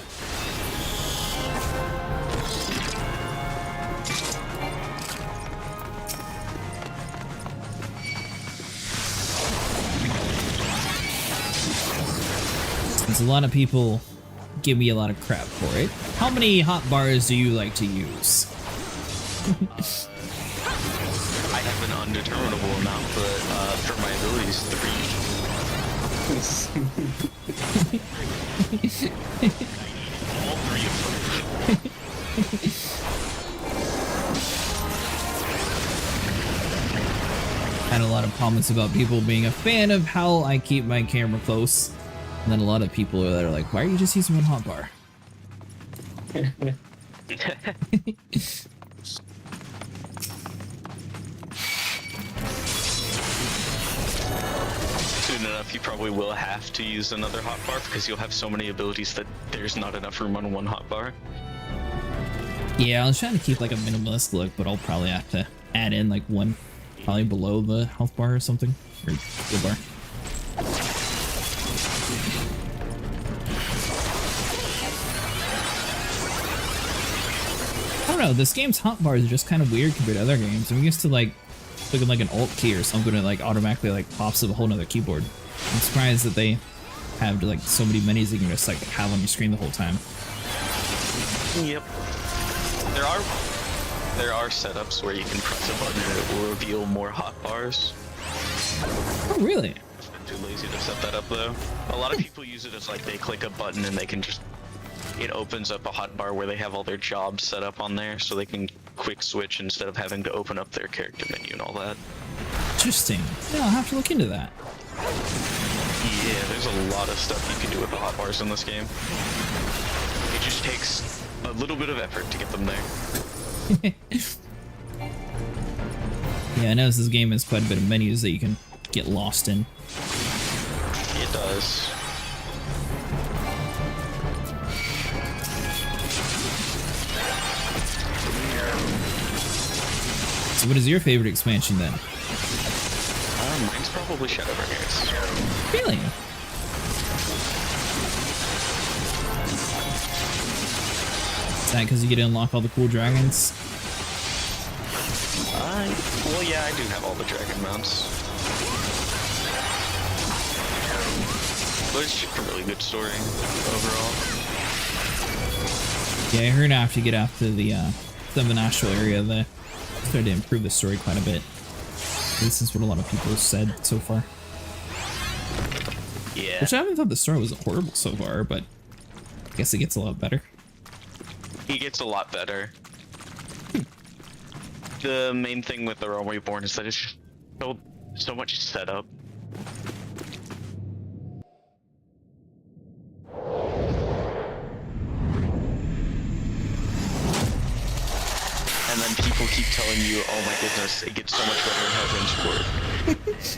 Since a lot of people give me a lot of crap for it, how many hot bars do you like to use? I have an undeterminable amount, but for my abilities, 3. All 3 of them. Had a lot of comments about people being a fan of how I keep my camera close. And then a lot of people that are like, why are you just using one hotbar? Soon enough, you probably will have to use another hotbar because you'll have so many abilities that there's not enough room on one hotbar. Yeah, I was trying to keep like a minimalist look, but I'll probably have to add in like one probably below the health bar or something. Or skill bar. I don't know, this game's hotbars are just kind of weird compared to other games. I'm used to like clicking like an alt key or something and it like automatically like pops up a whole nother keyboard. I'm surprised that they have like so many menus you can just like have on your screen the whole time. Yep. There are setups where you can press a button and it will reveal more hotbars. Oh really? I'm too lazy to set that up though. A lot of people use it as like they click a button and they can just, it opens up a hotbar where they have all their jobs set up on there so they can quick switch instead of having to open up their character menu and all that. Interesting. Yeah, I'll have to look into that. Yeah, there's a lot of stuff you can do with the hotbars in this game. It just takes a little bit of effort to get them there. Yeah, I know this game has quite a bit of menus that you can get lost in. It does. So what is your favorite expansion then? Mine's probably Shadowbringers. Really? Is that because you get to unlock all the cool dragons? Well, yeah, I do have all the dragon mounts. But it's just a really good story overall. Yeah, I heard after you get after the Seven Astral area, they started to improve the story quite a bit. At least that's what a lot of people have said so far. Yeah. Which I haven't thought the story was horrible so far, but I guess it gets a lot better. He gets a lot better. The main thing with The Realm Reborn is that it's just so much setup. And then people keep telling you, oh my goodness, it gets so much better in Heaven's Court.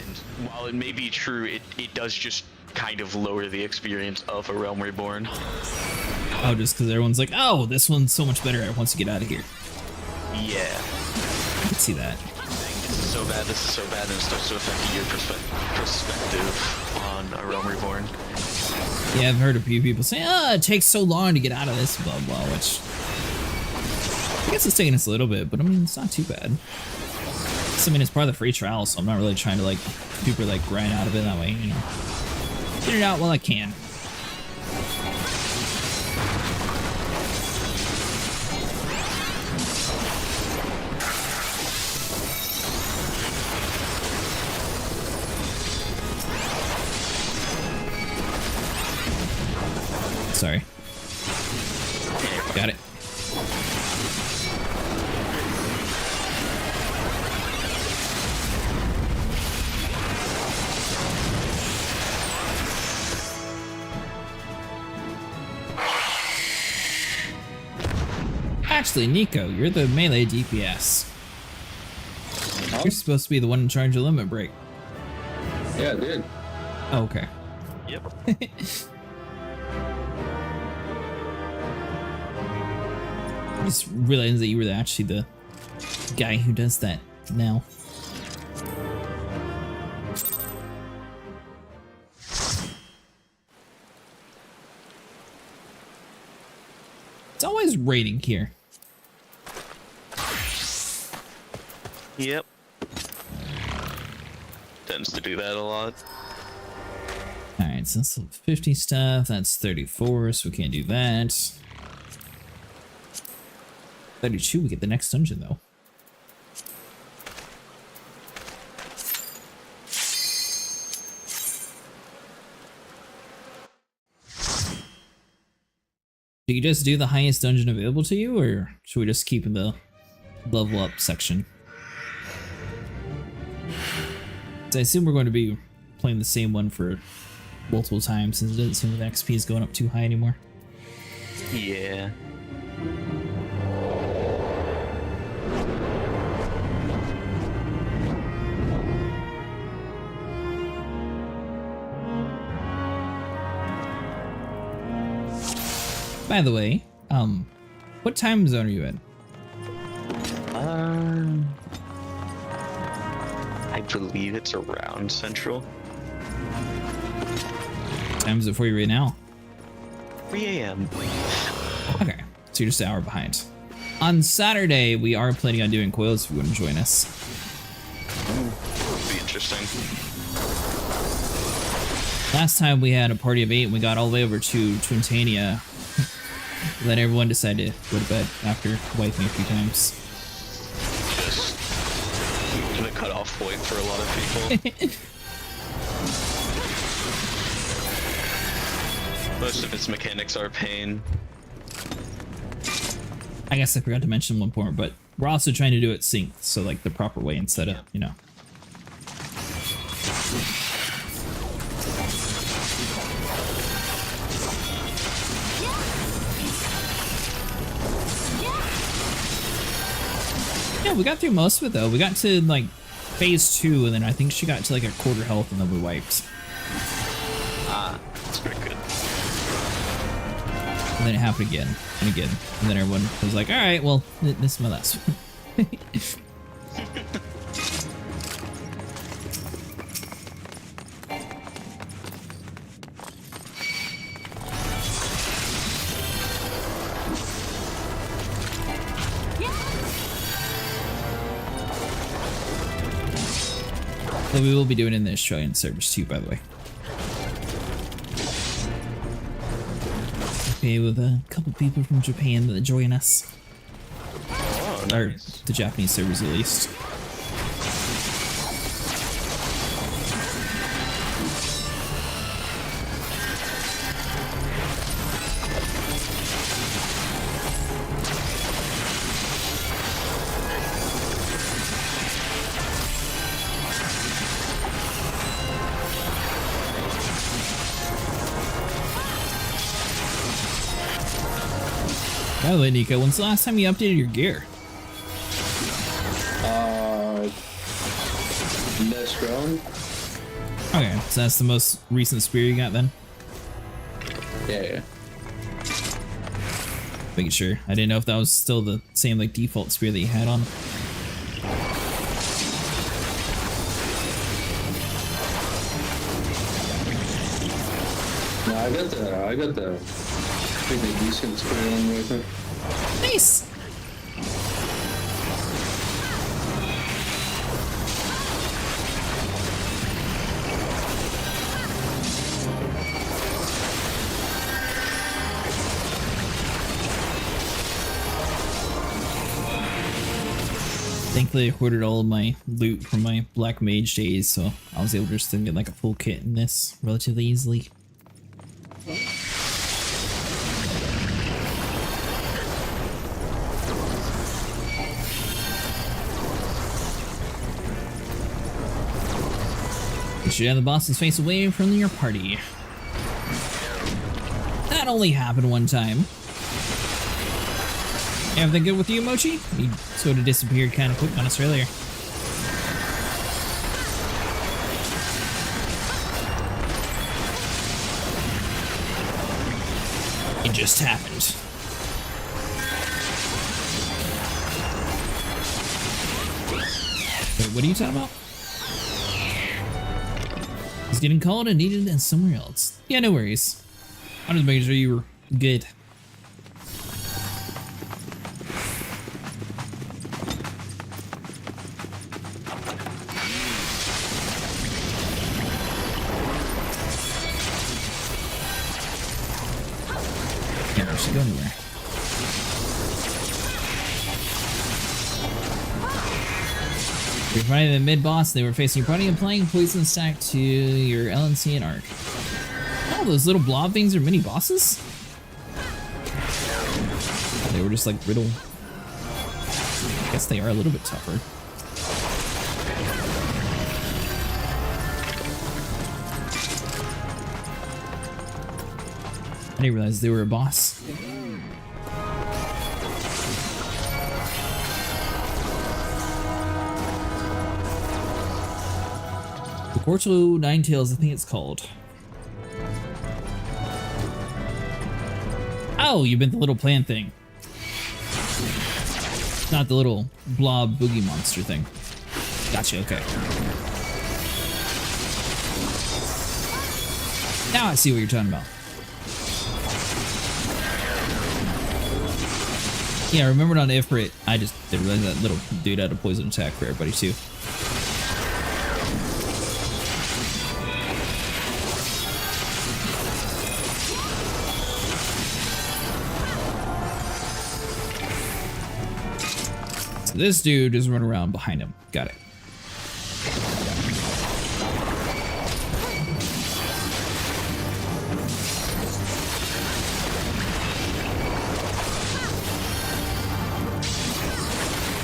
And while it may be true, it does just kind of lower the experience of A Realm Reborn. Oh, just because everyone's like, oh, this one's so much better once you get out of here. Yeah. I can see that. This is so bad, and it starts to affect your perspective on A Realm Reborn. Yeah, I've heard a few people say, oh, it takes so long to get out of this, blah, blah, which I guess it's taking us a little bit, but I mean, it's not too bad. I mean, it's part of the free trial, so I'm not really trying to like super like grind out of it that way, you know. Get it out while I can. Sorry. Got it. Actually, Nico, you're the melee DPS. Huh? You're supposed to be the one in charge of limit break. Yeah, I did. Oh, okay. Yep. I just realized that you were actually the guy who does that now. It's always raining here. Yep. Tends to do that a lot. Alright, so that's 50 stuff. That's 34, so we can't do that. 32, we get the next dungeon though. Do you just do the highest dungeon available to you, or should we just keep in the level up section? So I assume we're going to be playing the same one for multiple times, since it doesn't seem like the XP is going up too high anymore. Yeah. By the way, what time zone are you in? I believe it's around Central. What time is it for you right now? 3 a.m. Okay, so you're just an hour behind. On Saturday, we are planning on doing coils if you want to join us. Would be interesting. Last time we had a party of 8 and we got all the way over to Twintania. Then everyone decided to go to bed after wiping a few times. Just the cutoff point for a lot of people. Most of its mechanics are pain. I guess I forgot to mention one point, but we're also trying to do it synced, so like the proper way instead of, you know. Yeah, we got through most of it though. We got to like phase 2, and then I think she got to like a quarter health, and then we wiped. Ah, that's pretty good. And then it happened again and again, and then everyone was like, "All right, well, this is my last one." But we will be doing it in the Australian servers too, by the way. Okay, with a couple people from Japan that join us. Oh, Or nice. the Japanese servers at least. By the way, Nico, when's the last time you updated your gear? Last round. Okay, so that's the most recent spear you got then? Yeah. Making sure. I didn't know if that was still the same like default spear that you had on. No, I got the pretty decent spray on right now. Nice! Thankfully, I hoarded all of my loot from my Black Mage days, so I was able to just get like a full kit in this relatively easily. You should have the boss's face away from your party. That only happened one time. Everything good with you, Mochi? You sort of disappeared kind of quick on us earlier. It just happened. what are you talking about? He's getting called and needed and somewhere else. Yeah, no worries. I'm just making sure you were good. Can't actually go anywhere. You're fighting the mid-boss, they were facing your party and playing poison stack to your LNC and arc. Oh, those little blob things are mini bosses? Oh, they were just like riddle. I guess they are a little bit tougher. I didn't realize they were a boss. The Quarto Ninetails, I think it's called. Oh, you meant the little plant thing. Not the little blob boogie monster thing. Gotcha, okay. Now I see what you're talking about. Yeah, I remembered on Ifrit, I just didn't realize that little dude had a poison attack for everybody too. So this dude is running around behind him. Got it.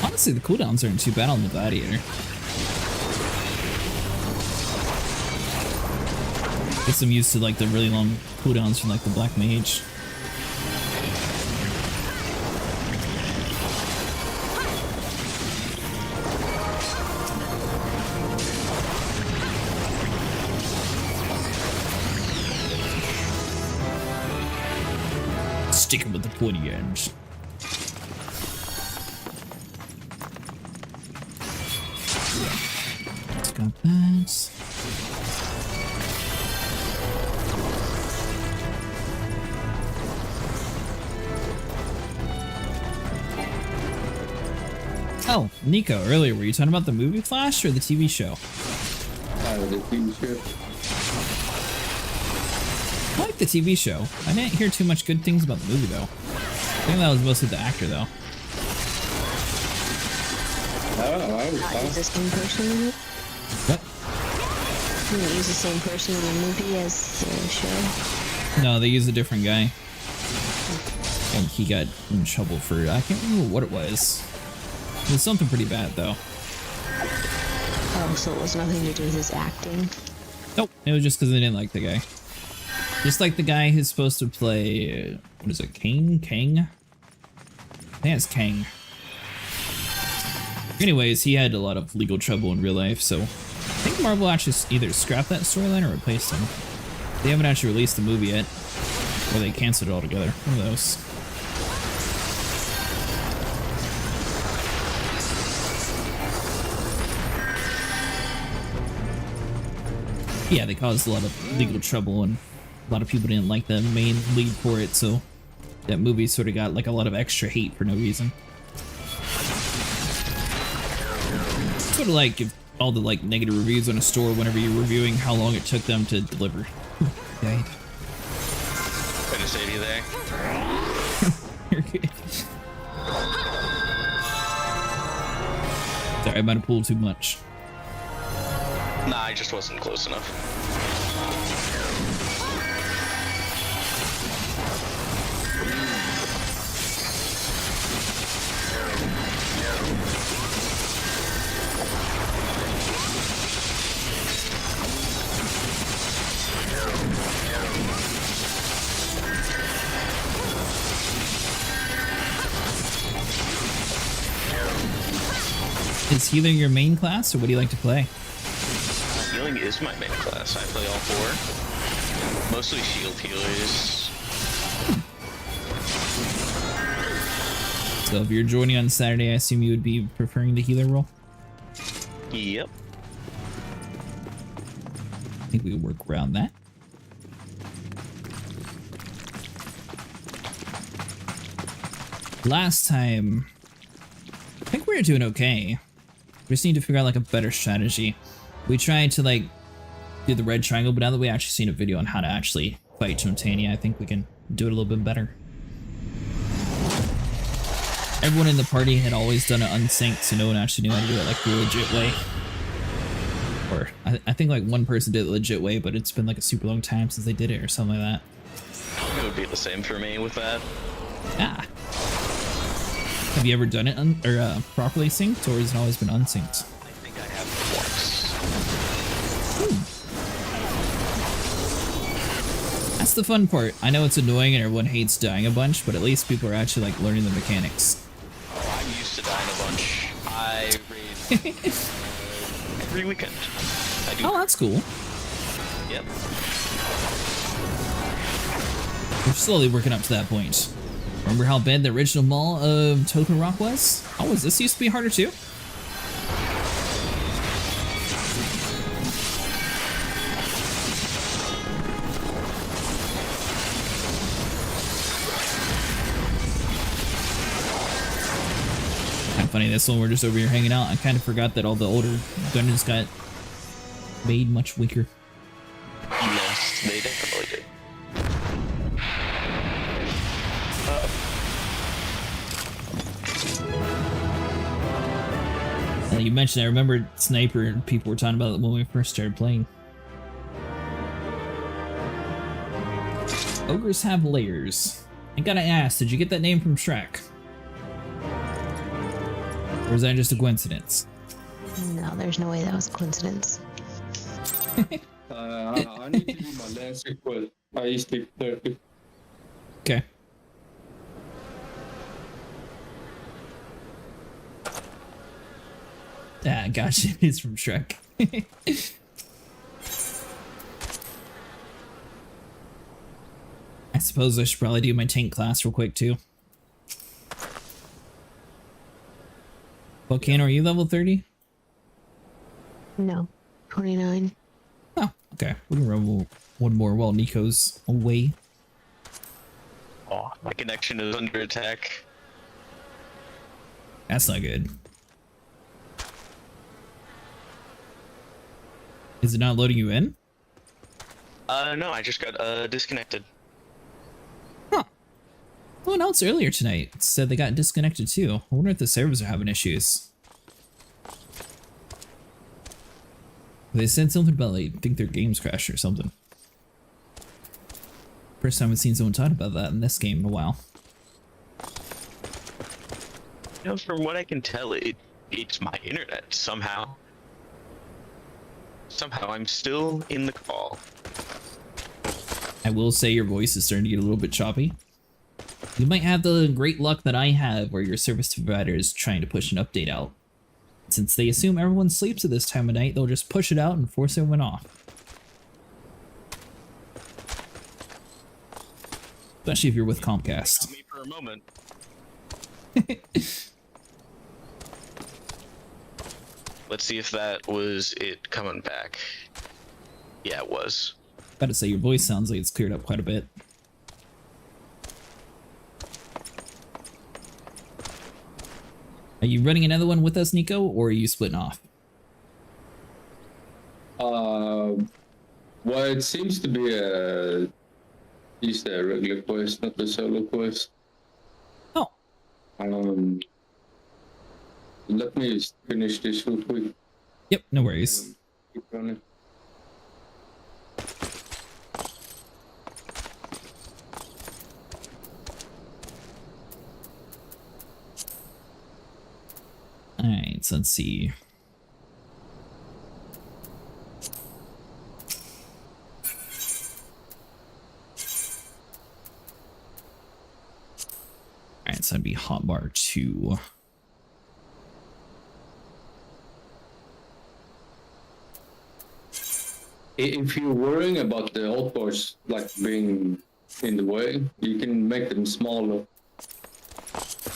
Honestly, the cooldowns aren't too bad on the Gladiator. Get some used to like the really long cooldowns from like the Black Mage. Sticking with the pointy end. Got that. Oh, Nico, earlier, were you talking about the movie Flash or the TV show? The TV show. I like the TV show. I didn't hear too much good things about the movie, though. I think that was mostly the actor, though. I was Not use the same person in it? What? You didn't use the same person in the movie as the show? No, they used a different guy. And he got in trouble for, I can't remember what it was. It was something pretty bad, though. Oh, so it was nothing to do with his acting? Nope, it was just because they didn't like the guy. Just like the guy who's supposed to play, what is it, Kang? I think it's Kang. Anyways, he had a lot of legal trouble in real life, so I think Marvel actually either scrapped that storyline or replaced him. They haven't actually released the movie yet, or they canceled it altogether. One of those. Yeah, they caused a lot of legal trouble, and a lot of people didn't like the main lead for it, so that movie sort of got like a lot of extra hate for no reason. Sort of like if all the like negative reviews on a store whenever you're reviewing how long it took them to deliver. Okay. What to say to you there? You're good. Sorry, I might have pulled too much. Nah, I just wasn't close enough. Is healing your main class, or what do you like to play? Healing is my main class. I play all four. Mostly shield healers. So if you're joining on Saturday, I assume you would be preferring the healer role? Yep. I think we can work around that. Last time, I think we were doing okay. We just need to figure out like a better strategy. We tried to like do the red triangle, but now that we actually seen a video on how to actually fight Chontania, I think we can do it a little bit better. Everyone in the party had always done it unsynced, so no one actually knew how to do it like the legit way. Or I think like one person did it the legit way, but it's been like a super long time since they did it or something like that. It would be the same for me with that. Ah. Have you ever done it properly synced, or has it always been unsynced? I think I have once. That's the fun part. I know it's annoying and everyone hates dying a bunch, but at least people are actually like learning the mechanics. Oh, I'm used to dying a bunch. I raid every weekend. I do. Oh, that's cool. Yep. We're slowly working up to that point. Remember how bad the original mall of Token Rock was? Oh, was this used to be harder too? Kind of funny, this one we're just over here hanging out. I kind of forgot that all the older dungeons got made much weaker. Yes, they definitely did. You mentioned, I remember Sniper and people were talking about it when we first started playing. Ogres have layers. I gotta ask, did you get that name from Shrek? Or is that just a coincidence? No, there's no way that was a coincidence. I need to do my last request. I stick 30. Okay. Ah, gotcha. It's from Shrek. I suppose I should probably do my tank class real quick too. Volcano, are you level 30? No, 29. Oh, okay. We can run one more while Nico's away. Oh, my connection is under attack. That's not good. Is it not loading you in? No, I just got disconnected. Huh. Oh, announced earlier tonight. It said they got disconnected too. I wonder if the servers are having issues. They said something about like, I think their games crashed or something. First time I've seen someone talk about that in this game in a while. You know, from what I can tell, it's my internet somehow. Somehow I'm still in the call. I will say your voice is starting to get a little bit choppy. You might have the great luck that I have where your service provider is trying to push an update out. Since they assume everyone sleeps at this time of night, they'll just push it out and force everyone off. Especially if you're with Comcast. Me for a moment. Let's see if that was it coming back. Yeah, it was. Gotta say, your voice sounds like it's cleared up quite a bit. Are you running another one with us, Nico, or are you splitting off? Well, it seems to be just a regular quest, not the solo quest. Oh. Let me just finish this real quick. Yep, no worries. Keep running. Alright, so let's see. Alright, so that'd be hotbar 2. If you're worrying about the hotbars like being in the way, you can make them smaller.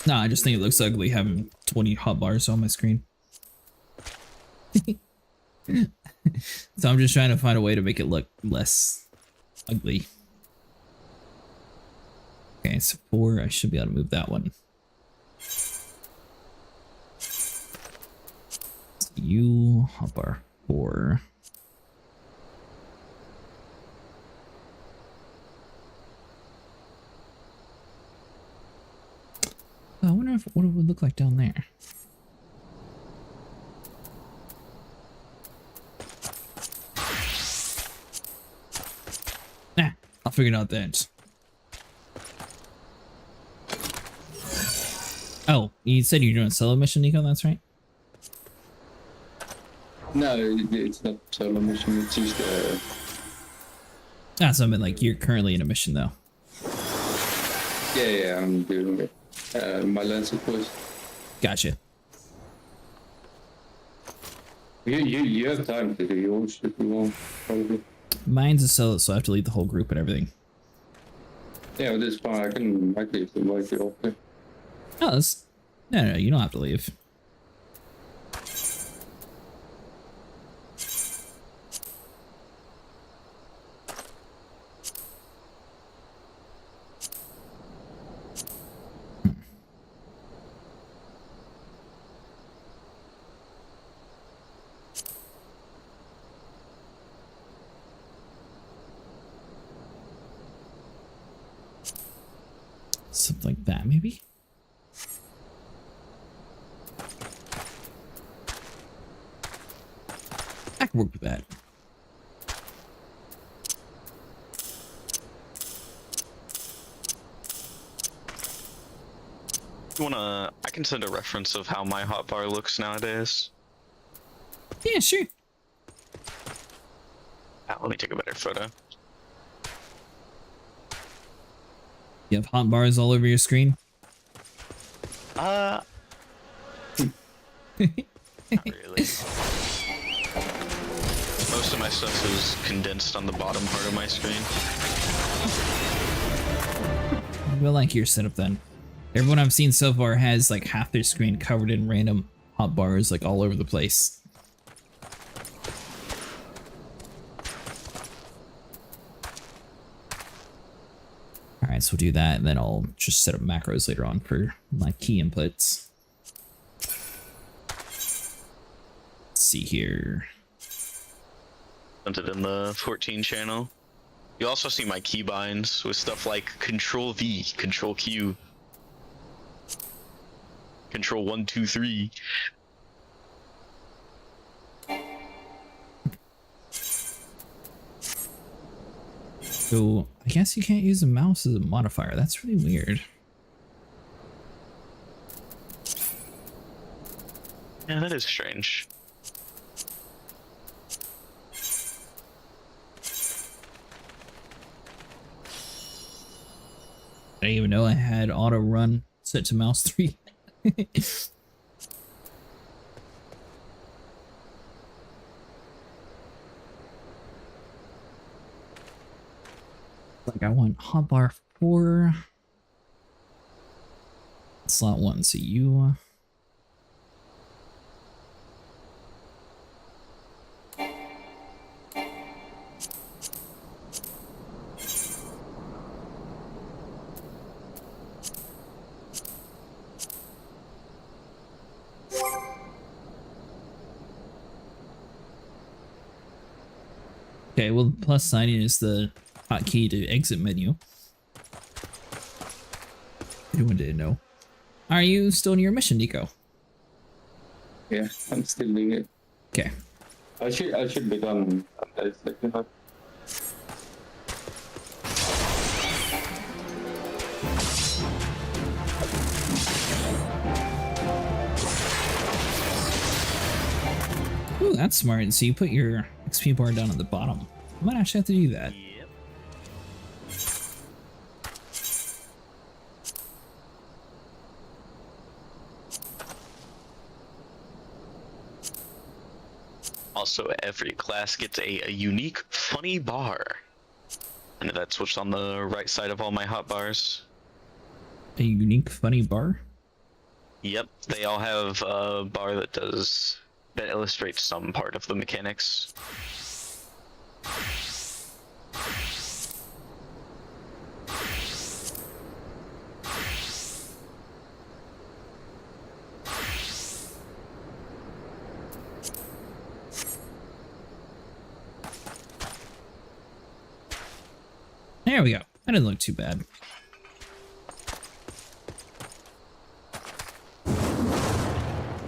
No, I just think it looks ugly having 20 hotbars on my screen. So I'm just trying to find a way to make it look less ugly. Okay, so 4, I should be able to move that one. So you hotbar 4. I wonder if what it would look like down there. Nah, I'll figure it out then. Oh, you said you're doing a solo mission, Nico, that's right? No, it's not solo mission. It's just Ah, so I meant like you're currently in a mission though. yeah, I'm doing it. My lens quest. Gotcha. You have time to do yours if you want, probably. Mine's a solo, so I have to leave the whole group and everything. Yeah, but it's fine. I can invite you off there. Oh, that's... No, you don't have to leave. Something like that, maybe? I can work with that. You wanna? I can send a reference of how my hotbar looks nowadays. Yeah, sure. Let me take a better photo. You have hot bars all over your screen? Not really. Most of my stuff is condensed on the bottom part of my screen. Well, like your setup then. Everyone I've seen so far has like half their screen covered in random hot bars like all over the place. Alright, so we'll do that and then I'll just set up macros later on for my key inputs. Let's see here. Sent it in the 14 channel. You also see my keybinds with stuff like Control V, Control Q, Control 1, 2, 3. So I guess you can't use a mouse as a modifier. That's really weird. Yeah, that is strange. I didn't even know I had auto run set to mouse 3. Like I want hotbar 4. Slot 1, so you... Okay, well, the plus sign is the hotkey to exit menu. Anyone didn't know. Are you still in your mission, Nico? Yeah, I'm still doing it. Okay. I should be done on that second half. Ooh, that's smart. So you put your XP bar down at the bottom. I might actually have to do that. Yep. Also, every class gets a unique funny bar. And that's what's on the right side of all my hotbars. A unique funny bar? Yep, they all have a bar that does that illustrates some part of the mechanics. There we go. That didn't look too bad.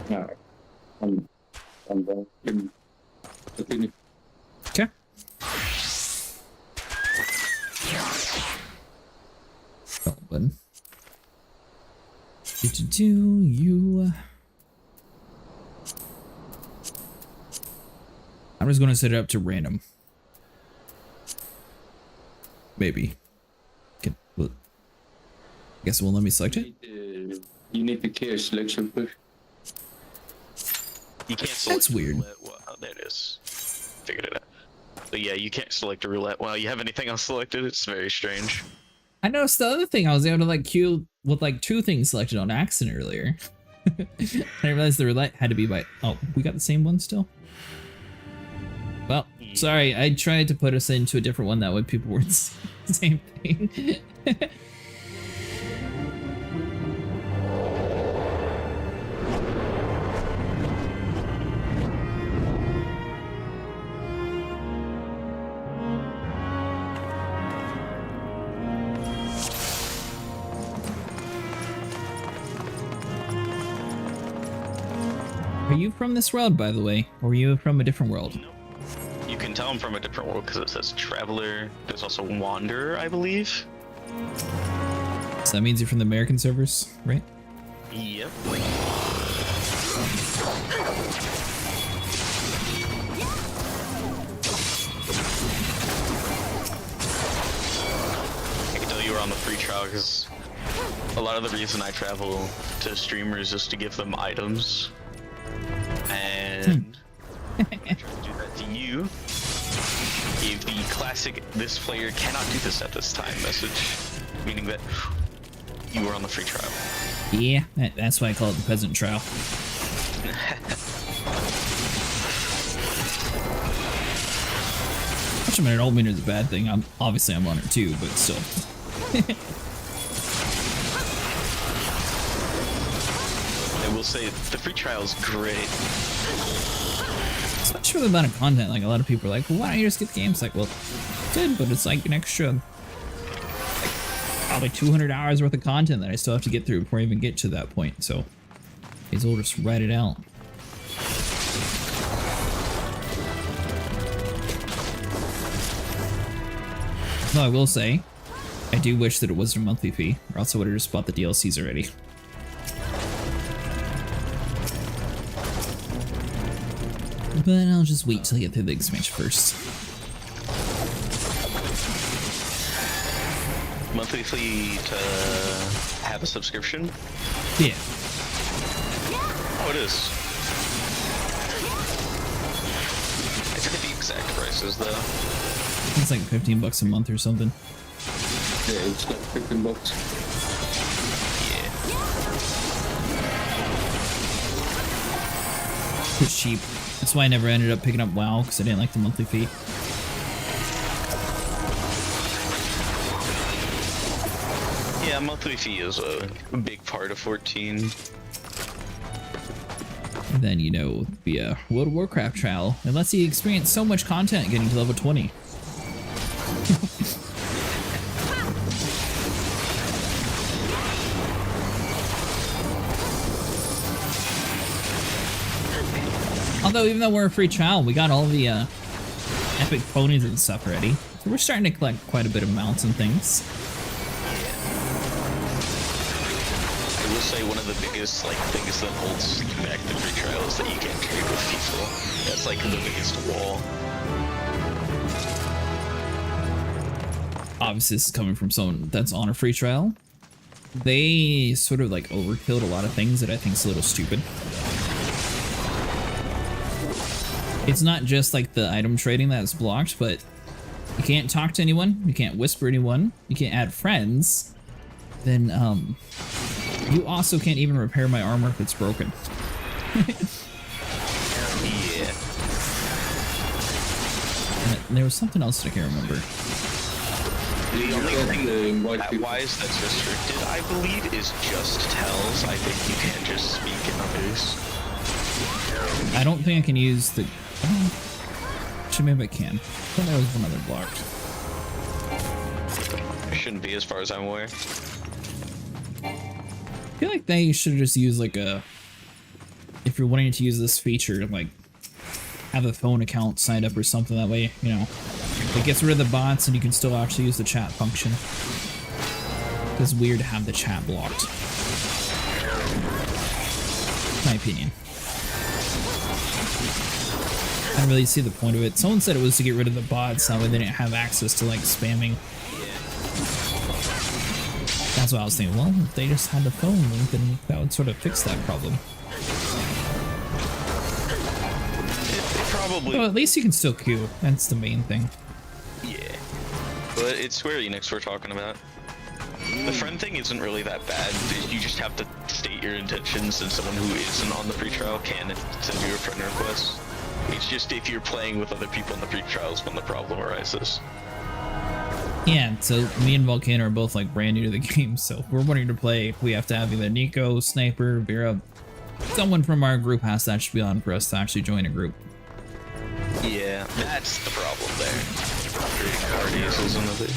Yeah. I'm done. Continue. Okay. Oh, button. Do you? I'm just going to set it up to random. Maybe. Okay. Well, I guess it won't let me select it. You need the clear selection first. You can't select. That's weird. Roulette. Well, oh, there it is. Figured it out. But yeah, you can't select a roulette while you have anything else selected. It's very strange. I noticed the other thing. I was able to like queue with like 2 things selected on accident earlier. I realized the roulette had to be by. Oh, we got the same one still. Well, sorry. I tried to put us into a different one that way people weren't the same thing. Are you from this world, by the way? Or are you from a different world? Nope. You can tell I'm from a different world because it says Traveler. There's also Wanderer, I believe. So that means you're from the American servers, right? Yep. I can tell you were on the free trial because a lot of the reason I travel to streamers is to give them items. And I tried to do that to you. Gave the classic "this player cannot do this at this time" message, meaning that you were on the free trial. Yeah, that's why I call it the peasant trial. Which I mean, I don't mean it's a bad thing. I'm on it too, but still. I will say the free trial is great. Especially for the amount of content. Like a lot of people are like, well, why don't you just get the game? It's like, well, good, but it's like an extra, like, probably 200 hours worth of content that I still have to get through before I even get to that point. So, may as well just write it out. Though I will say, I do wish that it wasn't a monthly fee, or else I would have just bought the DLCs already. But I'll just wait till I get through the expansion first. Monthly fee to have a subscription? Yeah. Oh, it is. I forget the exact prices though. It's like 15 bucks a month or something. Yeah, it's like 15 bucks. It's cheap. That's why I never ended up picking up WoW, because I didn't like the monthly fee. Yeah, monthly fee is a big part of 14. And then, you know, the World of Warcraft trial, it lets you experience so much content getting to level 20. Although, even though we're a free trial, we got all the epic ponies and stuff already. So we're starting to collect quite a bit of mounts and things. I will say one of the biggest things that holds back the free trial is that you can't trade with people. That's like the biggest wall. Obviously, this is coming from someone that's on a free trial. They sort of like overkilled a lot of things that I think is a little stupid. It's not just like the item trading that's blocked, but you can't talk to anyone, you can't whisper anyone, you can't add friends. Then you also can't even repair my armor if it's broken. And there was something else that I can't remember. The only thing wise that's restricted, I believe, is just tells. I think you can just speak in others. I don't think I can use the... Oh, actually, maybe I can. I thought there was one other blocked. It shouldn't be as far as I'm aware. I feel like they should just use like a... If you're wanting to use this feature, like have a phone account signed up or something, that way, you know, it gets rid of the bots and you can still actually use the chat function. It's weird to have the chat blocked. My opinion. I don't really see the point of it. Someone said it was to get rid of the bots, that way they didn't have access to like spamming. That's what I was thinking. Well, if they just had the phone link, then that would sort of fix that problem. It probably... Well, at least you can still queue. That's the main thing. Yeah. But it's Square Enix we're talking about. The friend thing isn't really that bad. You just have to state your intentions, and someone who isn't on the free trial can send you a friend request. It's just if you're playing with other people in the free trials when the problem arises. Yeah, so me and Volcano are both like brand new to the game, so if we're wanting to play, we have to have either Nico, Sniper, Vera, someone from our group has to actually be on for us to actually join a group. Yeah, that's the problem there. Creating parties is another.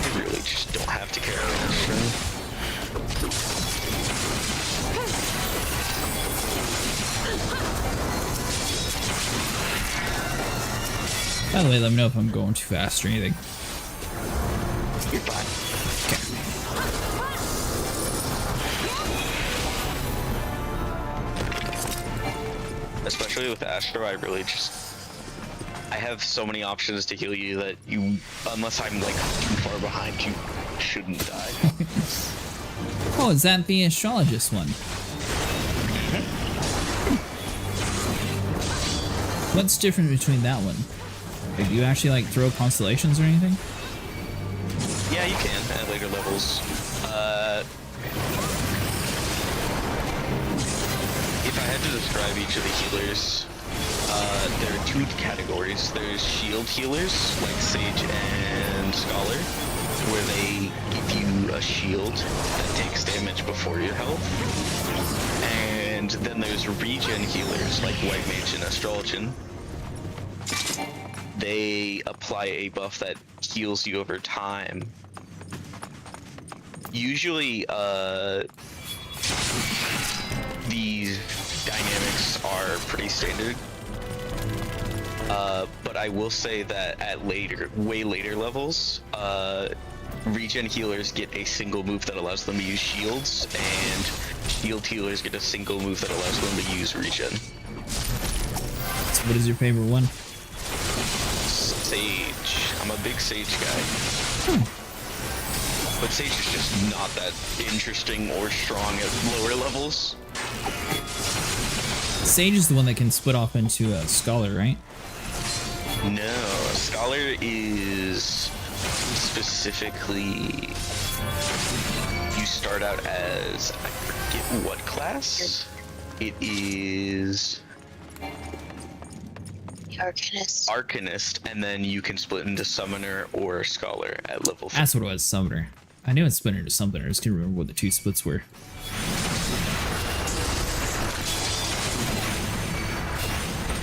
You really just don't have to care about this, right? By the way, let me know if I'm going too fast or anything. You're fine. Okay. Especially with Astro, I have so many options to heal you that you, unless I'm like too far behind, you shouldn't die. Oh, is that the astrologist one? What's different between that one? Like, do you actually like throw constellations or anything? Yeah, you can at later levels. If I had to describe each of the healers, there are two categories. There's shield healers, like Sage and Scholar, where they give you a shield that takes damage before your health. And then there's regen healers, like White Mage and Astrologian. They apply a buff that heals you over time. Usually, these dynamics are pretty standard. But I will say that at way later levels, regen healers get a single move that allows them to use shields, and shield healers get a single move that allows them to use regen. So what is your favorite one? Sage. I'm a big Sage guy. But Sage is just not that interesting or strong at lower levels. Sage is the one that can split off into a Scholar, right? No, Scholar is specifically... You start out as... I forget what class? It is... Arcanist. Arcanist, and then you can split into Summoner or Scholar at level 3. That's what it was, Summoner. I knew it split into something, I just couldn't remember what the two splits were.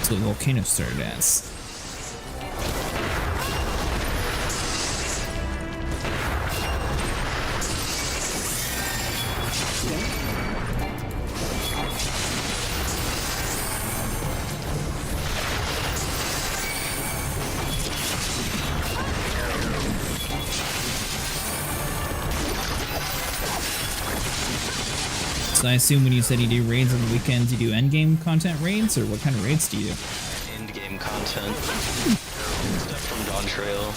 So Volcano started as. So I assume when you said you do raids on the weekends, you do endgame content raids, or what kind of raids do you do? Endgame content. Stuff from Dawn Trail.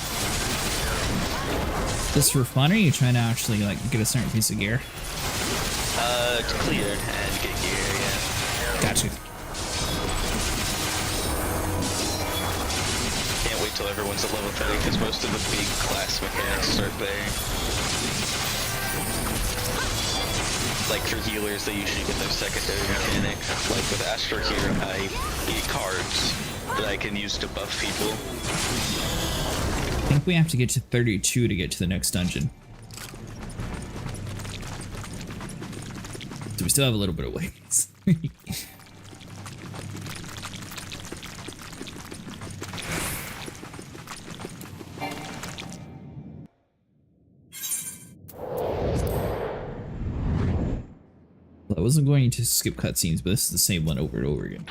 Just for fun, or are you trying to actually like get a certain piece of gear? To clear and get gear, yeah. Gotcha. Can't wait till everyone's at level 30, because most of the big class mechanics start there. like for healers, they usually get their secondary mechanic. Like with Astro here, I eat cards that I can use to buff people. I think we have to get to 32 to get to the next dungeon. So we still have a little bit of ways. I wasn't going to skip cutscenes, but this is the same one over and over again.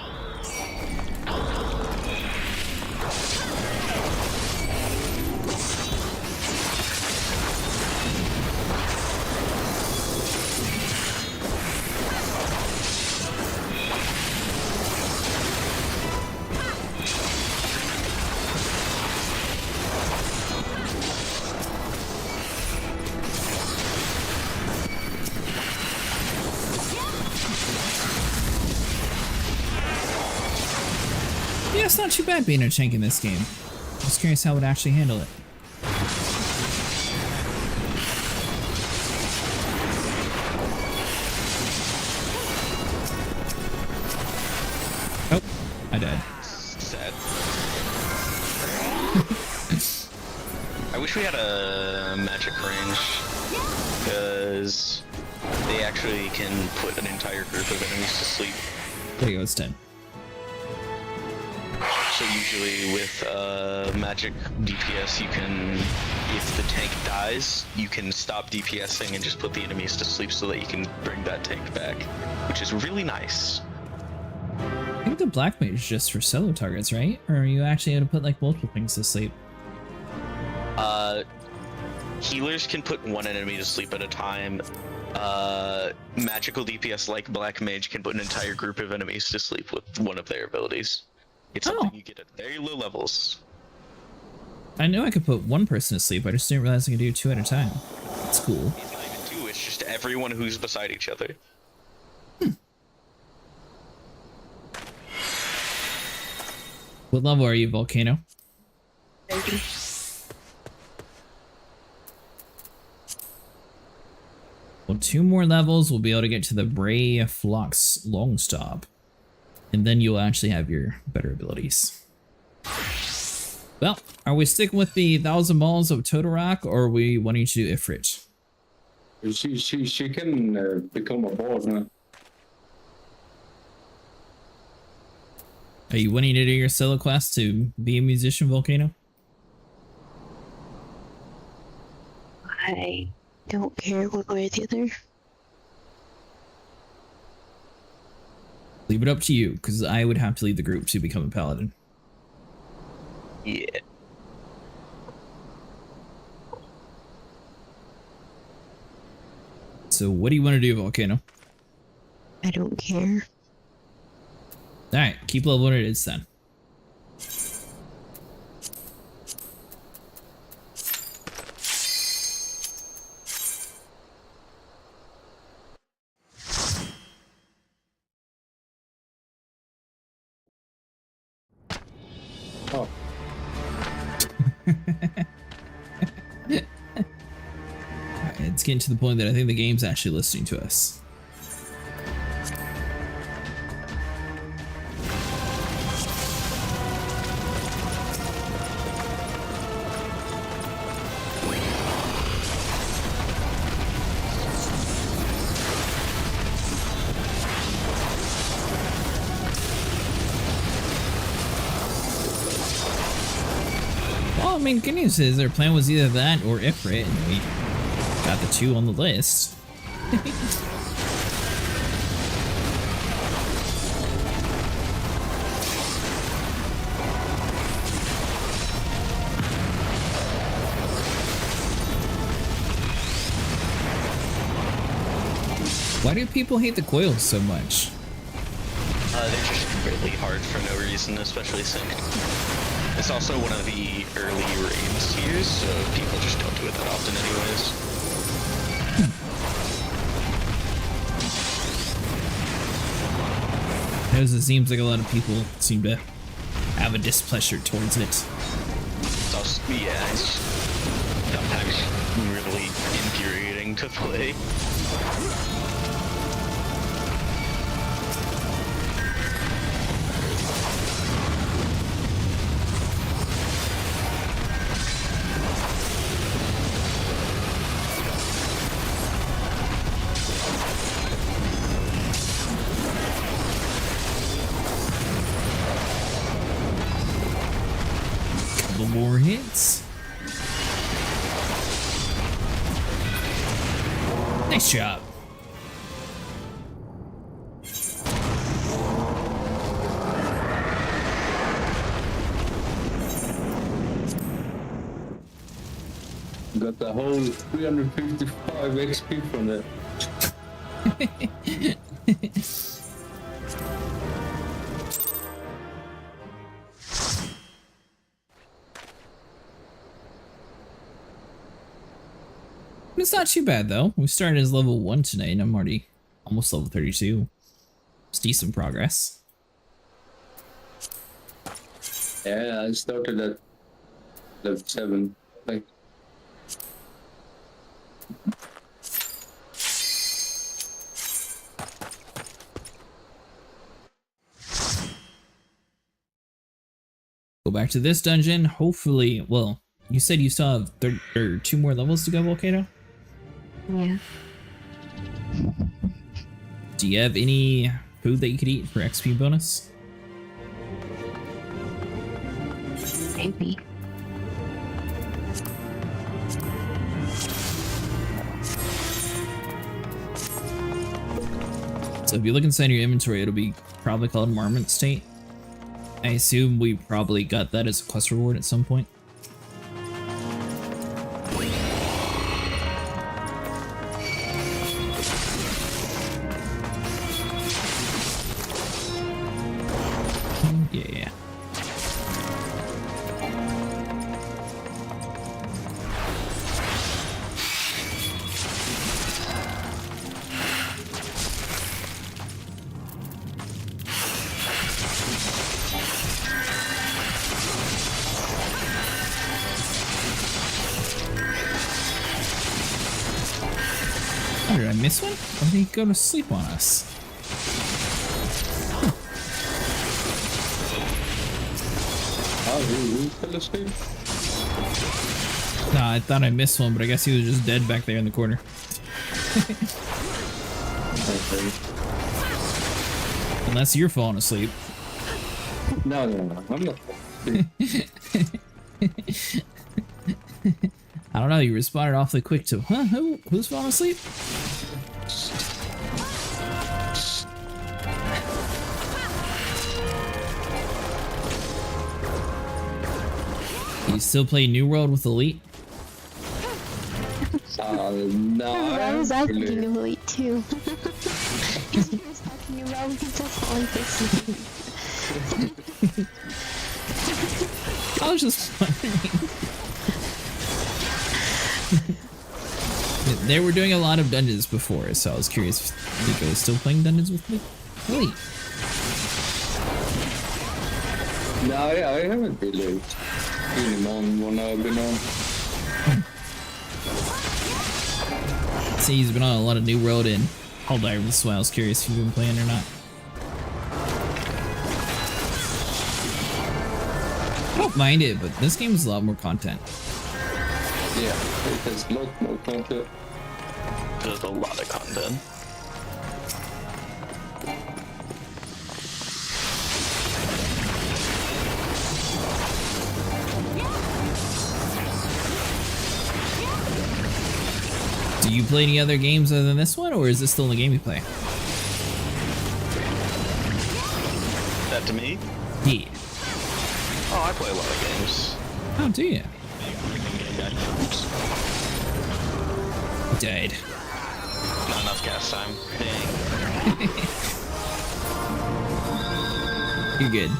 Yeah, it's not too bad being a tank in this game. I'm just curious how it would actually handle it. Oh, I died. Sad. I wish we had a magic range, because they actually can put an entire group of enemies to sleep. There you go, it's 10. So usually with magic DPS, you can, if the tank dies, you can stop DPSing and just put the enemies to sleep so that you can bring that tank back, which is really nice. I think the black mage is just for solo targets, right? Or are you actually able to put like multiple things to sleep? Healers can put one enemy to sleep at a time. Magical DPS like black mage can put an entire group of enemies to sleep with one of their abilities. It's something you get at very low levels. I knew I could put one person to sleep, I just didn't realize I could do 2 at a time. That's cool. It's not even two, it's just everyone who's beside each other. What level are you, Volcano? 30. Well, 2 more levels, we'll be able to get to the Bray Phlox Longstop. And then you'll actually have your better abilities. Well, are we sticking with the 1,000 balls of Totorock, or are we wanting to do Ifrit? She can become a boss now. Are you wanting to do your solo quest to be a musician, Volcano? I don't care one way or the other. Leave it up to you, because I would have to leave the group to become a paladin. Yeah. So what do you want to do, Volcano? I don't care. Alright, keep level what it is then. Oh. It's getting to the point that I think the game's actually listening to us. Well, I mean, good news is their plan was either that or Ifrit, and we got the 2 on the list. Why do people hate the coils so much? They're just really hard for no reason, especially synced. It's also one of the early raids to use, so people just don't do it that often anyways. Because it seems like a lot of people seem to have a displeasure towards it. It's also, yeah, it's sometimes really infuriating to play. Nice job. Got the whole 355 XP from that. It's not too bad though. We started as level 1 tonight and I'm already almost level 32. It's decent progress. Yeah, I started at level 7. Like, Go back to this dungeon. Hopefully, well, you said you still have 2 more levels to go, Volcano? Yeah. Do you have any food that you could eat for XP bonus? Maybe. So if you look inside your inventory, it'll be probably called Marmot State. I assume we probably got that as a quest reward at some point. Yeah. Oh, did I miss one? Or did he go to sleep on us? oh, you fell asleep? Nah, I thought I missed one, but I guess he was just dead back there in the corner. Okay. Unless you're falling asleep. No, I'm not. I don't know, you responded awfully quick to, huh? Who's falling asleep? You still play New World with Elite? No, I was asking really. him late too. He was talking about Final Fantasy. I was just wondering. They were doing a lot of dungeons before, so I was curious if Nico is still playing dungeons with me. Wait. No, yeah, I haven't really seen him on one I've been on. See, he's been on a lot of New World and Helldivers, that's why I was curious if you've been playing or not. I don't mind it, but this game is a lot more content. Yeah, it has a lot more content. There's a lot of content. Do you play any other games other than this one, or is this still the game you play? That to me? Yeah. Oh, I play a lot of games. Oh, do you? Yeah. Died. Not enough gas time. Dang. You're good.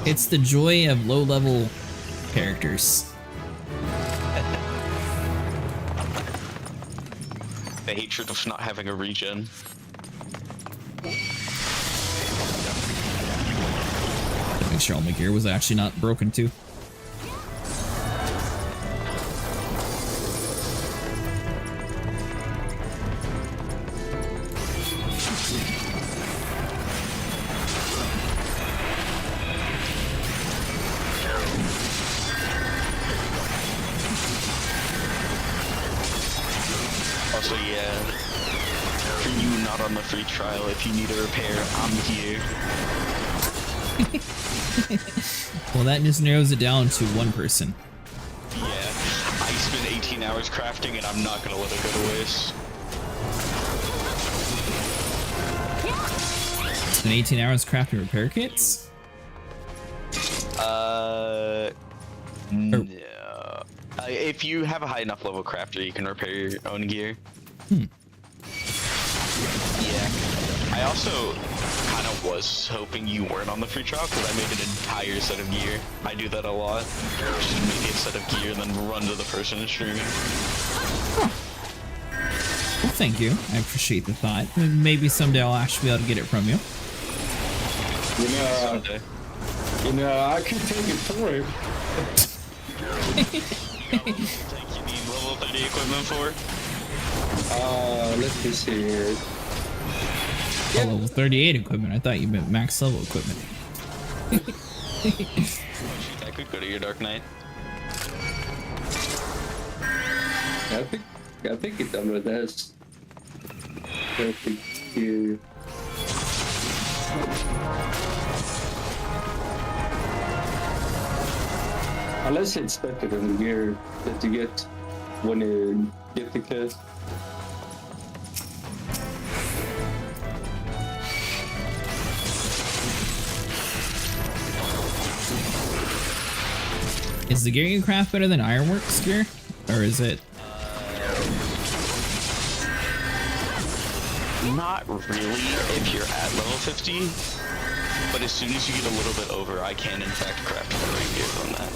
It's the joy of low-level characters. The hatred of not having a regen. Make sure all my gear was actually not broken too. Also, yeah, for you not on the free trial, if you need a repair, I'm here. Well, that just narrows it down to one person. Yeah, I spent 18 hours crafting and I'm not gonna let it go to waste. spend 18 hours crafting repair kits? No. If you have a high enough level crafter, you can repair your own gear. Yeah. I also kind of was hoping you weren't on the free trial because I made an entire set of gear. I do that a lot. Just make a set of gear and then run to the person and streaming. Well, thank you. I appreciate the thought. Maybe someday I'll actually be able to get it from you. Someday. I could take it for him. You need level 30 equipment for? Let me see here. Oh, level 38 equipment. I thought you meant max level equipment. Oh shoot, I could go to your Dark Knight. I think it's under this. Perfect here. Unless it's better than the gear that you get when you get the quest. Is the gear you craft better than Ironworks gear? Or is it? Not really if you're at level 50, but as soon as you get a little bit over, I can in fact craft better gear than that.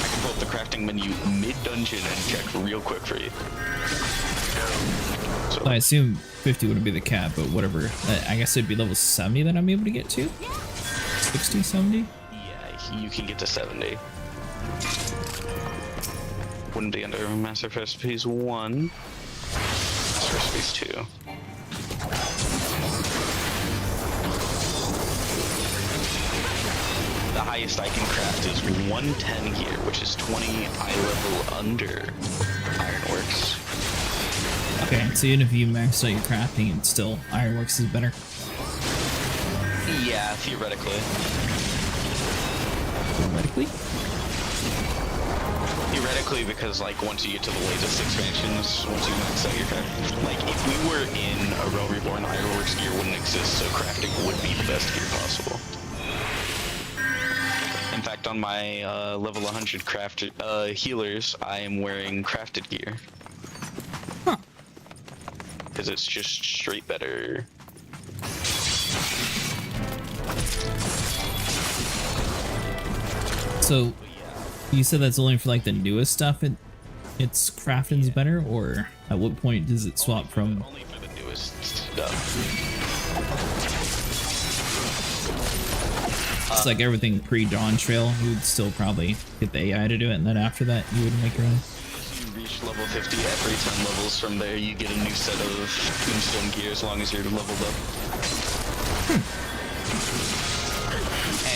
I can pull up the crafting menu mid-dungeon and check real quick for you. So, I assume 50 wouldn't be the cap, but whatever. I guess it'd be level 70 that I'm able to get to? 60, 70? yeah, you can get to 70. Wouldn't be under Master Recipes 1. Master Recipes 2. The highest I can craft is 110 gear, which is 20 eye level under Ironworks. Okay, so even if you max out your crafting, it's still Ironworks is better. Yeah, theoretically. Theoretically? Theoretically, because like once you get to the latest expansions, once you max out your crafting, like if we were in a Realm Reborn, Ironworks gear wouldn't exist, so crafting would be the best gear possible. In fact, on my level 100 crafted healers, I am wearing crafted gear. Huh. Because it's just straight better. So, you said that's only for like the newest stuff, it's crafting's better, or at what point does it swap from? Only for the newest stuff. It's like everything pre-Dawn Trail, you would still probably get the AI to do it, and then after that you would make your own. You reach level 50 every 10 levels. From there, you get a new set of tombstone gear as long as you're leveled up.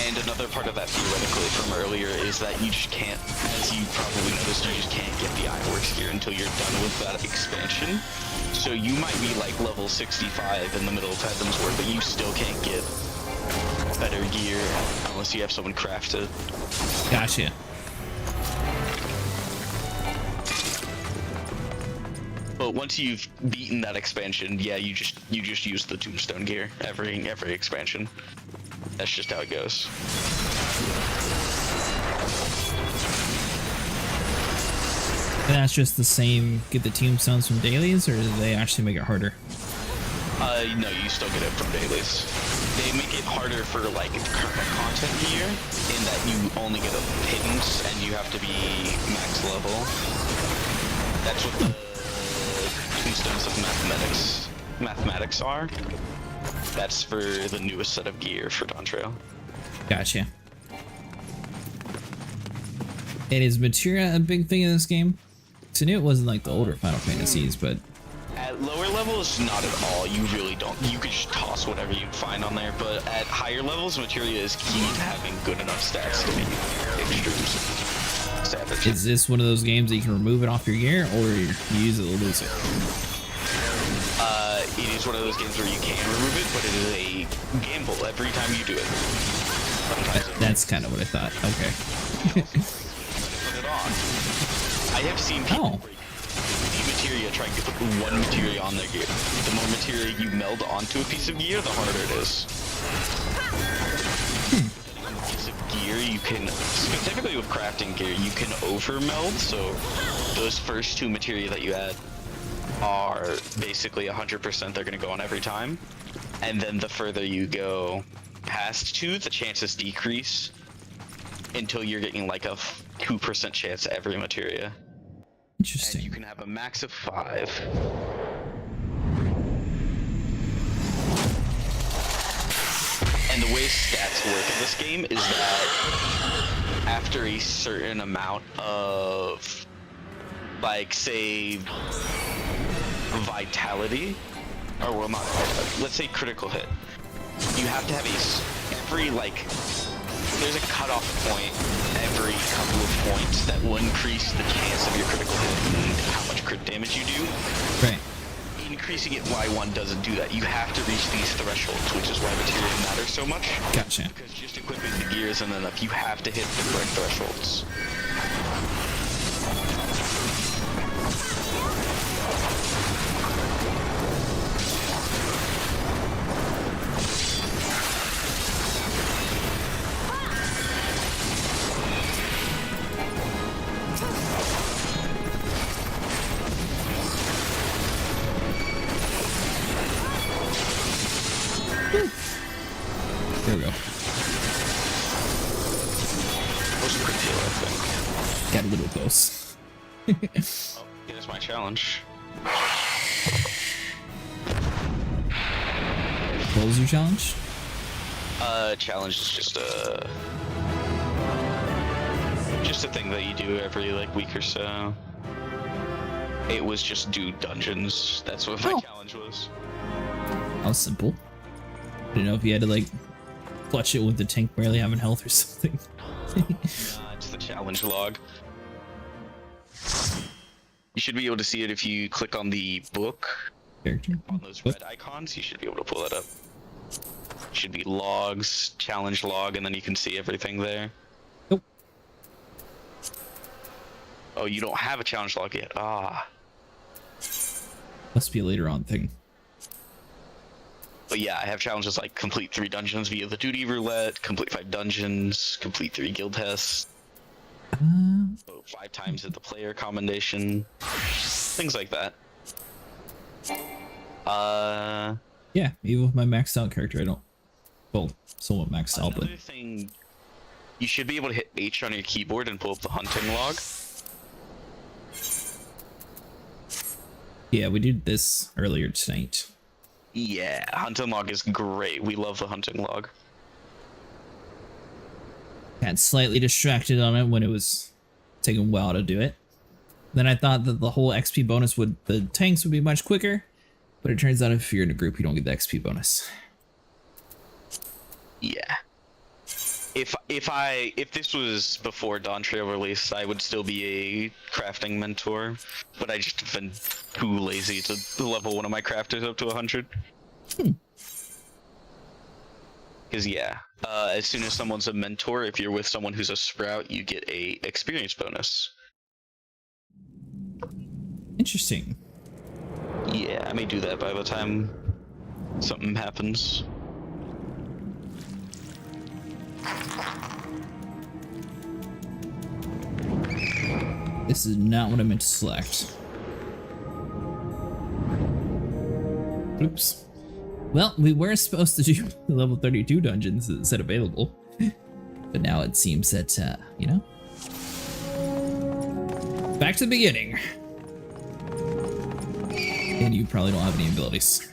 And another part of that theoretically from earlier is that you just can't, as you probably noticed, you just can't get the Ironworks gear until you're done with that expansion. So you might be like level 65 in the middle of Fathom's War, but you still can't get better gear unless you have someone craft it. Gotcha. But once you've beaten that expansion, yeah, you just use the tombstone gear every expansion. That's just how it goes. And that's just the same, get the tombstones from dailies, or do they actually make it harder? No, you still get it from dailies. They make it harder for like current content gear in that you only get a pittance and you have to be max level. That's what the tombstones of mathematics are. That's for the newest set of gear for Dawn Trail. Gotcha. And is materia a big thing in this game? Because I knew it wasn't like the older Final Fantasies, but... At lower levels, not at all. You really don't. You could just toss whatever you find on there, but at higher levels, materia is key to having good enough stats to make extremes savage. Is this one of those games that you can remove it off your gear, or you use it to lose it? It is one of those games where you can remove it, but it is a gamble every time you do it. That's kind of what I thought. Okay. Put it on. I have seen people break the materia, try and put one materia on their gear. The more materia you meld onto a piece of gear, the harder it is. Depending on the piece of gear, you can, specifically with crafting gear, you can over meld, so those first two materia that you add are basically 100%, they're going to go on every time. And then the further you go past 2, the chances decrease until you're getting like a 2% chance every materia. Interesting. And you can have a max of 5. And the way stats work in this game is that after a certain amount of, like, say, vitality, or well, not vitality, let's say critical hit, you have to have every, like, there's a cutoff point every couple of points that will increase the chance of your critical hit and how much crit damage you do. Right. Increasing it Y1 doesn't do that. You have to reach these thresholds, which is why material matters so much. Gotcha. Because just equipping the gear isn't enough. You have to hit the correct thresholds. There we go. Most crit deal, I think. Got a little close. Oh, here's my challenge. What was your challenge? Challenge is just a thing that you do every like week or so. It was just do dungeons. That's what my challenge was. How simple. I didn't know if you had to like clutch it with the tank barely having health or something. It's the challenge log. You should be able to see it if you click on the book. Character. On those red icons, you should be able to pull that up. Should be logs, challenge log, and then you can see everything there. Nope. Oh, you don't have a challenge log yet. Ah. Must be a later on thing. But yeah, I have challenges like complete 3 dungeons via the duty roulette, complete 5 dungeons, complete 3 guild tests, so 5 times at the player commendation, things like that. Yeah, even with my maxed out character, I don't. Well, somewhat maxed out, but. Another thing, you should be able to hit H on your keyboard and pull up the hunting log. Yeah, we did this earlier tonight. Yeah, hunting log is great. We love the hunting log. Got slightly distracted on it when it was taking a while to do it. Then I thought that the whole XP bonus would, the tanks would be much quicker, but it turns out if you're in a group, you don't get the XP bonus. Yeah. If this was before Dawn Trail release, I would still be a crafting mentor, but I just have been too lazy to level one of my crafters up to 100. Because yeah, as soon as someone's a mentor, if you're with someone who's a sprout, you get a experience bonus. Interesting. Yeah, I may do that by the time something happens. This is not what I meant to select. Oops. Well, we were supposed to do level 32 dungeons that said available. But now it seems that, you know. Back to the beginning. And you probably don't have any abilities.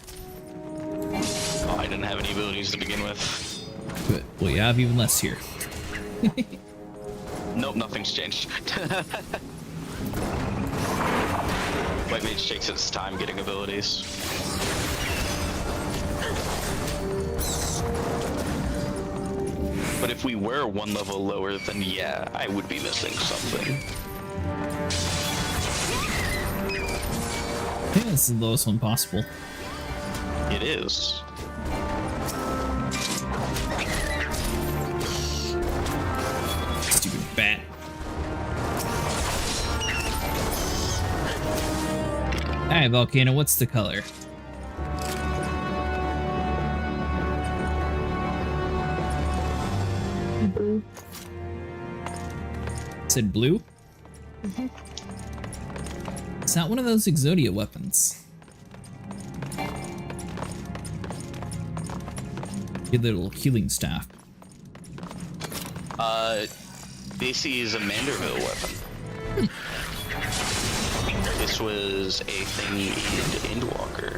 Oh, I didn't have any abilities to begin with. But, well, you have even less here. Nope, nothing's changed. White Mage takes its time getting abilities. But if we were one level lower, then yeah, I would be missing something. Yeah, this is the lowest one possible. It is. Stupid bat. Alright, Volcano, what's the color? Blue. Said blue? Mm-hmm. It's not one of those Exodia weapons. Your little healing staff. This is a Manderville weapon. This was a thing in Endwalker.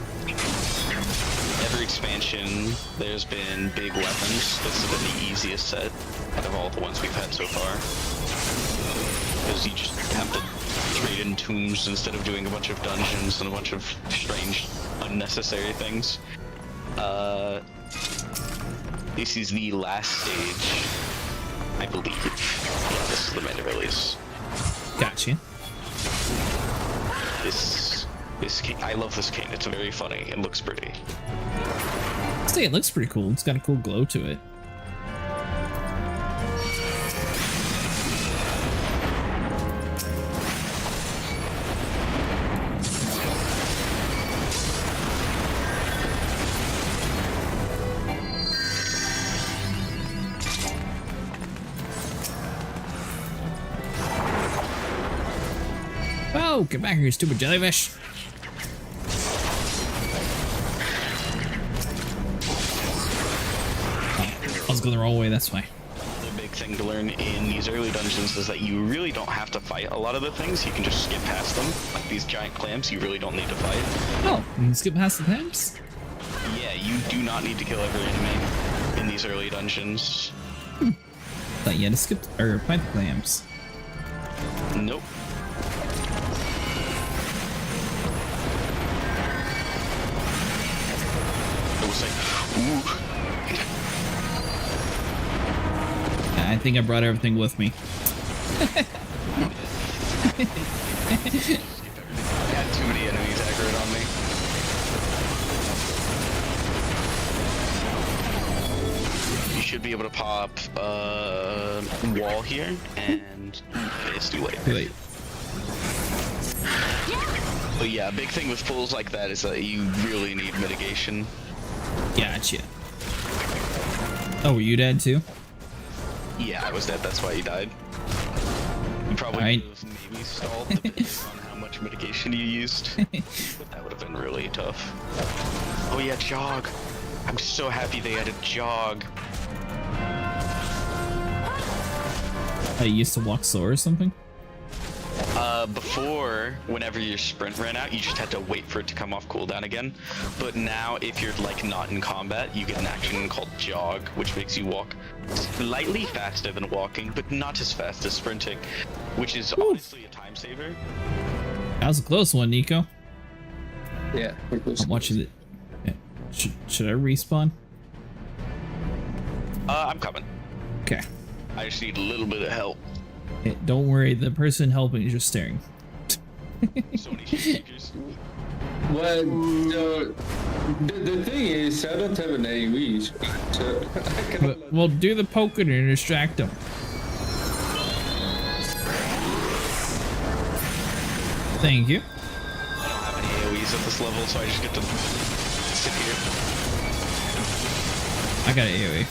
Every expansion, there's been big weapons. This has been the easiest set out of all the ones we've had so far. Because you just have to trade in tombs instead of doing a bunch of dungeons and a bunch of strange, unnecessary things. This is the last stage, I believe. Yeah, this is the Manda release. Gotcha. This cane, I love this cane. It's very funny and looks pretty. I'd say it looks pretty cool. It's got a cool glow to it. Oh, get back here, you stupid jellyfish. Oh, I was going the wrong way, that's why. The big thing to learn in these early dungeons is that you really don't have to fight a lot of the things. You can just skip past them. Like these giant clamps, you really don't need to fight. Oh, you can skip past the clamps? Yeah, you do not need to kill every enemy in these early dungeons. Thought you had to skip or fight the clamps. Nope. It was like, ooh. I think I brought everything with me. I had too many enemies aggroed on me. You should be able to pop wall here, and it's too late. Too late. But yeah, a big thing with pulls like that is that you really need mitigation. Gotcha. Oh, were you dead too? Yeah, I was dead, that's why you died. You probably Alright. could have maybe stalled depending on how much mitigation you used. But that would have been really tough. Oh yeah, jog. I'm so happy they added jog. I used to walk slow or something? Before, whenever your sprint ran out, you just had to wait for it to come off cooldown again. But now, if you're like not in combat, you get an action called jog, which makes you walk slightly faster than walking, but not as fast as sprinting, which is honestly a time saver. That was a close one, Nico. Yeah, it was I'm watching it. Yeah. Should I respawn? I'm coming. Okay. I just need a little bit of help. Hey, don't worry, the person helping is just staring. So many speakers. Well, the thing is, I don't have an AoE, so I cannot. Well, do the poking and distract them. Thank you. I don't have any AoEs at this level, so I just get to sit here. I got an AoE.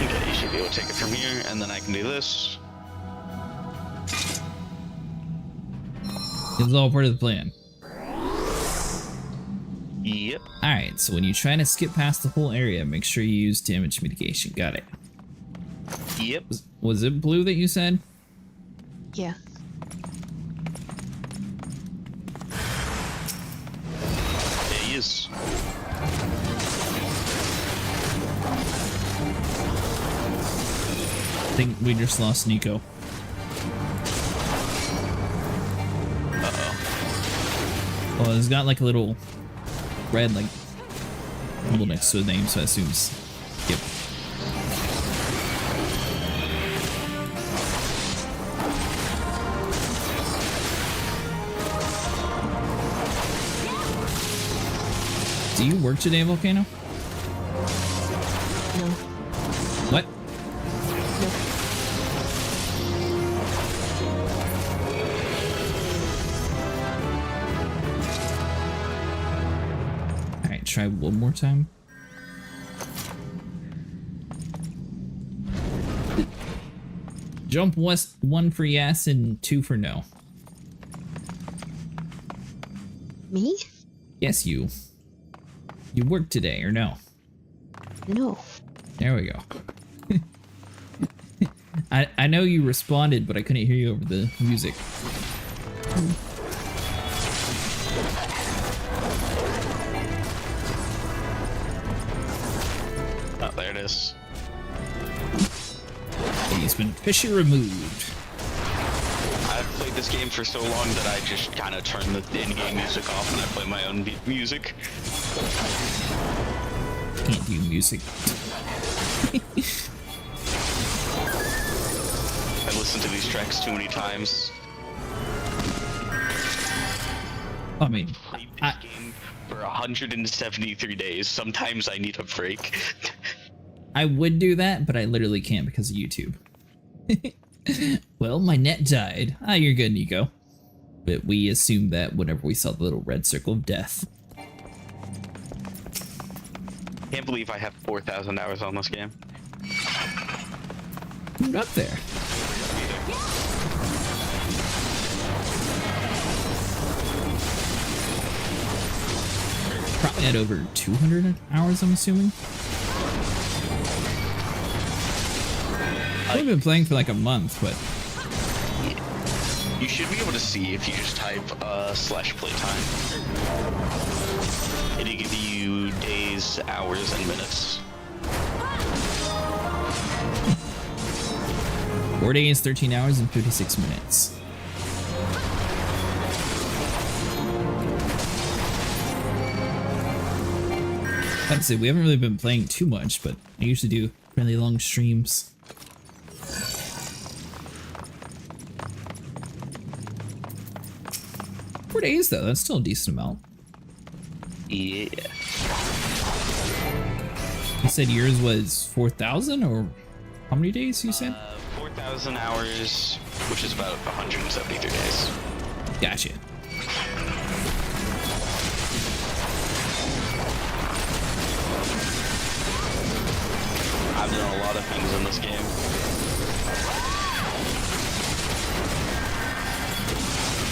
Okay, you should be able to take it from here, and then I can do this. It's all part of the plan. Yep. Alright, so when you try to skip past the whole area, make sure you use damage mitigation. Got it. Yep. Was it blue that you said? Yeah. There he is. I think we just lost Nico. Uh-oh. Well, it's got like a little red like symbol next to his name, so I assume skip. Do you work today, Volcano? No. What? try one more time. Jump west, 1 for yes and 2 for no. Me? Yes, you. You work today, or no? No. There we go. I know you responded, but I couldn't hear you over the music. Oh, there it is. He's been officially removed. I've played this game for so long that I just kind of turn the in-game music off and I play my own music. Can't do music. I listened to these tracks too many times. I mean, Played this game for 173 days. Sometimes I need a break. I would do that, but I literally can't because of YouTube. Well, my net died. Ah, you're good, Nico. But we assumed that whenever we saw the little red circle of death. Can't believe I have 4,000 hours on this game. Put up there. Probably had over 200 hours, I'm assuming. I've been playing for like a month, but You should be able to see if you just type /playtime. It'll give you days, hours, and minutes. 4 days, 13 hours, and 56 minutes. I'd say we haven't really been playing too much, but I usually do really long streams. Days though, that's still a decent amount. Yeah. You said yours was 4,000 or how many days you said? 4,000 hours, which is about 173 days. Gotcha. I've done a lot of things in this game.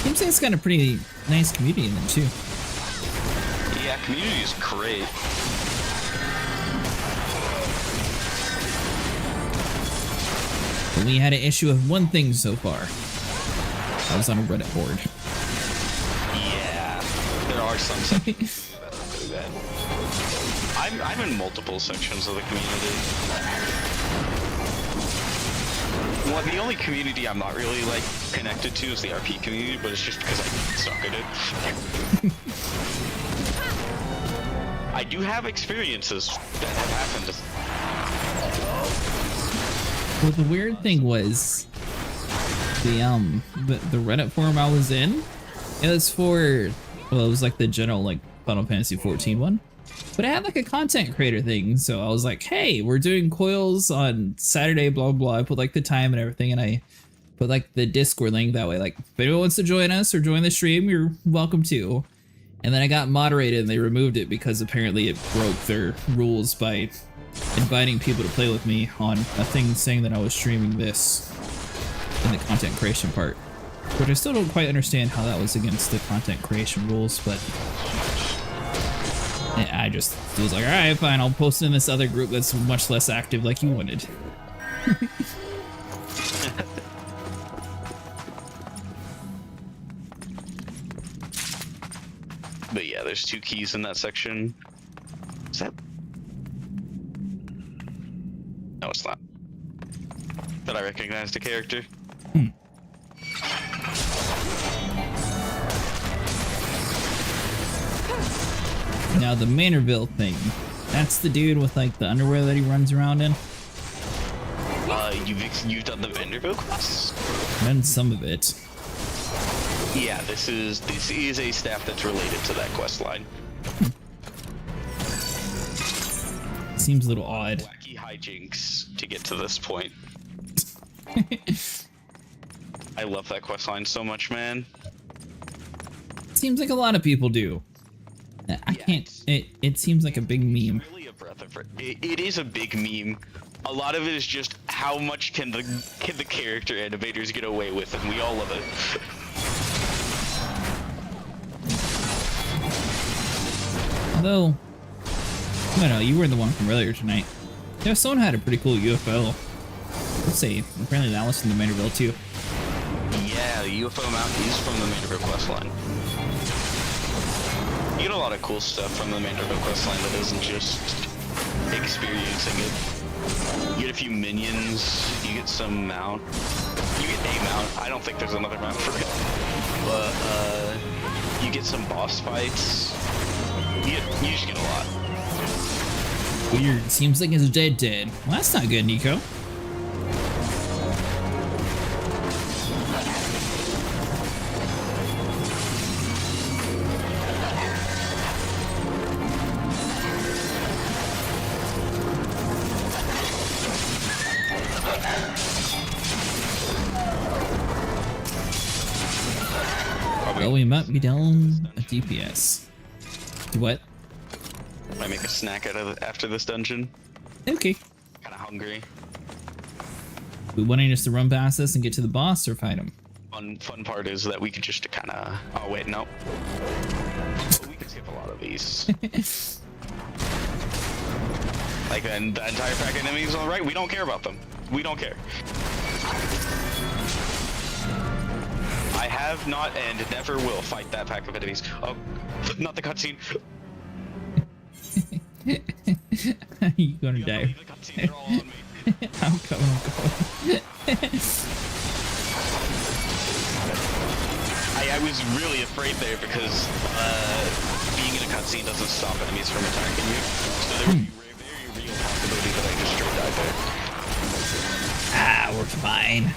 Seems like it's got a pretty nice community in them too. Yeah, community is great. We had an issue with one thing so far. I was on a Reddit board. Yeah, there are some sections that are pretty bad. I'm in multiple sections of the community. Well, the only community I'm not really like connected to is the RP community, but it's just because I suck at it. I do have experiences that have happened. Well, the weird thing was the Reddit forum I was in. It was for, well, it was like the general like Final Fantasy XIV one, but it had like a content creator thing. So I was like, hey, we're doing coils on Saturday, blah blah. I put like the time and everything, and I put like the Discord link that way. Like, if anyone wants to join us or join the stream, you're welcome to. And then I got moderated and they removed it because apparently it broke their rules by inviting people to play with me on a thing saying that I was streaming this in the content creation part. Which I still don't quite understand how that was against the content creation rules, but I just was like, alright, fine, I'll post it in this other group that's much less active like you wanted. But yeah, there's 2 keys in that section. Is that? No, it's not. Did I recognize the character? Now the Manorville thing, that's the dude with like the underwear that he runs around in? You've done the Vanderbilt class? Done some of it. Yeah, this is a staff that's related to that quest line. Seems a little odd. Wacky hijinks to get to this point. I love that quest line so much, man. Seems like a lot of people do. I can't. It seems like a big meme. Really a breath of it is a big meme. A lot of it is just how much can the character animators get away with, and we all love it. Although, I don't know, you were the one from earlier tonight. Yeah, someone had a pretty cool UFO. Let's say, apparently that was from the Manderville too. Yeah, the UFO mount is from the Manderville questline. You get a lot of cool stuff from the Manderville questline that isn't just experiencing it. You get a few minions, you get some mount. You get a mount. I don't think there's another mount for it. But, you get some boss fights. You just get a lot. Weird. Seems like it's dead. Well, that's not good, Nico. Well, we might be down a DPS. What? I make a snack after this dungeon. Okay. Kind of hungry. We wanting us to run past this and get to the boss or fight him? Fun part is that we could just kind of. Oh wait, no. We can skip a lot of these. Like the entire pack of enemies on the right, we don't care about them. We don't care. I have not and never will fight that pack of enemies. Oh, not the cutscene. You gonna die? I'm coming. I was really afraid there because being in a cutscene doesn't stop enemies from attacking you. So there would be a very real possibility that I just straight died there. Ah, we're fine.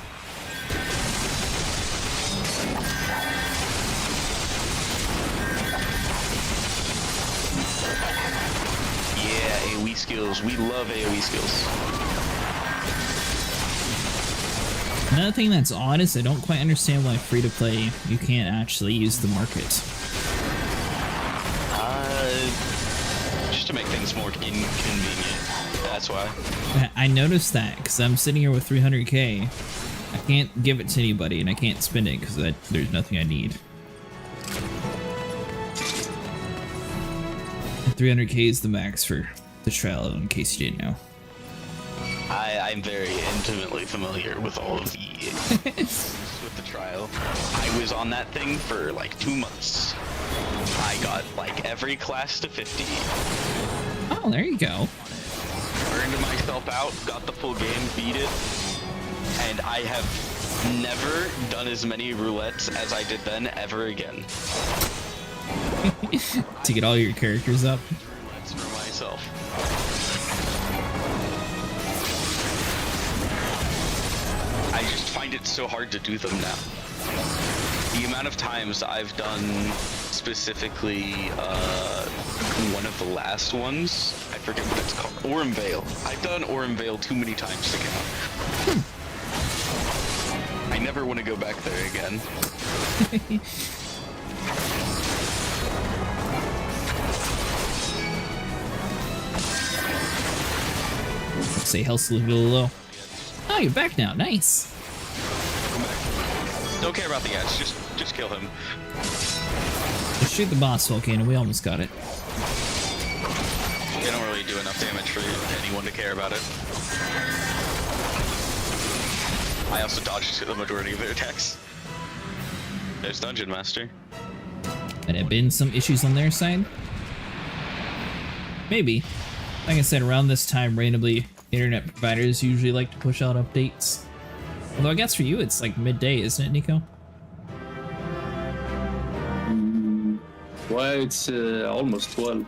Yeah, AoE skills. We love AoE skills. Another thing that's odd is I don't quite understand why free-to-play you can't actually use the market. Just to make things more inconvenient. That's why. I noticed that because I'm sitting here with 300k. I can't give it to anybody and I can't spend it because there's nothing I need. 300k is the max for the trial, in case you didn't know. I'm very intimately familiar with all of the with the trial. I was on that thing for like 2 months. I got like every class to 50. Oh, there you go. Burned myself out, got the full game, beat it, and I have never done as many roulettes as I did then ever again. To get all your characters up. Roulettes for myself. I just find it so hard to do them now. The amount of times I've done specifically one of the last ones, I forget what it's called, Orem Vale. I've done Orem Vale too many times to count. I never want to go back there again. Say health's a little low. Oh, you're back now. Nice. Don't care about the ads. Just kill him. Just shoot the boss volcano. We almost got it. They don't really do enough damage for anyone to care about it. I also dodged the majority of their attacks. There's Dungeon Master. Had there been some issues on their side? Maybe. Like I said, around this time, randomly, internet providers usually like to push out updates. Although I guess for you, it's like midday, isn't it, Nico? Well, it's almost 12.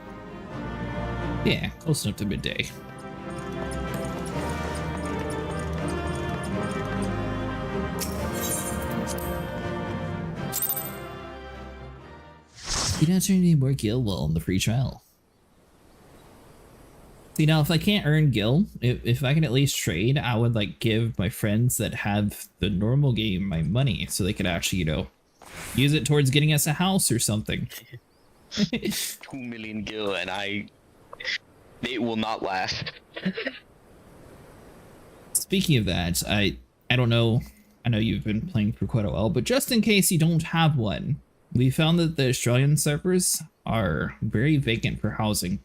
Yeah, close enough to midday. You don't turn any more guild well in the free trial. See, now if I can't earn guild, if I can at least trade, I would like give my friends that have the normal game my money so they could actually, you know, use it towards getting us a house or something. 2 million gil, and it will not last. Speaking of that, I don't know. I know you've been playing for quite a while, but just in case you don't have one, we found that the Australian servers are very vacant for housing.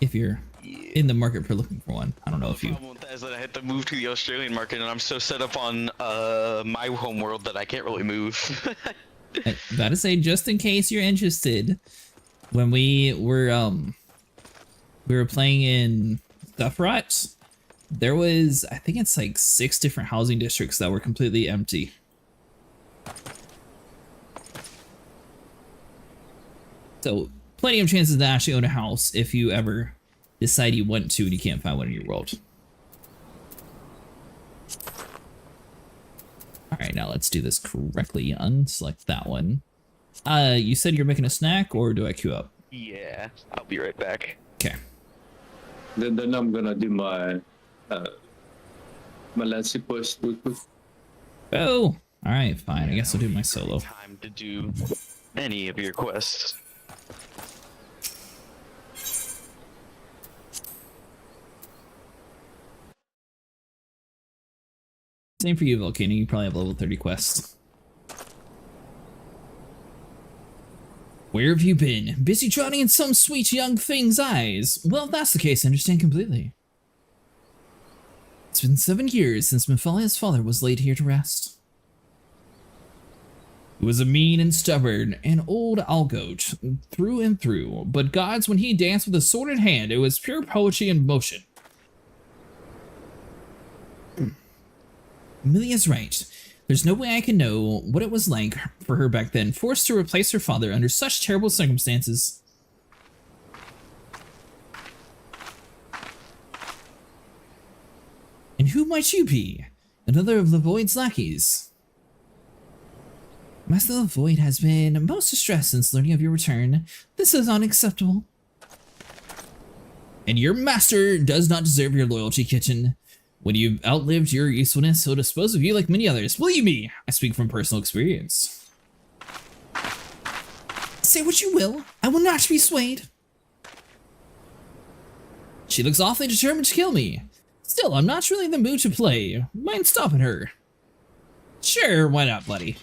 If you're in the market for looking for one, I don't know if you. The problem with that is that I had to move to the Australian market, and I'm so set up on my home world that I can't really move. I gotta say, just in case you're interested, when we were playing in Stuff Rot, there was, I think it's like 6 different housing districts that were completely empty. So plenty of chances to actually own a house if you ever decide you want to and you can't find one in your world. All right, now let's do this correctly. Unselect that one. You said you're making a snack, or do I queue up? Yeah, I'll be right back. Okay. Then I'm gonna do my Malaysia quest. Oh, all right, fine. I guess I'll do my solo. Time to do any of your quests. Same for you, Volcano. You probably have level 30 quests. Where have you been? Busy drowning in some sweet young thing's eyes? Well, if that's the case, I understand completely. It's been 7 years since Mephile's father was laid here to rest. He was a mean and stubborn and old algoat through and through, but gods, when he danced with a sword in hand, it was pure poetry in motion. Amelia's right. There's no way I can know what it was like for her back then, forced to replace her father under such terrible circumstances. And who might you be? Another of the Void's lackeys. Master of the Void has been most distressed since learning of your return. This is unacceptable. And your master does not deserve your loyalty, Kitchen. When you've outlived your usefulness, he'll dispose of you like many others. Believe me, I speak from personal experience. Say what you will, I will not be swayed. She looks awfully determined to kill me. Still, I'm not really in the mood to play. Mind stopping her? Sure, why not, buddy?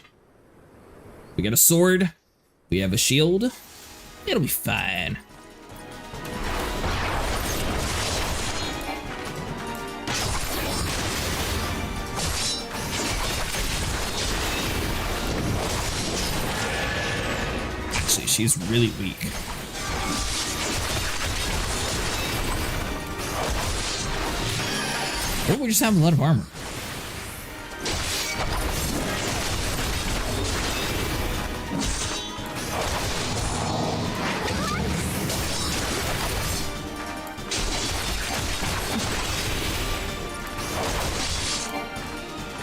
We got a sword. We have a shield. It'll be fine. Actually, she's really weak. Or we just have a lot of armor.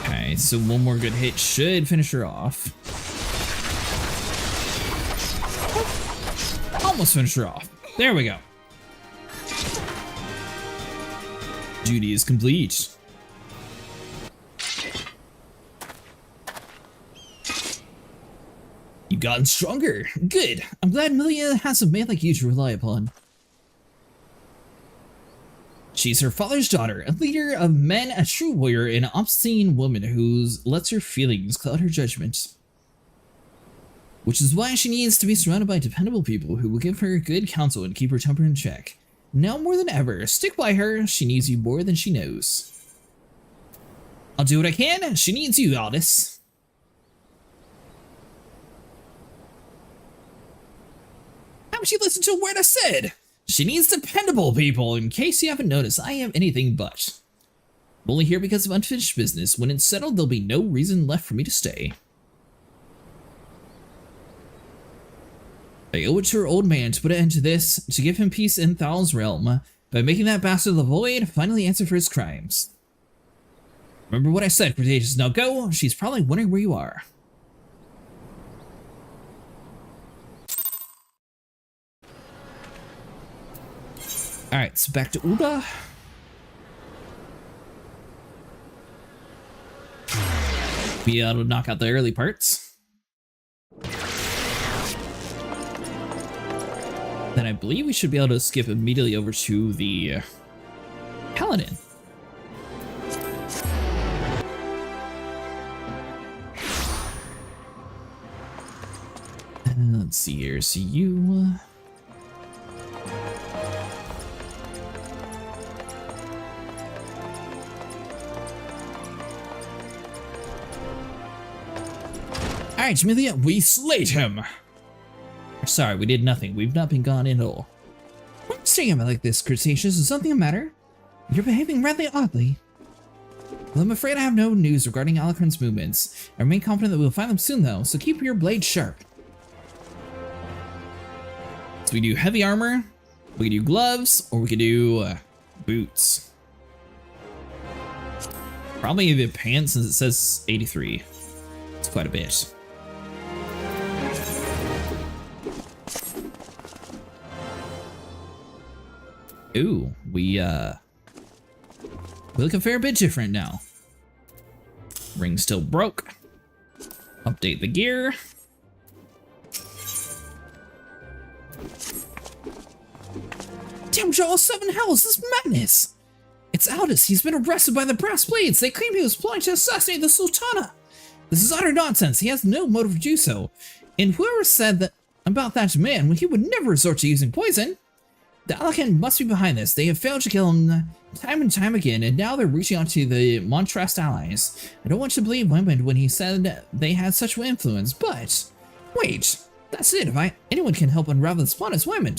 Okay, so one more good hit should finish her off. Almost finish her off. There we go. Duty is complete. You've gotten stronger. Good. I'm glad Amelia has a man like you to rely upon. She's her father's daughter, a leader of men, a true warrior, and an obscene woman who lets her feelings cloud her judgment. Which is why she needs to be surrounded by dependable people who will give her good counsel and keep her temper in check. Now more than ever, stick by her. She needs you more than she knows. I'll do what I can. She needs you, Aldous. Haven't you listened to a word I said? She needs dependable people. In case you haven't noticed, I am anything but. I'm only here because of unfinished business. When it's settled, there'll be no reason left for me to stay. I owe it to her old man to put an end to this, to give him peace in Thal's realm, by making that bastard of the Void finally answer for his crimes. Remember what I said, Cretaceous. Now go. She's probably wondering where you are. Alright, so back to Uda. Be able to knock out the early parts. then I believe we should be able to skip immediately over to the Paladin. Let's see here. So you... Alright, Amelia, we slayed him! Sorry, we did nothing. We've not been gone at all. Why are you staring at me like this, Cretaceous? Is something the matter? You're behaving rather oddly. Well, I'm afraid I have no news regarding Alphinaud's movements. I remain confident that we'll find them soon, though, so keep your blade sharp. So we do heavy armor, we can do gloves, or we can do boots. Probably the pants, since it says 83. It's quite a bit. Ooh, we look a fair bit different now. Ring still broke. Update the gear. Damn, Jaw, 7 hells, this is madness! It's Aldous, he's been arrested by the Brass Blades. They claim he was plotting to assassinate the Sultana. This is utter nonsense, he has no motive to do so. And whoever said that about that man, when he would never resort to using poison. The Alphinaud must be behind this. They have failed to kill him time and time again, and now they're reaching out to the Montrast allies. I don't want to believe Wayman when he said they had such influence, but... Wait, that's it. If anyone can help unravel this plot, it's Wayman.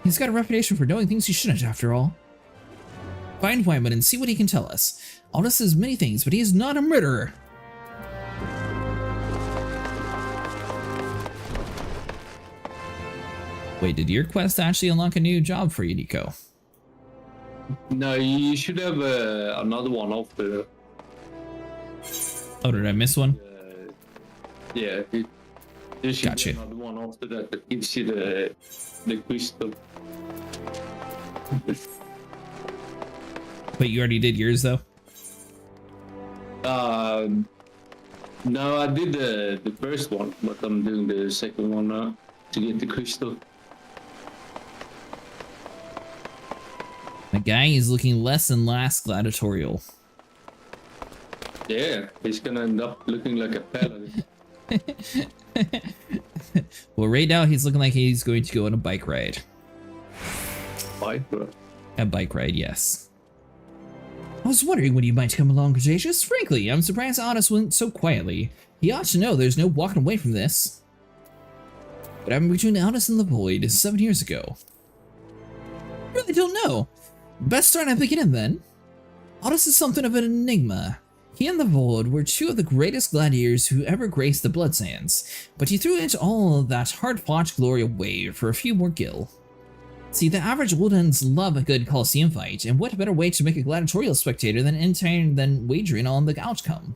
He's got a reputation for knowing things he shouldn't, after all. Find Wayman and see what he can tell us. Aldous says many things, but he is not a murderer. Wait, did your quest actually unlock a new job for you, Nico? No, you should have another one after. Oh, did I miss one? Yeah, there should Gotcha. be another one after that gives you the crystal. But you already did yours, though? No, I did the first one, but I'm doing the second one now to get the crystal. The guy is looking less and less gladiatorial. Yeah, he's gonna end up looking like a paladin. Well, right now he's looking like he's going to go on a bike ride. Bike ride? A bike ride, yes. I was wondering when you might come along, Cretaceous. Frankly, I'm surprised Aldous went so quietly. He ought to know there's no walking away from this. What happened between Aldous and the Void 7 years ago? I really don't know. Best start at the beginning then. Aldous is something of an enigma. He and the Void were two of the greatest gladiators who ever graced the Blood Sands, but he threw into all that hard-fought glory away for a few more gil. See, the average Woodlands love a good Colosseum fight, and what better way to make a gladiatorial spectator than wagering on the outcome?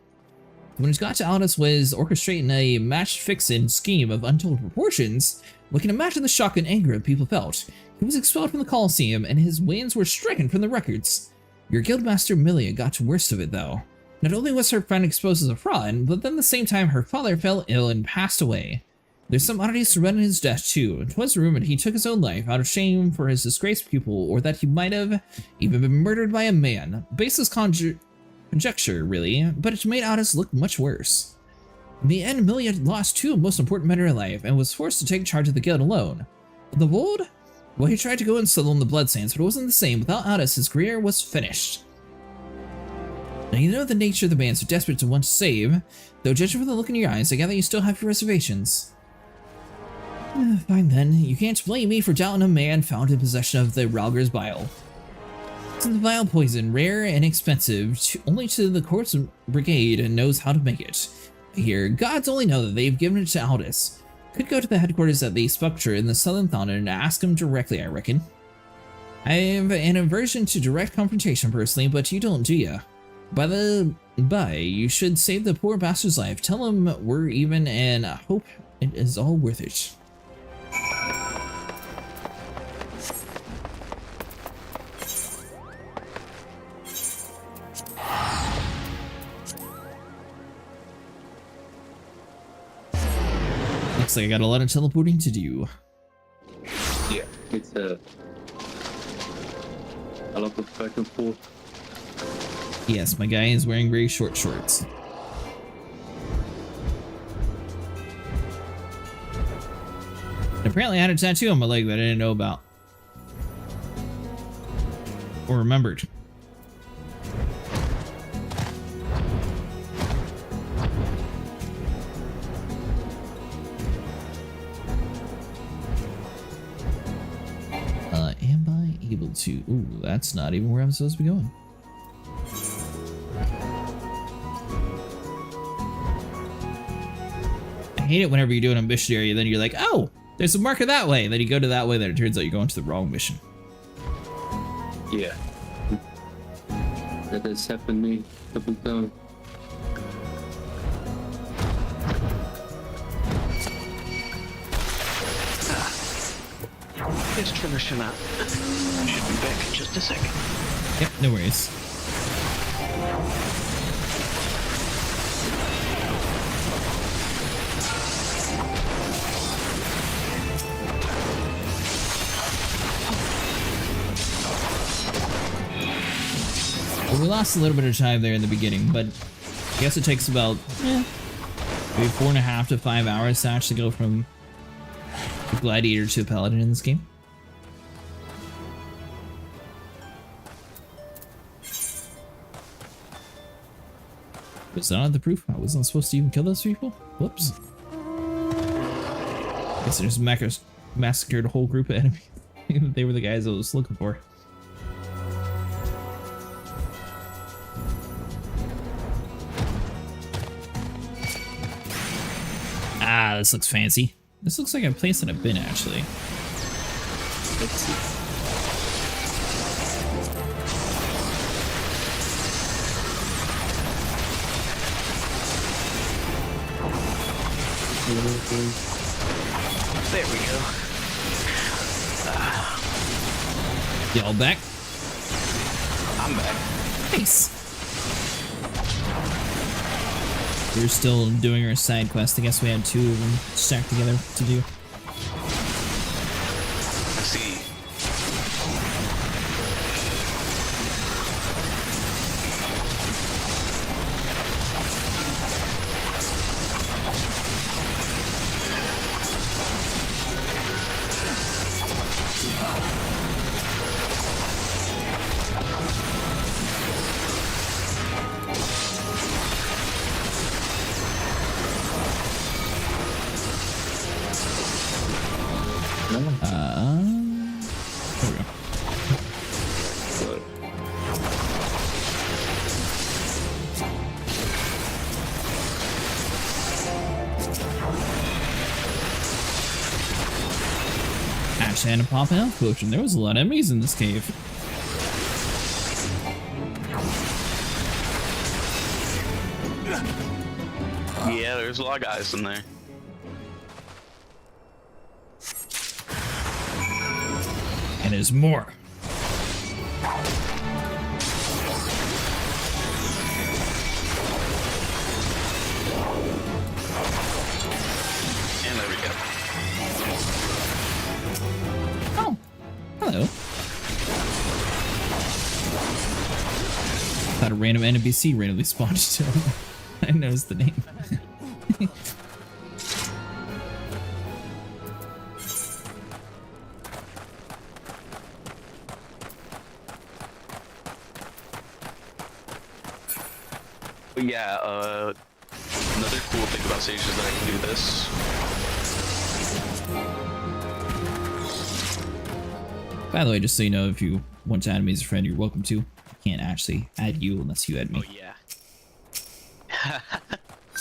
When it got to Aldous was orchestrating a match-fixing scheme of untold proportions, we can imagine the shock and anger people felt. He was expelled from the Colosseum, and his wins were stricken from the records. Your guildmaster Milia got the worst of it, though. Not only was her friend exposed as a fraud, but then at the same time her father fell ill and passed away. There's some oddities surrounding his death too. It was rumored he took his own life out of shame for his disgraced pupil, or that he might have even been murdered by a man. Baseless conjecture, really, but it made Aldous look much worse. In the end, Milia lost two most important men in her life and was forced to take charge of the guild alone. But the Void? Well, he tried to go and settle in the Blood Sands, but it wasn't the same. Without Aldous, his career was finished. Now you know the nature of the band, so desperate to want to save. Though judging from the look in your eyes, I gather you still have your reservations. Fine then, you can't blame me for doubting a man found in possession of the Ralger's bile. It's a vile poison, rare and expensive, only to the Courts Brigade knows how to make it. I hear gods only know that they've given it to Aldous. Could go to the headquarters at the Spectre in the Southern Thunder and ask him directly, I reckon. I have an aversion to direct confrontation personally, but you don't, do ya? By the by, you should save the poor bastard's life. Tell him we're even, and I hope it is all worth it. Looks like I got a lot of teleporting to do. Yeah. It's a lot of back and forth. Yes, my guy is wearing very short shorts. And apparently I had a tattoo on my leg that I didn't know about. Or remembered. Am I able to? Ooh, that's not even where I'm supposed to be going. I hate it whenever you do an ambition area, then you're like, oh, there's a marker that way. And then you go to that way, then it turns out you're going to the wrong mission. Yeah. That has happened to me a couple times. Just finishing up. Should be back in just a second. Yep, no worries. Well, we lost a little bit of time there in the beginning, but I guess it takes about maybe 4.5 to 5 hours to actually go from the Gladiator to the Paladin in this game. Was that not the proof? I wasn't supposed to even kill those people? Whoops. Guess I just massacred a whole group of enemies. They were the guys I was looking for. Ah, this looks fancy. This looks like a place that I've been, actually. Let's see. There we go. Y'all back? I'm back. Nice. We're still doing our side quest. I guess we had 2 of them stacked together to do. I see. There we go. Actually, I had to pop an health potion. There was a lot of enemies in this cave. Yeah, there's a lot of guys in there. And there's more. And there we go. Oh, hello. Thought a random NPC randomly spawned to I noticed the name. But yeah, another cool thing about Sage is that I can do this. By the way, just so you know, if you want to add me as a friend, you're welcome to. I can't actually add you unless you add me. Oh yeah.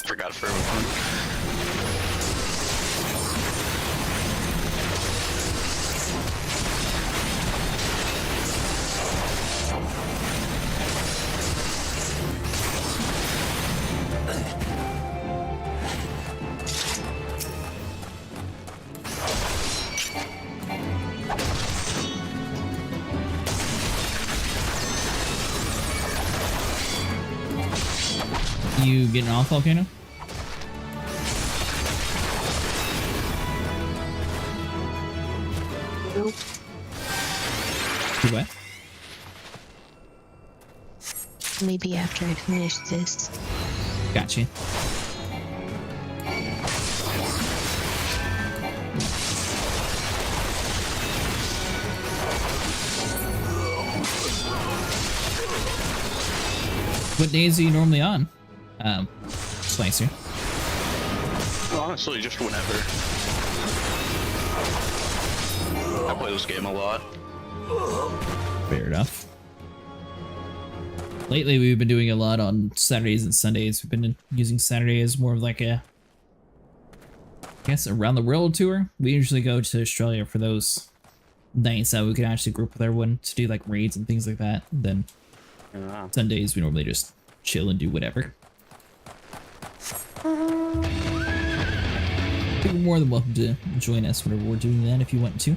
Forgot for everyone. You getting off volcano? Nope. Maybe after I finish this. Gotcha. What days are you normally on? Slicer. Honestly, just whenever. I play this game a lot. Fair enough. Lately, we've been doing a lot on Saturdays and Sundays. We've been using Saturday as more of like a, I guess, around the world tour. We usually go to Australia for those nights that we can actually group with everyone to do like raids and things like that. And then Sundays, we normally just chill and do whatever. You're more than welcome to join us whenever we're doing that if you want to.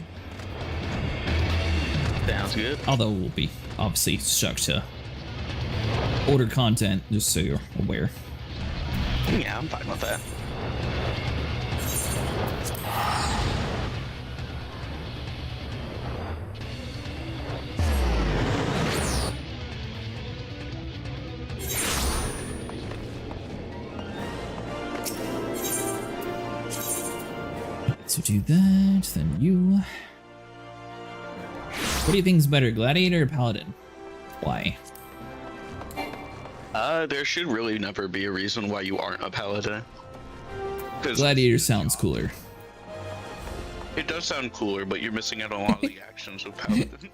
Sounds good. Although we'll be obviously stuck to older content, just so you're aware. Yeah, I'm fine with that. So do that, then you. What do you think is better, Gladiator or Paladin? Why? There should really never be a reason why you aren't a paladin. Gladiator sounds cooler. It does sound cooler, but you're missing out on a lot of the actions of paladin.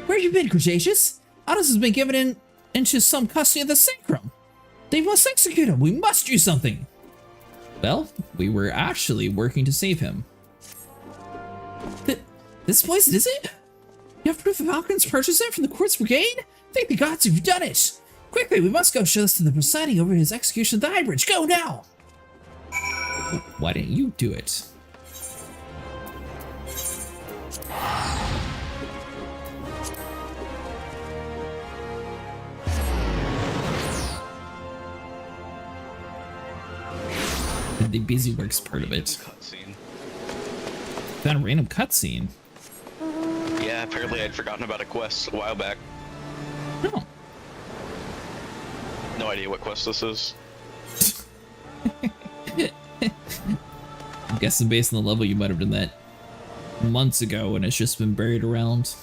Where you been, Cretaceous? Otis has been given into some custody of the Synchrom. They must execute him. We must do something. Well, we were actually working to save him. This poison, is it? You have proof of Alkin's purchase it from the Quartz Brigade? Thank the gods you've done it! Quickly, we must go show this to the presiding over his execution of the High Bridge. Go now! Why didn't you do it? The busy works part of it. Cutscene. That a random cutscene. Yeah, apparently I'd forgotten about a quest a while back. No. No idea what quest this is. I'm guessing based on the level you might have done that months ago and it's just been buried around.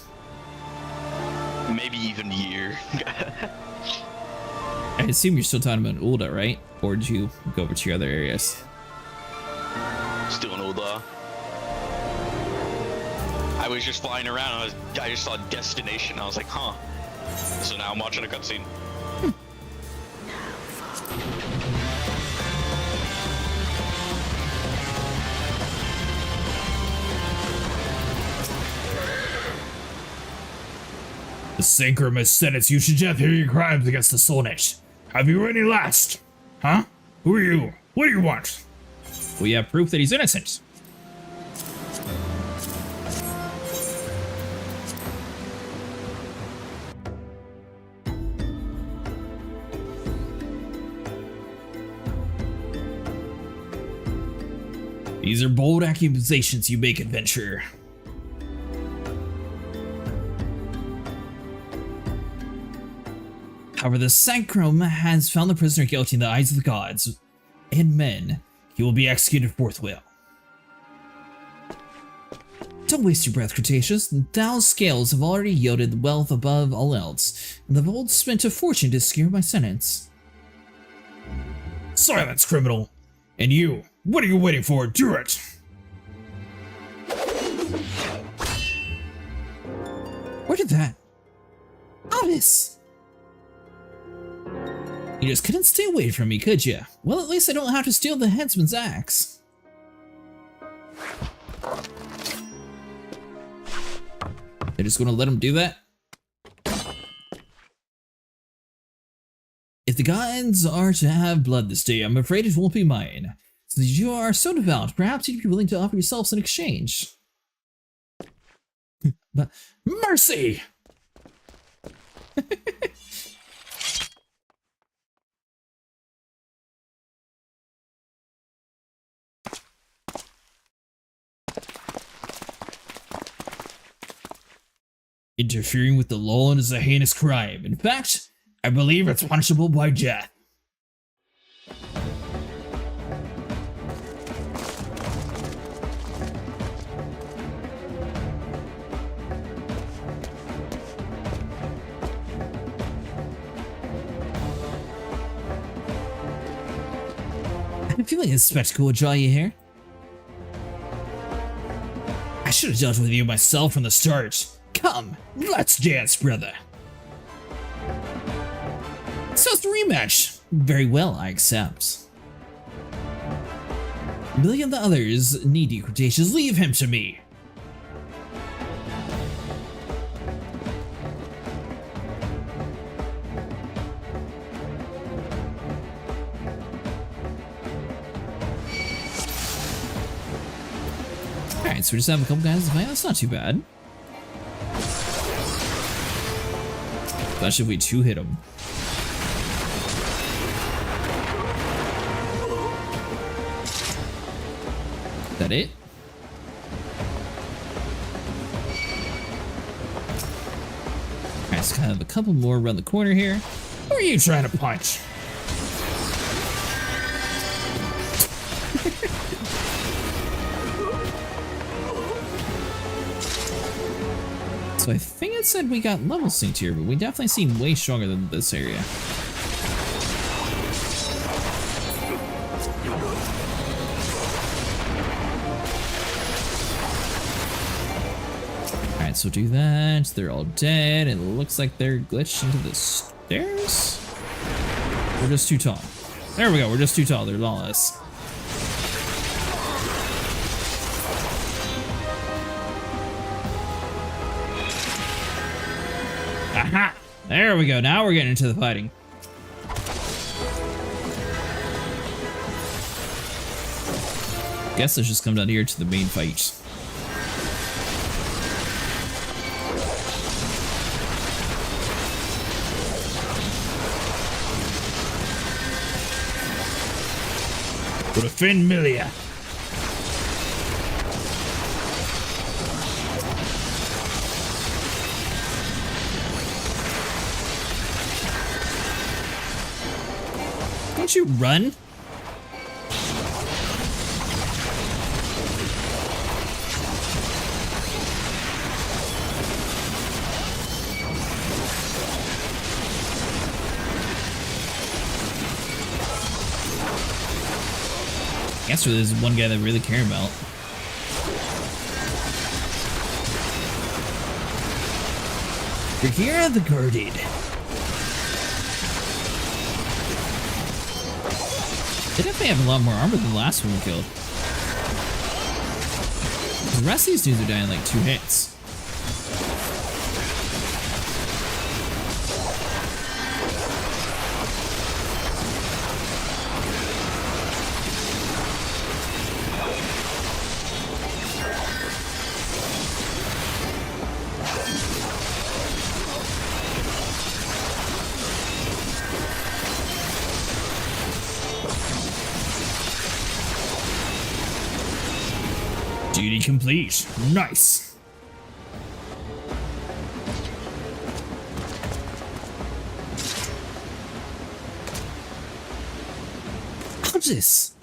Maybe even year. I assume you're still talking about Ulda, right? Or did you go over to your other areas? Still in Ulda. I was just flying around. I just saw destination. I was like, huh. So now I'm watching a cutscene. The Synchrom has sentenced you to death for your crimes against the Soulnet. Have you any last? Huh? Who are you? What do you want? We have proof that he's innocent. These are bold accusations you make, adventurer. However, the Synchrom has found the prisoner guilty in the eyes of the gods and men. He will be executed forthwith. Don't waste your breath, Cretaceous. The Dow's scales have already yielded wealth above all else, and the vault spent a fortune to secure my sentence. Silence, criminal! And you, what are you waiting for? Do it! Where did that? Otis! You just couldn't stay away from me, could you? Well, at least I don't have to steal the headsman's axe. They're just gonna let him do that? If the gods are to have blood this day, I'm afraid it won't be mine. Since you are so devout, perhaps you'd be willing to offer yourselves in exchange. But mercy! Interfering with the law is a heinous crime. In fact, I believe it's punishable by death. I'm feeling this spectacle would draw you here. I should have dealt with you myself from the start. Come, let's dance, brother. So it's the rematch. Very well, I accept. Billy and the others need you, Cretaceous. Leave him to me. Alright, so we just have a couple guys to fight. That's not too bad. Especially if we two-hit him. Is that it? Alright, so kind of a couple more around the corner here. Who are you trying to punch? So I think it said we got level synced here, but we definitely seem way stronger than this area. Alright, so do that. They're all dead. It looks like they're glitched into the stairs? We're just too tall. There we go, we're just too tall. They're lawless. Aha! There we go. Now we're getting into the fighting. Guess let's just come down here to the main fight. For the Fin Milia. Don't you run? I guess there's one guy that I really care about. Bagheera the Girded. They definitely have a lot more armor than the last one we killed. The rest of these dudes are dying in like 2 hits. Duty complete. Nice. Aldous.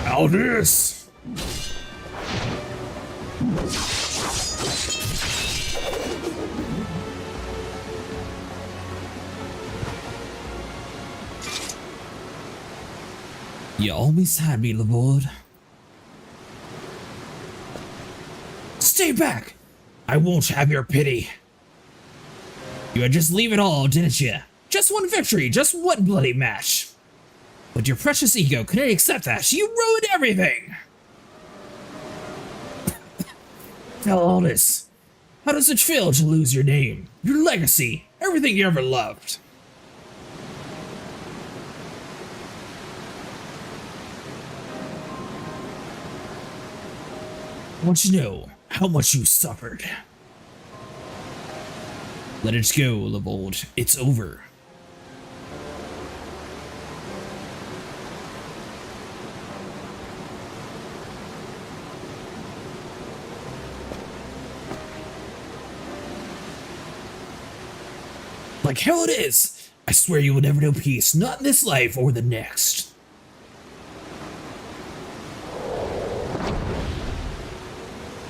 Aldous. You always had me, Laborde. Stay back! I won't have your pity. You had just leave it all, didn't you? Just one victory, just one bloody match. But your precious ego couldn't accept that. You ruined everything! Tell Aldous, how does it feel to lose your name, your legacy, everything you ever loved? I want you to know how much you suffered. Let it go, Laborde. It's over. Like hell it is! I swear you will never know peace, not in this life or the next.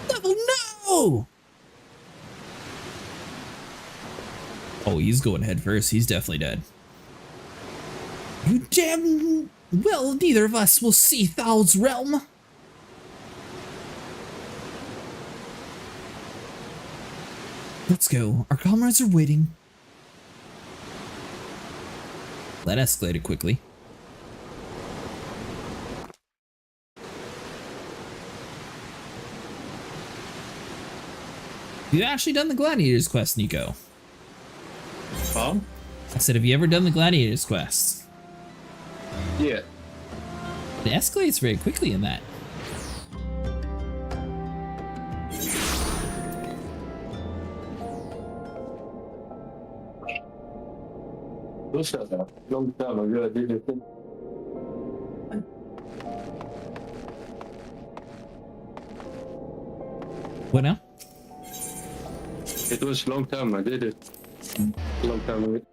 Level no! Oh, he's going head first. He's definitely dead. You damn well, neither of us will see Thal's realm. Let's go. Our comrades are waiting. That escalated quickly. Have you actually done the Gladiator's quest, Nico? Huh? I said, have you ever done the Gladiator's quest? Yeah. It escalates very quickly in that. What's that? Long time ago, I did it. What now? It was a long time I did it. Long time ago.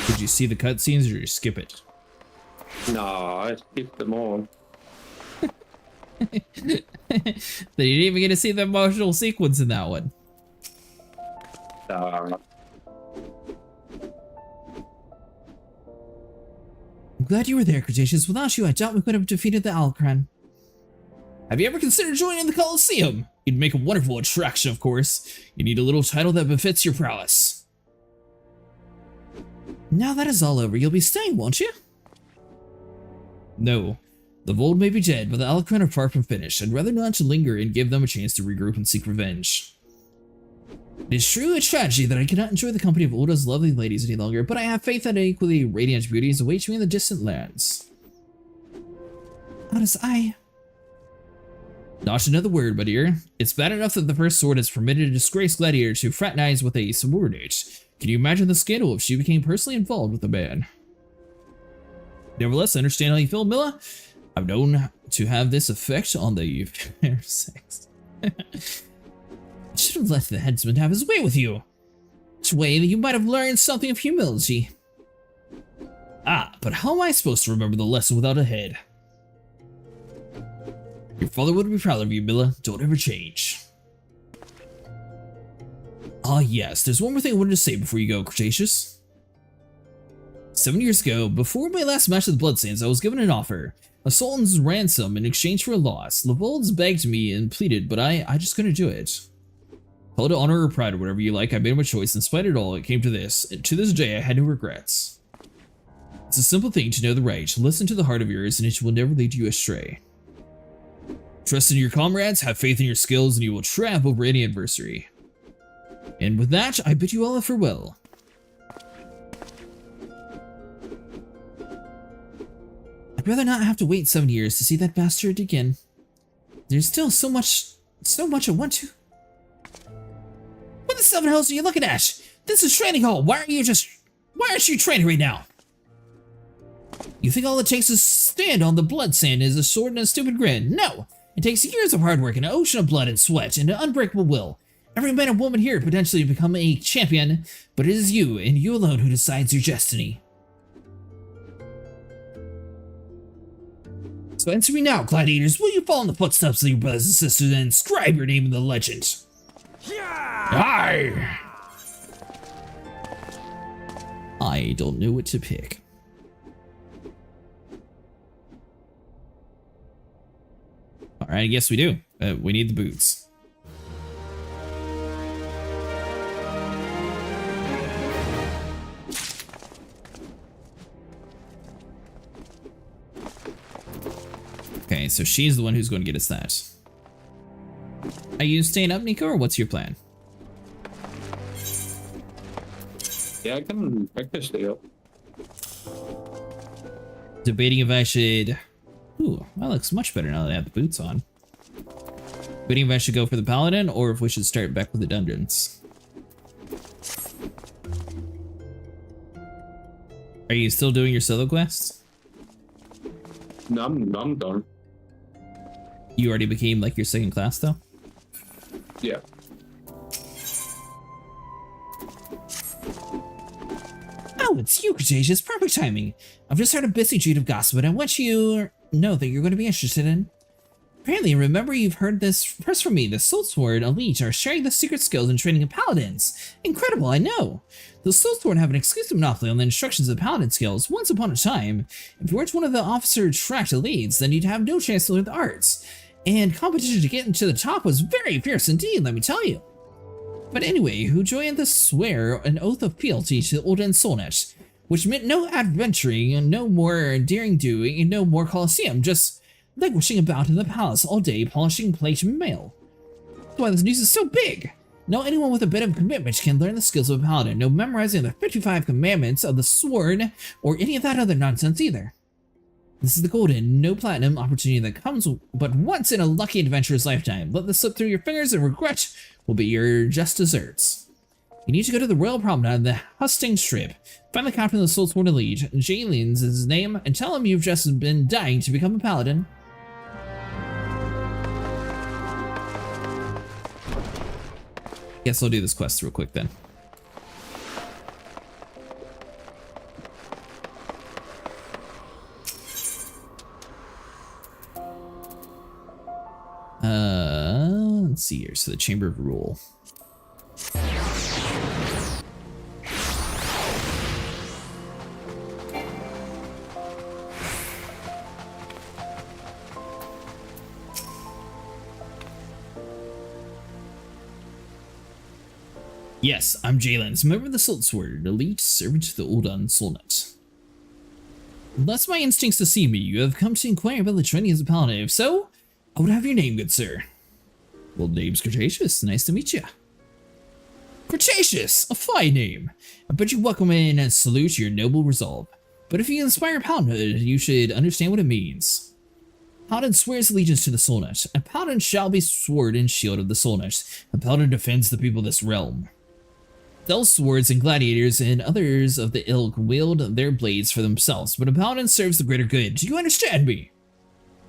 Did you see the cutscenes or did you skip it? No, I skipped them all. Then you didn't even get to see the emotional sequence in that one. Nah. I'm glad you were there, Cretaceous. Without you, I doubt we could have defeated the Alcran. Have you ever considered joining the Colosseum? You'd make a wonderful attraction, of course. You need a little title that befits your prowess. Now that is all over, you'll be staying, won't you? No. The Vold may be dead, but the Alcran are far from finished. I'd rather not to linger and give them a chance to regroup and seek revenge. It is truly a tragedy that I cannot enjoy the company of Oda's lovely ladies any longer, but I have faith that equally radiant beauties await me in the distant lands. How does Not another word, my dear. It's bad enough that the First Sword has permitted a disgraced gladiator to fraternize with a subordinate. Can you imagine the scandal if she became personally involved with the man? Nevertheless, I understand how you feel, Milla. I've known to have this effect on the fair sex. I should have let the headsman have his way with you. This way, you might have learned something of humility. Ah, but how am I supposed to remember the lesson without a head? Your father would be proud of you, Milla. Don't ever change. Ah, yes, there's one more thing I wanted to say before you go, Cretaceous. 7 years ago, before my last match with the Bloodsaints, I was given an offer. A sultan's ransom in exchange for a loss. Levolds begged me and pleaded, but I just couldn't do it. Call it honor or pride or whatever you like, I made my choice. In spite of it all, it came to this. And to this day, I had no regrets. It's a simple thing to know the right, to listen to the heart of yours, and it will never lead you astray. Trust in your comrades, have faith in your skills, and you will triumph over any adversary. And with that, I bid you all a farewell. I'd rather not have to wait 7 years to see that bastard again. There's still so much I want to. What the seven hells are you looking at? This is training hall. Why aren't you training right now? You think all it takes to stand on the blood sand is a sword and a stupid grin? No! It takes years of hard work, an ocean of blood and sweat, and an unbreakable will. Every man and woman here potentially become a champion, but it is you, and you alone, who decides your destiny. So answer me now, gladiators. Will you follow in the footsteps of your brothers and sisters and inscribe your name in the legend? Aye! I don't know what to pick. Alright, I guess we do. We need the boots. Okay, so she's the one who's going to get us that. Are you staying up, Nico, or what's your plan? Yeah, I can stay up. Debating if I should... Ooh, that looks much better now that I have the boots on. Debating if I should go for the Paladin, or if we should start back with the dungeons. Are you still doing your solo quests? No, I'm done. You already became like your second class, though? Yeah. Oh, it's you, Cretaceous. Perfect timing. I've just heard a busy street of gossip, and I want you to know that you're going to be interested in. Apparently, remember you've heard this first from me. The Soulsword Elite are sharing the secret skills and training of Paladins. Incredible, I know. The Soulsword have an exclusive monopoly on the instructions of Paladin skills. Once upon a time, if you weren't one of the officer-tracked elites, then you'd have no chance to learn the arts. And competition to get into the top was very fierce indeed, let me tell you. But anyway, who joined the swear an oath of fealty to the Olden Solnet, which meant no adventuring, and no more daring doing, and no more Colosseum, just languishing about in the palace all day polishing plate and mail. That's why this news is so big. Now anyone with a bit of commitment can learn the skills of a paladin, no memorizing the 55 commandments of the sword, or any of that other nonsense either. This is the golden, no platinum opportunity that comes but once in a lucky adventurer's lifetime. Let this slip through your fingers and regret will be your just desserts. You need to go to the Royal Promenade, the Hustings Strip, find the captain of the Soulsworn Elite, Jalen's his name, and tell him you've just been dying to become a paladin. Guess I'll do this quest real quick then. Let's see here. So the Chamber of Rule. Yes, I'm Jalen's, member of the Soulsword, elite servant to the Uldan Solnet. Unless my instincts deceive me, you have come to inquire about the training as a paladin. If so, I would have your name, good sir. Well, name's Cretaceous. Nice to meet you. Cretaceous! A fine name. I bet you welcome in and salute your noble resolve. But if you inspire paladinhood, you should understand what it means. Paladin swears allegiance to the Solnet. A paladin shall be sword and shield of the Solnet. A paladin defends the people of this realm. Those swords and gladiators and others of the ilk wield their blades for themselves, but a paladin serves the greater good. Do you understand me?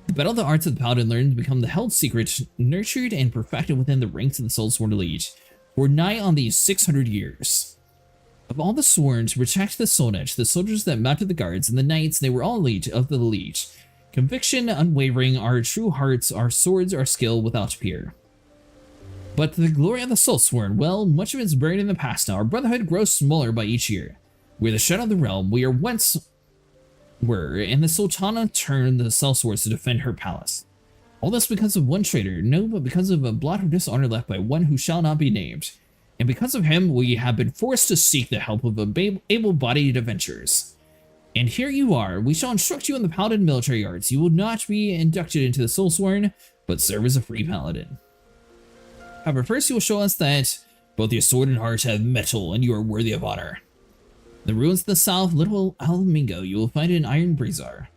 The battle of the arts of the paladin learned to become the held secret, nurtured and perfected within the ranks of the Soulsworn Elite, for nigh on these 600 years. Of all the sworn to protect the Solnet, the soldiers that mounted the guards, and the knights, they were all elite of the elite. Conviction, unwavering, our true hearts, our swords, our skill without peer. But the glory of the Soulsworn, well, much of it is buried in the past now. Our brotherhood grows smaller by each year. We're the shadow of the realm we are once were, and the Sultana turned the sellswords to defend her palace. All this because of one traitor, no, but because of a blot of dishonor left by one who shall not be named. And because of him, we have been forced to seek the help of able-bodied adventurers. And here you are. We shall instruct you in the paladin military arts. You will not be inducted into the Soulsworn, but serve as a free paladin. However, first you will show us that both your sword and heart have metal, and you are worthy of honor. In the ruins of the south, Little Alphinaud, you will find an iron brazier.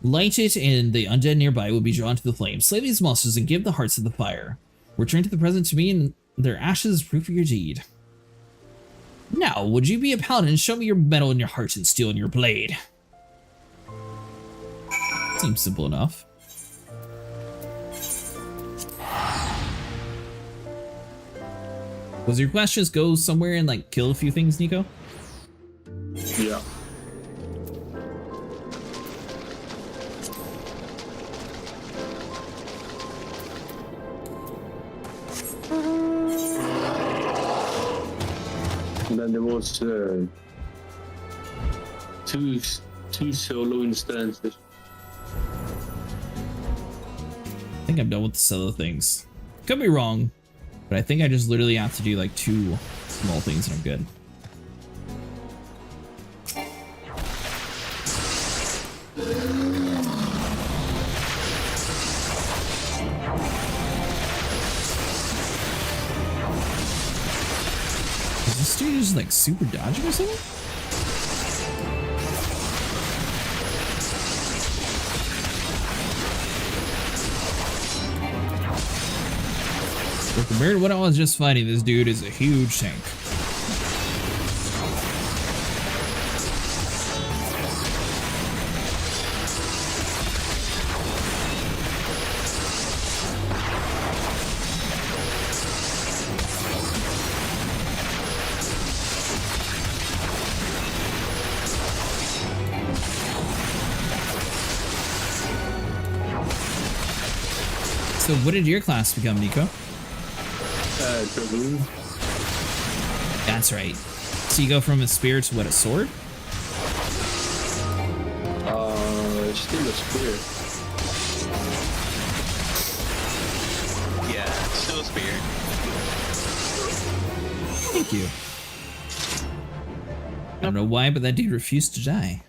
Light it, and the undead nearby will be drawn to the flames. Slay these monsters and give the hearts to the fire. Return to the present to me, and their ashes proof of your deed. Now, would you be a paladin? Show me your metal and your heart and steel in your blade. Seems simple enough. Was your quest just go somewhere and like kill a few things, Nico? Yeah. And then there was two solo instances. I think I'm done with the solo things. Could be wrong, but I think I just literally have to do like 2 small things and I'm good. Is this dude just like super dodging or something? But compared to what I was just fighting, this dude is a huge tank. So what did your class become, Nico? Dragoon. That's right. So you go from a spear to what, a sword? Still a spear. Yeah, still a spear. Thank you. I don't know why, but that dude refused to die.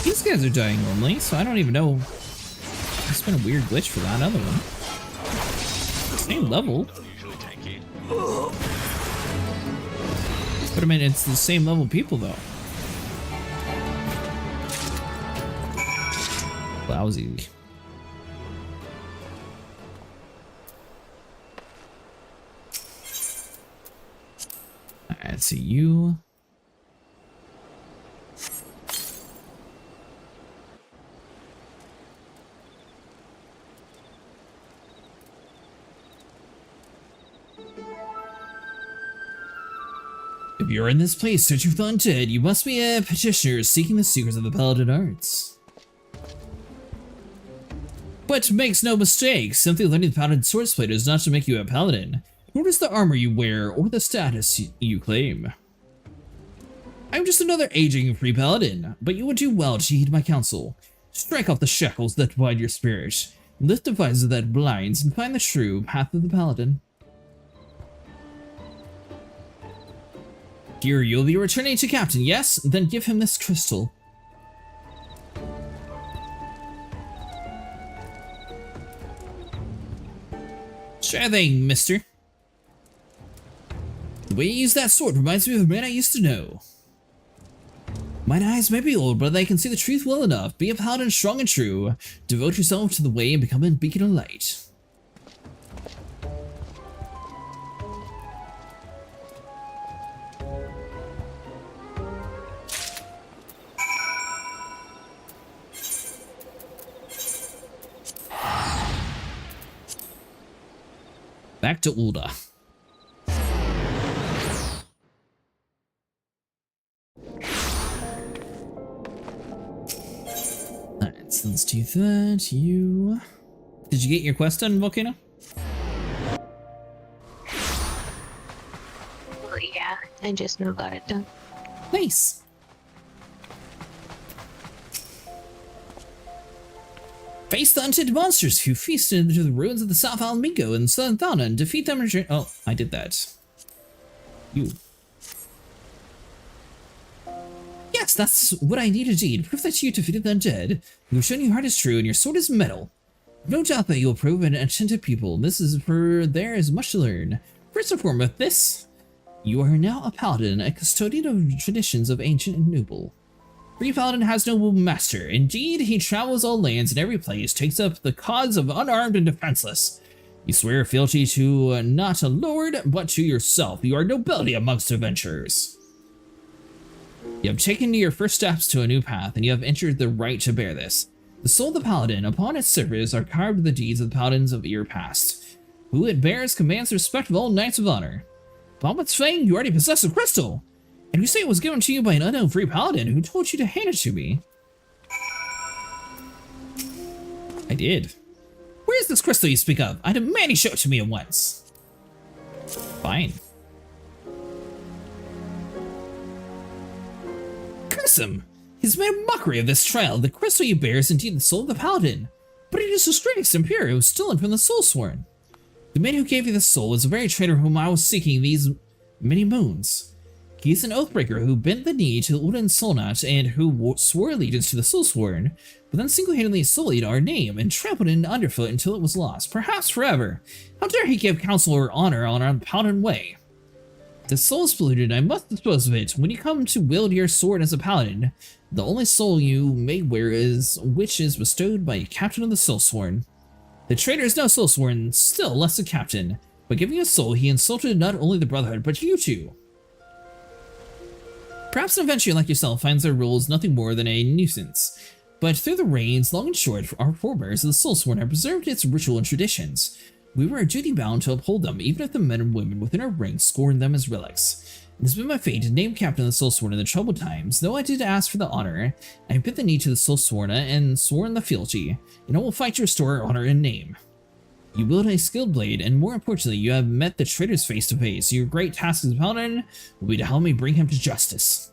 These guys are dying normally, so I don't even know. It's been a weird glitch for that other one. Same level. Usually tanky. But I mean, it's the same level people, though. Lousy. Alright, so you... If you're in this place searching for the undead, you must be a petitioner seeking the secrets of the Paladin arts. But makes no mistake, simply learning the Paladin swordplay does not make you a Paladin, nor does the armor you wear or the status you claim. I'm just another aging free Paladin, but you would do well to heed my counsel. Strike off the shackles that bind your spirit, lift the visor that blinds, and find the true path of the Paladin. Here, you'll be returning to Captain, yes? Then give him this crystal. Sure thing, mister. The way you use that sword reminds me of a man I used to know. Mine eyes may be old, but they can see the truth well enough. Be a paladin strong and true. Devote yourself to the way and become a beacon of light. Back to Ulda. Alright, so let's do that. You... Did you get your quest done, Volcano? Well, yeah, I just now got it done. Nice. Face the undead monsters who feasted into the ruins of the South Almingo and Southern Thana and defeat them. Oh, I did that. You. Yes, that's what I need indeed. Proof that you defeated the undead. You have shown your heart is true and your sword is metal. No doubt that you'll prove an attentive people. This is for there is much to learn. First and foremost, this. You are now a paladin, a custodian of traditions of ancient and noble. Free Paladin has no master. Indeed, he travels all lands and every place, takes up the cause of unarmed and defenseless. You swear fealty to not a lord, but to yourself. You are nobility amongst adventurers. You have taken your first steps to a new path, and you have entered the right to bear this. The soul of the Paladin, upon its surface, are carved the deeds of the Paladins of your past. Who it bears commands the respect of all Knights of Honor. Upon what's saying, you already possess a crystal. And you say it was given to you by an unknown free paladin who told you to hand it to me. I did. Where is this crystal you speak of? I demand you show it to me at once. Fine. Curse him! He's made a mockery of this trial. The crystal you bear is indeed the soul of the paladin, but it is disgrace and pure. It was stolen from the soul sworn. The man who gave you the soul is the very traitor whom I was seeking these many moons. He is an oathbreaker who bent the knee to Odin Solnat and who swore allegiance to the Soulsworn, but then single-handedly sullied our name and trampled it underfoot until it was lost, perhaps forever. How dare he give counsel or honor on our paladin way? The soul is polluted, I must dispose of it. When you come to wield your sword as a paladin, the only soul you may wear is which is bestowed by a captain of the Soulsworn. The traitor is no Soulsworn, still less a captain, but giving a soul he insulted not only the Brotherhood, but you too. Perhaps an adventurer like yourself finds their rules nothing more than a nuisance, but through the reigns, long and short, our forebears of the Soulsworn have preserved its ritual and traditions. We were duty-bound to uphold them, even if the men and women within our ranks scorned them as relics. It has been my fate to name captain of the Soulsworn in the troubled times. Though I did ask for the honor, I have bent the knee to the Soulsworna and sworn the fealty, and I will fight to restore our honor and name. You wield a skilled blade, and more importantly, you have met the traitors face to face. Your great task as a paladin will be to help me bring him to justice.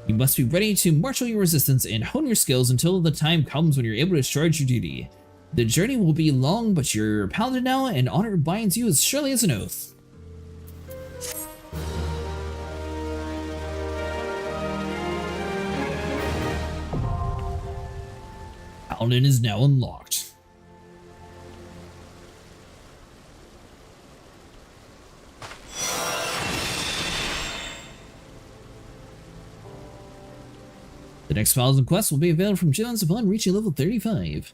You must be ready to marshal your resistance and hone your skills until the time comes when you're able to discharge your duty. The journey will be long, but you're a paladin now, and honor binds you as surely as an oath. Paladin is now unlocked. The next Paladin quest will be available from Chillins upon reaching level 35.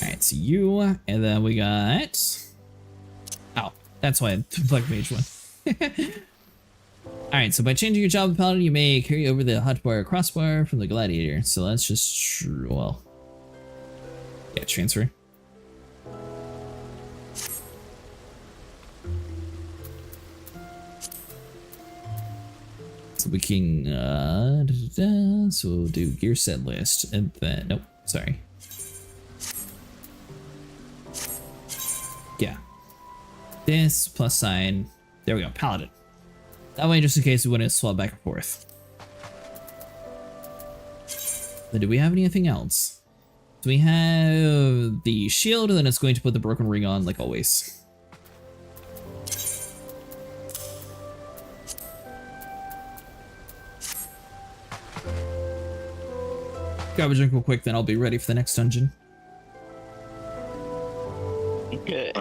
Alright, so you, and then we got... Oh, that's why I Black Mage one. Alright, so by changing your job to Paladin, you may carry over the hotbar crossbar from the Gladiator. So let's just, well, yeah, transfer. So we can, so we'll do gear set list, and then, nope, sorry. Yeah. This, plus sign, there we go, Paladin. That way, just in case we want to swap back and forth. Then do we have anything else? So we have the shield, and then it's going to put the broken ring on, like always. Grab a drink real quick, then I'll be ready for the next dungeon. Okay.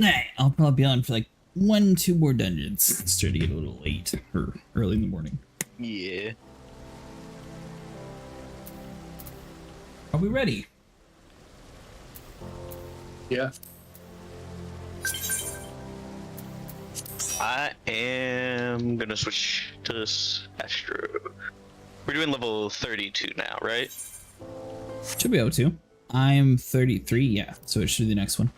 Nah, I'll probably be on for like 1-2 more dungeons. It's starting to get a little late or early in the morning. Yeah. Are we ready? Yeah. I am gonna switch to Astro. We're doing level 32 now, right? Should be able to. I'm 33, yeah, so it should be the next one.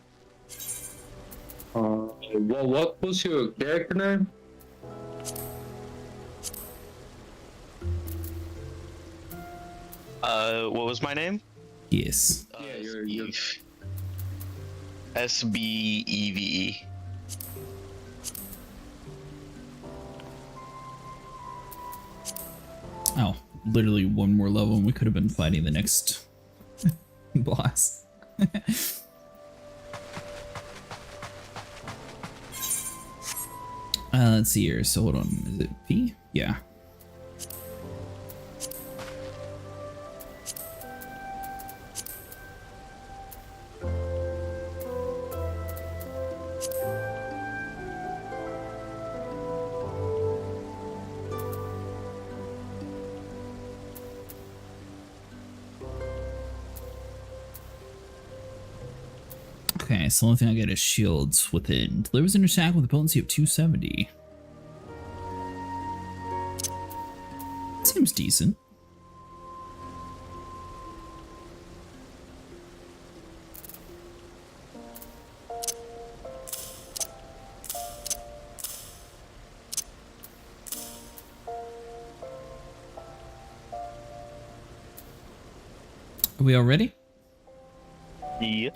What was your character name? What was my name? Yes. Yeah, you're SBEVE. Oh, literally one more level and we could have been fighting the next boss. Let's see here. So hold on. Is it P? Yeah. Okay, so the only thing I get is shields within. Delivers an attack with a potency of 270. Seems decent. Are we all ready? Yeah.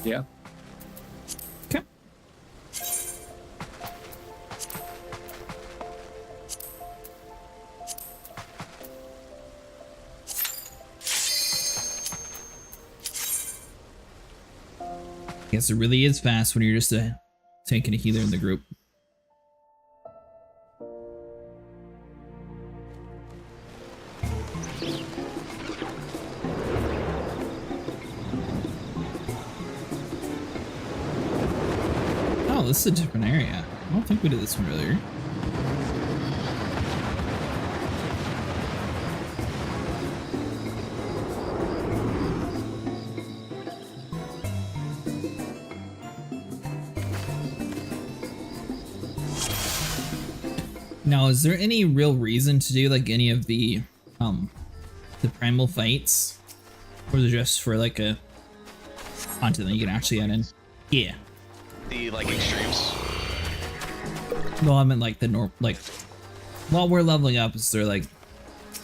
yeah. Okay. Guess it really is fast when you're just a tank and a healer in the group. Oh, this is a different area. I don't think we did this one earlier. Now, is there any real reason to do like any of the primal fights? Or is it just for like a content that you can actually add in? Yeah. The like extremes. Well, I meant like the like while we're leveling up, is there like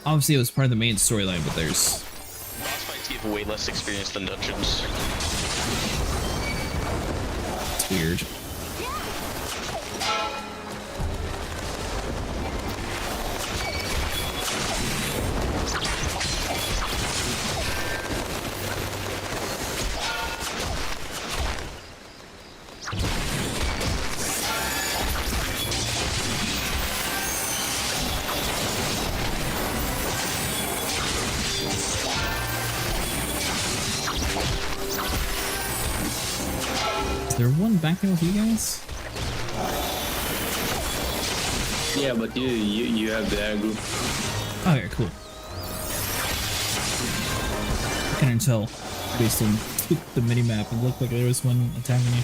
obviously it was part of the main storyline, but there's Boss fights give way less experience than dungeons. it's weird. Is there one back there with you guys? Yeah, but you have the air group. Okay, cool. I couldn't tell based on the mini-map. It looked like there was one attacking you.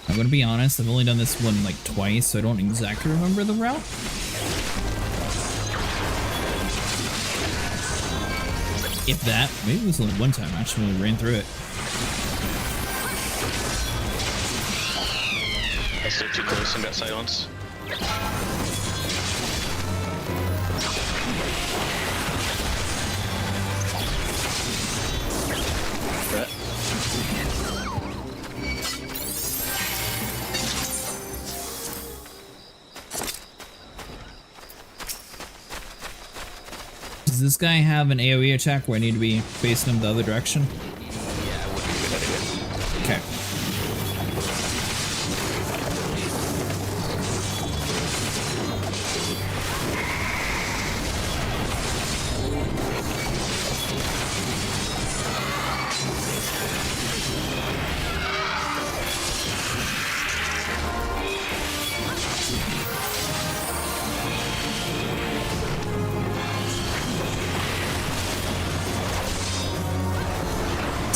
I'm gonna be honest, I've only done this one like twice, so I don't exactly remember the route. If that, maybe it was only one time actually when we ran through it. I stood too close and got silenced. Does this guy have an AoE attack where I need to be facing him the other direction? Yeah, I wouldn't do that again. Okay.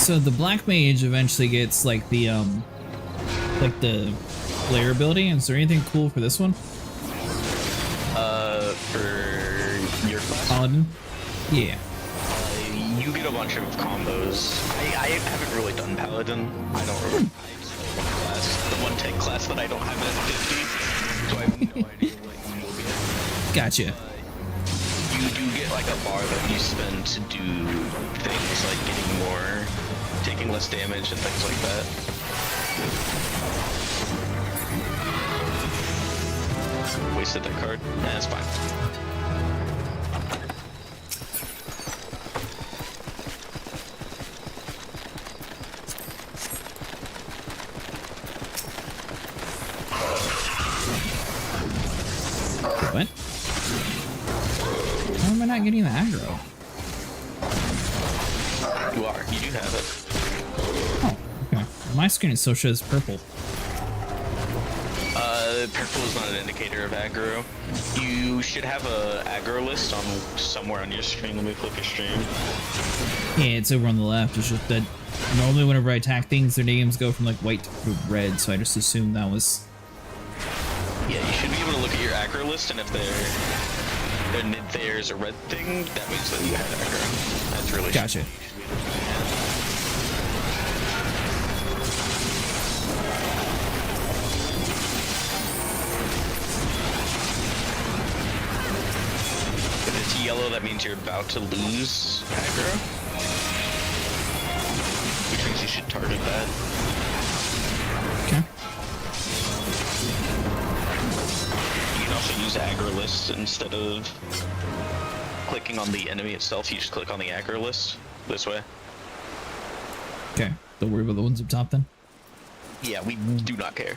So the black mage eventually gets like the layer ability. Is there anything cool for this one? For your class? Paladin? Yeah. You get a bunch of combos. I haven't really done Paladin. I don't really. The one tank class that I don't have at 50, so I have no idea what you will get. Gotcha. You do get like a bar that you spend to do things like getting more, taking less damage and things like that. Wasted that card. Nah, that's fine. What? How am I not getting the aggro? You are. You do have it. Oh, okay. My screen still shows purple. Purple is not an indicator of aggro. You should have a aggro list on somewhere on your screen. Let me click a stream. Yeah, it's over on the left. It's just that normally whenever I attack things, their names go from like white to red, so I just assumed that was... Yeah, you should be able to look at your aggro list, and if there's a red thing, that means that you had aggro. That's really Gotcha. If it's yellow, that means you're about to lose aggro, which means you should target that. Okay. You can also use aggro lists instead of clicking on the enemy itself. You just click on the aggro list this way. Okay. Don't worry about the ones up top then. Yeah, we do not care.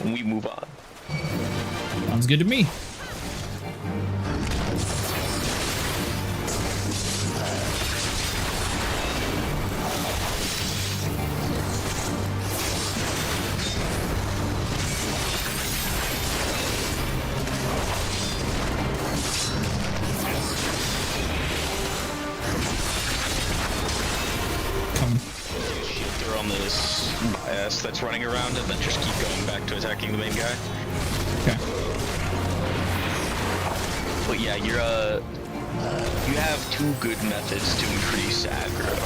We move on. Sounds good to me. They're on this bias that's running around, and then just keep going back to attacking the main guy. Okay. But yeah, you have two good methods to increase aggro.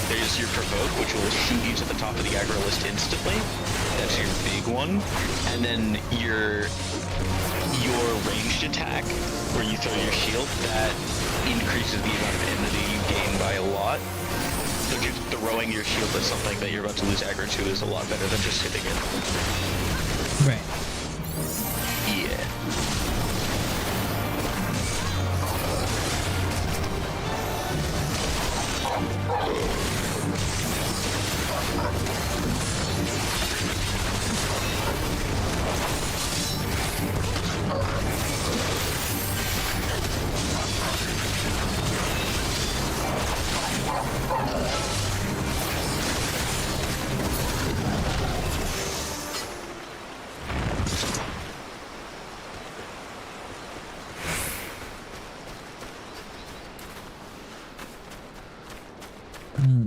There's your provoke, which will shoot you to the top of the aggro list instantly. That's your big one. And then your ranged attack, where you throw your shield, that increases the amount of enmity you gain by a lot. So just throwing your shield at something that you're about to lose aggro to is a lot better than just hitting it. Right. Yeah.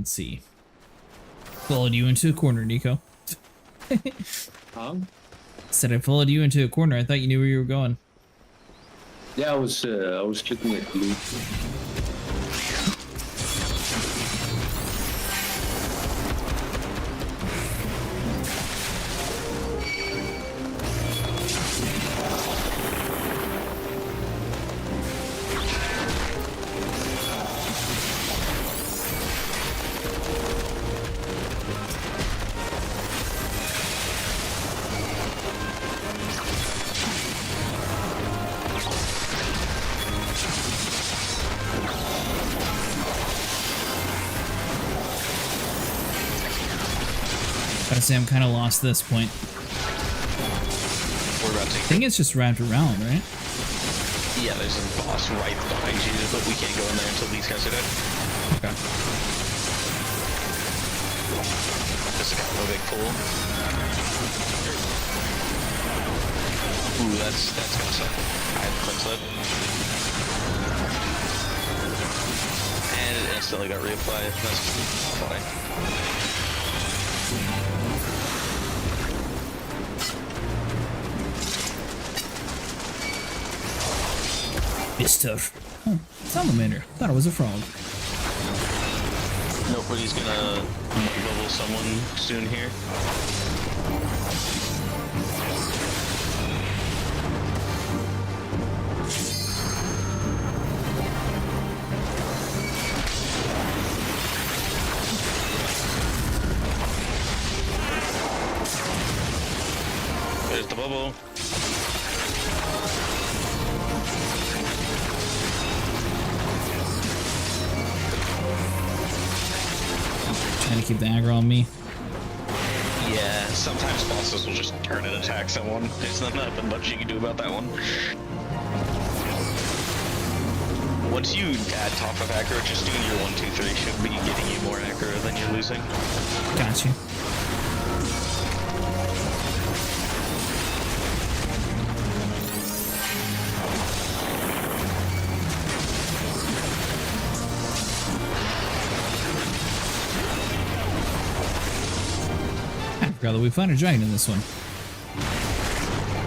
Let's see. Followed you into a corner, Nico. Said I followed you into a corner. I thought you knew where you were going. Yeah, I was checking at loot. Gotta say, I'm kind of lost at this point. We're about to. I think it's just wrapped around, right? Yeah, there's a boss right behind you, but we can't go in there until these guys are dead. Okay. This is kind of a big pool. Ooh, that's gonna suck. I have cleanse that. And accidentally got reapplied. That's funny. Mister. Oh, salamander. Thought it was a frog. Nobody's gonna level someone soon here. There's the bubble. Trying to keep the aggro on me. Yeah, sometimes bosses will just turn and attack someone. There's nothing much you can do about that one. Once you add top of aggro, just doing your 1, 2, 3 should be getting you more aggro than you're losing. Got you. I forgot that we found a dragon in this one.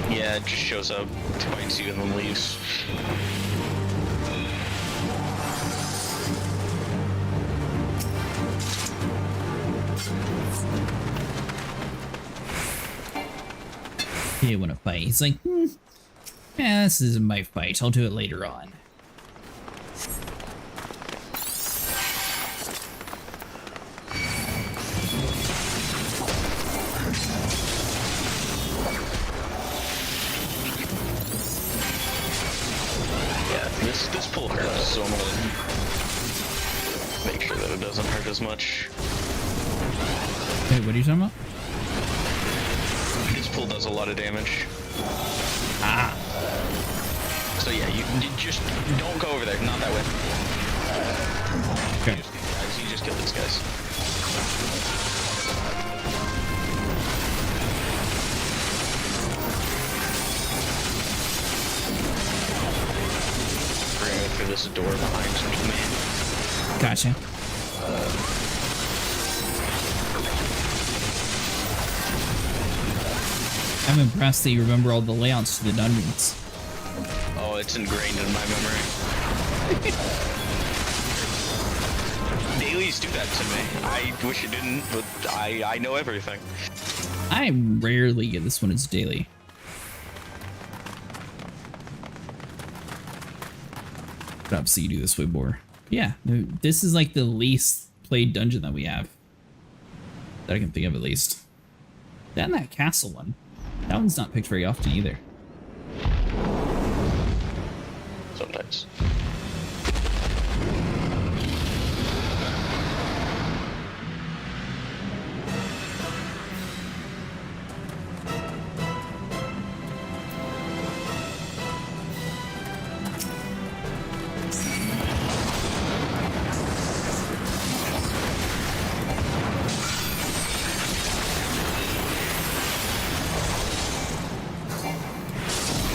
Yeah, it just shows up, bites you, and then leaves. He didn't want to fight. He's like, yeah, this isn't my fight. I'll do it later on. Yeah, this pull hurts, so I'm gonna make sure that it doesn't hurt as much. Wait, what are you talking about? This pull does a lot of damage. Ah. So yeah, you just don't go over there. Not that way. Okay. You just kill these guys. We're gonna go through this door behind me. Gotcha. I'm impressed that you remember all the layouts to the dungeons. Oh, it's ingrained in my memory. Dailies do that to me. I wish it didn't, but I know everything. I rarely get this one as daily. But obviously you do this way more. Yeah, this is like the least played dungeon that we have. That I can think of at least. Then that castle one. That one's not picked very often either. Sometimes.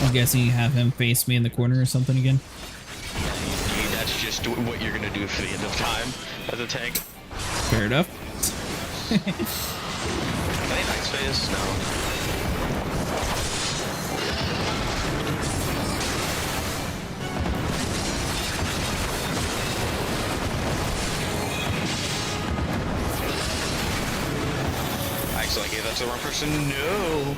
I'm guessing you have him face me in the corner or something again. That's just what you're gonna do for the end of time as a tank. Fair enough. Any nice phase? No. I accidentally gave that to the wrong person. No.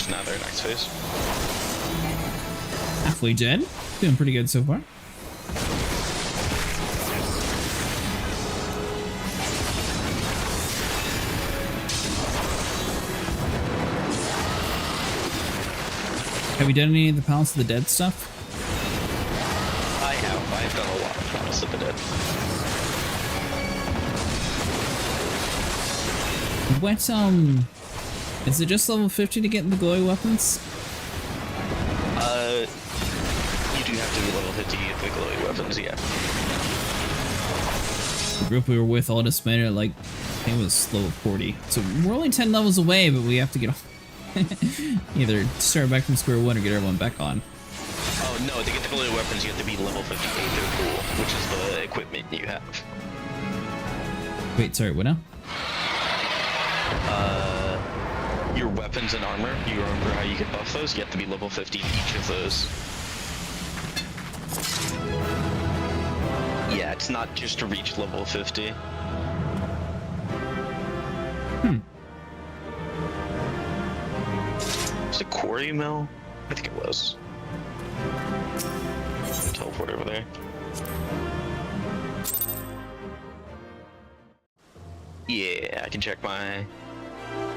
Another nice phase. Halfway dead. Doing pretty good so far. Have we done any of the Palace of the Dead stuff? I have. I've done a lot of Palace of the Dead. What, is it just level 50 to get the glowy weapons? You do have to be level 50 to get the glowy weapons, yeah. The group we were with all just made it like, I think it was level 40. So we're only 10 levels away, but we have to get Either start back from square one or get everyone back on. Oh no, to get the Gladiator weapons, you have to be level 58 to pool, which is the equipment you have. Wait, sorry, what now? Your weapons and armor, you remember how you can buff those? You have to be level 50 each of those. Yeah, it's not just to reach level 50. Was it quarry mill? I think it was. Teleport over there. Yeah, I can check my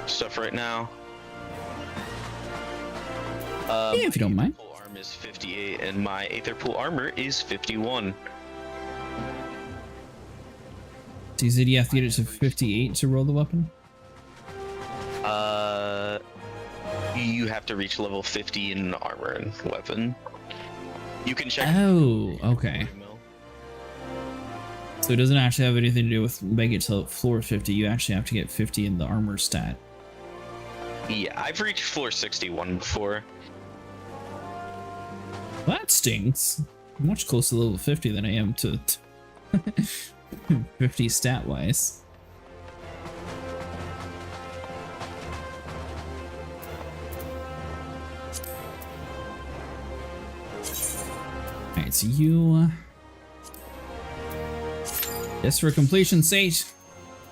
stuff right now. Yeah, if you don't mind. Pool arm is 58, and my Aether Pool armor is 51. So you said you have to get it to 58 to roll the weapon? You have to reach level 50 in armor and weapon. You can check. Oh, okay. So it doesn't actually have anything to do with making it to floor 50. You actually have to get 50 in the armor stat. Yeah, I've reached floor 61 before. Well, that stinks. I'm much closer to level 50 than I am to 50 stat wise. Alright, so you just for completion's sake,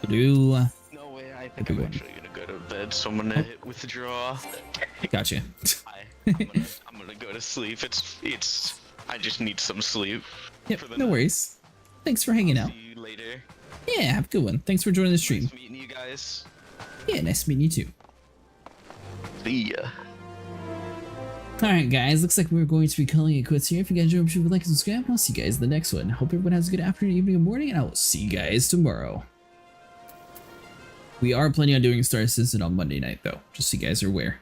do No way, I think I'm actually gonna go to bed, so I'm gonna hit withdraw. Gotcha. I'm gonna go to sleep. I just need some sleep. Yep, for the no night. worries. Thanks for hanging out. See you later. Yeah, have a good one. Thanks for joining the stream. Nice meeting you guys. Yeah, nice meeting you too. See ya. Alright guys, looks like we're going to be calling it quits here. If you guys enjoyed, please like and subscribe, and I'll see you guys in the next one. Hope everyone has a good afternoon, evening, and morning, and I will see you guys tomorrow. We are planning on doing Star Citizen on Monday night though, just so you guys are aware.